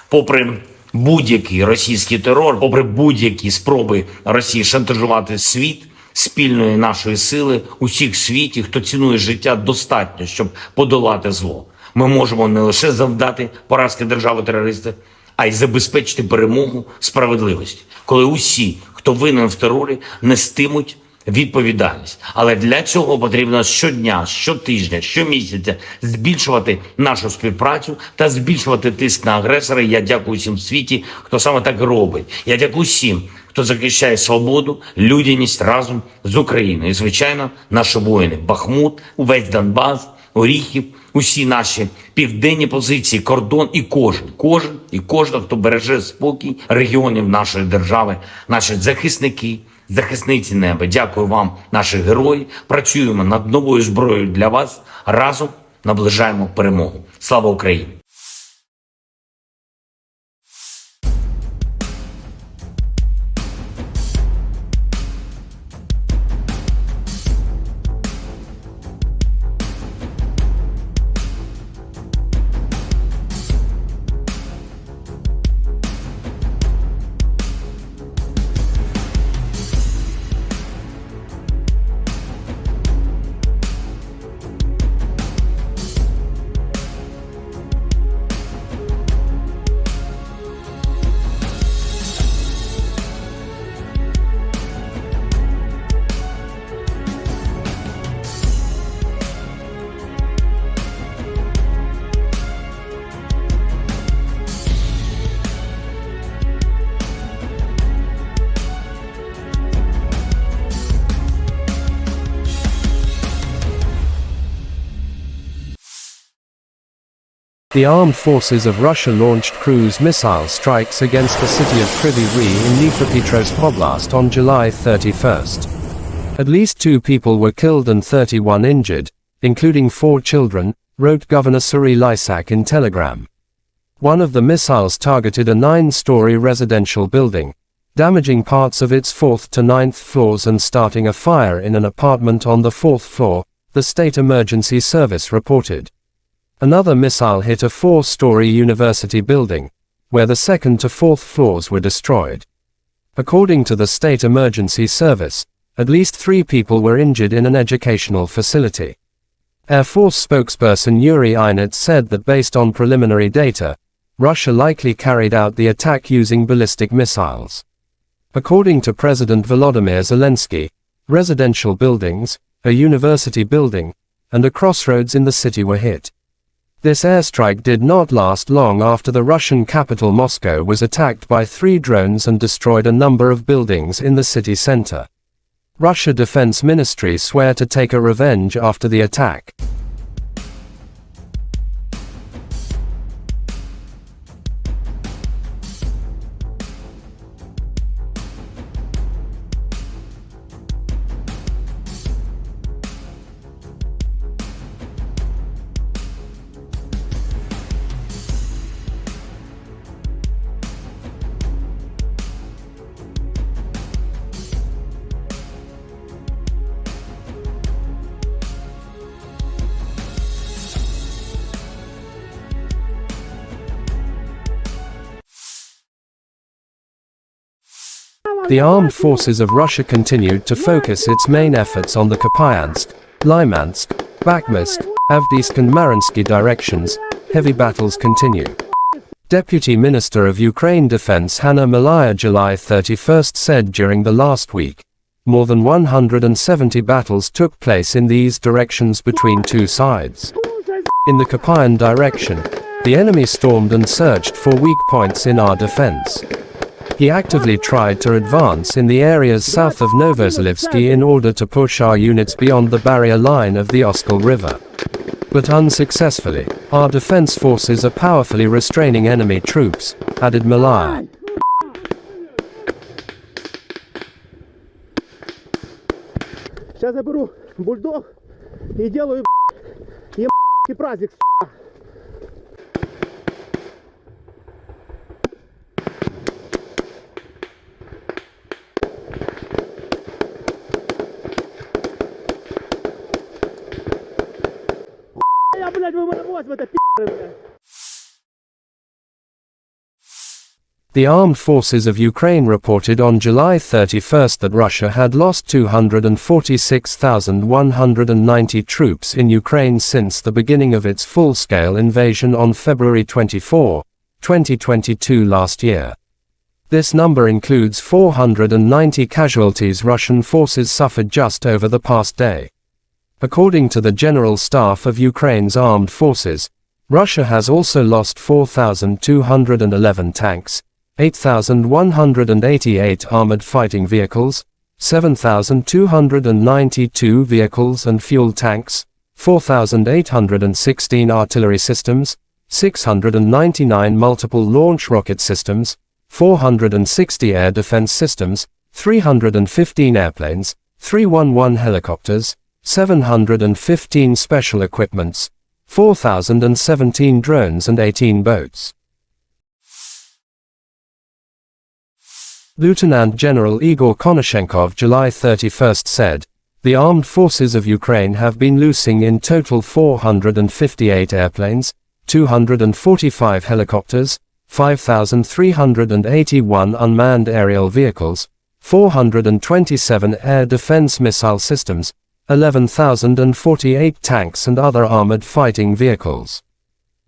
Попри будь-який російський терор, попри будь-які спроби Росії шантажувати світ, спільної нашої сили, усіх в світі, хто цінує життя, достатньо, щоб подолати зло. Ми можемо не лише завдати поразки держави-терориста, а й забезпечити перемогу справедливості, коли усі, хто винен в терорі, нестимуть відповідальність. Але для цього потрібно щодня, щотижня, щомісяця збільшувати нашу співпрацю та збільшувати тиск на агресора. Я дякую всім в світі, хто саме так робить. Я дякую всім, хто захищає свободу, людяність разом з Україною. І, звичайно, наші воїни. Бахмут, увесь Донбас, Оріхів, усі наші південні позиції, кордон і кожен, хто береже спокій регіонів нашої держави, наші захисники, захисниці неба. Дякую вам, наші герої. Працюємо над новою зброєю для вас. Разом наближаємо перемогу. Слава Україні! The armed forces of Russia launched cruise missile strikes against the city of Kryvyi Rih in Dnipropetrovsk Oblast on July 31st. At least 2 people were killed and 31 injured, including 4 children, wrote Governor Kryvyi Rih in Telegram. One of the missiles targeted a 9-story residential building, damaging parts of its 4th to 9th floors and starting a fire in an apartment on the 4th floor, the State Emergency Service reported. Another missile hit a 4-story university building, where the 2nd to 4th floors were destroyed. According to the State Emergency Service, at least 3 people were injured in an educational facility. Air Force spokesperson Yuri Ihnat said that based on preliminary data, Russia likely carried out the attack using ballistic missiles. According to President Volodymyr Zelensky, residential buildings, a university building, and a crossroads in the city were hit. This airstrike did not last long after the Russian capital Moscow was attacked by 3 drones and destroyed a number of buildings in the city center. Russia Defense Ministry swear to take a revenge after the attack. The armed forces of Russia continued to focus its main efforts on the Kupyansk, Lymansk, Bakhmutsk, Avdiivka and Mariinsky directions. Heavy battles continue. Deputy Minister of Ukraine Defense Hanna Maliar July 31st said during the last week, more than 170 battles took place in these directions between 2 sides. In the Kupyan direction, the enemy stormed and searched for weak points in our defense. He actively tried to advance in the areas south of Novozalivsky in order to push our units beyond the barrier line of the Oskol River. But unsuccessfully, our defense forces are powerfully restraining enemy troops, added Maliar. Сейчас я беру бульдог и делаю праздник. Брось в это, пи***ы, бля. The armed forces of Ukraine reported on July 31 that Russia had lost 246,190 troops in Ukraine since the beginning of its full-scale invasion on February 24, 2022 last year. This number includes 490 casualties Russian forces suffered just over the past day. According to the General Staff of Ukraine's armed forces, Russia has also lost 4,211 tanks, 8,188 armored fighting vehicles, 7,292 vehicles and fuel tanks, 4,816 artillery systems, 699 multiple launch rocket systems, 460 air defense systems, 315 airplanes, 311 helicopters, 715 special equipments, 4,017 drones and 18 boats. Lieutenant General Igor Konashenkov July 31 said, "The armed forces of Ukraine have been losing in total 458 airplanes, 245 helicopters, 5,381 unmanned aerial vehicles, 427 air defense missile systems, 11,048 tanks and other armored fighting vehicles.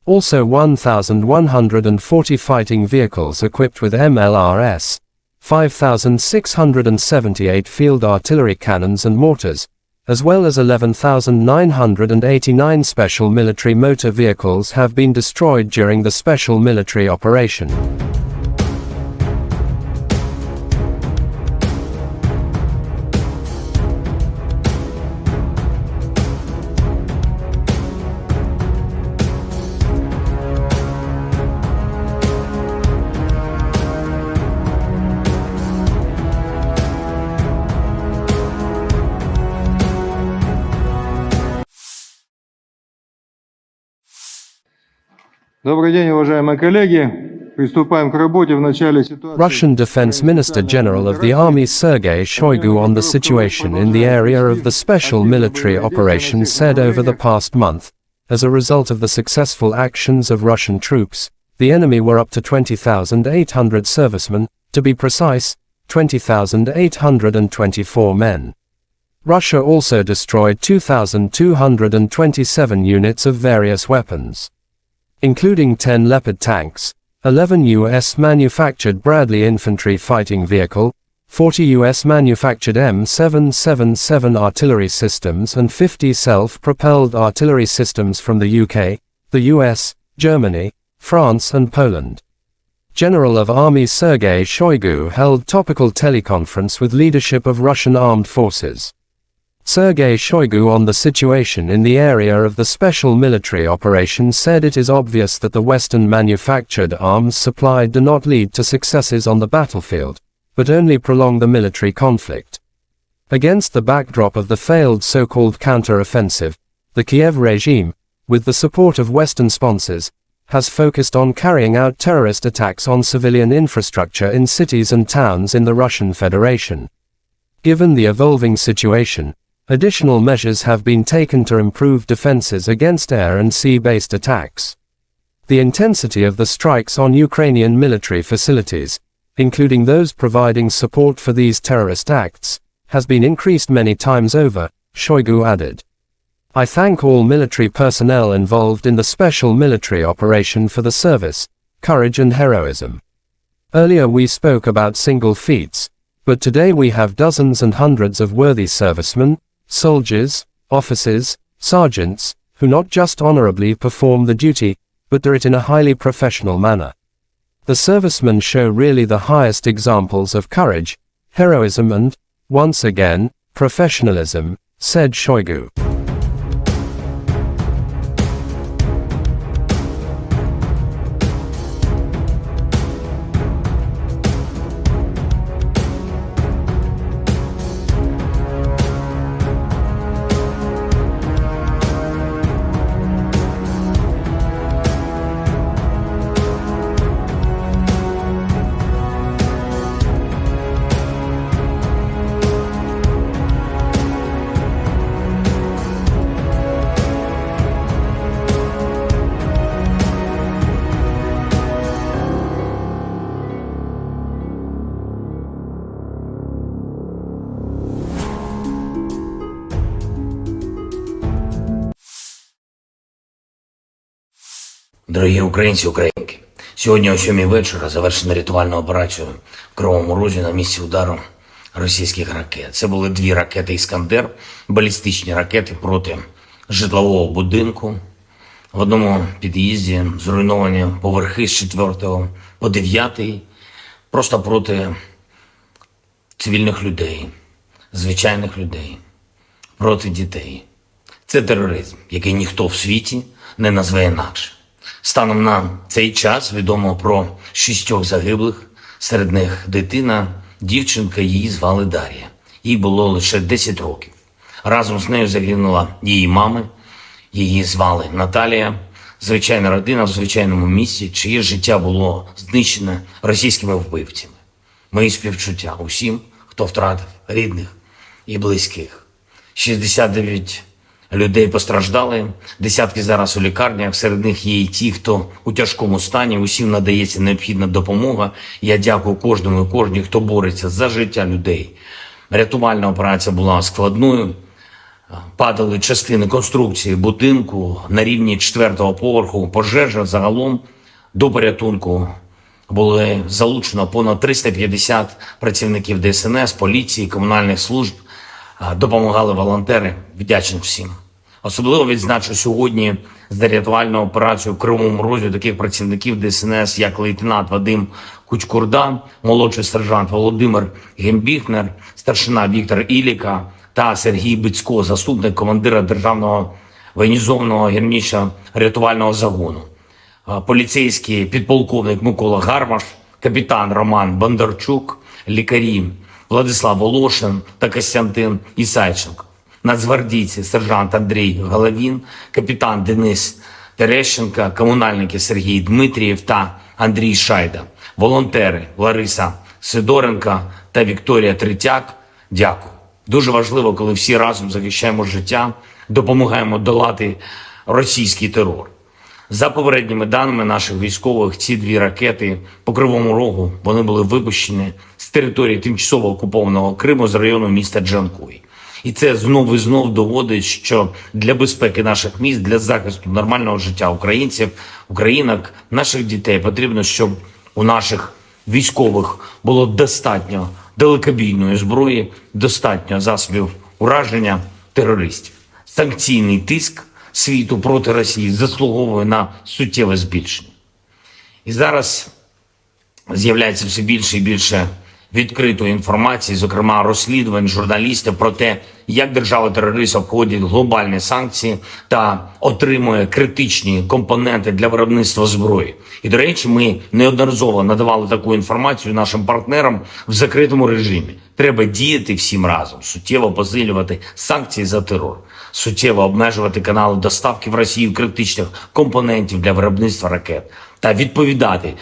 Also 1,140 fighting vehicles equipped with MLRS, 5,678 field artillery cannons and mortars, as well as 11,989 special military motor vehicles have been destroyed during the special military operation." Добрый день, уважаемые коллеги. Приступаем к работе в начале ситуации. Russian Defense Minister General of the Army Sergei Shoigu on the situation in the area of the special military operation said over the past month, as a result of the successful actions of Russian troops, the enemy were up to 20,800 servicemen, to be precise, 20,824 men. Russia also destroyed 2,227 units of various weapons, including 10 Leopard tanks, 11 U.S.-manufactured Bradley infantry fighting vehicle, 40 U.S.-manufactured M777 artillery systems and 50 self-propelled artillery systems from the UK, the US, Germany, France and Poland. General of Army Sergei Shoigu held topical teleconference with leadership of Russian armed forces. Sergei Shoigu on the situation in the area of the special military operation said it is obvious that the Western-manufactured arms supplied do not lead to successes on the battlefield, but only prolong the military conflict. Against the backdrop of the failed so-called counter-offensive, the Kiev regime, with the support of Western sponsors, has focused on carrying out terrorist attacks on civilian infrastructure in cities and towns in the Russian Federation. Given the evolving situation, additional measures have been taken to improve defenses against air and sea-based attacks. The intensity of the strikes on Ukrainian military facilities, including those providing support for these terrorist acts, has been increased many times over, Shoigu added. "I thank all military personnel involved in the special military operation for the service, courage and heroism. Earlier we spoke about single feats, but today we have dozens and hundreds of worthy servicemen, soldiers, officers, sergeants, who not just honorably perform the duty, but do it in a highly professional manner. The servicemen show really the highest examples of courage, heroism and, once again, professionalism," said Shoigu. Дорогі українці, українки, сьогодні о 7 вечора завершена рятувальна операція в Кривому Розі на місці удару російських ракет. Це були 2 ракети «Іскандер», балістичні ракети проти житлового будинку. В одному під'їзді зруйновані поверхи з 4 по 9, просто проти цивільних людей, звичайних людей, проти дітей. Це тероризм, який ніхто в світі не назве інакше. Станом на цей час відомо про 6 загиблих, серед них дитина, дівчинка, її звали Дар'я. Їй було лише 10 років. Разом з нею загинула її мама, її звали Наталія. Звичайна родина в звичайному місті, чиє життя було знищене російськими вбивцями. Мої співчуття усім, хто втратив рідних і близьких. 69 людей постраждали, десятки зараз у лікарнях, серед них є і ті, хто у тяжкому стані, усім надається необхідна допомога. Я дякую кожному і кожній, хто бореться за життя людей. Рятувальна операція була складною, падали частини конструкції будинку на рівні 4-го поверху, пожежа загалом до порятунку. Були залучено понад 350 працівників ДСНС, поліції, комунальних служб, допомагали волонтери, вдячний всім. Особливо відзначу сьогодні за рятувальну операцію в Кривому Розі таких працівників ДСНС, як лейтенант Вадим Кучкурда, молодший сержант Володимир Гембіхнер, старшина Віктор Іліка та Сергій Бицько, заступник командира Державного воєнізованого гірничо-рятувального загону, поліцейський підполковник Микола Гармаш, капітан Роман Бондарчук, лікарі Владислав Волошин та Костянтин Ісайченко, нацгвардійці сержант Андрій Головін, капітан Денис Терещенко, комунальники Сергій Дмитрієв та Андрій Шайда, волонтери Лариса Сидоренко та Вікторія Третяк. Дякую. Дуже важливо, коли всі разом захищаємо життя, допомагаємо долати російський терор. За попередніми даними наших військових, ці 2 ракети по Кривому Рогу, вони були випущені з території тимчасово окупованого Криму з району міста Джанкой. І це знов і знов доводить, що для безпеки наших міст, для захисту нормального життя українців, українок, наших дітей потрібно, щоб у наших військових було достатньо далекобійної зброї, достатньо засобів ураження терористів. Санкційний тиск світу проти Росії заслуговує на суттєве збільшення. І зараз з'являється все більше і більше відкритої інформації, зокрема розслідувань журналістів про те, як держава-терорист обходить глобальні санкції та отримує критичні компоненти для виробництва зброї. І, до речі, ми неодноразово надавали таку інформацію нашим партнерам в закритому режимі. Треба діяти всім разом, суттєво посилювати санкції за терор, суттєво обмежувати канали доставки в Росію критичних компонентів для виробництва ракет та відповідати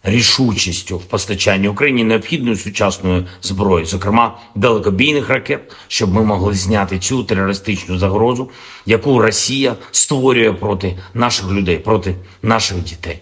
рішучістю в постачанні Україні необхідної сучасної зброї, зокрема далекобійних ракет, щоб ми могли зняти цю терористичну загрозу, яку Росія створює проти наших людей, проти наших дітей.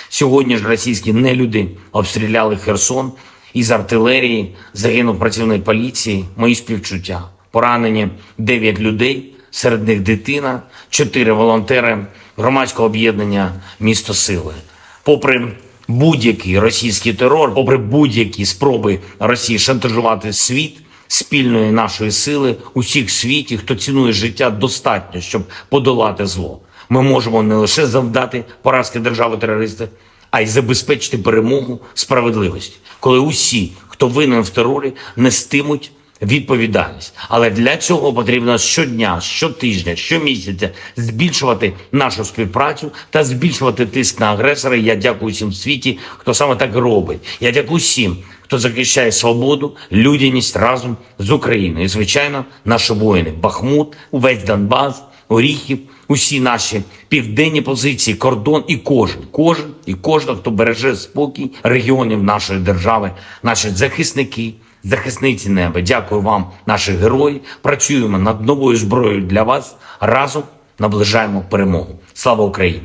Сьогодні ж російські нелюди обстріляли Херсон, із артилерії загинув працівник поліції, мої співчуття. Поранені 9 людей, серед них дитина, 4 волонтери громадського об'єднання «Місто Сили». Попри будь-який російський терор, попри будь-які спроби Росії шантажувати світ, спільної нашої сили, усіх в світі, хто цінує життя, достатньо, щоб подолати зло. Ми можемо не лише завдати поразки держави-терориста, а й забезпечити перемогу справедливості, коли усі, хто винен в терорі, нестимуть відповідальність. Але для цього потрібно щодня, щотижня, щомісяця збільшувати нашу співпрацю та збільшувати тиск на агресора. Я дякую всім в світі, хто саме так робить. Я дякую всім, хто захищає свободу, людяність разом з Україною. І, звичайно, наші воїни. Бахмут, увесь Донбас, Оріхів, усі наші південні позиції, кордон і кожен, хто береже спокій регіонів нашої держави, наші захисники, захисниці неба. Дякую вам, наші герої. Працюємо над новою зброєю для вас. Разом наближаємо перемогу. Слава Україні!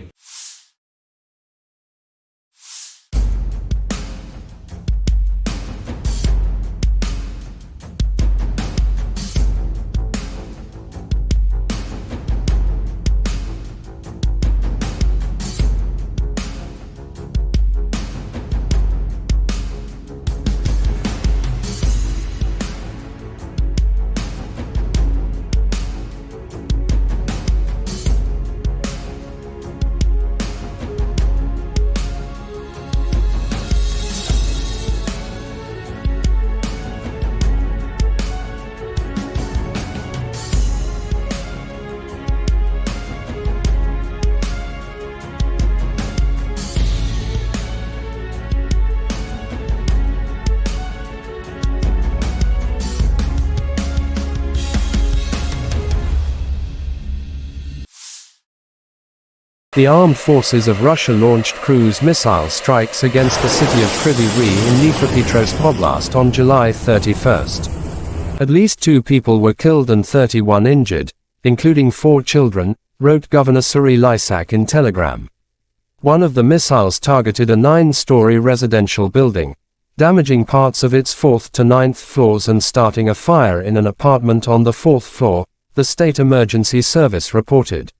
The armed forces of Russia launched cruise missile strikes against the city of Kryvyi Rih in Dnipropetrovsk Oblast on July 31st. At least 2 people were killed and 31 injured, including 4 children, wrote Governor Kryvyi Rih in Telegram. One of the missiles targeted a 9-story residential building, damaging parts of its 4th to 9th floors and starting a fire in an apartment on the 4th floor, the State Emergency Service reported.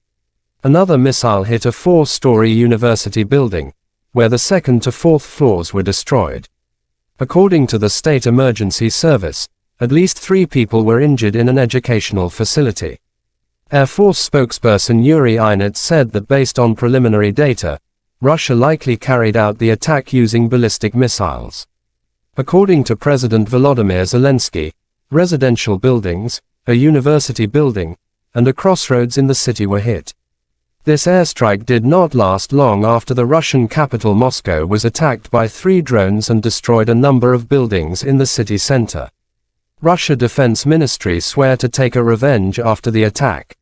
Another missile hit a 4-story university building, where the 2nd to 4th floors were destroyed. According to the State Emergency Service, at least 3 people were injured in an educational facility. Air Force spokesperson Yuri Ihnat said that based on preliminary data, Russia likely carried out the attack using ballistic missiles. According to President Volodymyr Zelensky, residential buildings, a university building, and a crossroads in the city were hit. This airstrike did not last long after the Russian capital Moscow was attacked by 3 drones and destroyed a number of buildings in the city center. Russia Defense Ministry swear to take a revenge after the attack.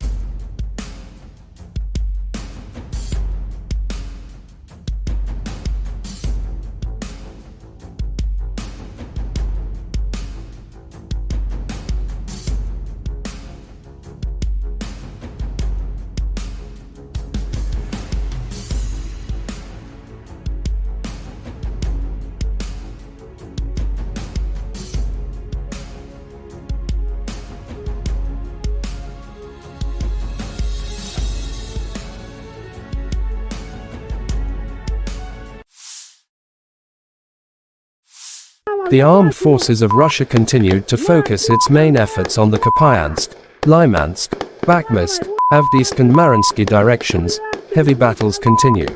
The armed forces of Russia continued to focus its main efforts on the Kupyansk, Lymansk, Bakhmutsk, Avdiivka and Mariinsky directions. Heavy battles continue.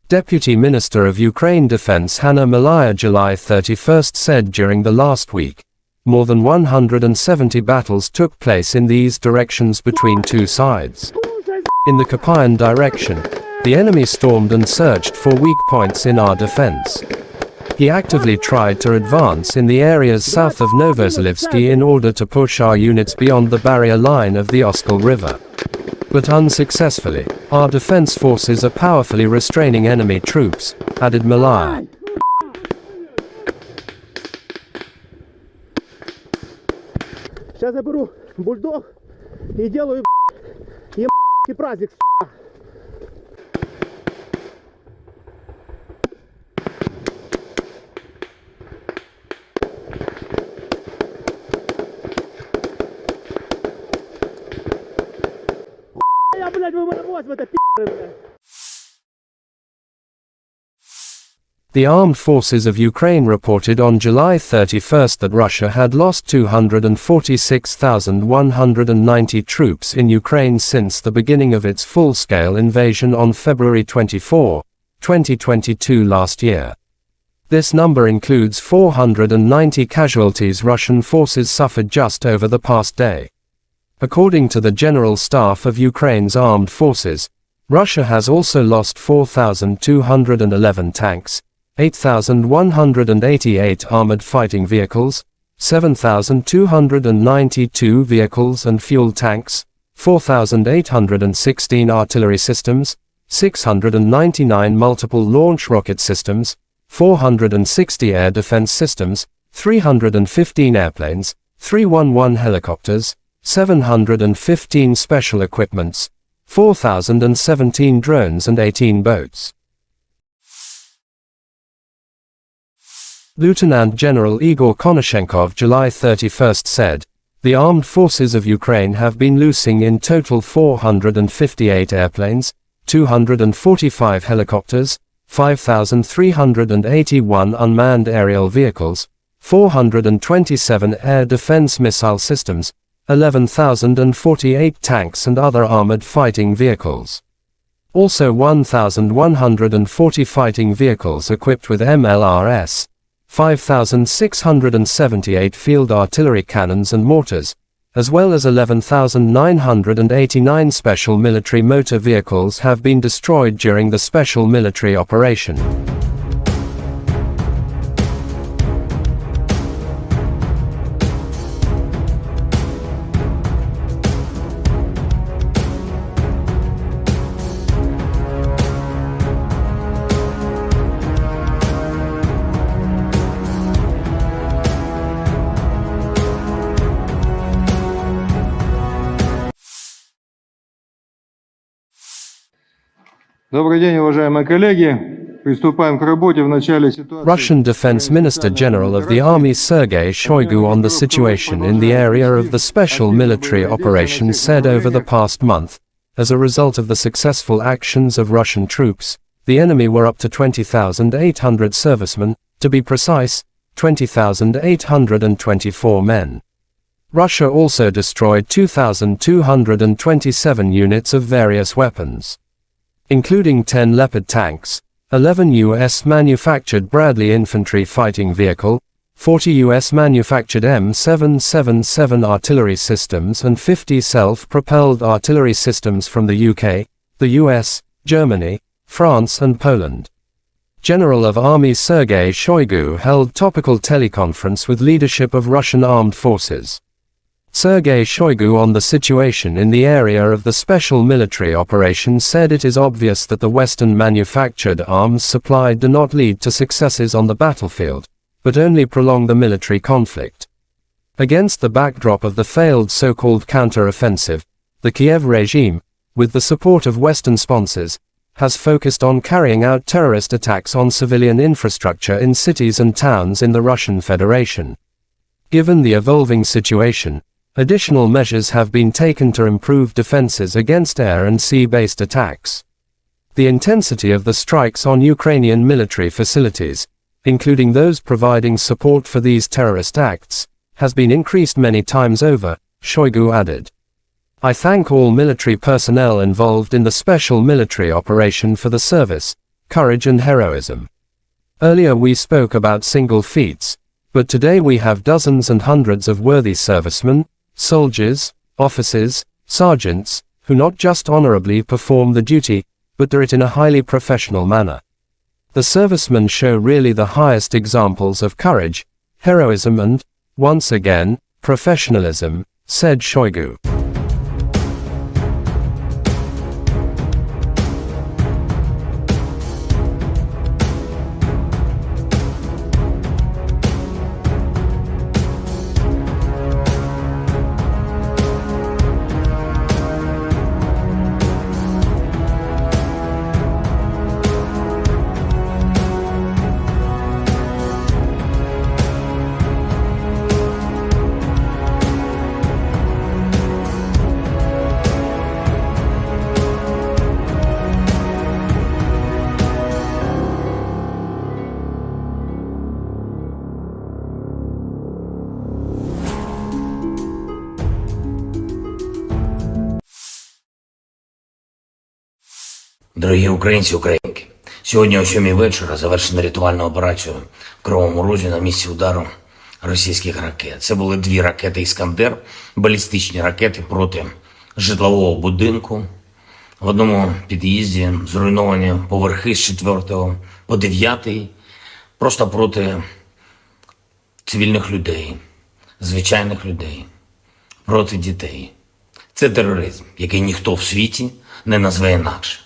Deputy Minister of Ukraine Defense Hanna Maliar July 31st said during the last week, more than 170 battles took place in these directions between 2 sides. In the Kupyan direction, the enemy stormed and searched for weak points in our defense. He actively tried to advance in the areas south of Novozelensky in order to push our units beyond the barrier line of the Oskol River. But unsuccessfully, our defense forces are powerfully restraining enemy troops, added Maliar. Сейчас я беру бульдог и делаю праздник. The armed forces of Ukraine reported on July 31st that Russia had lost 246,190 troops in Ukraine since the beginning of its full-scale invasion on February 24, 2022 last year. This number includes 490 casualties Russian forces suffered just over the past day. According to the General Staff of Ukraine's armed forces, Russia has also lost 4,211 tanks, 8,188 armored fighting vehicles, 7,292 vehicles and fuel tanks, 4,816 artillery systems, 699 multiple launch rocket systems, 460 air defense systems, 315 airplanes, 311 helicopters, 715 special equipments, 4,017 drones and 18 boats. Lieutenant General Igor Konashenkov July 31st said, the armed forces of Ukraine have been losing in total 458 airplanes, 245 helicopters, 5,381 unmanned aerial vehicles, 427 air defense missile systems, 11,048 tanks and other armored fighting vehicles. Also 1,140 fighting vehicles equipped with MLRS, 5,678 field artillery cannons and mortars, as well as 11,989 special military motor vehicles have been destroyed during the special military operation. Добрый день, уважаемые коллеги. Приступаем к работе в начале ситуации. Russian Defense Minister General of the Army Sergei Shoigu on the situation in the area of the special military operation said over the past month, as a result of the successful actions of Russian troops, the enemy were up to 20,800 servicemen, to be precise, 20,824 men. Russia also destroyed 2,227 units of various weapons, including 10 Leopard tanks, 11 U.S.-manufactured Bradley infantry fighting vehicle, 40 U.S.-manufactured M777 artillery systems and 50 self-propelled artillery systems from the UK, the US, Germany, France and Poland. General of Army Sergei Shoigu held topical teleconference with leadership of Russian armed forces. Sergei Shoigu on the situation in the area of the special military operation said it is obvious that the Western-manufactured arms supplied do not lead to successes on the battlefield, but only prolong the military conflict. Against the backdrop of the failed so-called counter-offensive, the Kiev regime, with the support of Western sponsors, has focused on carrying out terrorist attacks on civilian infrastructure in cities and towns in the Russian Federation. Given the evolving situation, additional measures have been taken to improve defenses against air and sea-based attacks. The intensity of the strikes on Ukrainian military facilities, including those providing support for these terrorist acts, has been increased many times over, Shoigu added. I thank all military personnel involved in the special military operation for the service, courage and heroism. Earlier we spoke about single feats, but today we have dozens and hundreds of worthy servicemen, soldiers, officers, sergeants, who not just honorably perform the duty, but do it in a highly professional manner. The servicemen show really the highest examples of courage, heroism and, once again, professionalism, said Shoigu. Дорогі українці, українки, сьогодні о 7 вечора завершена рятувальна операція в Кривому Розі на місці удару російських ракет. Це були 2 ракети «Іскандер», балістичні ракети проти житлового будинку. В одному під'їзді зруйновані поверхи з 4 по 9, просто проти цивільних людей, звичайних людей, проти дітей. Це тероризм, який ніхто в світі не назве інакше.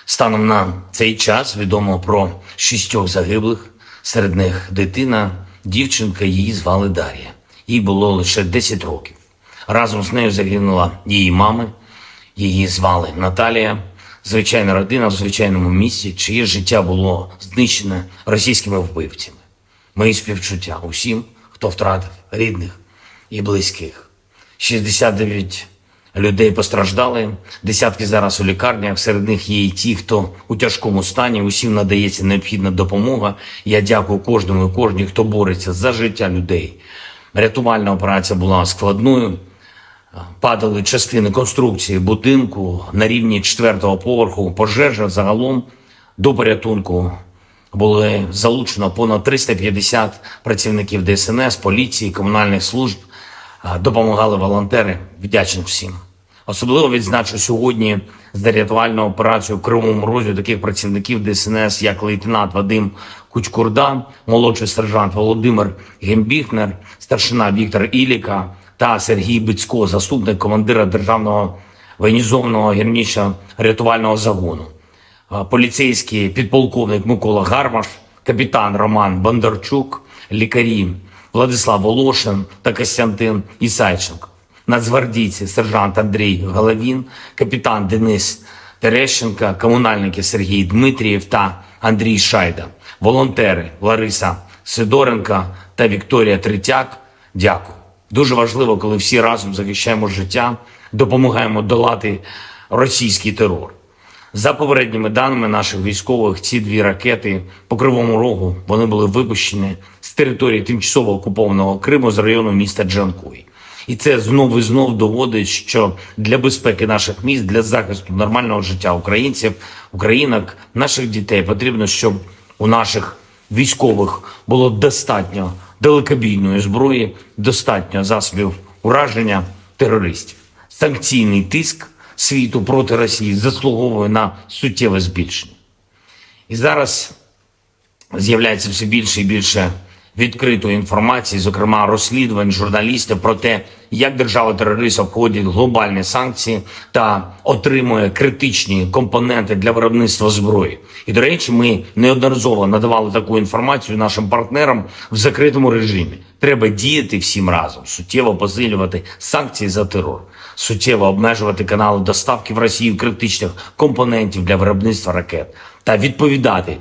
Станом на цей час відомо про 6 загиблих, серед них дитина, дівчинка, її звали Дар'я. Їй було лише 10 років. Разом з нею загинула її мама, її звали Наталія. Звичайна родина в звичайному місці, чиє життя було знищене російськими вбивцями. Мої співчуття усім, хто втратив рідних і близьких. 69 людей постраждали, десятки зараз у лікарнях, серед них є і ті, хто у тяжкому стані, усім надається необхідна допомога. Я дякую кожному і кожній, хто бореться за життя людей. Рятувальна операція була складною, падали частини конструкції будинку на рівні 4-го поверху, пожежа загалом до порятунку. Були залучено понад 350 працівників ДСНС, поліції, комунальних служб. Допомагали волонтери, вдячний всім. Особливо відзначу сьогодні за рятувальну операцію в Кривому Розі таких працівників ДСНС, як лейтенант Вадим Кучкурда, молодший сержант Володимир Гембіхнер, старшина Віктор Іліка та Сергій Бицько, заступник командира Державного воєнізованого гірничо-рятувального загону. Поліцейський підполковник Микола Гармаш, капітан Роман Бондарчук, лікарі Владислав Волошин та Костянтин Ісайченко. Нацгвардійці сержант Андрій Головін, капітан Денис Терещенка, комунальники Сергій Дмитрієв та Андрій Шайда, волонтери Лариса Сидоренка та Вікторія Третяк. Дякую. Дуже важливо, коли всі разом захищаємо життя, допомагаємо долати російський терор. За попередніми даними наших військових, ці дві ракети по Кривому Рогу, вони були випущені з території тимчасово окупованого Криму з району міста Джанкой. І це знову і знов доводить, що для безпеки наших міст, для захисту нормального життя українців, українок, наших дітей потрібно, щоб у наших військових було достатньо далекобійної зброї, достатньо засобів ураження терористів. Санкційний тиск світу проти Росії заслуговує на суттєве збільшення. І зараз з'являється все більше і більше відкритої інформації, зокрема розслідувань журналістів про те, як держава-терорист обходить глобальні санкції та отримує критичні компоненти для виробництва зброї. І, до речі, ми неодноразово надавали таку інформацію нашим партнерам в закритому режимі. Треба діяти всім разом, суттєво посилювати санкції за терор, суттєво обмежувати канали доставки в Росію критичних компонентів для виробництва ракет та відповідати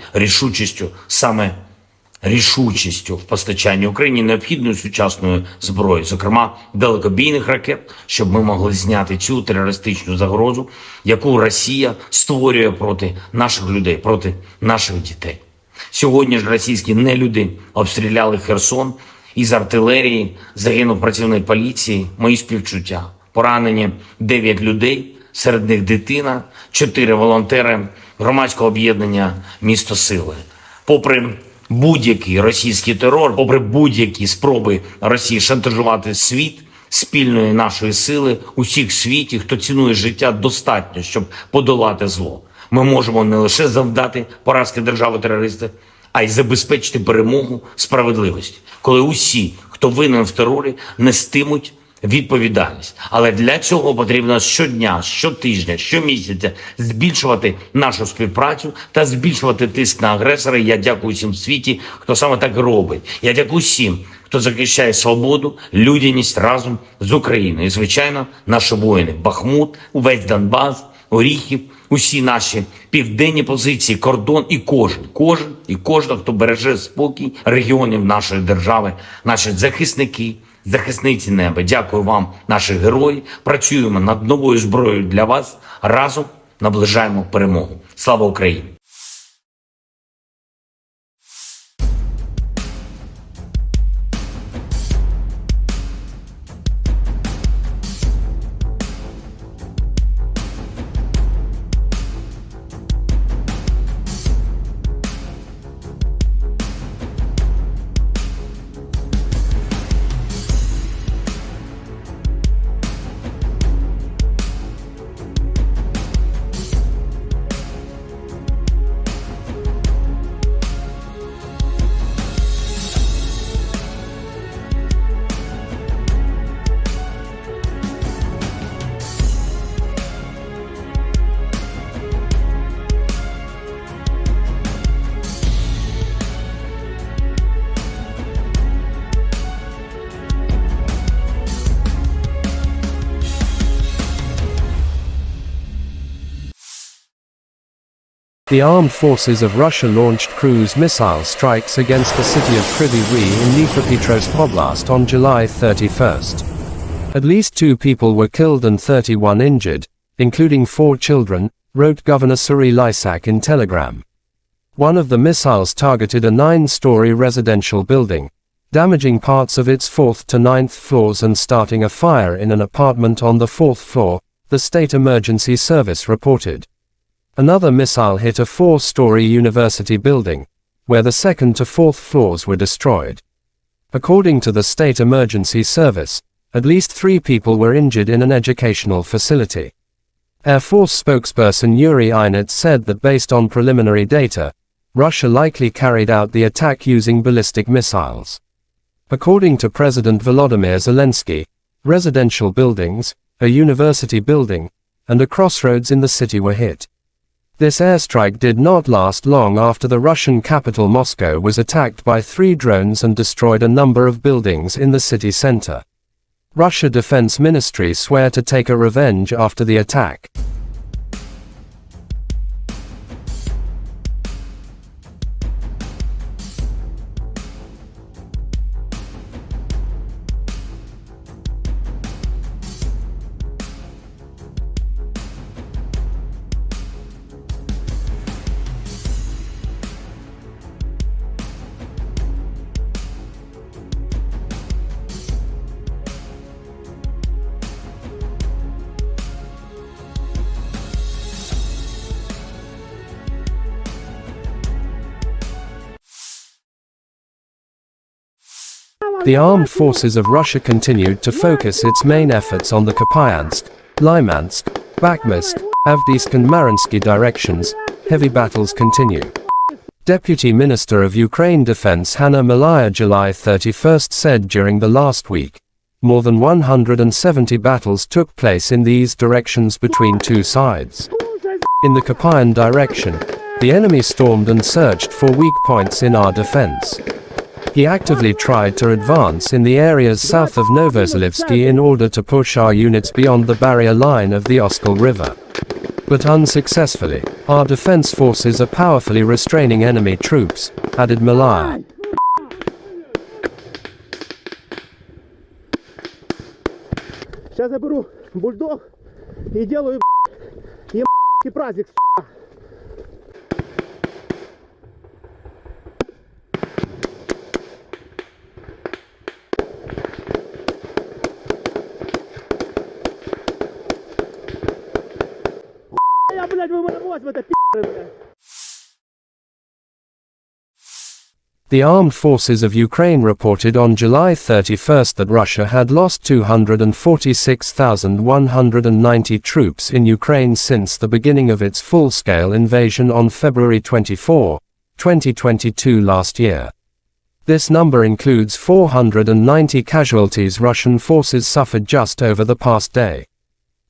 рішучістю в постачанні Україні необхідної сучасної зброї, зокрема далекобійних ракет, щоб ми могли зняти цю терористичну загрозу, яку Росія створює проти наших людей, проти наших дітей. Сьогодні ж російські нелюди обстріляли Херсон, із артилерії загинув працівник поліції, мої співчуття. Поранені 9 людей, серед них дитина, 4 волонтери громадського об'єднання «Місто Сили». Попри будь-який російський терор, попри будь-які спроби Росії шантажувати світ, спільної нашої сили, усіх в світі, хто цінує життя, достатньо, щоб подолати зло. Ми можемо не лише завдати поразки держави-терориста, а й забезпечити перемогу справедливості, коли усі, хто винен в терорі, нестимуть відповідальність. Але для цього потрібно щодня, щотижня, щомісяця збільшувати нашу співпрацю та збільшувати тиск на агресора. Я дякую всім в світі, хто саме так робить. Я дякую всім, хто захищає свободу, людяність разом з Україною. І, звичайно, наші воїни. Бахмут, увесь Донбас, Оріхів, усі наші південні позиції, кордон і кожен, хто береже спокій регіонів нашої держави, наші захисники, захисниці неба. Дякую вам, наші герої. Працюємо над новою зброєю для вас. Разом наближаємо перемогу. Слава Україні! The armed forces of Russia launched cruise missile strikes against the city of Kryvyi Rih in Dnipropetrovsk Oblast on July 31st. At least 2 people were killed and 31 injured, including 4 children, wrote Governor Serhiy Lysak in Telegram. One of the missiles targeted a 9-story residential building, damaging parts of its 4th to 9th floors and starting a fire in an apartment on the 4th floor, the State Emergency Service reported. Another missile hit a 4-story university building, where the 2nd to 4th floors were destroyed. According to the State Emergency Service, at least 3 people were injured in an educational facility. Air Force spokesperson Yuri Inet said that based on preliminary data, Russia likely carried out the attack using ballistic missiles. According to President Volodymyr Zelensky, residential buildings, a university building, and a crossroads in the city were hit. This airstrike did not last long after the Russian capital Moscow was attacked by 3 drones and destroyed a number of buildings in the city center. Russia Defense Ministry swear to take a revenge after the attack. The armed forces of Russia continued to focus its main efforts on the Kupyansk, Lymansk, Bakhmut, Avdiivka and Mariinsky directions. Heavy battles continue. Deputy Minister of Ukraine Defense Hanna Malaya July 31st said during the last week, more than 170 battles took place in these directions between two sides. In the Kupyan direction, the enemy stormed and searched for weak points in our defense. He actively tried to advance in the areas south of Novozelensky in order to push our units beyond the barrier line of the Oskol River. But unsuccessfully, our defense forces are powerfully restraining enemy troops, added Malaya. Сейчас я беру бульдог и делаю праздник. Я, блядь, вы в это блядь. The armed forces of Ukraine reported on July 31st that Russia had lost 246,190 troops in Ukraine since the beginning of its full-scale invasion on February 24, 2022 last year. This number includes 490 casualties Russian forces suffered just over the past day.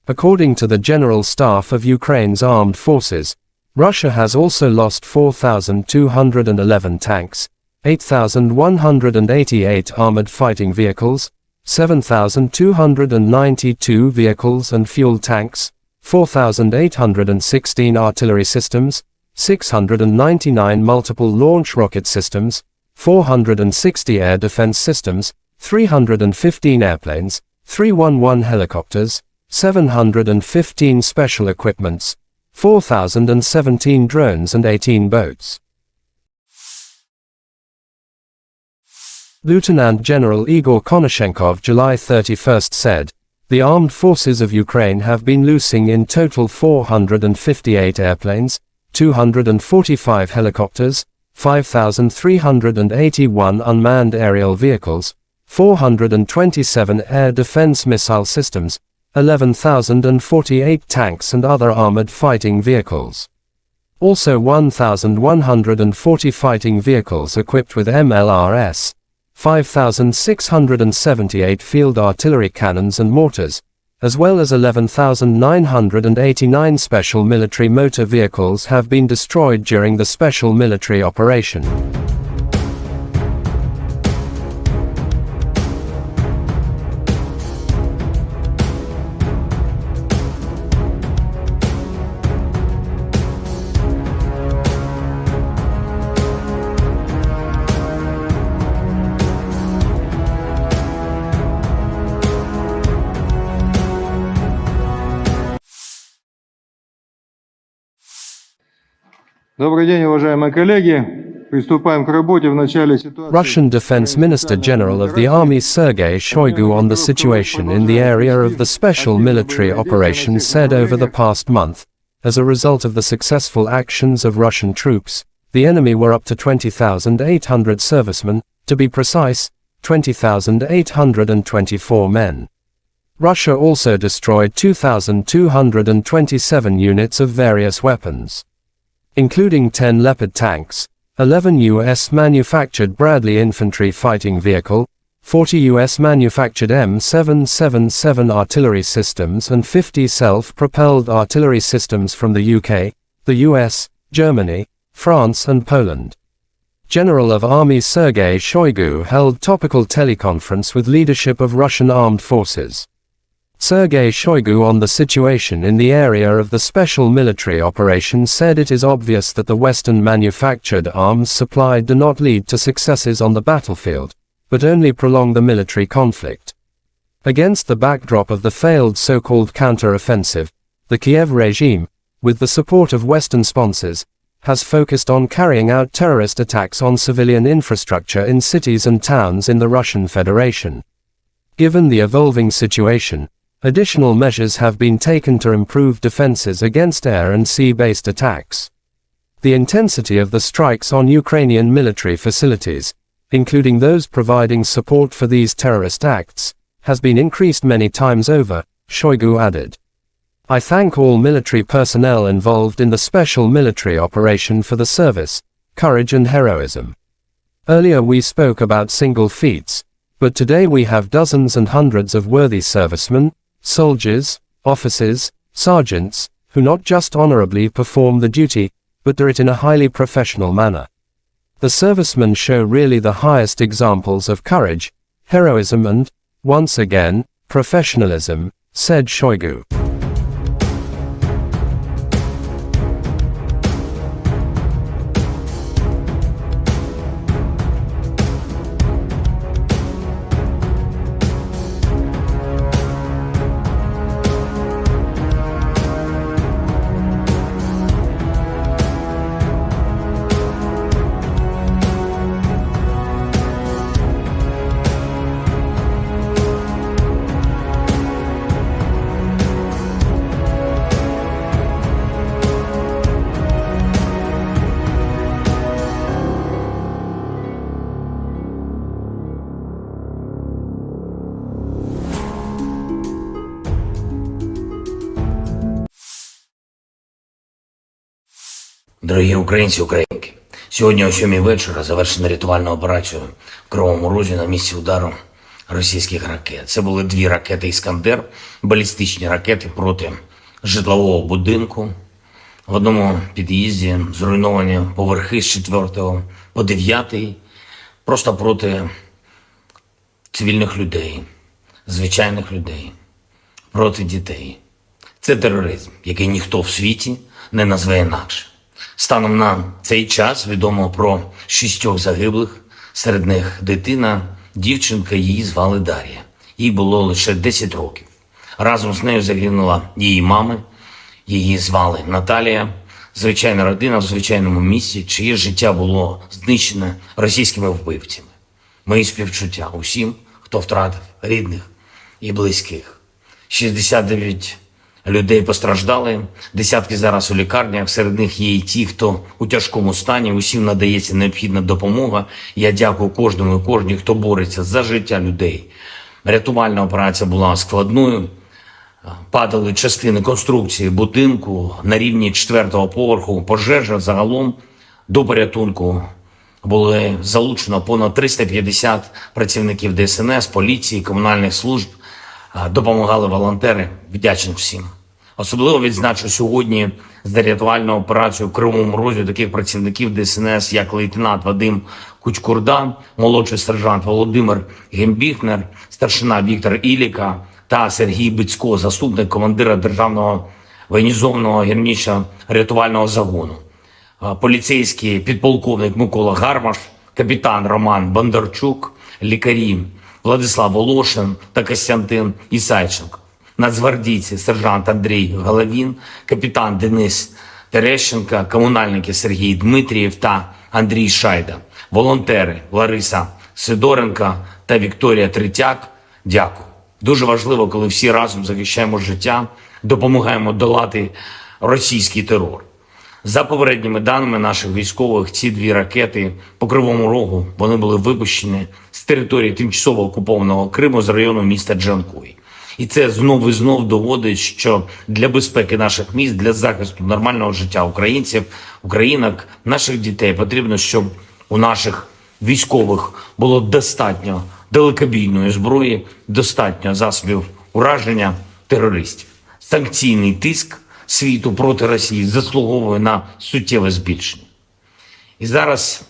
According to the General Staff of Ukraine's armed forces, Russia has also lost 4,211 tanks, 8,188 armored fighting vehicles, 7,292 vehicles and fuel tanks, 4,816 artillery systems, 699 multiple launch rocket systems, 460 air defense systems, 315 airplanes, 311 helicopters, 715 special equipments, 4,017 drones and 18 boats. Lieutenant General Igor Konashenkov July 31st said, the armed forces of Ukraine have been losing in total 458 airplanes, 245 helicopters, 5,381 unmanned aerial vehicles, 427 air defense missile systems, 11,048 tanks and other armored fighting vehicles. Also 1,140 fighting vehicles equipped with MLRS, 5,678 field artillery cannons and mortars, as well as 11,989 special military motor vehicles have been destroyed during the special military operation. Добрый день, уважаемые коллеги. Приступаем к работе в начале ситуации. Russian Defense Minister General of the Army Sergei Shoigu on the situation in the area of the special military operation said over the past month, as a result of the successful actions of Russian troops, the enemy were up to 20,800 servicemen, to be precise, 20,824 men. Russia also destroyed 2,227 units of various weapons, including 10 Leopard tanks, 11 U.S.-manufactured Bradley infantry fighting vehicle, 40 U.S.-manufactured M777 artillery systems and 50 self-propelled artillery systems from the UK, the US, Germany, France and Poland. General of Army Sergei Shoigu held topical teleconference with leadership of Russian armed forces. Sergei Shoigu on the situation in the area of the special military operation said it is obvious that the Western-manufactured arms supplied do not lead to successes on the battlefield, but only prolong the military conflict. Against the backdrop of the failed so-called counter-offensive, the Kiev regime, with the support of Western sponsors, has focused on carrying out terrorist attacks on civilian infrastructure in cities and towns in the Russian Federation. Given the evolving situation, additional measures have been taken to improve defenses against air and sea-based attacks. The intensity of the strikes on Ukrainian military facilities, including those providing support for these terrorist acts, has been increased many times over, Shoigu added. I thank all military personnel involved in the special military operation for the service, courage and heroism. Earlier we spoke about single feats, but today we have dozens and hundreds of worthy servicemen, soldiers, officers, sergeants, who not just honorably perform the duty, but do it in a highly professional manner. The servicemen show really the highest examples of courage, heroism and, once again, professionalism, said Shoigu. Дорогі українці, українки, сьогодні о 7 вечора завершена рятувальна операція в Кривому Розі на місці удару російських ракет. Це були 2 ракети «Іскандер», балістичні ракети проти житлового будинку. В одному під'їзді зруйновані поверхи з 4 по 9, просто проти цивільних людей, звичайних людей, проти дітей. Це тероризм, який ніхто в світі не назве інакше. Станом на цей час відомо про 6 загиблих, серед них дитина, дівчинка, її звали Дар'я. Їй було лише 10 років. Разом з нею загинула її мама, її звали Наталія. Звичайна родина в звичайному місці, чиє життя було знищене російськими вбивцями. Мої співчуття усім, хто втратив рідних і близьких. 69 людей постраждали, десятки зараз у лікарнях, серед них є і ті, хто у тяжкому стані, усім надається необхідна допомога. Я дякую кожному і кожній, хто бореться за життя людей. Рятувальна операція була складною, падали частини конструкції будинку на рівні 4-го поверху, пожежа загалом до порятунку. Були залучено понад 350 працівників ДСНС, поліції, комунальних служб. Допомагали волонтери, вдячний всім. Особливо відзначу сьогодні за рятувальну операцію в Кривому Розі таких працівників ДСНС, як лейтенант Вадим Кучкурда, молодший сержант Володимир Гембіхнер, старшина Віктор Іліка та Сергій Бицько, заступник командира Державного воєнізованого гірничо-рятувального загону, поліцейський підполковник Микола Гармаш, капітан Роман Бондарчук, лікарі Владислав Волошин та Костянтин Ісайченко, нацгвардійці сержант Андрій Головін, капітан Денис Терещенко, комунальники Сергій Дмитрієв та Андрій Шайда, волонтери Лариса Сидоренко та Вікторія Третяк. Дякую. Дуже важливо, коли всі разом захищаємо життя, допомагаємо долати російський терор. За попередніми даними наших військових, ці 2 ракети по Кривому Рогу, вони були випущені з території тимчасово окупованого Криму з району міста Джанкой. І це знов і знов доводить, що для безпеки наших міст, для захисту нормального життя українців, українок, наших дітей потрібно, щоб у наших військових було достатньо далекобійної зброї, достатньо засобів ураження терористів. Санкційний тиск світу проти Росії заслуговує на суттєве збільшення. І зараз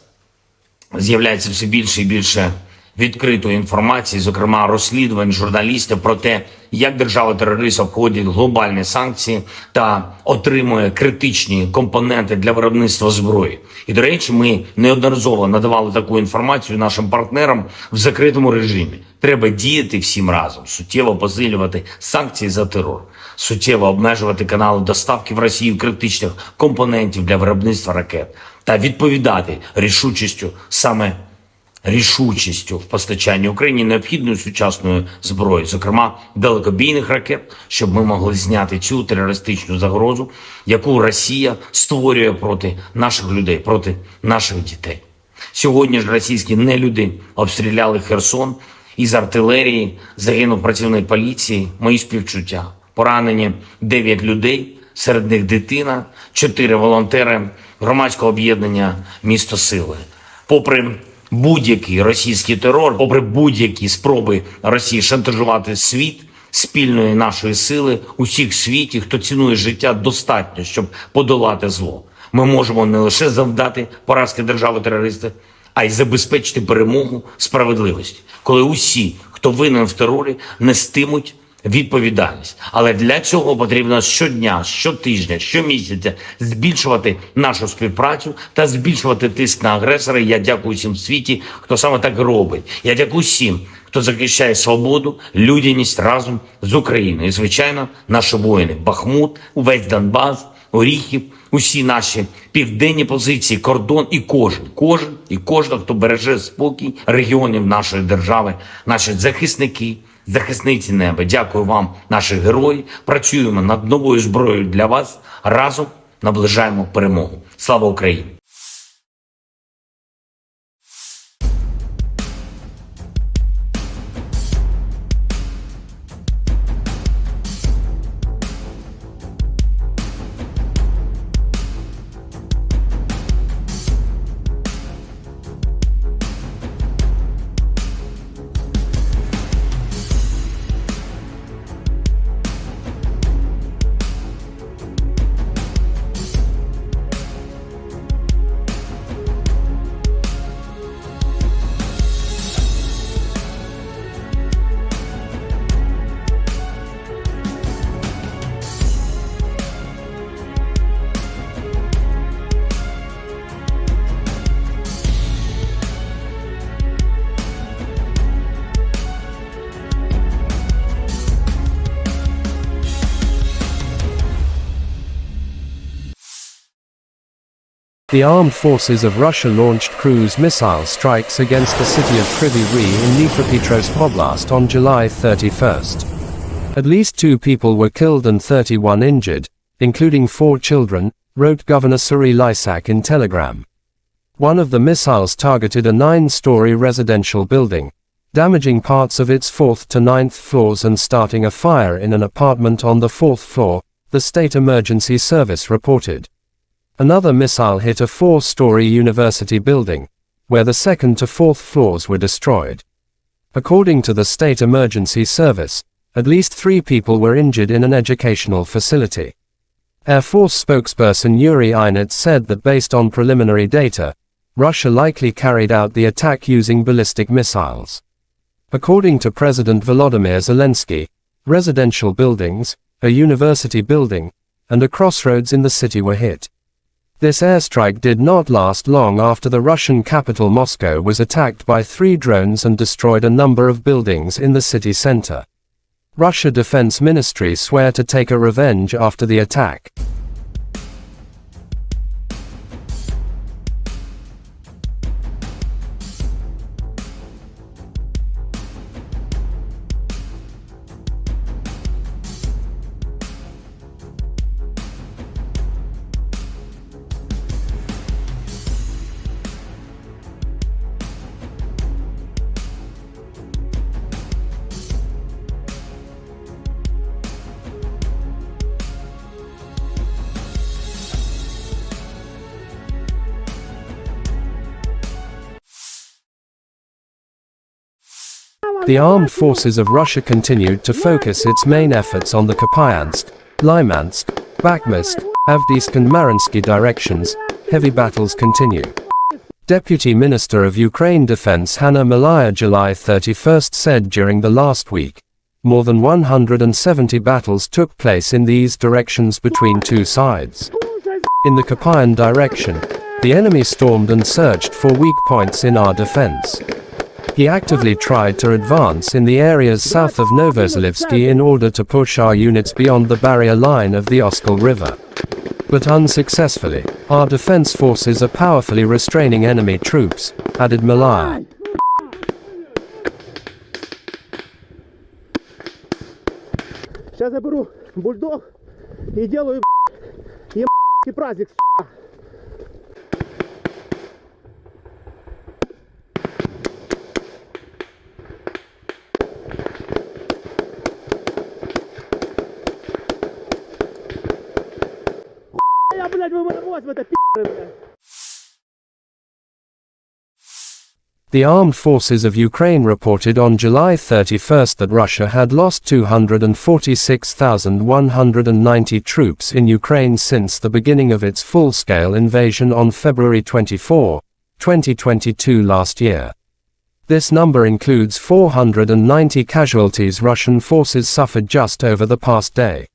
з'являється все більше і більше відкритої інформації, зокрема розслідувань журналістів про те, як держава-терорист обходить глобальні санкції та отримує критичні компоненти для виробництва зброї. І, до речі, ми неодноразово надавали таку інформацію нашим партнерам в закритому режимі. Треба діяти всім разом, суттєво посилювати санкції за терор, суттєво обмежувати канали доставки в Росію критичних компонентів для виробництва ракет та відповідати рішучістю в постачанні Україні необхідної сучасної зброї, зокрема далекобійних ракет, щоб ми могли зняти цю терористичну загрозу, яку Росія створює проти наших людей, проти наших дітей. Сьогодні ж російські нелюди обстріляли Херсон із артилерії, загинув працівник поліції, мої співчуття. Поранені 9 людей, серед них дитина, 4 волонтери громадського об'єднання «Місто Сили». Попри будь-який російський терор, попри будь-які спроби Росії шантажувати світ, спільної нашої сили, усіх в світі, хто цінує життя, достатньо, щоб подолати зло. Ми можемо не лише завдати поразки держави-терориста, а й забезпечити перемогу справедливості, коли усі, хто винен в терорі, нестимуть відповідальність. Але для цього потрібно щодня, щотижня, щомісяця збільшувати нашу співпрацю та збільшувати тиск на агресора. Я дякую всім в світі, хто саме так робить. Я дякую всім, хто захищає свободу, людяність разом з Україною. І, звичайно, наші воїни. Бахмут, увесь Донбас, Оріхів, усі наші південні позиції, кордон і кожен, хто береже спокій регіонів нашої держави, наші захисники, захисниці неба. Дякую вам, наші герої. Працюємо над новою зброєю для вас. Разом наближаємо перемогу. Слава Україні! The armed forces of Russia launched cruise missile strikes against the city of Kryvyi Rih in Dnipropetrovsk Oblast on July 31st. At least 2 people were killed and 31 injured, including 4 children, wrote Governor Serhiy Lysak in Telegram. One of the missiles targeted a 9-story residential building, damaging parts of its 4th to 9th floors and starting a fire in an apartment on the 4th floor, the State Emergency Service reported. Another missile hit a 4-story university building, where the 2nd to 4th floors were destroyed. According to the State Emergency Service, at least 3 people were injured in an educational facility. Air Force spokesperson Yuri Inet said that based on preliminary data, Russia likely carried out the attack using ballistic missiles. According to President Volodymyr Zelensky, residential buildings, a university building, and a crossroads in the city were hit. This airstrike did not last long after the Russian capital Moscow was attacked by 3 drones and destroyed a number of buildings in the city center. Russia Defense Ministry swear to take a revenge after the attack. The armed forces of Russia continued to focus its main efforts on the Kupyansk, Lymansk, Bakhmutsk, Avdiivka and Mariinsky directions. Heavy battles continue. Deputy Minister of Ukraine Defense Hanna Maliar July 31st said during the last week, more than 170 battles took place in these directions between 2 sides. In the Kupyan direction, the enemy stormed and searched for weak points in our defense. He actively tried to advance in the areas south of Novoselivsky in order to push our units beyond the barrier line of the Oskol River. But unsuccessfully, our defense forces are powerfully restraining enemy troops, added Maliar. Сейчас я беру бульдог и делаю праздник. номер 8, это пи***ры, блядь. The armed forces of Ukraine reported on July 31 that Russia had lost 246,190 troops in Ukraine since the beginning of its full-scale invasion on February 24, 2022 last year. This number includes 490 casualties Russian forces suffered just over the past day.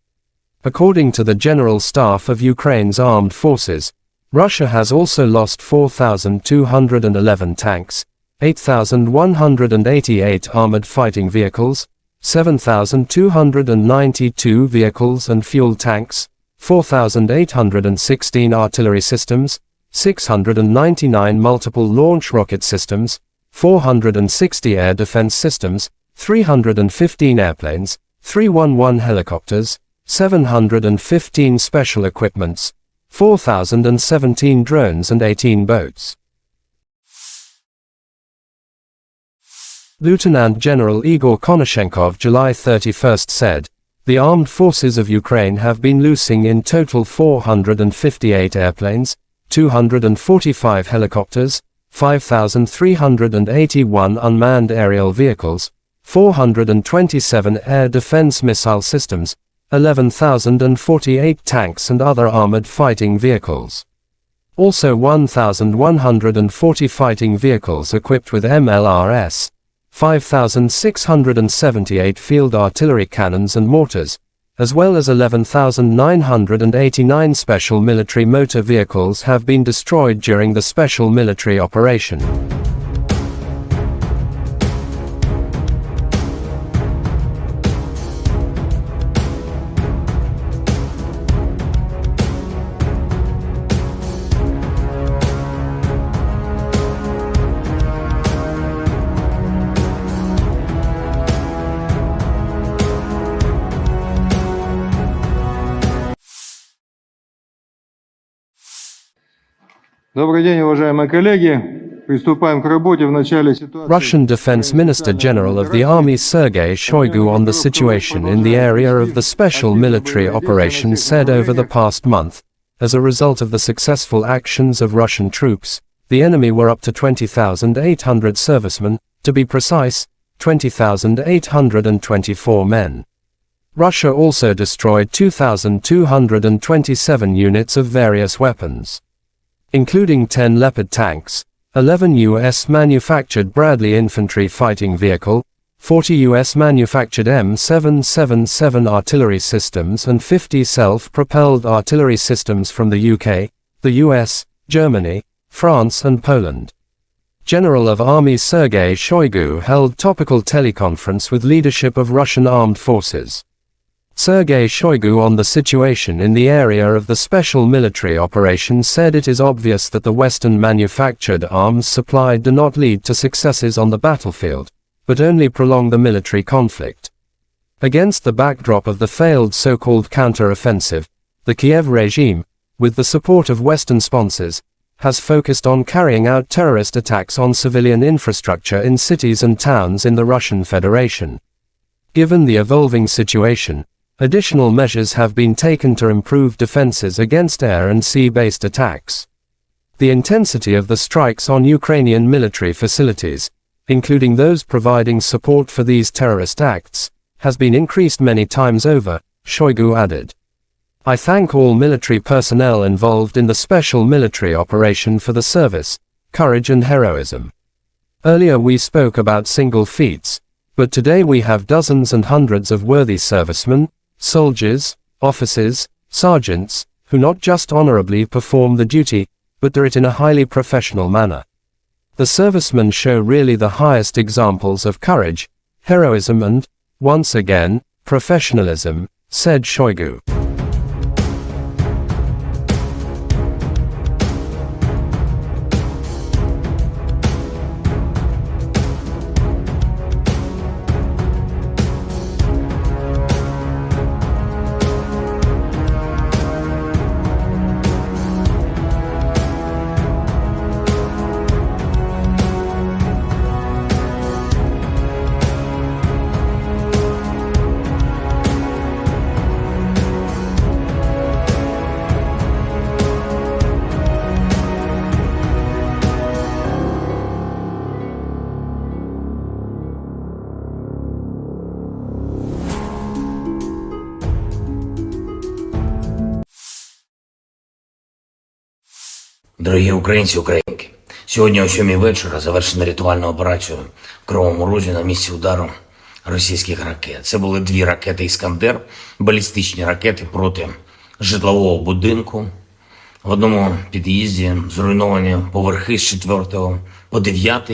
According to the General Staff of Ukraine's armed forces, Russia has also lost 4,211 tanks, 8,188 armored fighting vehicles, 7,292 vehicles and fuel tanks, 4,816 artillery systems, 699 multiple launch rocket systems, 460 air defense systems, 315 airplanes, 311 helicopters, 715 special equipments, 4,017 drones and 18 boats. Lieutenant General Igor Konashenkov July 31 said, "The armed forces of Ukraine have been losing in total 458 airplanes, 245 helicopters, 5,381 unmanned aerial vehicles, 427 air defense missile systems, 11,048 tanks and other armored fighting vehicles. Also 1,140 fighting vehicles equipped with MLRS, 5,678 field artillery cannons and mortars, as well as 11,989 special military motor vehicles have been destroyed during the special military operation." Добрый день, уважаемые коллеги. Приступаем к работе в начале ситуации. Russian Defense Minister General of the Army Sergei Shoigu on the situation in the area of the special military operation said over the past month, as a result of the successful actions of Russian troops, the enemy were up to 20,800 servicemen, to be precise, 20,824 men. Russia also destroyed 2,227 units of various weapons, including 10 Leopard tanks, 11 U.S.-manufactured Bradley infantry fighting vehicle, 40 U.S.-manufactured M777 artillery systems and 50 self-propelled artillery systems from the UK, the US, Germany, France and Poland. General of Army Sergei Shoigu held topical teleconference with leadership of Russian armed forces. Sergei Shoigu on the situation in the area of the special military operation said it is obvious that the Western-manufactured arms supplied do not lead to successes on the battlefield, but only prolong the military conflict. Against the backdrop of the failed so-called counter-offensive, the Kiev regime, with the support of Western sponsors, has focused on carrying out terrorist attacks on civilian infrastructure in cities and towns in the Russian Federation. Given the evolving situation, additional measures have been taken to improve defenses against air and sea-based attacks. The intensity of the strikes on Ukrainian military facilities, including those providing support for these terrorist acts, has been increased many times over, Shoigu added. "I thank all military personnel involved in the special military operation for the service, courage and heroism. Earlier we spoke about single feats, but today we have dozens and hundreds of worthy servicemen, soldiers, officers, sergeants, who not just honorably perform the duty, but do it in a highly professional manner. The servicemen show really the highest examples of courage, heroism and, once again, professionalism," said Shoigu. Дорогі українці, українки, сьогодні о 7 вечора завершена рятувальна операція в Кривому Розі на місці удару російських ракет. Це були 2 ракети «Іскандер», балістичні ракети проти житлового будинку. В одному під'їзді зруйновані поверхи з 4 по 9,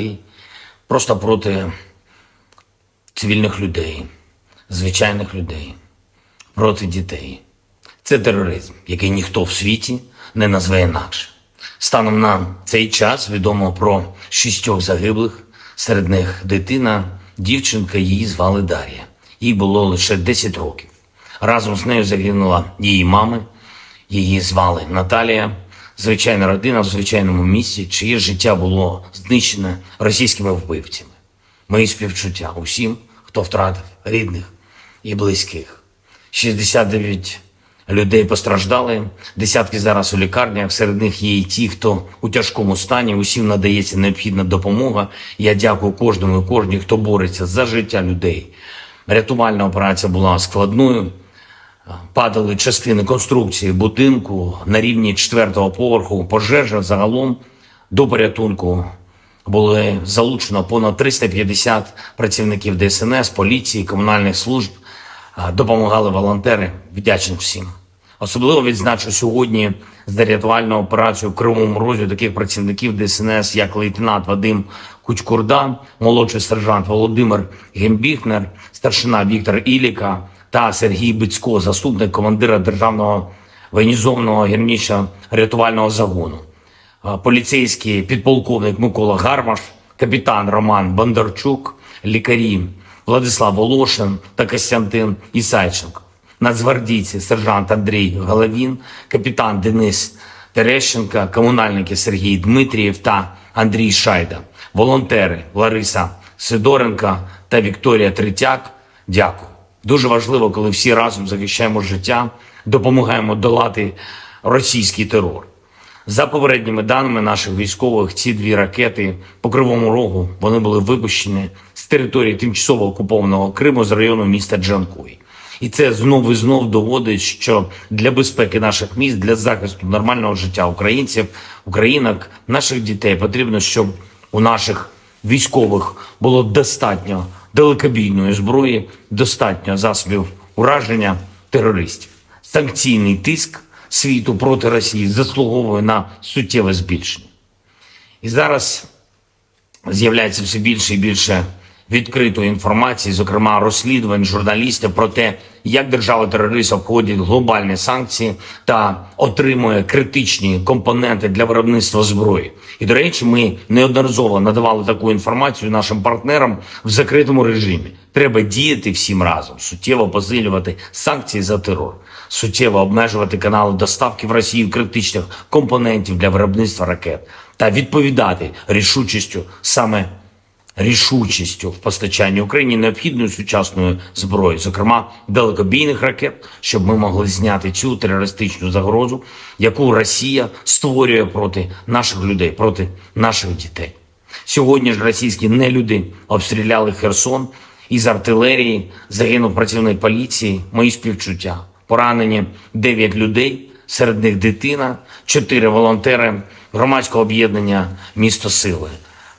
просто проти цивільних людей, звичайних людей, проти дітей. Це тероризм, який ніхто в світі не назве інакше. Станом на цей час відомо про 6 загиблих, серед них дитина, дівчинка, її звали Дар'я. Їй було лише 10 років. Разом з нею загинула її мама, її звали Наталія. Звичайна родина в звичайному місці, чиє життя було знищене російськими вбивцями. Мої співчуття усім, хто втратив рідних і близьких. 69 людей постраждали, десятки зараз у лікарнях, серед них є і ті, хто у тяжкому стані, усім надається необхідна допомога. Я дякую кожному і кожній, хто бореться за життя людей. Рятувальна операція була складною. Падали частини конструкції будинку на рівні 4-го поверху. Пожежа загалом до порятунку були залучено понад 350 працівників ДСНС, поліції, комунальних служб. Допомагали волонтери. Вдячний всім. Особливо відзначу сьогодні за рятувальну операцію в Кривому Розі таких працівників ДСНС, як лейтенант Вадим Кучкурда, молодший сержант Володимир Гембіхнер, старшина Віктор Іліка та Сергій Бицько, заступник командира Державного воєнізованого гірничо-рятувального загону, поліцейський підполковник Микола Гармаш, капітан Роман Бондарчук, лікарі Владислав Волошин та Костянтин Ісайченко, нацгвардійці сержант Андрій Головін, капітан Денис Терещенко, комунальники Сергій Дмитрієв та Андрій Шайда, волонтери Лариса Сидоренко та Вікторія Третяк. Дякую. Дуже важливо, коли всі разом захищаємо життя, допомагаємо долати російський терор. За попередніми даними наших військових, ці 2 ракети по Кривому Рогу, вони були випущені з території тимчасово окупованого Криму з району міста Джанкой. І це знов і знов доводить, що для безпеки наших міст, для захисту нормального життя українців, українок, наших дітей потрібно, щоб у наших військових було достатньо далекобійної зброї, достатньо засобів ураження терористів. Санкційний тиск світу проти Росії заслуговує на суттєве збільшення. І зараз з'являється все більше і більше відкритої інформації, зокрема розслідувань журналістів про те, як держава-терорист обходить глобальні санкції та отримує критичні компоненти для виробництва зброї. І, до речі, ми неодноразово надавали таку інформацію нашим партнерам в закритому режимі. Треба діяти всім разом, суттєво посилювати санкції за терор, суттєво обмежувати канали доставки в Росію критичних компонентів для виробництва ракет та відповідати рішучістю в постачанні Україні необхідної сучасної зброї, зокрема далекобійних ракет, щоб ми могли зняти цю терористичну загрозу, яку Росія створює проти наших людей, проти наших дітей. Сьогодні ж російські нелюди обстріляли Херсон, із артилерії загинув працівник поліції, мої співчуття. Поранені 9 людей, серед них дитина, 4 волонтери громадського об'єднання «Місто Сили».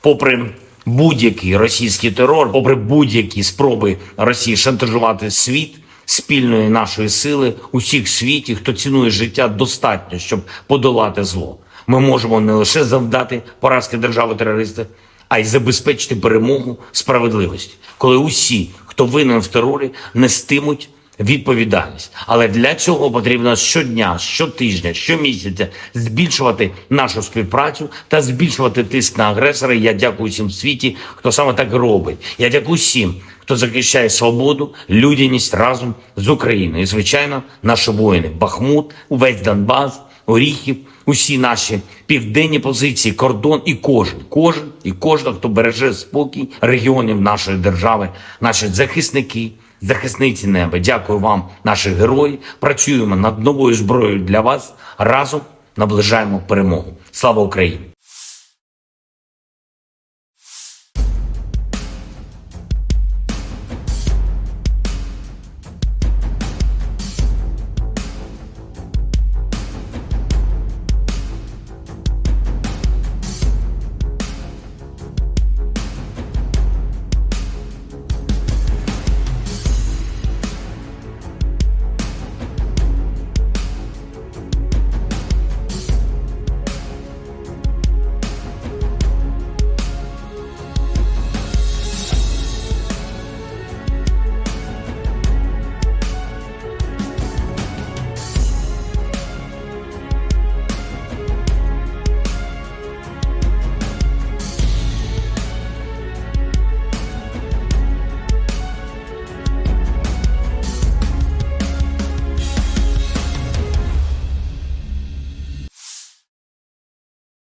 Попри будь-який російський терор, попри будь-які спроби Росії шантажувати світ, спільної нашої сили, усіх в світі, хто цінує життя, достатньо, щоб подолати зло. Ми можемо не лише завдати поразки держави-терориста, а й забезпечити перемогу справедливості, коли усі, хто винен в терорі, нестимуть відповідальність. Але для цього потрібно щодня, щотижня, щомісяця збільшувати нашу співпрацю та збільшувати тиск на агресора. Я дякую всім в світі, хто саме так робить. Я дякую всім, хто захищає свободу, людяність разом з Україною. І, звичайно, наші воїни. Бахмут, увесь Донбас, Оріхів, усі наші південні позиції, кордон і кожен, хто береже спокій регіонів нашої держави, наші захисники, захисниці неба. Дякую вам, наші герої. Працюємо над новою зброєю для вас. Разом наближаємо перемогу. Слава Україні!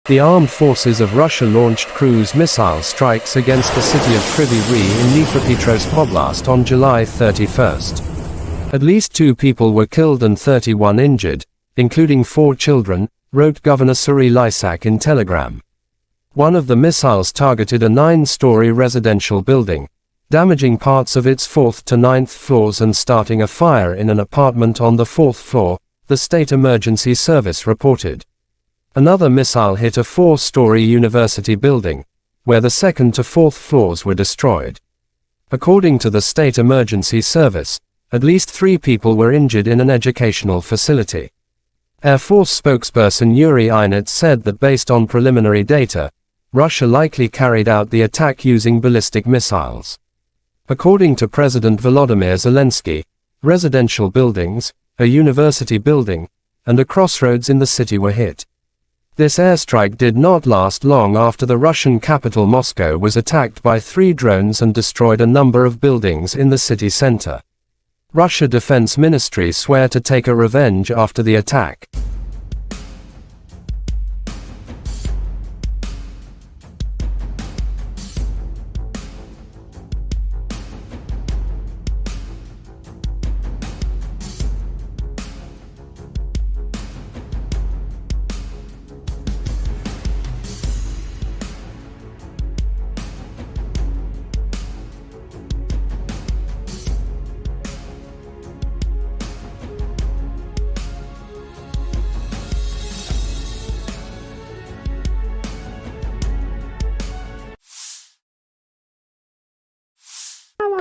The armed forces of Russia launched cruise missile strikes against the city of Kryvyi Rih in Dnipropetrovsk Oblast on July 31st. At least 2 people were killed and 31 injured, including 4 children, wrote Governor Kryvyi Rih in Telegram. One of the missiles targeted a 9-story residential building, damaging parts of its 4th to 9th floors and starting a fire in an apartment on the 4th floor, the State Emergency Service reported. Another missile hit a 4-story university building, where the 2nd to 4th floors were destroyed. According to the State Emergency Service, at least 3 people were injured in an educational facility. Air Force spokesperson Yuri Ihnat said that based on preliminary data, Russia likely carried out the attack using ballistic missiles. According to President Volodymyr Zelensky, residential buildings, a university building, and a crossroads in the city were hit. This airstrike did not last long after the Russian capital Moscow was attacked by 3 drones and destroyed a number of buildings in the city center. Russia Defense Ministry swear to take a revenge after the attack.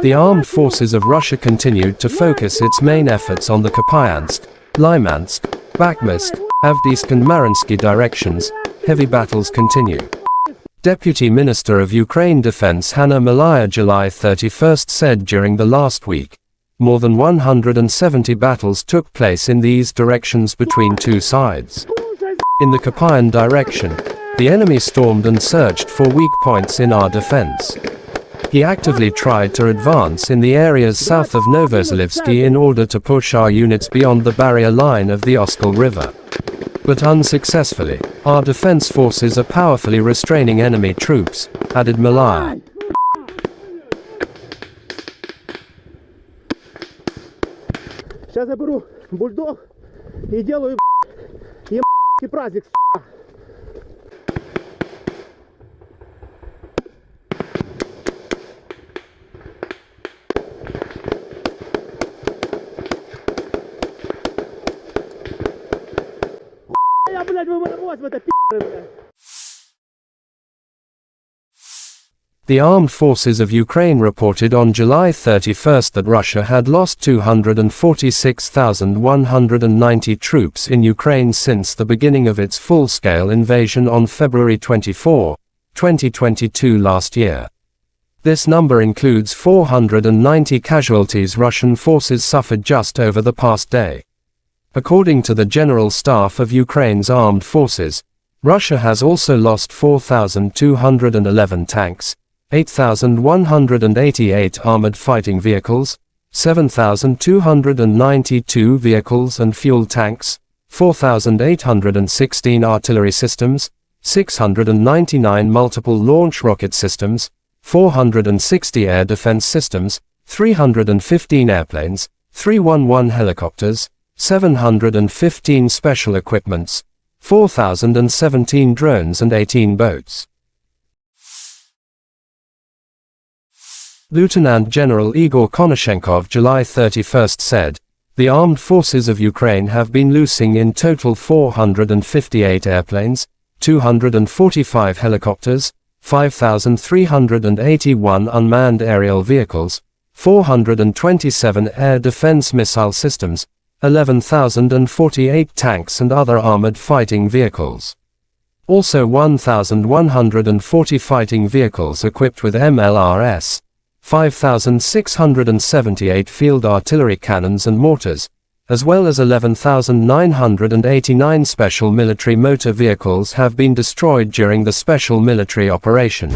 The armed forces of Russia continued to focus its main efforts on the Kupyansk, Lymansk, Bakhmutsk, Avdiivka and Mariinsky directions. Heavy battles continue. Deputy Minister of Ukraine Defense Hanna Maliar July 31st said during the last week, more than 170 battles took place in these directions between 2 sides. In the Kupyan direction, the enemy stormed and searched for weak points in our defense. He actively tried to advance in the areas south of Novozalivsky in order to push our units beyond the barrier line of the Oskol River. But unsuccessfully, our defense forces are powerfully restraining enemy troops, added Maliar. Сейчас я беру бульдог и делаю праздник. The armed forces of Ukraine reported on July 31st that Russia had lost 246,190 troops in Ukraine since the beginning of its full-scale invasion on February 24, 2022 last year. This number includes 490 casualties Russian forces suffered just over the past day. According to the General Staff of Ukraine's armed forces, Russia has also lost 4,211 tanks, 8,188 armored fighting vehicles, 7,292 vehicles and fuel tanks, 4,816 artillery systems, 699 multiple launch rocket systems, 460 air defense systems, 315 airplanes, 311 helicopters, 715 special equipments, 4,017 drones and 18 boats. Lieutenant General Igor Konashenkov July 31st said, the armed forces of Ukraine have been losing in total 458 airplanes, 245 helicopters, 5,381 unmanned aerial vehicles, 427 air defense missile systems, 11,048 tanks and other armored fighting vehicles. Also 1,140 fighting vehicles equipped with MLRS, 5,678 field artillery cannons and mortars, as well as 11,989 special military motor vehicles have been destroyed during the special military operation.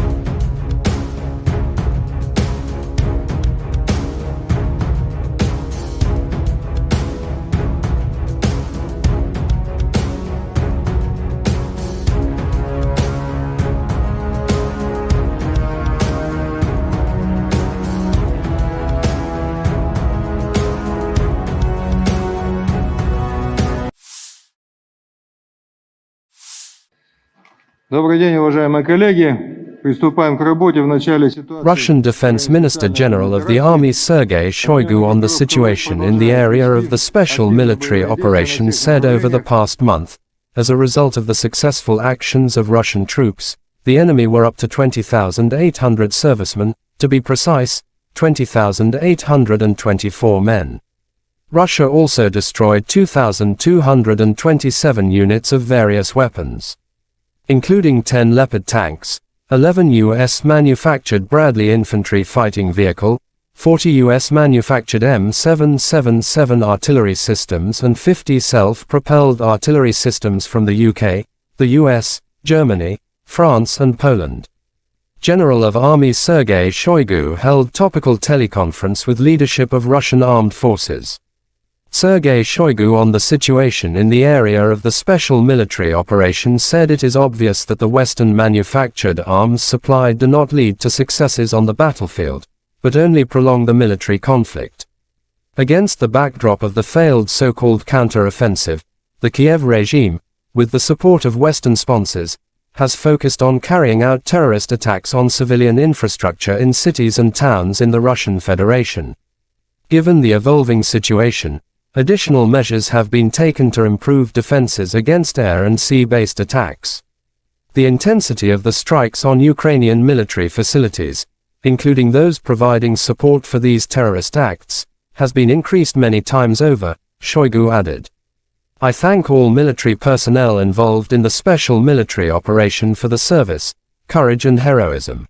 Добрый день, уважаемые коллеги. Приступаем к работе в начале ситуации. Russian Defense Minister General of the Army Sergei Shoigu on the situation in the area of the special military operation said over the past month, as a result of the successful actions of Russian troops, the enemy were up to 20,800 servicemen, to be precise, 20,824 men. Russia also destroyed 2,227 units of various weapons, including 10 Leopard tanks, 11 U.S.-manufactured Bradley infantry fighting vehicle, 40 U.S.-manufactured M777 artillery systems and 50 self-propelled artillery systems from the UK, the US, Germany, France and Poland. General of Army Sergei Shoigu held topical teleconference with leadership of Russian armed forces. Sergei Shoigu on the situation in the area of the special military operation said it is obvious that the Western-manufactured arms supplied do not lead to successes on the battlefield, but only prolong the military conflict. Against the backdrop of the failed so-called counter-offensive, the Kiev regime, with the support of Western sponsors, has focused on carrying out terrorist attacks on civilian infrastructure in cities and towns in the Russian Federation. Given the evolving situation, additional measures have been taken to improve defenses against air and sea-based attacks. The intensity of the strikes on Ukrainian military facilities, including those providing support for these terrorist acts, has been increased many times over, Shoigu added. I thank all military personnel involved in the special military operation for the service, courage and heroism.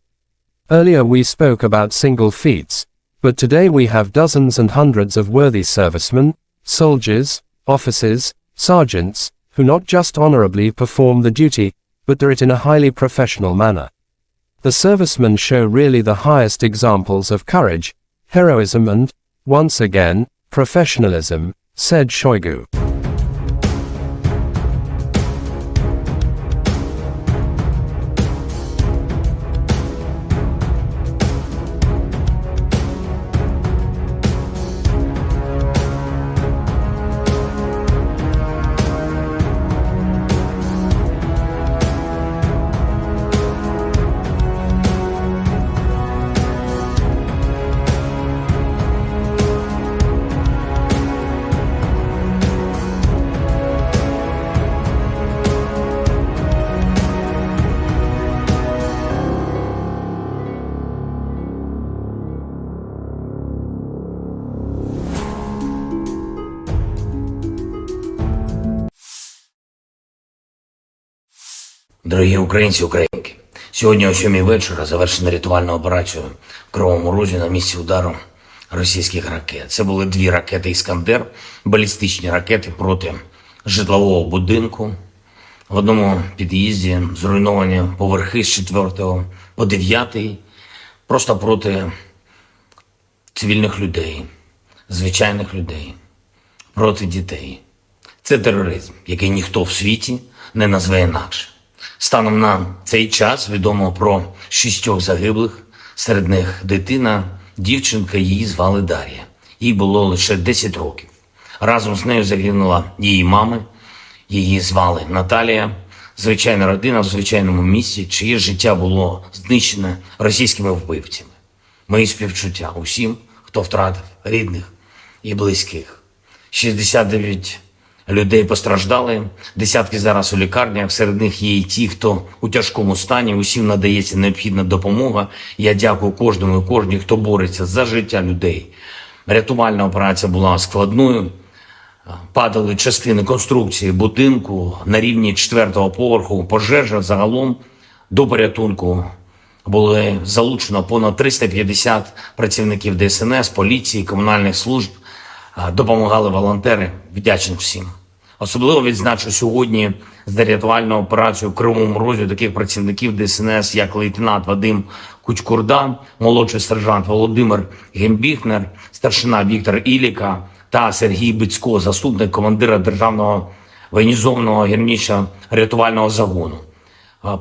Earlier we spoke about single feats, but today we have dozens and hundreds of worthy servicemen, soldiers, officers, sergeants, who not just honorably perform the duty, but do it in a highly professional manner. The servicemen show really the highest examples of courage, heroism and, once again, professionalism, said Shoigu. Дорогі українці, українки, сьогодні о 7 вечора завершена рятувальна операція в Кривому Розі на місці удару російських ракет. Це були 2 ракети «Іскандер», балістичні ракети проти житлового будинку. В одному під'їзді зруйновані поверхи з 4 по 9, просто проти цивільних людей, звичайних людей, проти дітей. Це тероризм, який ніхто в світі не назве інакше. Станом на цей час відомо про 6 загиблих, серед них дитина, дівчинка, її звали Дар'я. Їй було лише 10 років. Разом з нею загинула її мама, її звали Наталія. Звичайна родина в звичайному місті, чиє життя було знищене російськими вбивцями. Мої співчуття усім, хто втратив рідних і близьких. 69 людей постраждали, десятки зараз у лікарнях, серед них є і ті, хто у тяжкому стані, усім надається необхідна допомога. Я дякую кожному і кожній, хто бореться за життя людей. Рятувальна операція була складною, падали частини конструкції будинку на рівні 4-го поверху, пожежа загалом до порятунку. Було залучено понад 350 працівників ДСНС, поліції, комунальних служб, допомагали волонтери, вдячний всім. Особливо відзначу сьогодні за рятувальну операцію в Кривому Розі таких працівників ДСНС, як лейтенант Вадим Кучкурда, молодший сержант Володимир Гембіхнер, старшина Віктор Іліка та Сергій Бицько, заступник командира Державного воєнізованого гірничо-рятувального загону,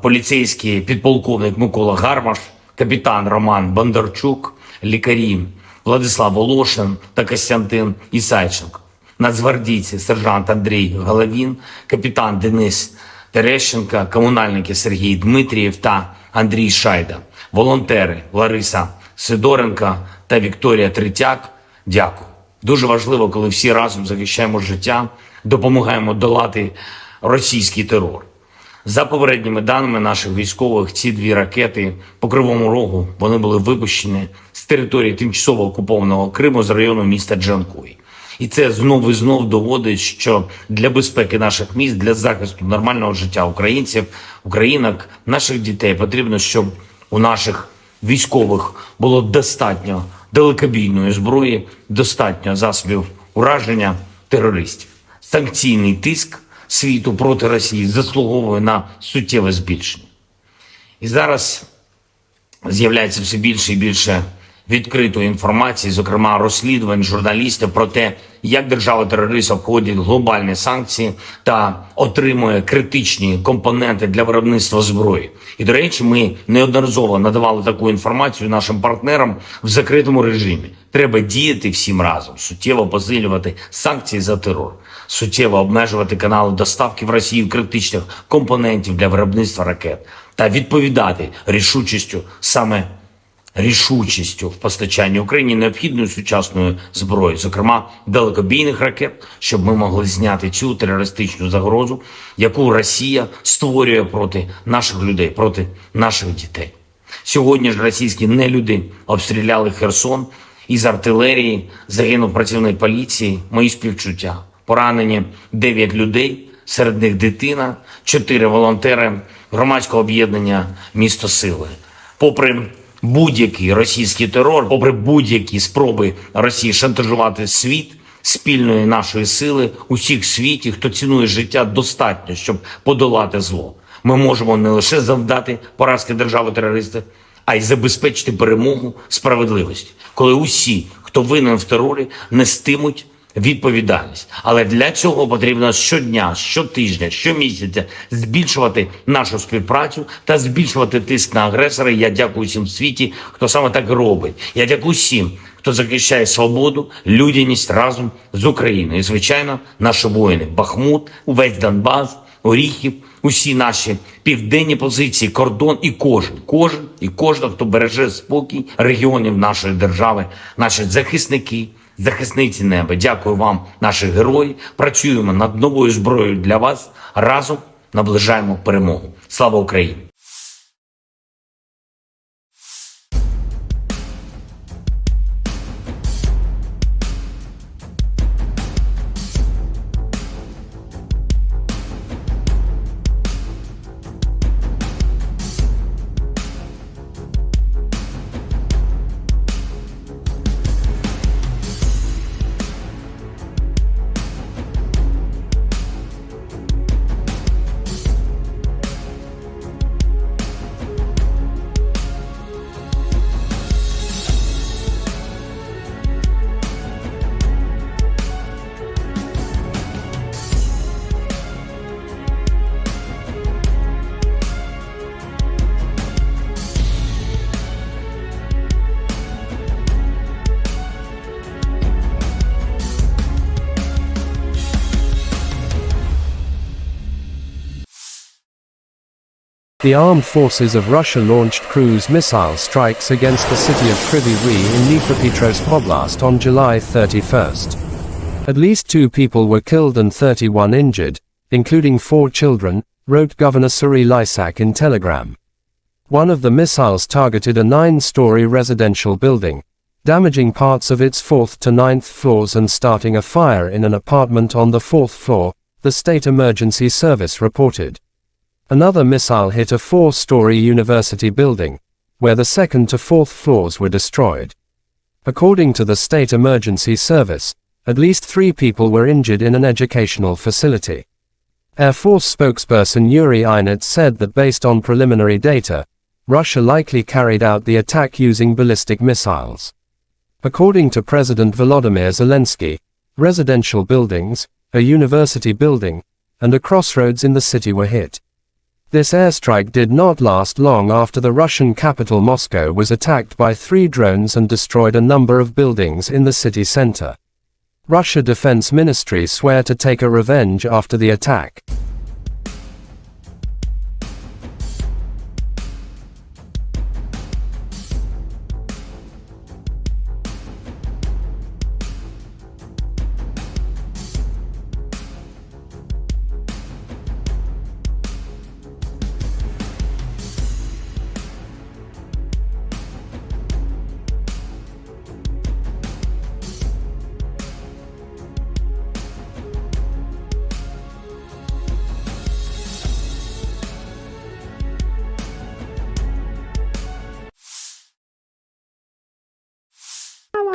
поліцейський підполковник Микола Гармаш, капітан Роман Бондарчук, лікарі Владислав Волошин та Костянтин Ісайченко, нацгвардійці сержант Андрій Головін, капітан Денис Терещенка, комунальники Сергій Дмитрієв та Андрій Шайда, волонтери Лариса Сидоренка та Вікторія Третяк. Дякую. Дуже важливо, коли всі разом захищаємо життя, допомагаємо долати російський терор. За попередніми даними наших військових, ці дві ракети по Кривому Рогу, вони були випущені з території тимчасово окупованого Криму з району міста Джанкой. І це знов і знов доводить, що для безпеки наших міст, для захисту нормального життя українців, українок, наших дітей потрібно, щоб у наших військових було достатньо далекобійної зброї, достатньо засобів ураження терористів. Санкційний тиск світу проти Росії заслуговує на суттєве збільшення. І зараз з'являється все більше і більше відкритої інформації, зокрема розслідувань журналістів про те, як держава-терорист обходить глобальні санкції та отримує критичні компоненти для виробництва зброї. І, до речі, ми неодноразово надавали таку інформацію нашим партнерам в закритому режимі. Треба діяти всім разом, суттєво посилювати санкції за терор, суттєво обмежувати канали доставки в Росію критичних компонентів для виробництва ракет та відповідати рішучістю в постачанні Україні необхідної сучасної зброї, зокрема далекобійних ракет, щоб ми могли зняти цю терористичну загрозу, яку Росія створює проти наших людей, проти наших дітей. Сьогодні ж російські нелюди обстріляли Херсон, із артилерії загинув працівник поліції, мої співчуття. Поранені 9 людей, серед них дитина, 4 волонтери громадського об'єднання «Місто Сили». Попри будь-який російський терор, попри будь-які спроби Росії шантажувати світ, спільної нашої сили, усіх в світі, хто цінує життя, достатньо, щоб подолати зло. Ми можемо не лише завдати поразки держави-терориста, а й забезпечити перемогу справедливості, коли усі, хто винен в терорі, нестимуть відповідальність. Але для цього потрібно щодня, щотижня, щомісяця збільшувати нашу співпрацю та збільшувати тиск на агресора. Я дякую всім в світі, хто саме так робить. Я дякую всім, хто захищає свободу, людяність разом з Україною. І, звичайно, наші воїни. Бахмут, увесь Донбас, Оріхів, усі наші південні позиції, кордон і кожен, хто береже спокій регіонів нашої держави, наші захисники, захисниці неба. Дякую вам, наші герої. Працюємо над новою зброєю для вас. Разом наближаємо перемогу. Слава Україні! The armed forces of Russia launched cruise missile strikes against the city of Kryvyi Rih in Dnipropetrovsk Oblast on July 31st. At least 2 people were killed and 31 injured, including 4 children, wrote Governor Kryvyi Rih in Telegram. One of the missiles targeted a 9-story residential building, damaging parts of its 4th to 9th floors and starting a fire in an apartment on the 4th floor, the State Emergency Service reported. Another missile hit a 4-story university building, where the 2nd to 4th floors were destroyed. According to the State Emergency Service, at least 3 people were injured in an educational facility. Air Force spokesperson Yuri Inet said that based on preliminary data, Russia likely carried out the attack using ballistic missiles. According to President Volodymyr Zelensky, residential buildings, a university building, and a crossroads in the city were hit. This airstrike did not last long after the Russian capital Moscow was attacked by 3 drones and destroyed a number of buildings in the city center. Russia Defense Ministry swear to take a revenge after the attack.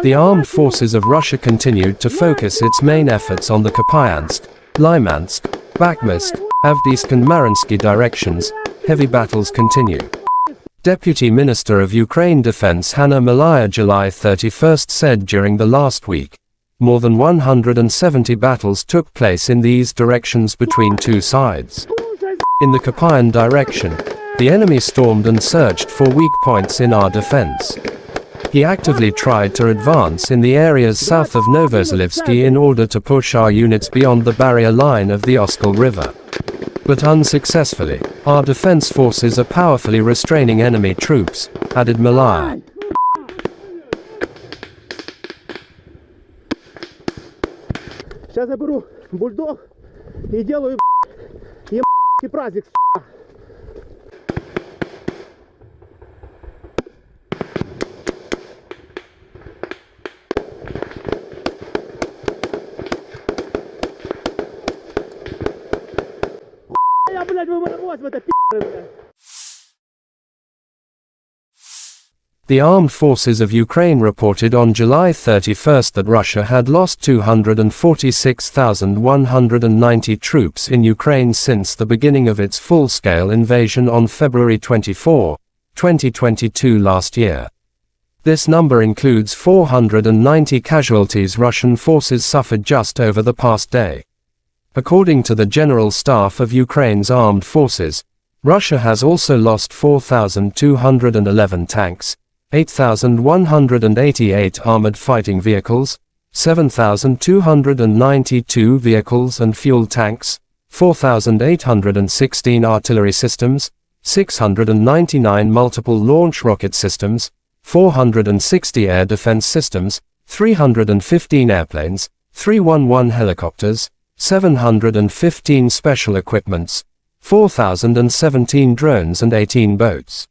The armed forces of Russia continued to focus its main efforts on the Kupyansk, Lymansk, Bakhmut, Avdiivka and Mariinsky directions. Heavy battles continue. Deputy Minister of Ukraine Defense Hanna Malaya July 31 said during the last week, more than 170 battles took place in these directions between two sides. In the Kupyan direction, the enemy stormed and searched for weak points in our defense. He actively tried to advance in the areas south of Novozelivsky in order to push our units beyond the barrier line of the Oskol River. But unsuccessfully, our defense forces are powerfully restraining enemy troops, added Malaya. Сейчас я беру бульдог и делаю праздник. The armed forces of Ukraine reported on July 31 that Russia had lost 246,190 troops in Ukraine since the beginning of its full-scale invasion on February 24, 2022 last year. This number includes 490 casualties Russian forces suffered just over the past day. According to the General Staff of Ukraine's armed forces, Russia has also lost 4,211 tanks, 8,188 armored fighting vehicles, 7,292 vehicles and fuel tanks, 4,816 artillery systems, 699 multiple launch rocket systems, 460 air defense systems, 315 airplanes, 311 helicopters, 715 special equipments, 4,017 drones and 18 boats.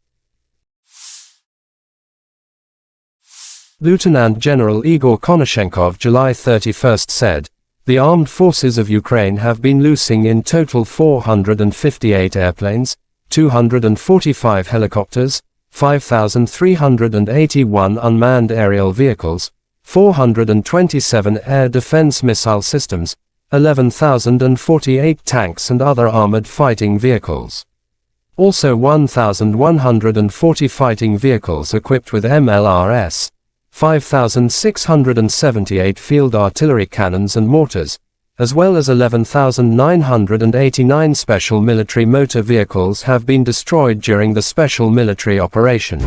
Lieutenant General Igor Konashenkov July 31 said, the armed forces of Ukraine have been losing in total 458 airplanes, 245 helicopters, 5,381 unmanned aerial vehicles, 427 air defense missile systems, 11,048 tanks and other armored fighting vehicles. Also 1,140 fighting vehicles equipped with MLRS, 5,678 field artillery cannons and mortars, as well as 11,989 special military motor vehicles have been destroyed during the special military operation.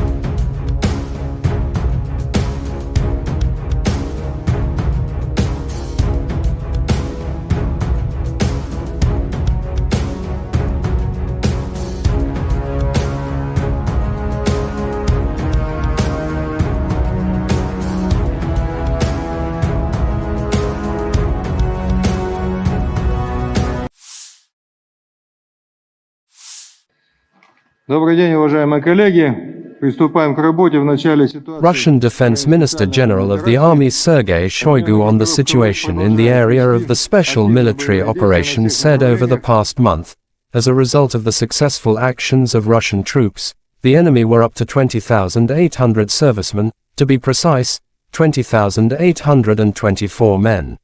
Добрый день, уважаемые коллеги. Приступаем к работе в начале ситуации. Russian Defense Minister General of the Army Sergei Shoigu on the situation in the area of the special military operation said over the past month, as a result of the successful actions of Russian troops, the enemy were up to 20,800 servicemen, to be precise, 20,824 men.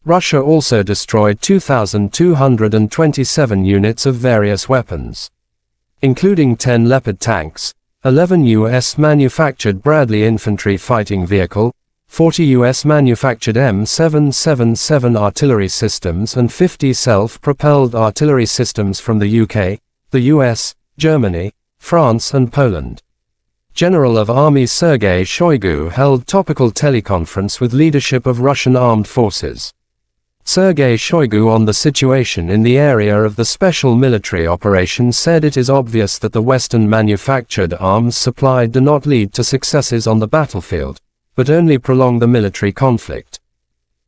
Russia also destroyed 2,227 units of various weapons, including 10 Leopard tanks, 11 U.S.-manufactured Bradley infantry fighting vehicle, 40 U.S.-manufactured M777 artillery systems and 50 self-propelled artillery systems from the UK, the US, Germany, France and Poland. General of Army Sergei Shoigu held topical teleconference with leadership of Russian armed forces. Sergei Shoigu on the situation in the area of the special military operation said it is obvious that the Western-manufactured arms supply do not lead to successes on the battlefield, but only prolong the military conflict.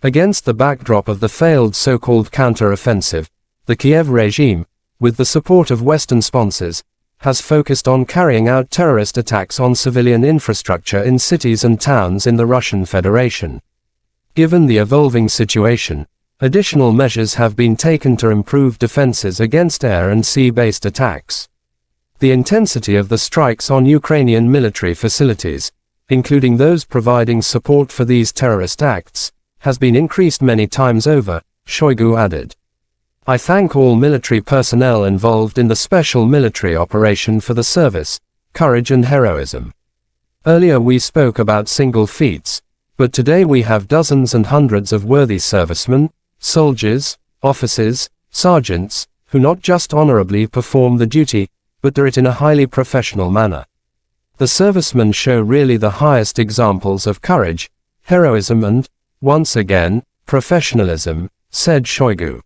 Against the backdrop of the failed so-called counter-offensive, the Kyiv regime, with the support of Western sponsors, has focused on carrying out terrorist attacks on civilian infrastructure in cities and towns in the Russian Federation. Given the evolving situation, additional measures have been taken to improve defenses against air and sea-based attacks. The intensity of the strikes on Ukrainian military facilities, including those providing support for these terrorist acts, has been increased many times over, Shoigu added. I thank all military personnel involved in the special military operation for the service, courage and heroism. Earlier we spoke about single feats, but today we have dozens and hundreds of worthy servicemen, soldiers, officers, sergeants, who not just honorably perform the duty, but do it in a highly professional manner. The servicemen show really the highest examples of courage, heroism and, once again, professionalism, said Shoigu.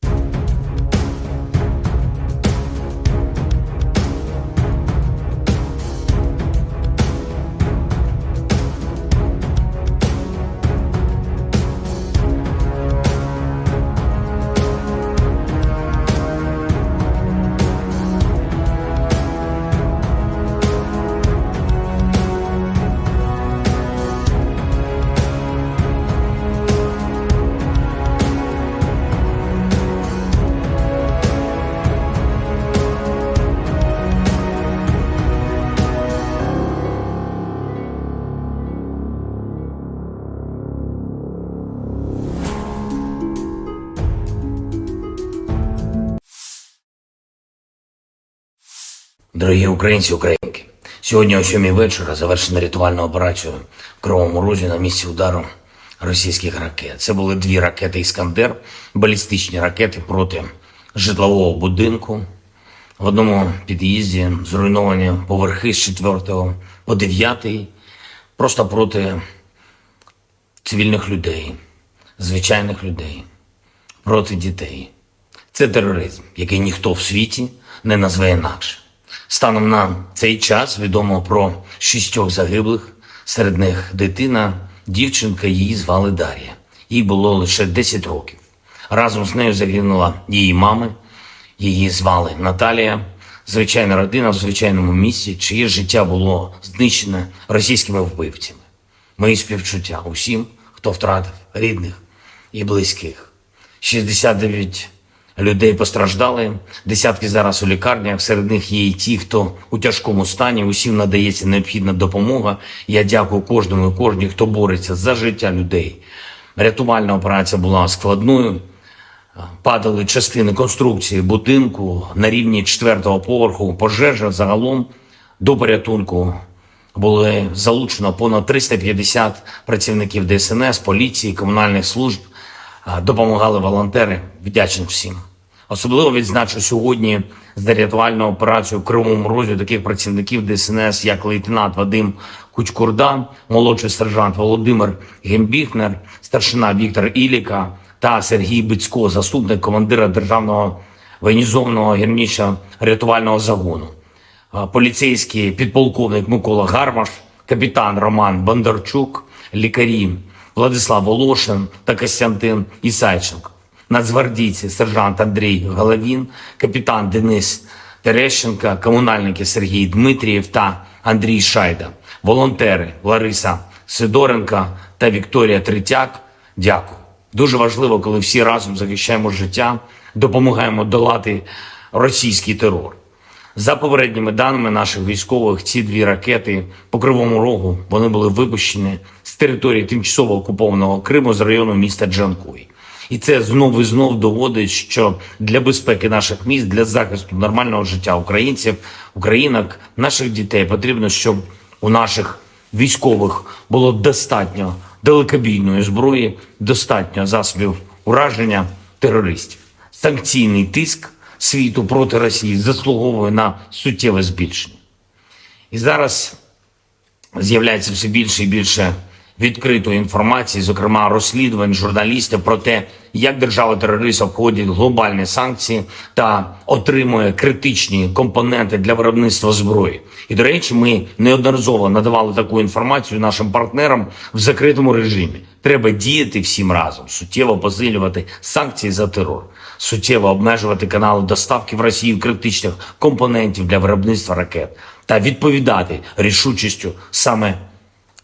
Дорогі українці, українки, сьогодні о 7 вечора завершена рятувальна операція в Кривому Розі на місці удару російських ракет. Це були 2 ракети «Іскандер», балістичні ракети проти житлового будинку. В одному під'їзді зруйновані поверхи з 4 по 9, просто проти цивільних людей, звичайних людей, проти дітей. Це тероризм, який ніхто в світі не назве інакше. Станом на цей час відомо про 6 загиблих, серед них дитина, дівчинка, її звали Дар'я. Їй було лише 10 років. Разом з нею загинула її мама, її звали Наталія. Звичайна родина в звичайному місці, чиє життя було знищене російськими вбивцями. Мої співчуття усім, хто втратив рідних і близьких. 69 людей постраждали, десятки зараз у лікарнях, серед них є і ті, хто у тяжкому стані, усім надається необхідна допомога. Я дякую кожному і кожній, хто бореться за життя людей. Рятувальна операція була складною, падали частини конструкції будинку на рівні 4-го поверху, пожежа загалом до порятунку були залучено понад 350 працівників ДСНС, поліції, комунальних служб, допомагали волонтери, вдячний всім. Особливо відзначу сьогодні за рятувальну операцію в Кривому Розі таких працівників ДСНС, як лейтенант Вадим Кучкурда, молодший сержант Володимир Гембіхнер, старшина Віктор Іліка та Сергій Бицько, заступник командира Державного воєнізованого гірничо-рятувального загону, поліцейський підполковник Микола Гармаш, капітан Роман Бондарчук, лікарі Владислав Волошин та Костянтин Ісайченко, нацгвардійці сержант Андрій Головін, капітан Денис Терещенко, комунальники Сергій Дмитрієв та Андрій Шайда, волонтери Лариса Сидоренко та Вікторія Третяк. Дякую. Дуже важливо, коли всі разом захищаємо життя, допомагаємо долати російський терор. За попередніми даними наших військових, ці 2 ракети по Кривому Рогу, вони були випущені з території тимчасово окупованого Криму з району міста Джанкой. І це знов і знов доводить, що для безпеки наших міст, для захисту нормального життя українців, українок, наших дітей потрібно, щоб у наших військових було достатньо далекобійної зброї, достатньо засобів ураження терористів. Санкційний тиск світу проти Росії заслуговує на суттєве збільшення. І зараз з'являється все більше і більше відкритої інформації, зокрема розслідувань журналістів про те, як держава-терорист обходить глобальні санкції та отримує критичні компоненти для виробництва зброї. І, до речі, ми неодноразово надавали таку інформацію нашим партнерам в закритому режимі. Треба діяти всім разом, суттєво посилювати санкції за терор, суттєво обмежувати канали доставки в Росію критичних компонентів для виробництва ракет та відповідати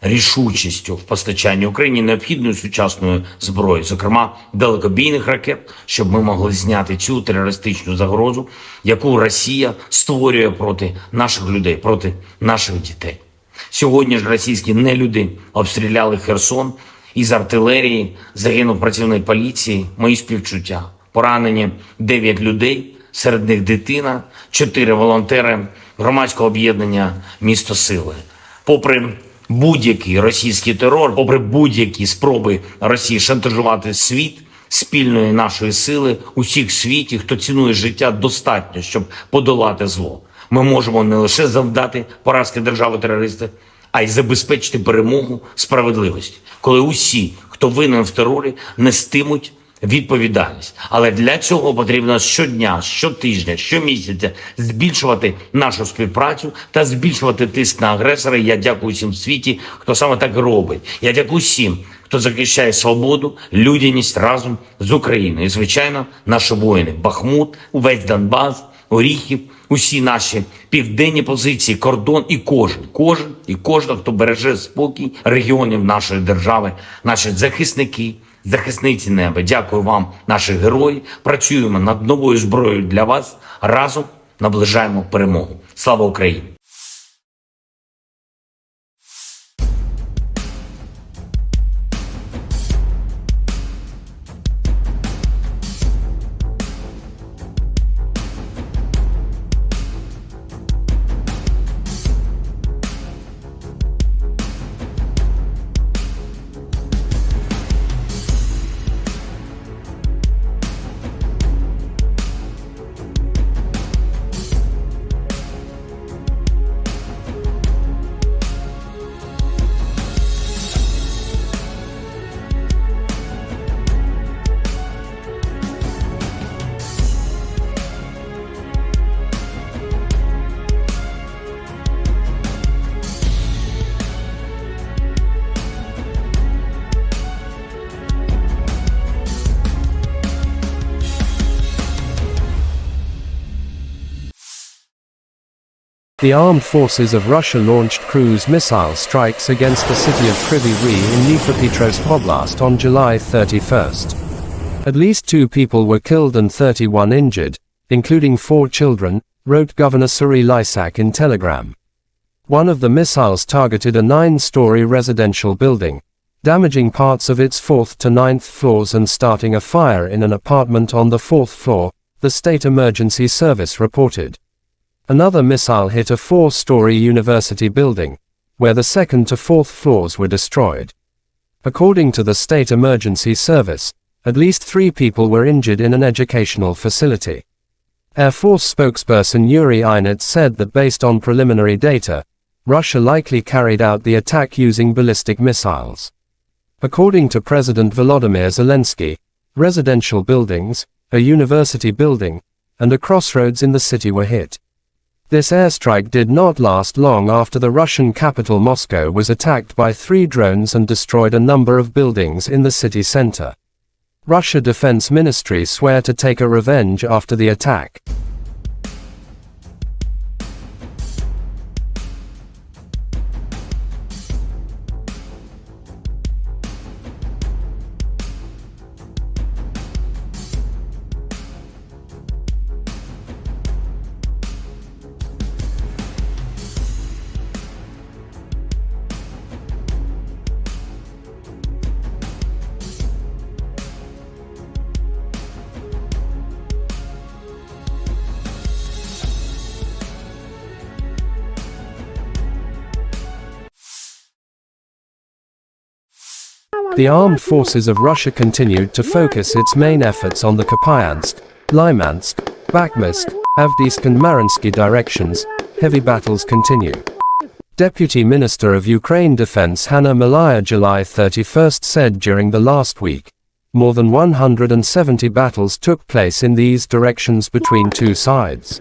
рішучістю в постачанні Україні необхідної сучасної зброї, зокрема далекобійних ракет, щоб ми могли зняти цю терористичну загрозу, яку Росія створює проти наших людей, проти наших дітей. Сьогодні ж російські нелюди обстріляли Херсон із артилерії, загинув працівник поліції, мої співчуття. Поранені 9 людей, серед них дитина, 4 волонтери громадського об'єднання «Місто Сили». Попри будь-який російський терор, попри будь-які спроби Росії шантажувати світ, спільної нашої сили, усіх в світі, хто цінує життя, достатньо, щоб подолати зло. Ми можемо не лише завдати поразки держави-терориста, а й забезпечити перемогу справедливості, коли усі, хто винен в терорі, нестимуть відповідальність. Але для цього потрібно щодня, щотижня, щомісяця збільшувати нашу співпрацю та збільшувати тиск на агресора. Я дякую всім в світі, хто саме так робить. Я дякую всім, хто захищає свободу, людяність разом з Україною. І, звичайно, наші воїни. Бахмут, увесь Донбас, Оріхів, усі наші південні позиції, кордон і кожен, хто береже спокій регіонів нашої держави, наші захисники, захисниці неба. Дякую вам, наші герої. Працюємо над новою зброєю для вас. Разом наближаємо перемогу. Слава Україні! The armed forces of Russia launched cruise missile strikes against the city of Kryvyi Rih in Dnipropetrovsk Oblast on July 31st. At least 2 people were killed and 31 injured, including 4 children, wrote Governor Kryvyi Rih in Telegram. One of the missiles targeted a 9-story residential building, damaging parts of its 4th to 9th floors and starting a fire in an apartment on the 4th floor, the State Emergency Service reported. Another missile hit a 4-story university building, where the 2nd to 4th floors were destroyed. According to the State Emergency Service, at least 3 people were injured in an educational facility. Air Force spokesperson Yuri Inet said that based on preliminary data, Russia likely carried out the attack using ballistic missiles. According to President Volodymyr Zelensky, residential buildings, a university building, and a crossroads in the city were hit. This airstrike did not last long after the Russian capital Moscow was attacked by 3 drones and destroyed a number of buildings in the city center. Russia Defense Ministry swear to take a revenge after the attack. The armed forces of Russia continued to focus its main efforts on the Kupyansk, Lymansk, Bakhmut, Avdiivka and Mariinsky directions. Heavy battles continue. Deputy Minister of Ukraine Defense Hanna Maliar July 31st said during the last week, more than 170 battles took place in these directions between 2 sides.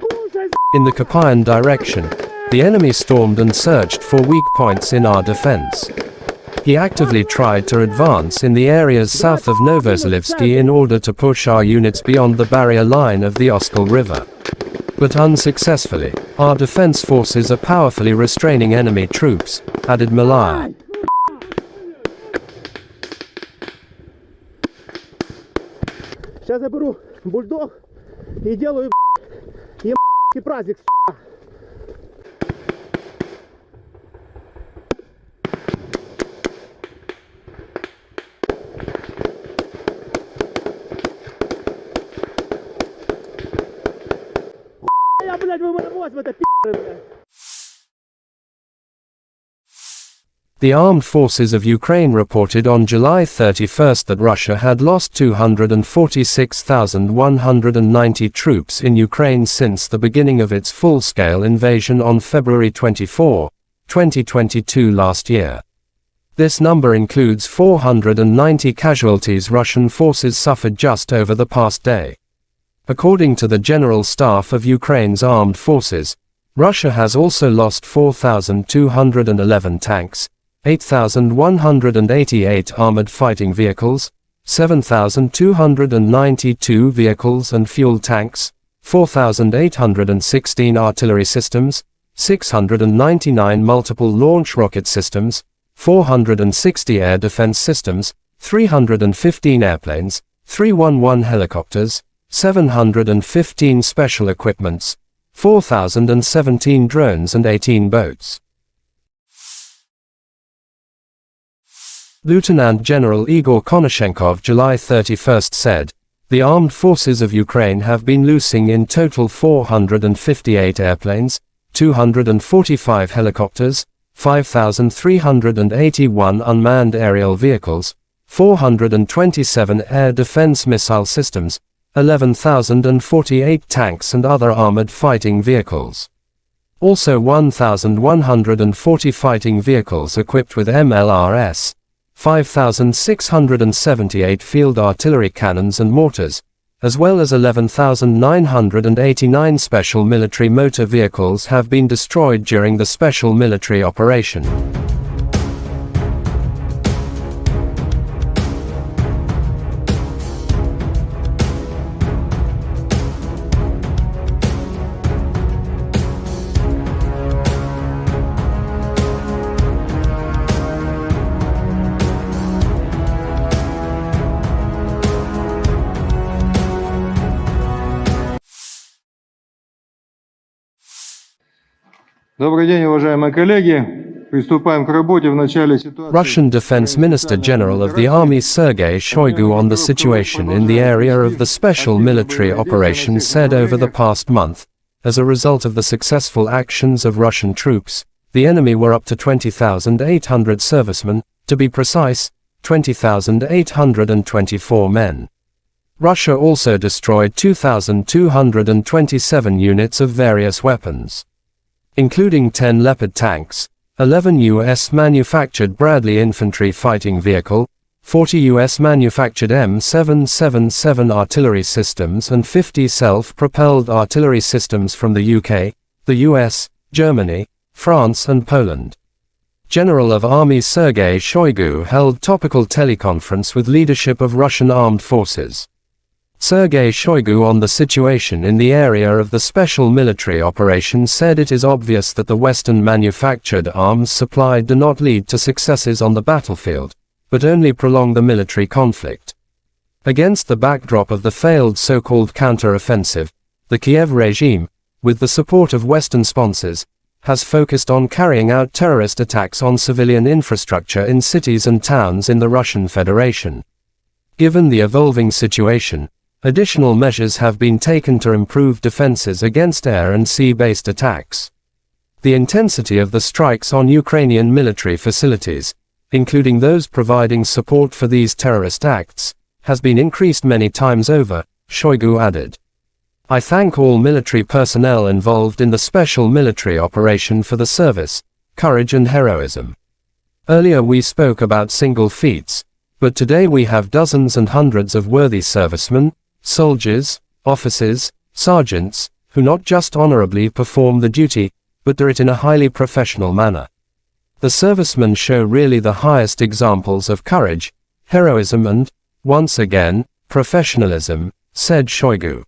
In the Kupyan direction, the enemy stormed and searched for weak points in our defense. He actively tried to advance in the areas south of Novozalivsky in order to push our units beyond the barrier line of the Oskol River. But unsuccessfully, our defense forces are powerfully restraining enemy troops, added Maliar. Сейчас я беру бульдог и делаю праздник. блядь, вы в это пи***ы, блядь. The armed forces of Ukraine reported on July 31 that Russia had lost 246,190 troops in Ukraine since the beginning of its full-scale invasion on February 24, 2022 last year. This number includes 490 casualties Russian forces suffered just over the past day. According to the General Staff of Ukraine's armed forces, Russia has also lost 4,211 tanks, 8,188 armored fighting vehicles, 7,292 vehicles and fuel tanks, 4,816 artillery systems, 699 multiple launch rocket systems, 460 air defense systems, 315 airplanes, 311 helicopters, 715 special equipments, 4,017 drones and 18 boats. Lieutenant General Igor Konashenkov July 31 said, "The armed forces of Ukraine have been losing in total 458 airplanes, 245 helicopters, 5,381 unmanned aerial vehicles, 427 air defense missile systems, 11,048 tanks and other armored fighting vehicles. Also 1,140 fighting vehicles equipped with MLRS, 5,678 field artillery cannons and mortars, as well as 11,989 special military motor vehicles have been destroyed during the special military operation." Добрый день, уважаемые коллеги. Приступаем к работе в начале ситуации. Russian Defense Minister General of the Army Sergei Shoigu on the situation in the area of the special military operation said over the past month, as a result of the successful actions of Russian troops, the enemy were up to 20,800 servicemen, to be precise, 20,824 men. Russia also destroyed 2,227 units of various weapons, including 10 Leopard tanks, 11 U.S.-manufactured Bradley infantry fighting vehicle, 40 U.S.-manufactured M777 artillery systems and 50 self-propelled artillery systems from the UK, the US, Germany, France and Poland. General of Army Sergei Shoigu held topical teleconference with leadership of Russian armed forces. Sergei Shoigu on the situation in the area of the special military operation said it is obvious that the Western-manufactured arms supplied do not lead to successes on the battlefield, but only prolong the military conflict. Against the backdrop of the failed so-called counter-offensive, the Kiev regime, with the support of Western sponsors, has focused on carrying out terrorist attacks on civilian infrastructure in cities and towns in the Russian Federation. Given the evolving situation, additional measures have been taken to improve defenses against air and sea-based attacks. The intensity of the strikes on Ukrainian military facilities, including those providing support for these terrorist acts, has been increased many times over, Shoigu added. "I thank all military personnel involved in the special military operation for the service, courage and heroism. Earlier we spoke about single feats, but today we have dozens and hundreds of worthy servicemen, soldiers, officers, sergeants, who not just honorably perform the duty, but do it in a highly professional manner. The servicemen show really the highest examples of courage, heroism and, once again, professionalism," said Shoigu.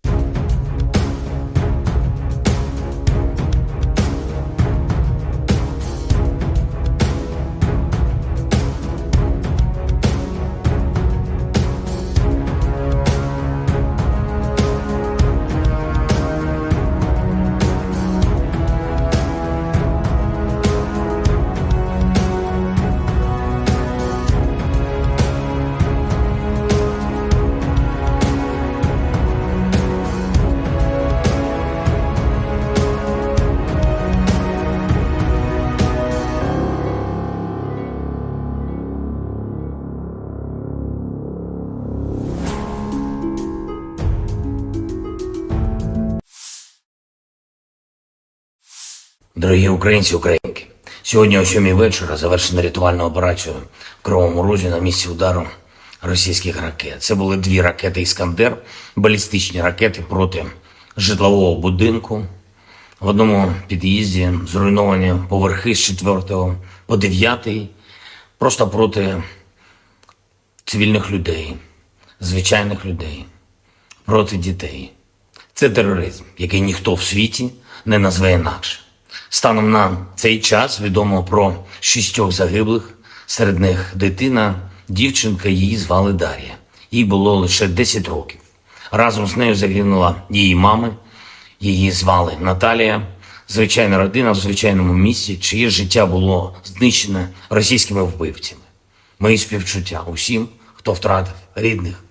Дорогі українці, українки, сьогодні о 7 вечора завершена рятувальна операція в Кривому Розі на місці удару російських ракет. Це були 2 ракети «Іскандер», балістичні ракети проти житлового будинку. В одному під'їзді зруйновані поверхи з 4 по 9, просто проти цивільних людей, звичайних людей, проти дітей. Це тероризм, який ніхто в світі не назве інакше. Станом на цей час відомо про 6 загиблих, серед них дитина, дівчинка, її звали Дар'я. Їй було лише 10 років. Разом з нею загинула її мама, її звали Наталія. Звичайна родина в звичайному місці, чиє життя було знищене російськими вбивцями. Мої співчуття усім, хто втратив рідних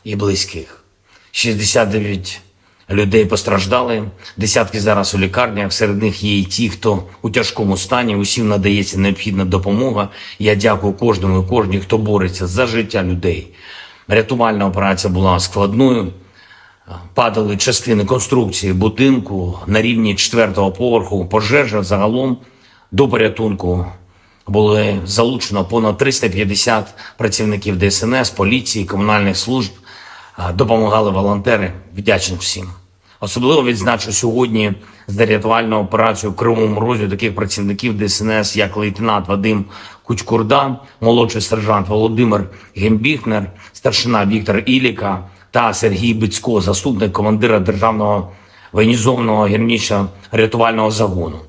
і близьких. 69 людей постраждали, десятки зараз у лікарнях, серед них є і ті, хто у тяжкому стані, усім надається необхідна допомога. Я дякую кожному і кожній, хто бореться за життя людей. Рятувальна операція була складною. Падали частини конструкції будинку на рівні 4-го поверху. Пожежа загалом до порятунку були залучено понад 350 працівників ДСНС, поліції, комунальних служб. Допомагали волонтери. Вдячний всім. Особливо відзначу сьогодні за рятувальну операцію в Кривому Розі таких працівників ДСНС, як лейтенант Вадим Кучкурда, молодший сержант Володимир Гембіхнер, старшина Віктор Іліка та Сергій Бицько, заступник командира Державного воєнізованого гірничо-рятувального загону,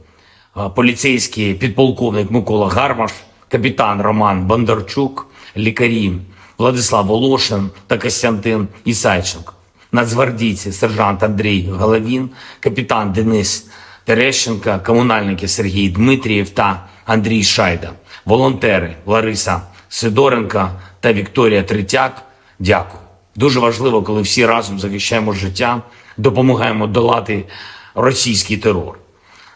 поліцейський підполковник Микола Гармаш, капітан Роман Бондарчук, лікарі Владислав Волошин та Костянтин Ісайченко, нацгвардійці сержант Андрій Головін, капітан Денис Терещенко, комунальники Сергій Дмитрієв та Андрій Шайда, волонтери Лариса Сидоренко та Вікторія Третяк. Дякую. Дуже важливо, коли всі разом захищаємо життя, допомагаємо долати російський терор.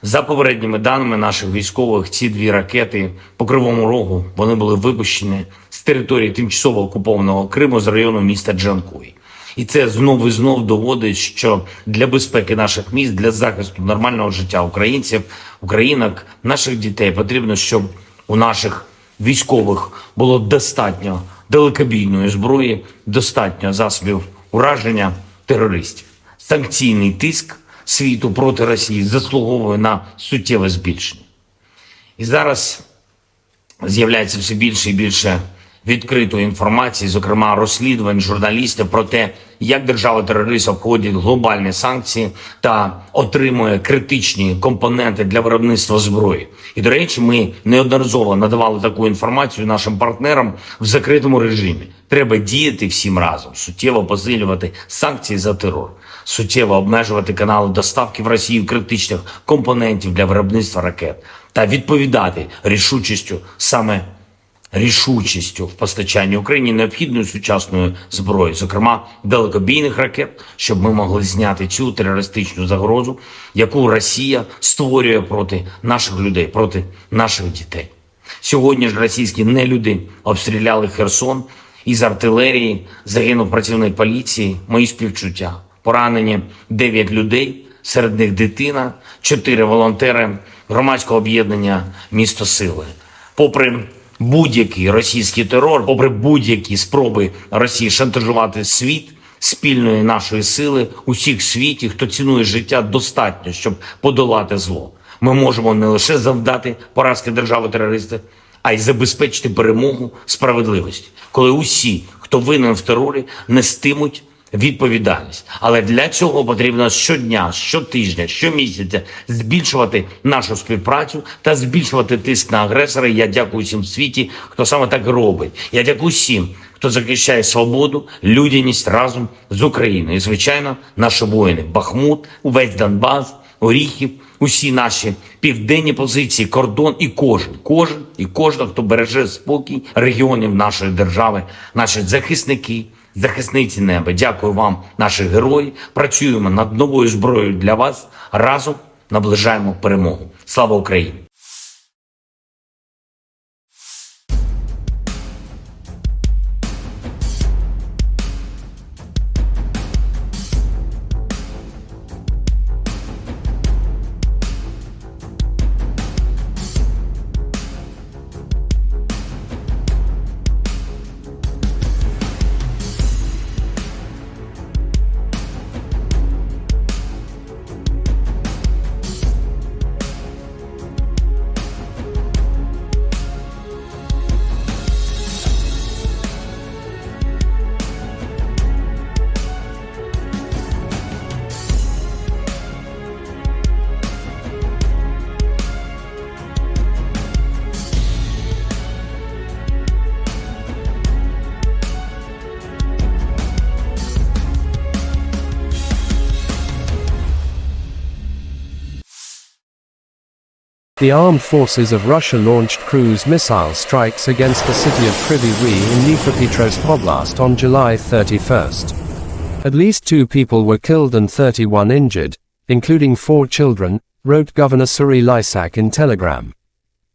За попередніми даними наших військових, ці 2 ракети по Кривому Рогу, вони були випущені з території тимчасово окупованого Криму з району міста Джанкой. І це знову і знов доводить, що для безпеки наших міст, для захисту нормального життя українців, українок, наших дітей потрібно, щоб у наших військових було достатньо далекобійної зброї, достатньо засобів ураження терористів. Санкційний тиск світу проти Росії заслуговує на суттєве збільшення. І зараз з'являється все більше і більше відкритої інформації, зокрема розслідувань журналістів про те, як держава-терорист обходить глобальні санкції та отримує критичні компоненти для виробництва зброї. І, до речі, ми неодноразово надавали таку інформацію нашим партнерам в закритому режимі. Треба діяти всім разом, суттєво посилювати санкції за терор, суттєво обмежувати канали доставки в Росію критичних компонентів для виробництва ракет та відповідати рішучістю в постачанні Україні необхідної сучасної зброї, зокрема далекобійних ракет, щоб ми могли зняти цю терористичну загрозу, яку Росія створює проти наших людей, проти наших дітей. Сьогодні ж російські нелюди обстріляли Херсон, із артилерії загинув працівник поліції, мої співчуття. Поранені 9 людей, серед них дитина, 4 волонтери громадського об'єднання «Місто Сили». Попри будь-який російський терор, попри будь-які спроби Росії шантажувати світ, спільної нашої сили, усіх в світі, хто цінує життя, достатньо, щоб подолати зло. Ми можемо не лише завдати поразки держави-терориста, а й забезпечити перемогу справедливості, коли усі, хто винен в терорі, нестимуть відповідальність. Але для цього потрібно щодня, щотижня, щомісяця збільшувати нашу співпрацю та збільшувати тиск на агресора. Я дякую всім в світі, хто саме так робить. Я дякую всім, хто захищає свободу, людяність разом з Україною. І, звичайно, наші воїни. Бахмут, увесь Донбас, Оріхів, усі наші південні позиції, кордон і кожен, хто береже спокій регіонів нашої держави, наші захисники, захисниці неба. Дякую вам, наші герої. Працюємо над новою зброєю для вас. Разом наближаємо перемогу. Слава Україні! The armed forces of Russia launched cruise missile strikes against the city of Kryvyi Rih in Dnipropetrovsk Oblast on July 31st. At least 2 people were killed and 31 injured, including 4 children, wrote Governor Serhiy Lysak in Telegram.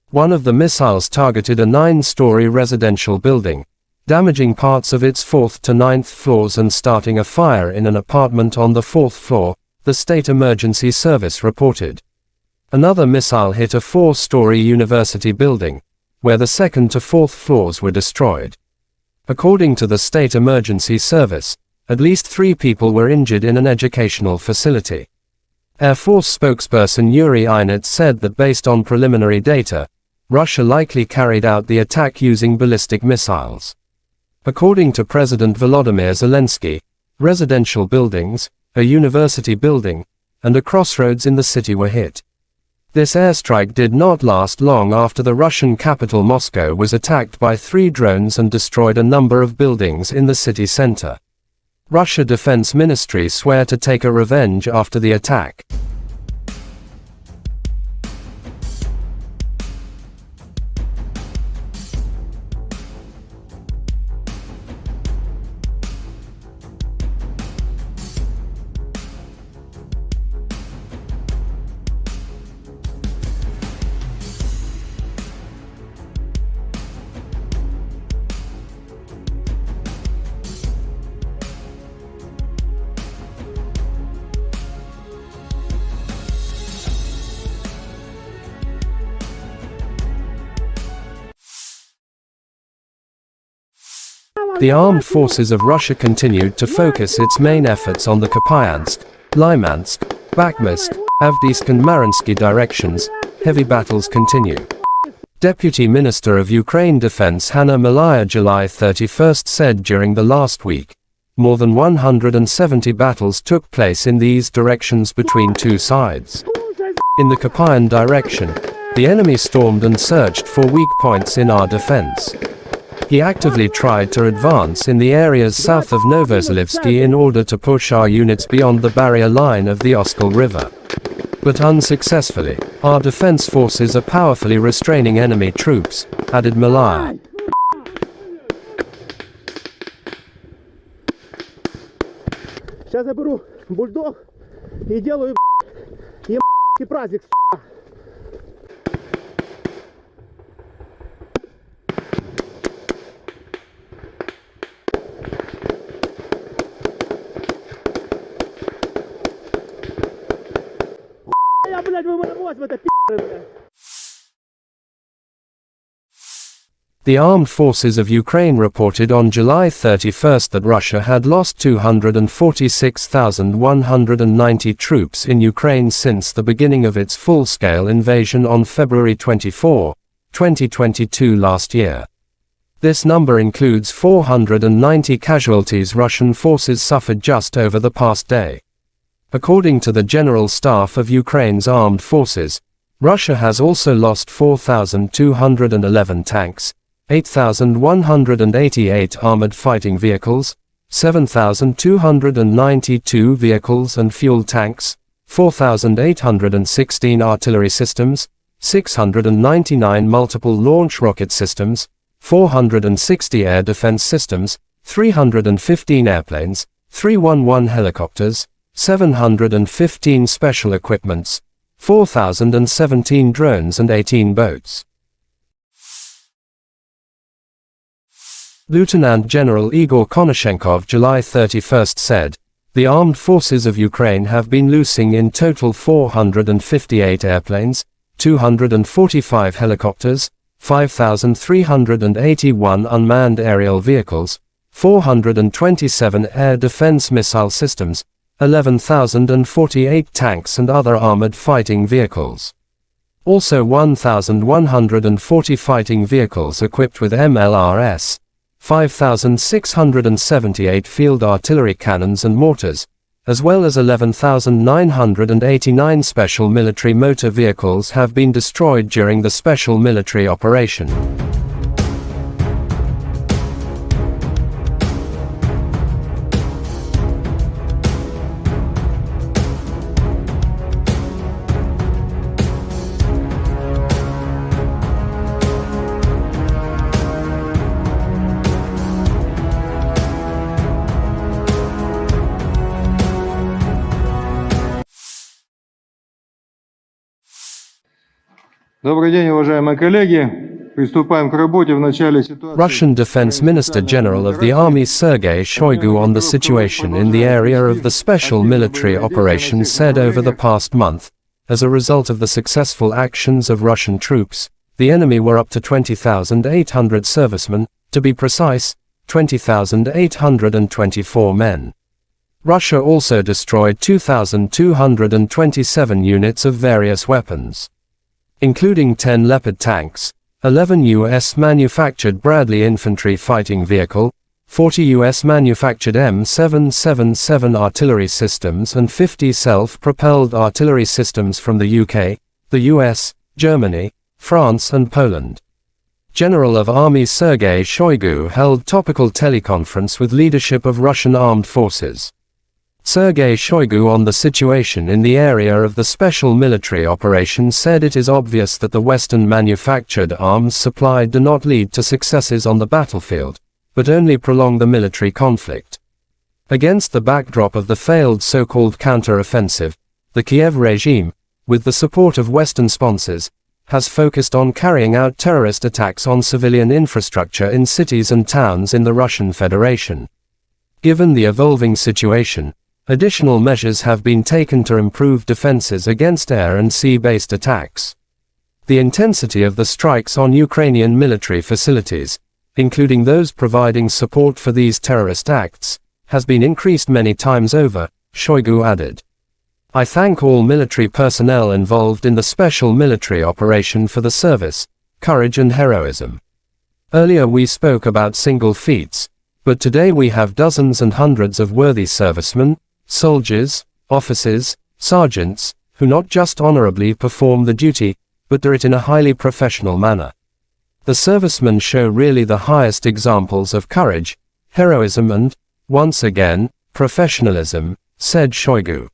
One of the missiles targeted a 9-story residential building, damaging parts of its 4th to 9th floors and starting a fire in an apartment on the 4th floor, the State Emergency Service reported. Another missile hit a 4-story university building, where the 2nd to 4th floors were destroyed. According to the State Emergency Service, at least 3 people were injured in an educational facility. Air Force spokesperson Yuri Inet said that based on preliminary data, Russia likely carried out the attack using ballistic missiles. According to President Volodymyr Zelensky, residential buildings, a university building, and a crossroads in the city were hit. This airstrike did not last long after the Russian capital Moscow was attacked by 3 drones and destroyed a number of buildings in the city center. Russia Defense Ministry swear to take a revenge after the attack. The armed forces of Russia continued to focus its main efforts on the Kupyansk, Lymansk, Bakhmut, Avdiivka and Mariinsky directions. Heavy battles continue. Deputy Minister of Ukraine Defense Hanna Maliar July 31st said during the last week, more than 170 battles took place in these directions between 2 sides. In the Kupyan direction, the enemy stormed and searched for weak points in our defense. He actively tried to advance in the areas south of Novoselivsky in order to push our units beyond the barrier line of the Oskol River. But unsuccessfully, our defense forces are powerfully restraining enemy troops, added Maliar. Сейчас заберу бульдог и делаю праздник. The armed forces of Ukraine reported on July 31st that Russia had lost 246,190 troops in Ukraine since the beginning of its full-scale invasion on February 24, 2022 last year. This number includes 490 casualties Russian forces suffered just over the past day. According to the General Staff of Ukraine's armed forces, Russia has also lost 4,211 tanks, 8,188 armored fighting vehicles, 7,292 vehicles and fuel tanks, 4,816 artillery systems, 699 multiple launch rocket systems, 460 air defense systems, 315 airplanes, 311 helicopters, 715 special equipments, 4,017 drones and 18 boats. Lieutenant General Igor Konashenkov July 31st said, "The armed forces of Ukraine have been losing in total 458 airplanes, 245 helicopters, 5,381 unmanned aerial vehicles, 427 air defense missile systems, 11,048 tanks and other armored fighting vehicles. Also 1,140 fighting vehicles equipped with MLRS, 5,678 field artillery cannons and mortars, as well as 11,989 special military motor vehicles have been destroyed during the special military operation." Добрый день, уважаемые коллеги. Приступаем к работе в начале ситуации. Russian Defense Minister General of the Army Sergei Shoigu on the situation in the area of the special military operation said over the past month, as a result of the successful actions of Russian troops, the enemy were up to 20,800 servicemen, to be precise, 20,824 men. Russia also destroyed 2,227 units of various weapons, including 10 Leopard tanks, 11 U.S.-manufactured Bradley infantry fighting vehicle, 40 U.S.-manufactured M777 artillery systems and 50 self-propelled artillery systems from the UK, the US, Germany, France and Poland. General of Army Sergei Shoigu held topical teleconference with leadership of Russian armed forces. Sergei Shoigu on the situation in the area of the special military operation said it is obvious that the Western-manufactured arms supplied do not lead to successes on the battlefield, but only prolong the military conflict. Against the backdrop of the failed so-called counter-offensive, the Kiev regime, with the support of Western sponsors, has focused on carrying out terrorist attacks on civilian infrastructure in cities and towns in the Russian Federation. Given the evolving situation, additional measures have been taken to improve defenses against air and sea-based attacks. The intensity of the strikes on Ukrainian military facilities, including those providing support for these terrorist acts, has been increased many times over, Shoigu added. I thank all military personnel involved in the special military operation for the service, courage and heroism. Earlier we spoke about single feats, but today we have dozens and hundreds of worthy servicemen, soldiers, officers, sergeants, who not just honorably perform the duty, but do it in a highly professional manner. The servicemen show really the highest examples of courage, heroism and, once again, professionalism, said Shoigu.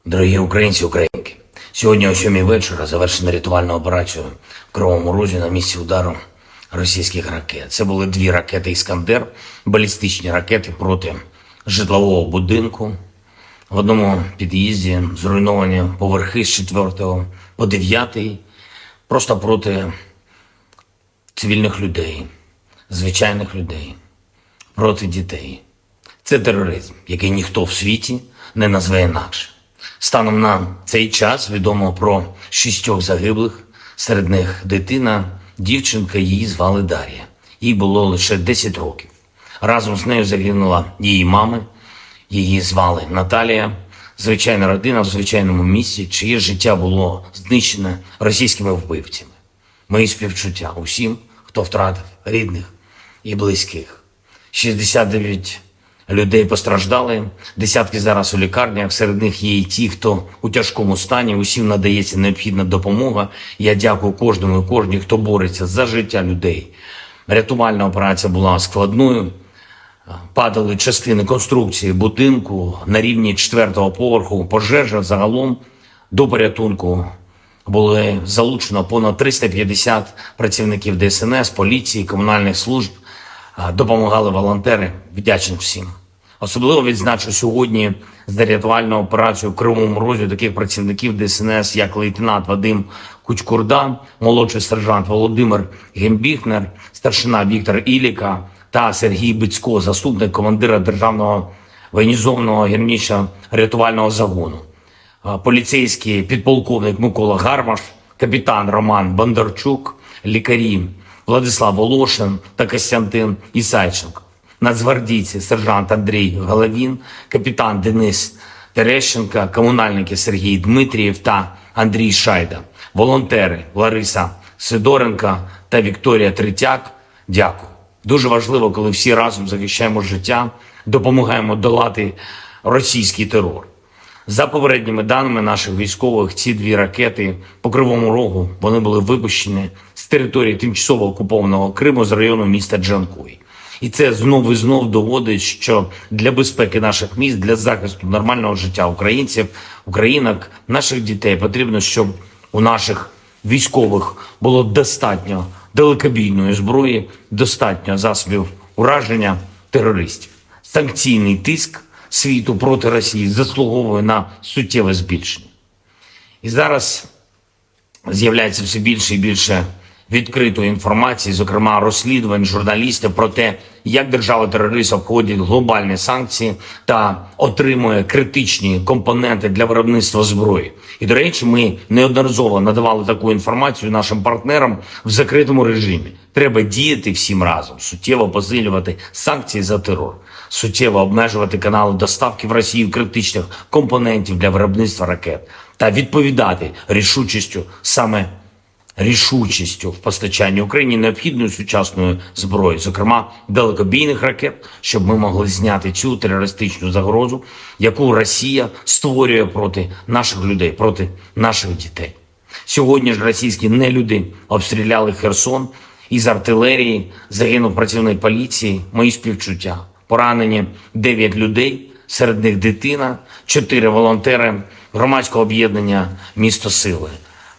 Дорогі українці, українки, сьогодні о 7 вечора завершена рятувальна операція в Кривому Розі на місці удару російських ракет. Це були 2 ракети «Іскандер», балістичні ракети проти житлового будинку. В одному під'їзді зруйновані поверхи з 4 по 9, просто проти цивільних людей, звичайних людей, проти дітей. Це тероризм, який ніхто в світі не назве інакше. Станом на цей час відомо про 6 загиблих, серед них дитина, дівчинка, її звали Дар'я. Їй було лише 10 років. Разом з нею загинула її мама, її звали Наталія. Звичайна родина в звичайному місці, чиє життя було знищене російськими вбивцями. Мої співчуття усім, хто втратив рідних і близьких. 69 людей постраждали, десятки зараз у лікарнях, серед них є і ті, хто у тяжкому стані, усім надається необхідна допомога. Я дякую кожному і кожній, хто бореться за життя людей. Рятувальна операція була складною, падали частини конструкції будинку на рівні 4-го поверху, пожежа загалом до порятунку. Були залучено понад 350 працівників ДСНС, поліції, комунальних служб. Допомагали волонтери, вдячний всім. Особливо відзначу сьогодні за рятувальну операцію в Кривому Розі таких працівників ДСНС, як лейтенант Вадим Кучкурда, молодший сержант Володимир Гембіхнер, старшина Віктор Іліка та Сергій Бицько, заступник командира Державного воєнізованого гірничо-рятувального загону. Поліцейський підполковник Микола Гармаш, капітан Роман Бондарчук, лікарі Владислав Волошин та Костянтин Ісайченко. Нацгвардійці сержант Андрій Головін, капітан Денис Терещенка, комунальники Сергій Дмитрієв та Андрій Шайда, волонтери Лариса Сидоренка та Вікторія Третяк. Дякую. Дуже важливо, коли всі разом захищаємо життя, допомагаємо долати російський терор. За попередніми даними наших військових, ці дві ракети по Кривому Рогу, вони були випущені з території тимчасово окупованого Криму з району міста Джанкой. І це знов і знов доводить, що для безпеки наших міст, для захисту нормального життя українців, українок, наших дітей потрібно, щоб у наших військових було достатньо далекобійної зброї, достатньо засобів ураження терористів. Санкційний тиск світу проти Росії заслуговує на суттєве збільшення. І зараз з'являється все більше і більше відкритої інформації, зокрема розслідувань журналістів про те, як держава-терорист обходить глобальні санкції та отримує критичні компоненти для виробництва зброї. І, до речі, ми неодноразово надавали таку інформацію нашим партнерам в закритому режимі. Треба діяти всім разом, суттєво посилювати санкції за терор, суттєво обмежувати канали доставки в Росію критичних компонентів для виробництва ракет та відповідати рішучістю в постачанні Україні необхідної сучасної зброї, зокрема далекобійних ракет, щоб ми могли зняти цю терористичну загрозу, яку Росія створює проти наших людей, проти наших дітей. Сьогодні ж російські нелюди обстріляли Херсон, із артилерії загинув працівник поліції, мої співчуття. Поранені 9 людей, серед них дитина, 4 волонтери громадського об'єднання «Місто Сили».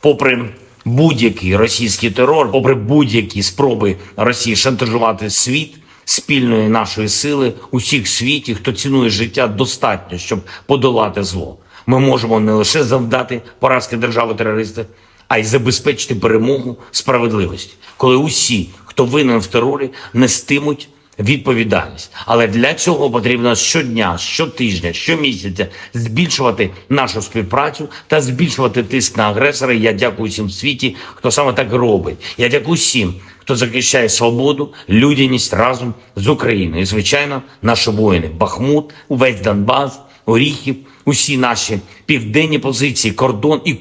Попри будь-який російський терор, попри будь-які спроби Росії шантажувати світ, спільної нашої сили, усіх в світі, хто цінує життя, достатньо, щоб подолати зло. Ми можемо не лише завдати поразки держави-терориста, а й забезпечити перемогу справедливості, коли усі, хто винен в терорі, нестимуть відповідальність. Але для цього потрібно щодня, щотижня, щомісяця збільшувати нашу співпрацю та збільшувати тиск на агресора. Я дякую всім в світі, хто саме так робить. Я дякую всім, хто захищає свободу, людяність разом з Україною. І, звичайно, наші воїни. Бахмут, увесь Донбас, Оріхів, усі наші південні позиції, кордон і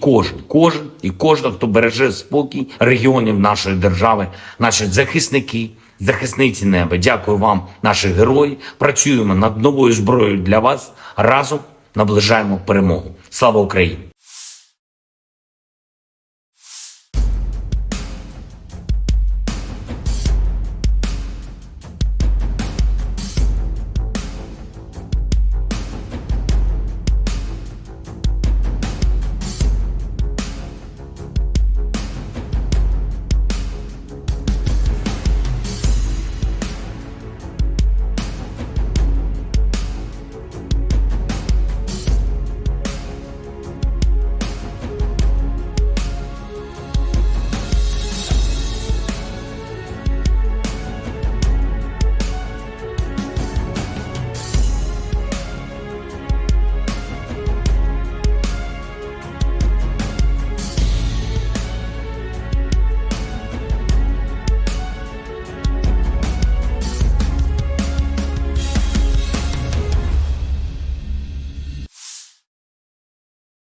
кожен, хто береже спокій регіонів нашої держави, наші захисники, захисниці неба. Дякую вам, наші герої. Працюємо над новою зброєю для вас. Разом наближаємо перемогу. Слава Україні!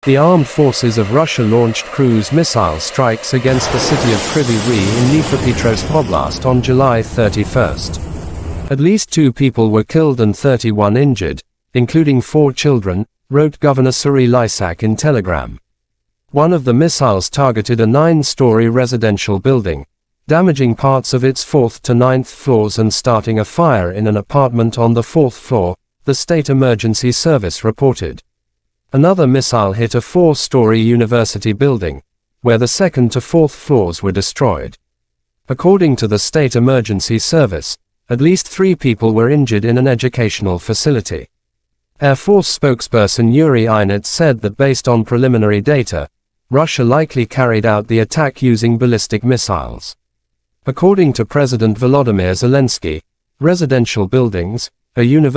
The armed forces of Russia launched cruise missile strikes against the city of Kryvyi Rih in Dnipropetrovsk Oblast on July 31st. At least 2 people were killed and 31 injured, including 4 children, wrote Governor Kryvyi Rih in Telegram. One of the missiles targeted a 9-story residential building, damaging parts of its 4th to 9th floors and starting a fire in an apartment on the 4th floor, the State Emergency Service reported. Another missile hit a 4-story university building, where the 2nd to 4th floors were destroyed. According to the State Emergency Service, at least 3 people were injured in an educational facility. Air Force spokesperson Yuri Inet said that based on preliminary data, Russia likely carried out the attack using ballistic missiles. According to President Volodymyr Zelensky, residential buildings, a university